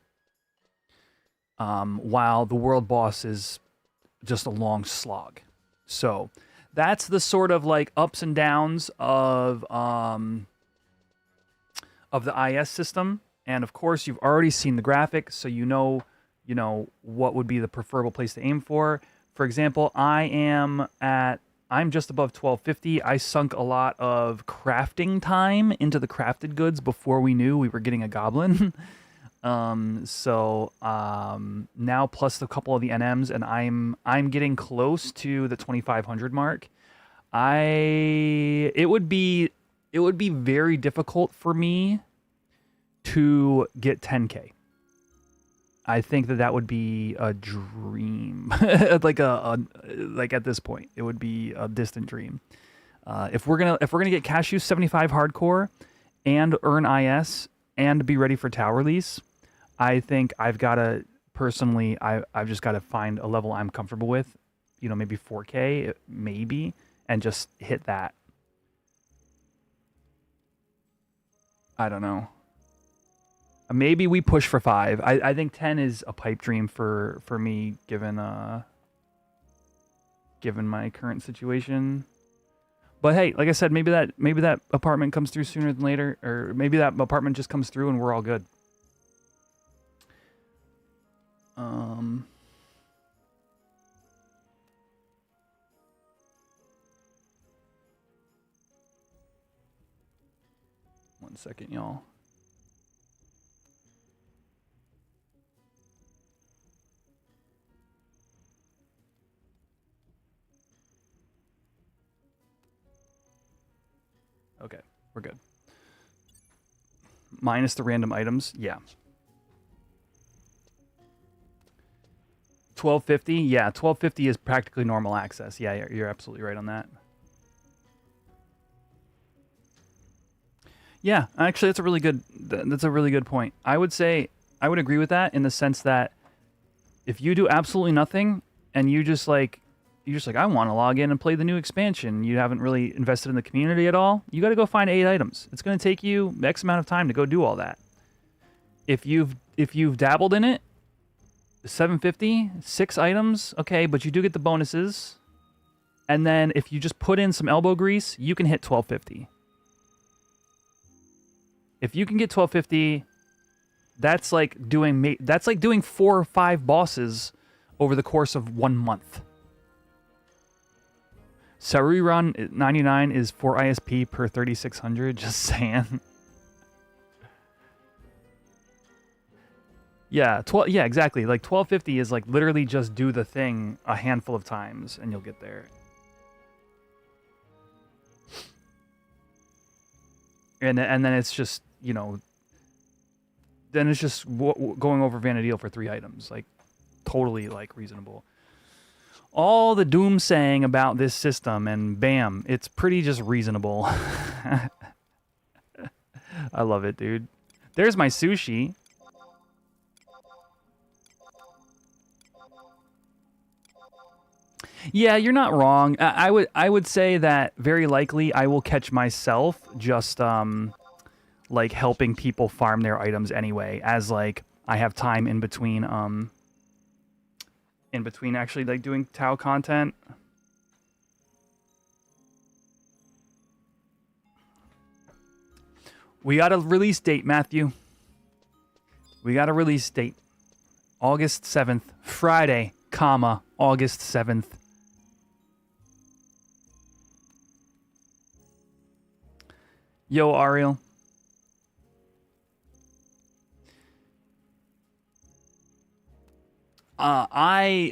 While the world boss is just a long slog. So that's the sort of like ups and downs of the IS system. And of course, you've already seen the graphic, so you know what would be the preferable place to aim for. For example, I'm just above 1250. I sunk a lot of crafting time into the crafted goods before we knew we were getting a goblin. Now plus a couple of the NMs, and I'm getting close to the 2500 mark. It would be very difficult for me to get 10k. I think that would be a dream. like at this point, it would be a distant dream. If we're gonna get Cashew 75 hardcore and earn IS and be ready for Tau release, I think I've got to personally. I've just got to find a level I'm comfortable with. Maybe 4k, maybe, and just hit that. I don't know. Maybe we push for 5. I think 10 is a pipe dream for me, given my current situation. But hey, like I said, maybe that apartment comes through sooner than later, or maybe that apartment just comes through and we're all good. One second, y'all. Okay, we're good. Minus the random items, yeah. 1250, yeah, 1250 is practically normal access. Yeah, you're absolutely right on that. Yeah, actually, that's a really good point. I would say I would agree with that in the sense that if you do absolutely nothing and you're just like I want to log in and play the new expansion, you haven't really invested in the community at all, you got to go find 8 items. It's going to take you X amount of time to go do all that. If you've dabbled in it, 750, 6 items, okay, but you do get the bonuses. And then if you just put in some elbow grease, you can hit 1250. If you can get 1250, that's like doing 4 or 5 bosses over the course of 1 month. Saru Run 99 is 4 ISP per 3600, just saying. Yeah, yeah, exactly. Like 1250 is like literally just do the thing a handful of times and you'll get there. And then it's just, then it's just going over Vanadil for 3 items, like totally like reasonable. All the doomsaying about this system and bam, it's pretty just reasonable. I love it, dude. There's my sushi. Yeah, you're not wrong. I would say that very likely I will catch myself just like helping people farm their items anyway, as like I have time in between actually like doing Tau content. We got a release date, Matthew. We got a release date. August 7th, Friday, August 7th. Yo, Ariel.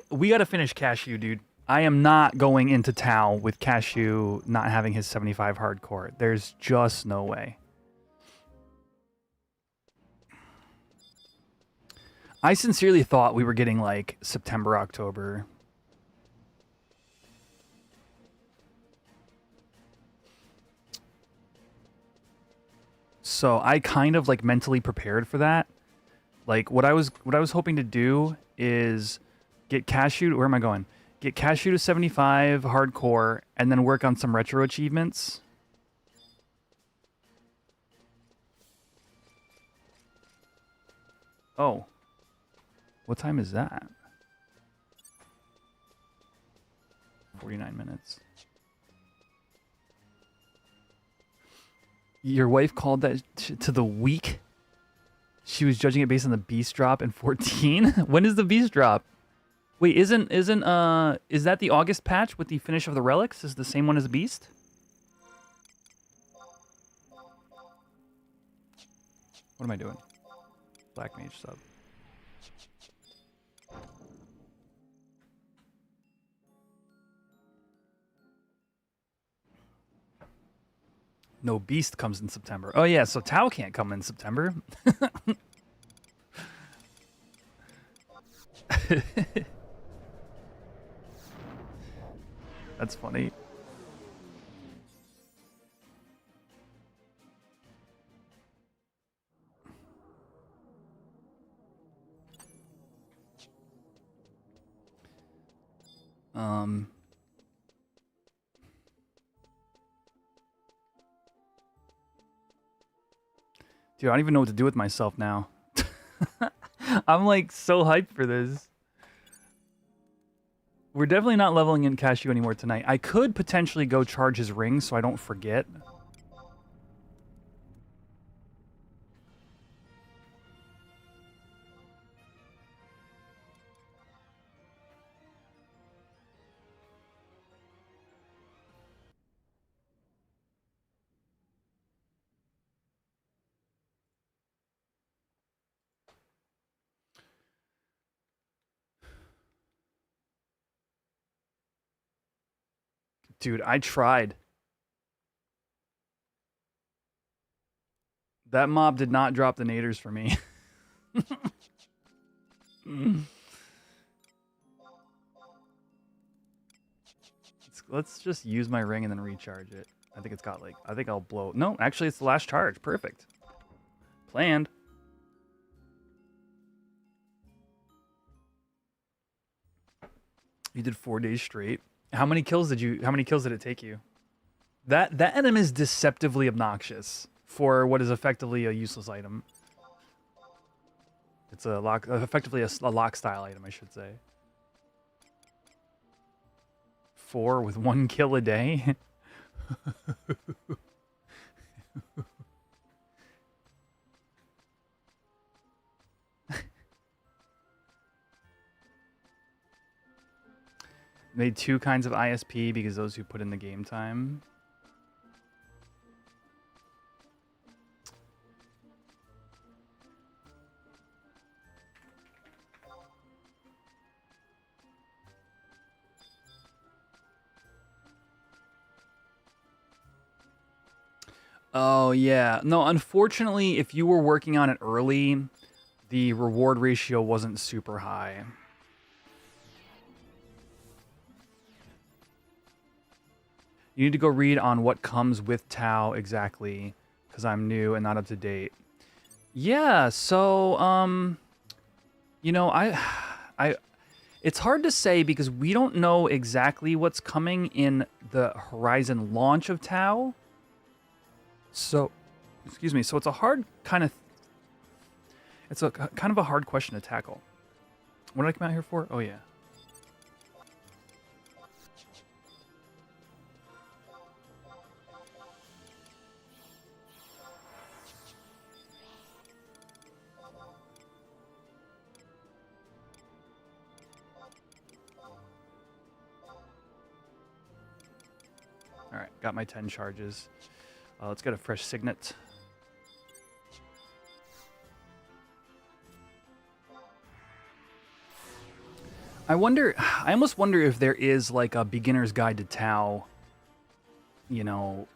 We gotta finish Cashew, dude. I am not going into Tau with Cashew not having his 75 hardcore. There's just no way. I sincerely thought we were getting like September, October. So I kind of like mentally prepared for that. Like what I was hoping to do is get cashew. Where am I going? Get cashew to 75 hardcore, and then work on some retro achievements. Oh, what time is that? 49 minutes. Your wife called that to the week? She was judging it based on the beast drop in 14? When is the beast drop? Wait, is that the August patch with the finish of the relics? Is the same one as the beast? What am I doing? Black mage sub. No, beast comes in September. Oh yeah, so Tau can't come in September. That's funny. Dude, I don't even know what to do with myself now. I'm like so hyped for this. We're definitely not leveling in Cashew anymore tonight. I could potentially go charge his ring so I don't forget. Dude, I tried. That mob did not drop the naders for me. Let's just use my ring and then recharge it. I think it's got like... I think I'll blow... No, actually it's the last charge. Perfect. Planned. You did 4 days straight. How many kills did it take you? That item is deceptively obnoxious for what is effectively a useless item. It's effectively a lock style item, I should say. 4 with 1 kill a day. Made 2 kinds of ISP because those who put in the game time. Oh, yeah. No, unfortunately, if you were working on it early, the reward ratio wasn't super high. You need to go read on what comes with Tau exactly, because I'm new and not up to date. Yeah, so, you know, it's hard to say because we don't know exactly what's coming in the Horizon launch of Tau. So, excuse me, so it's a hard kind of... It's a kind of a hard question to tackle. What did I come out here for? Oh, yeah. All right, got my 10 charges. Let's get a fresh signet. I almost wonder if there is like a beginner's guide to Tau, you know,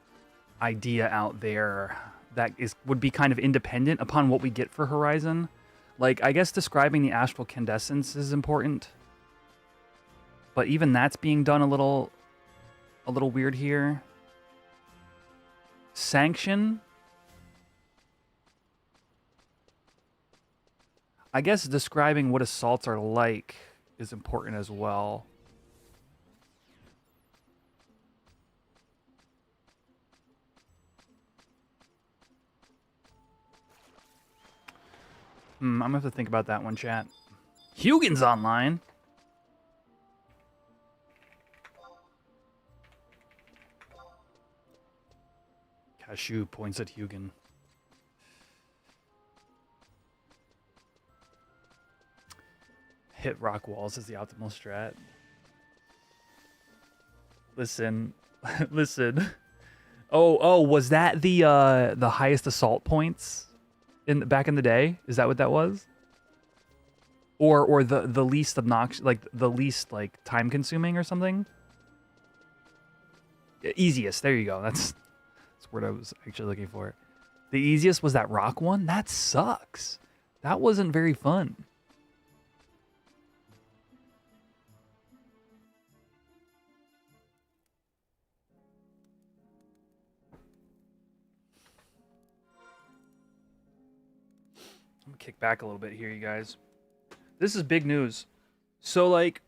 idea out there that would be kind of independent upon what we get for Horizon. Like, I guess describing the astral candescence is important, but even that's being done a little weird here. Sanction. I guess describing what assaults are like is important as well. I'm gonna have to think about that one, chat. Hugin's online. Cashew points at Hugin. Hit rock walls is the optimal strat. Listen, listen. Oh, was that the highest assault points back in the day? Is that what that was? Or the least obnoxious, like the least like time consuming or something? Easiest. There you go. That's the word I was actually looking for. The easiest was that rock one? That sucks. That wasn't very fun. I'm gonna kick back a little bit here, you guys. This is big news. So, like,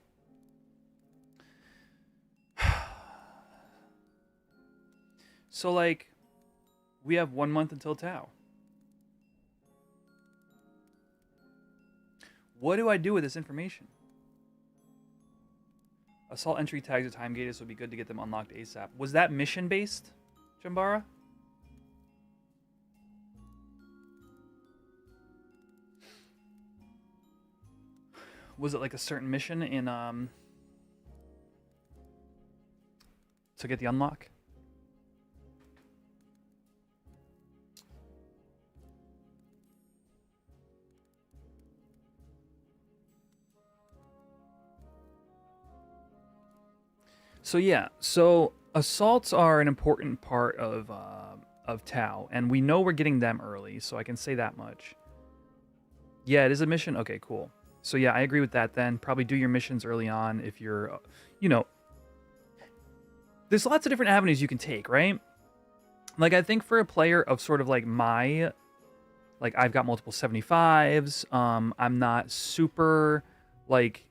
we have 1 month until Tau. What do I do with this information? Assault entry tags are time gated, so it'd be good to get them unlocked ASAP. Was that mission based, Jambara? Was it like a certain mission in to get the unlock? So yeah, so assaults are an important part of Tau, and we know we're getting them early, so I can say that much. Yeah, it is a mission. Okay, cool. So yeah, I agree with that. Then probably do your missions early on if you're, you know, there's lots of different avenues you can take, right? Like I think for a player of sort of like my, like I've got multiple 75s. I'm not super like.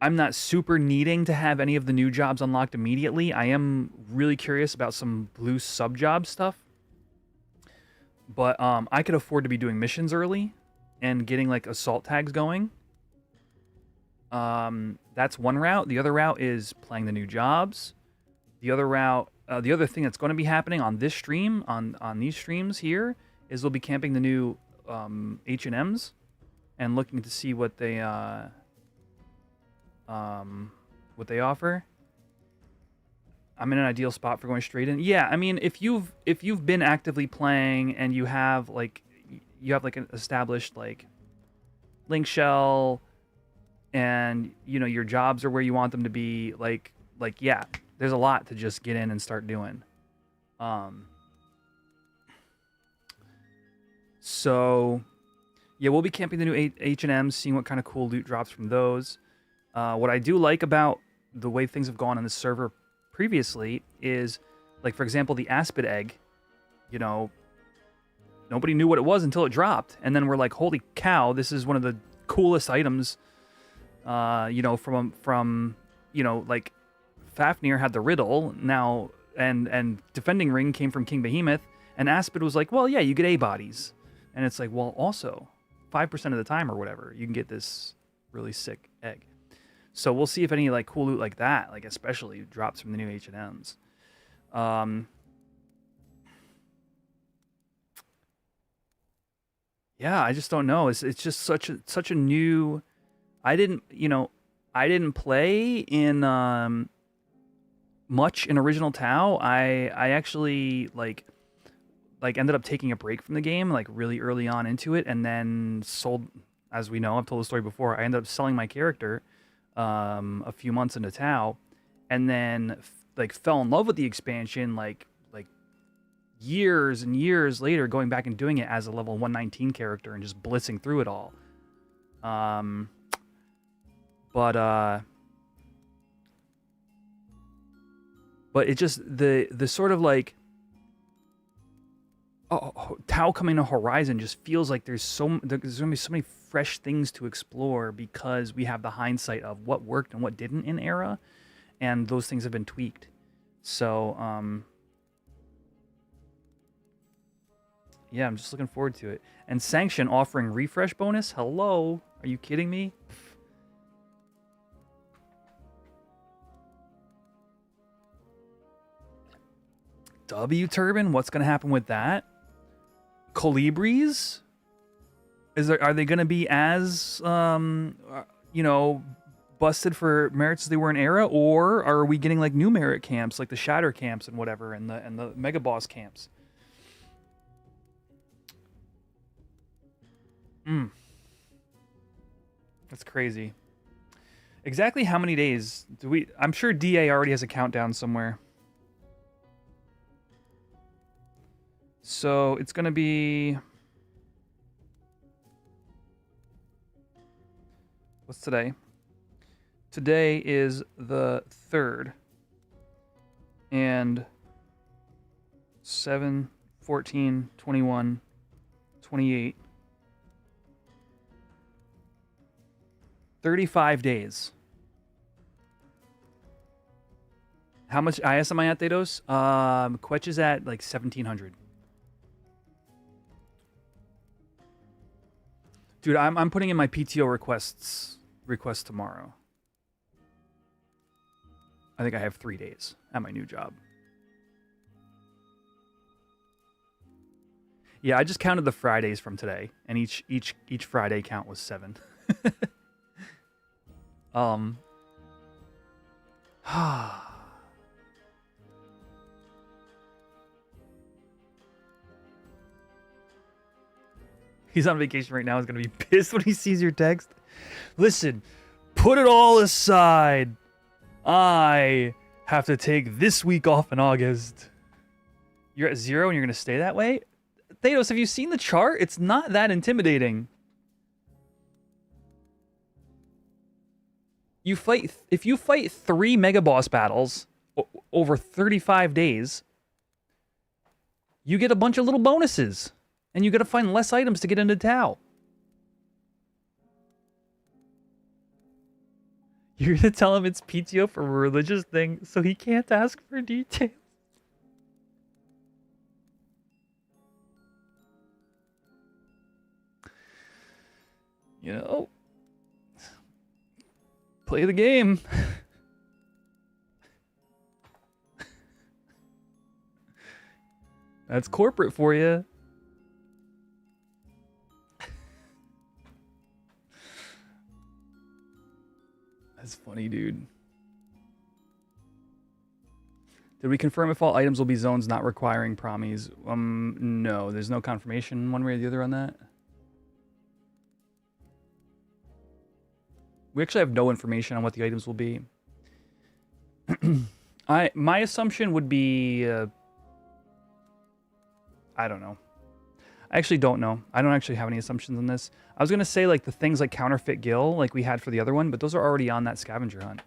I'm not super needing to have any of the new jobs unlocked immediately. I am really curious about some blue sub-job stuff. But I could afford to be doing missions early and getting like assault tags going. That's one route. The other route is playing the new jobs. The other route, the other thing that's going to be happening on this stream, on these streams here, is we'll be camping the new H&Ms and looking to see what they offer. I'm in an ideal spot for going straight in. Yeah, I mean, if you've been actively playing and you have like an established like link shell, and you know your jobs are where you want them to be, like yeah, there's a lot to just get in and start doing. So yeah, we'll be camping the new H&Ms, seeing what kind of cool loot drops from those. What I do like about the way things have gone on the server previously is, like, for example, the Aspid egg, you know, nobody knew what it was until it dropped. And then we're like, holy cow, this is one of the coolest items, you know, from you know, like, Fafnir had the riddle now, and Defending Ring came from King Behemoth, and Aspid was like, well, yeah, you get A-bodies. And it's like, well, also, 5% of the time or whatever, you can get this really sick egg. So we'll see if any like cool loot like that, like especially drops from the new H&Ms. Yeah, I just don't know. It's just such a new. I didn't play in much in original Tau. I actually like ended up taking a break from the game like really early on into it, and then sold. As we know, I've told the story before. I ended up selling my character a few months into Tau, and then like fell in love with the expansion like years and years later, going back and doing it as a level 119 character and just blitzing through it all. But it just the sort of like Tau coming to Horizon just feels like there's going to be so many fresh things to explore because we have the hindsight of what worked and what didn't in Era, and those things have been tweaked. So, yeah, I'm just looking forward to it. And Sanction offering refresh bonus? Hello? Are you kidding me? W-Turbine? What's going to happen with that? Colibris? Are they going to be as, you know, busted for merits as they were in Era? Or are we getting, like, new merit camps, like the Shatter camps and whatever, and the Mega Boss camps? That's crazy. Exactly how many days do we... I'm sure DA already has a countdown somewhere. So it's going to be... What's today? Today is the 3rd. And 7, 14, 21, 28... 35 days. How much IS am I at, Dados? Quetch is at like 1,700. Dude, I'm putting in my PTO request tomorrow. I think I have 3 days at my new job. Yeah, I just counted the Fridays from today, and each Friday count was 7. He's on vacation right now. He's going to be pissed when he sees your text. Listen, put it all aside. I have to take this week off in August. You're at 0 and you're going to stay that way? Thanos, have you seen the chart? It's not that intimidating. If you fight 3 mega boss battles over 35 days, you get a bunch of little bonuses, and you got to find less items to get into Tau. You're gonna tell him it's PTO for a religious thing, so he can't ask for details. You know. Play the game. That's corporate for you. That's funny, dude. Did we confirm if all items will be zones not requiring promies? No, there's no confirmation one way or the other on that. We actually have no information on what the items will be. My assumption would be... I don't know. I actually don't know. I don't actually have any assumptions on this. I was going to say like the things like counterfeit gil like we had for the other one, but those are already on that scavenger hunt.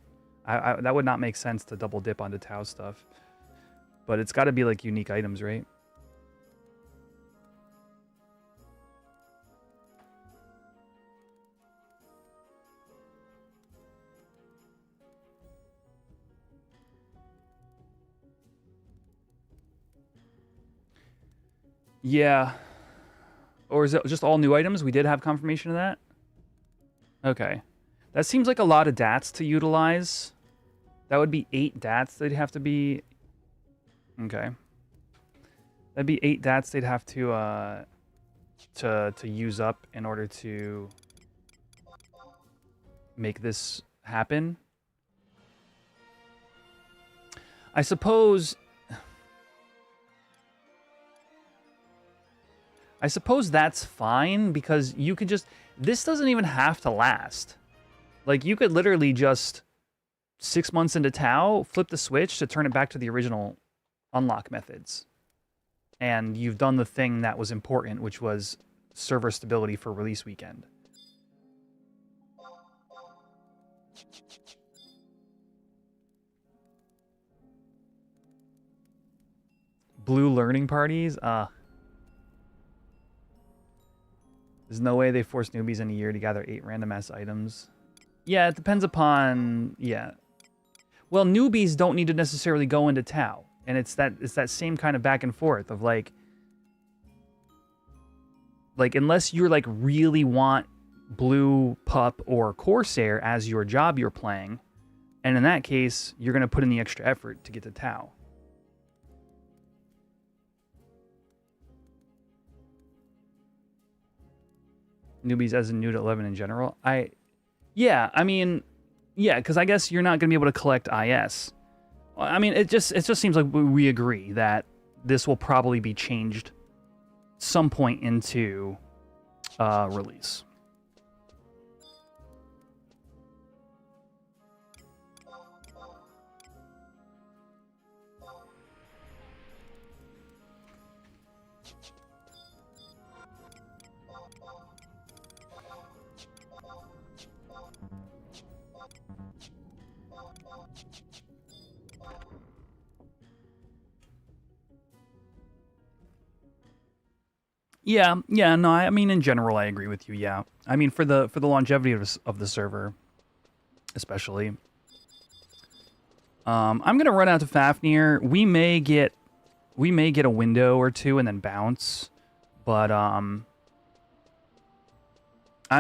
That would not make sense to double dip onto Tau stuff. But it's got to be like unique items, right? Yeah. Or is it just all new items? We did have confirmation of that? Okay. That seems like a lot of DATs to utilize. That would be 8 DATs they'd have to be... Okay. That'd be 8 DATs they'd have to use up in order to make this happen. I suppose that's fine because you could just... This doesn't even have to last. Like, you could literally just 6 months into Tau, flip the switch to turn it back to the original unlock methods. And you've done the thing that was important, which was server stability for release weekend. Blue learning parties? There's no way they force newbies in a year to gather 8 random ass items. Yeah, it depends upon, yeah. Well, newbies don't need to necessarily go into Tau. And it's that same kind of back and forth of like unless you're like really want Blue, Pup, or Corsair as your job you're playing, and in that case, you're going to put in the extra effort to get to Tau. Newbies as in new to 11 in general? Yeah, I mean, yeah, because I guess you're not going to be able to collect IS. I mean, it just seems like we agree that this will probably be changed some point into release. Yeah, no, I mean, in general, I agree with you, yeah. I mean, for the longevity of the server, especially. I'm going to run out to Fafnir. We may get a window or two and then bounce, but I'm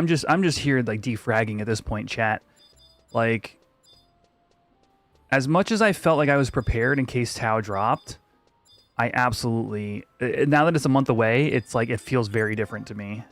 just here, like, defragging at this point, chat. Like, as much as I felt like I was prepared in case Tau dropped, I absolutely... Now that it's a month away, it's like, it feels very different to me.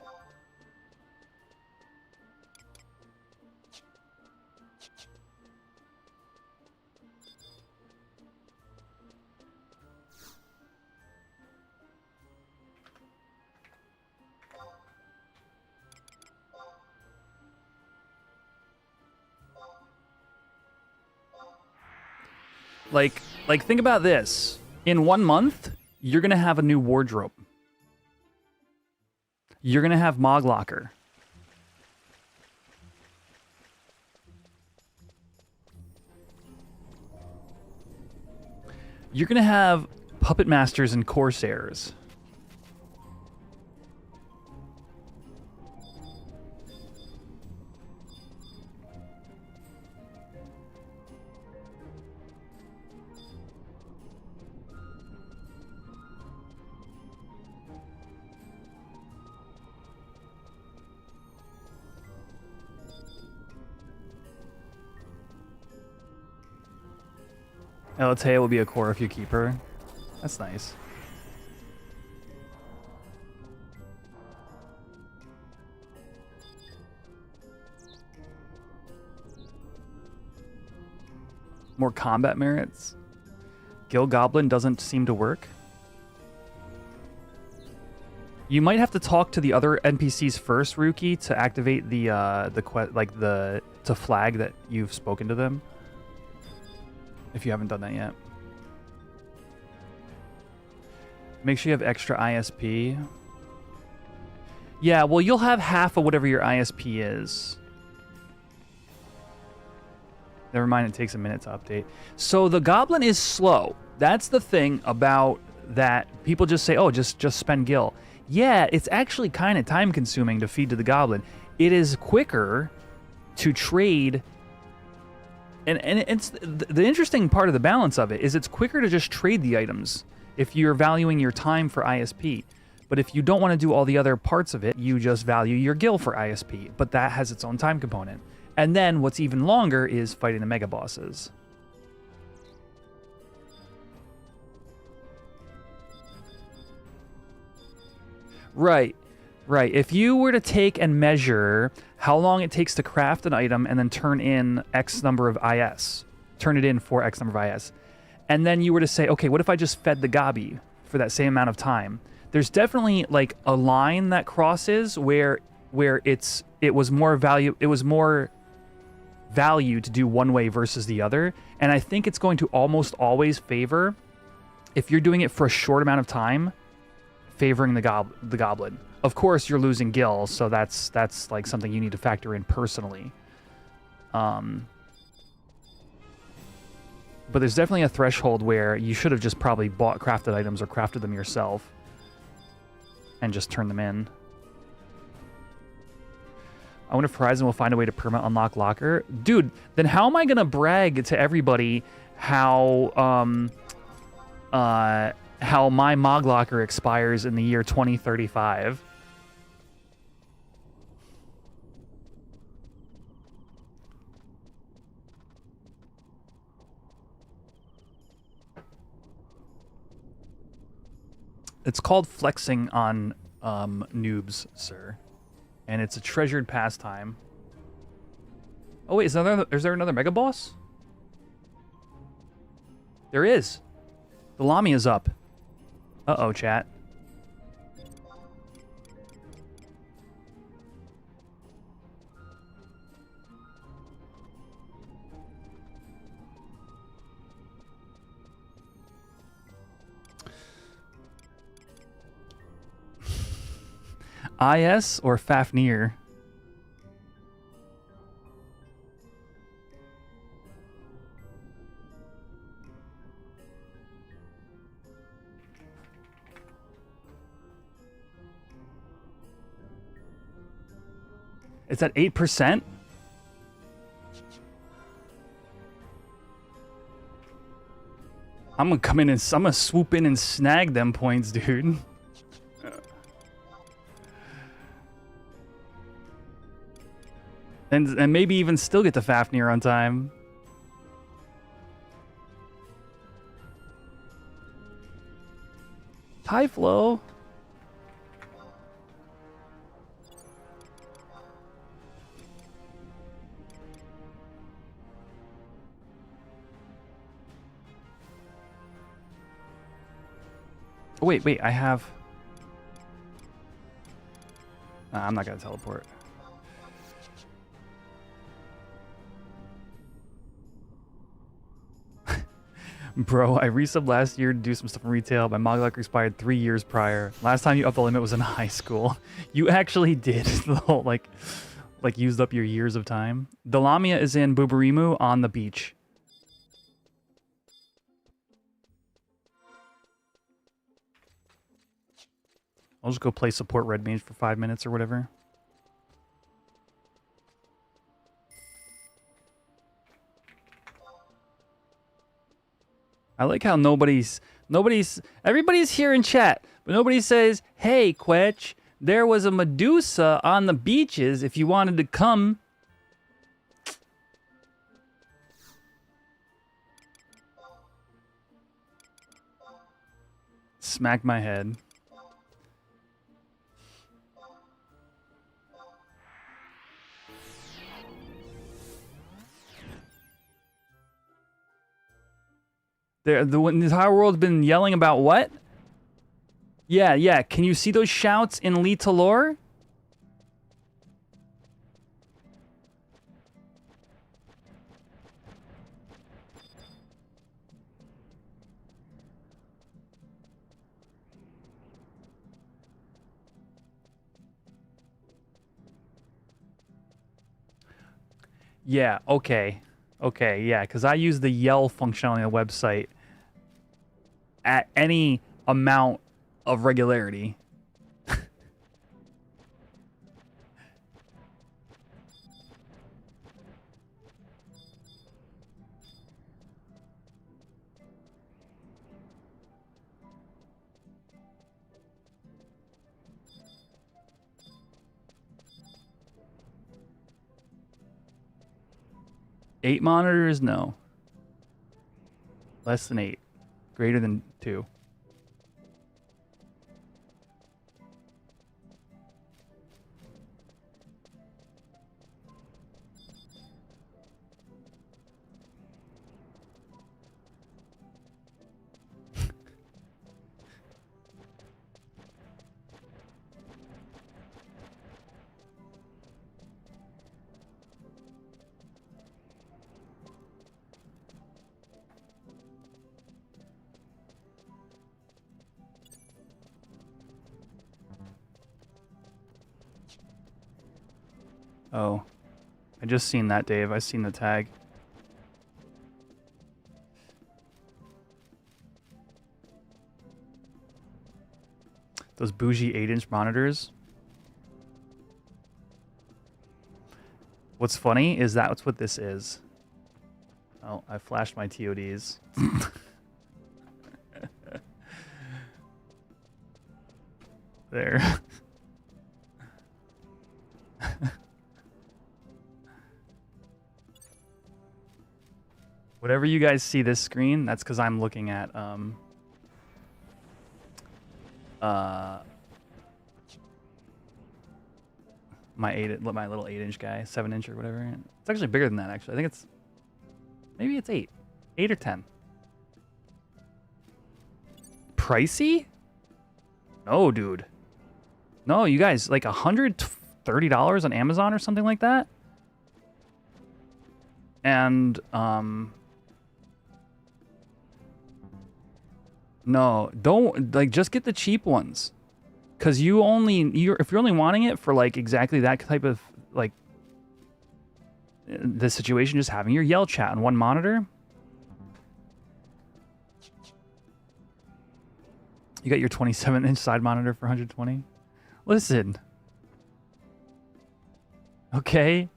Like, think about this. In 1 month, you're going to have a new wardrobe. You're going to have Mog Locker. You're going to have Puppet Masters and Corsairs. Elatea will be a core if you keep her. That's nice. More combat merits. Gil Goblin doesn't seem to work. You might have to talk to the other NPCs first, Ruki, to activate to flag that you've spoken to them. If you haven't done that yet. Make sure you have extra ISP. Yeah, well, you'll have half of whatever your ISP is. Never mind, it takes a minute to update. So the Goblin is slow. That's the thing about that. People just say, oh, just spend Gil. Yeah, it's actually kind of time-consuming to feed to the Goblin. It is quicker to trade... And it's the interesting part of the balance of it is it's quicker to just trade the items if you're valuing your time for ISP. But if you don't want to do all the other parts of it, you just value your Gil for ISP. But that has its own time component. And then what's even longer is fighting the mega bosses. Right. If you were to take and measure how long it takes to craft an item and then turn in X number of IS, turn it in for X number of IS, and then you were to say, okay, what if I just fed the Gabi for that same amount of time? There's definitely like a line that crosses where it was more value to do one way versus the other, and I think it's going to almost always favor, if you're doing it for a short amount of time, favoring the Goblin. Of course, you're losing Gil, so that's like something you need to factor in personally. But there's definitely a threshold where you should have just probably bought crafted items or crafted them yourself and just turned them in. I wonder if Horizon will find a way to perma unlock locker. Dude, then how am I gonna brag to everybody how my Mog locker expires in the year 2035? It's called flexing on noobs, sir. And it's a treasured pastime. Oh wait, is there another mega boss? There is. The Lamia's up. Uh-oh, chat. IS or Fafnir? It's at 8%? I'm gonna come in and I'm gonna swoop in and snag them points, dude. And maybe even still get to Fafnir on time. Hi, Flo. Oh, wait, I have... I'm not gonna teleport. Bro, I resubbed last year to do some stuff in retail. My Mog locker expired 3 years prior. Last time you upped the limit was in high school. You actually did the whole, like used up your years of time. The Lamia is in Buburimu on the beach. I'll just go play support red mage for 5 minutes or whatever. I like how everybody's here in chat, but nobody says, hey, Quetch, there was a Medusa on the beaches if you wanted to come. Smack my head. The entire world's been yelling about what? Yeah. Can you see those shouts in Lee Talor? Yeah, okay, yeah, because I use the yell functionality on the website at any amount of regularity. Eight monitors? No. Less than 8. Greater than 2. Oh. I just seen that, Dave. I seen the tag. Those bougie 8-inch monitors. What's funny is that's what this is. Oh, I flashed my TODs. There. Whatever you guys see this screen, that's because I'm looking at my little 8-inch guy, 7-inch or whatever. It's actually bigger than that. Actually, I think it's maybe it's 8 or 10. Pricey? No, dude. No, you guys, like $130 on Amazon or something like that. And no, don't like just get the cheap ones, because if you're only wanting it for like exactly that type of like the situation, just having your yell chat on one monitor. You got your 27-inch side monitor for 120. Listen. Okay.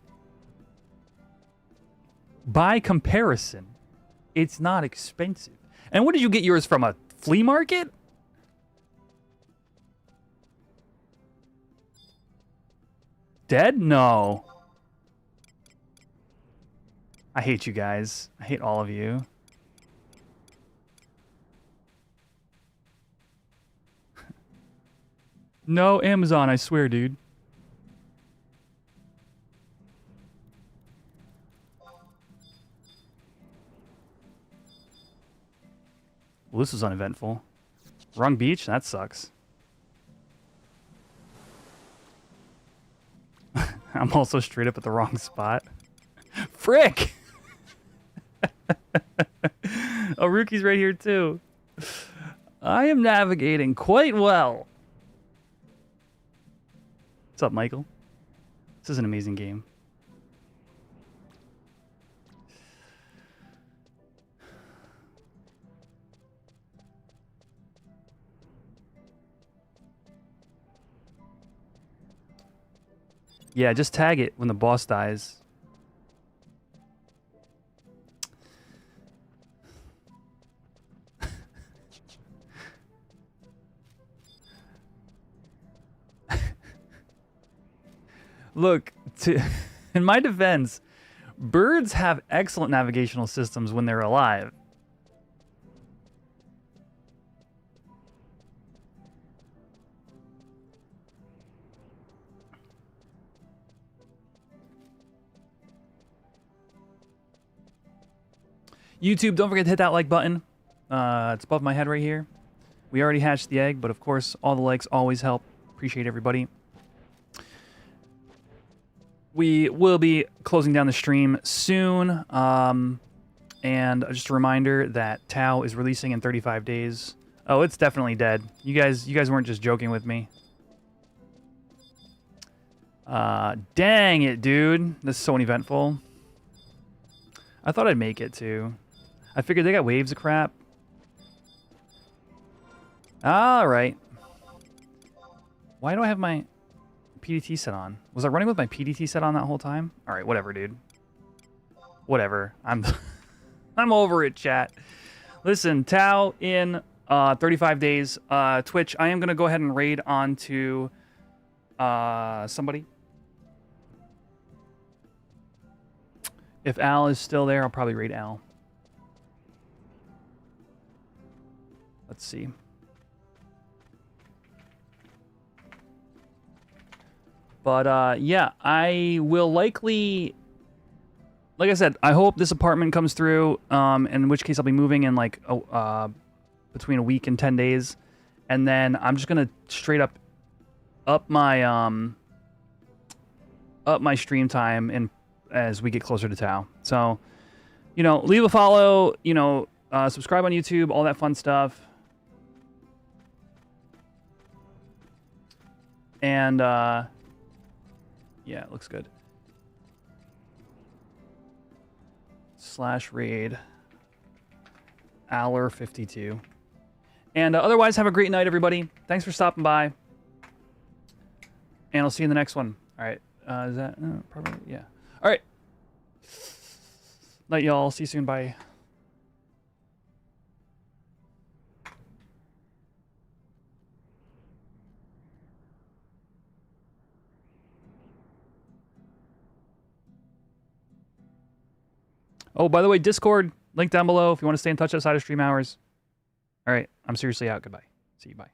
By comparison, it's not expensive. And what did you get yours from, a flea market? Dead? No. I hate you guys. I hate all of you. No, Amazon, I swear, dude. Well, this was uneventful. Wrong beach? That sucks. I'm also straight up at the wrong spot. Frick! Oh, Rookie's right here, too. I am navigating quite well. What's up, Michael? This is an amazing game. Yeah, just tag it when the boss dies. Look, in my defense, birds have excellent navigational systems when they're alive. YouTube, don't forget to hit that like button. It's above my head right here. We already hatched the egg, but of course, all the likes always help. Appreciate everybody. We will be closing down the stream soon. And just a reminder that Tau is releasing in 35 days. Oh, it's definitely dead. You guys weren't just joking with me. Dang it, dude. This is so uneventful. I thought I'd make it, too. I figured they got waves of crap. Alright. Why do I have my PDT set on? Was I running with my PDT set on that whole time? Alright, whatever, dude. Whatever. I'm over it, chat. Listen, Tau in 35 days. Twitch, I am going to go ahead and raid onto somebody. If Al is still there, I'll probably raid Al. Let's see. But, yeah, I will likely... Like I said, I hope this apartment comes through, in which case I'll be moving in, like, between a week and 10 days. And then I'm just going to straight up my stream time in as we get closer to Tau. So, you know, leave a follow, you know, subscribe on YouTube, all that fun stuff. And, yeah, it looks good. /raid Aller52. And otherwise, have a great night, everybody. Thanks for stopping by. And I'll see you in the next one. All right. Is that... probably, yeah. All right. Night, y'all. See you soon. Bye. Oh, by the way, Discord, link down below if you want to stay in touch outside of stream hours. All right. I'm seriously out. Goodbye. See you. Bye.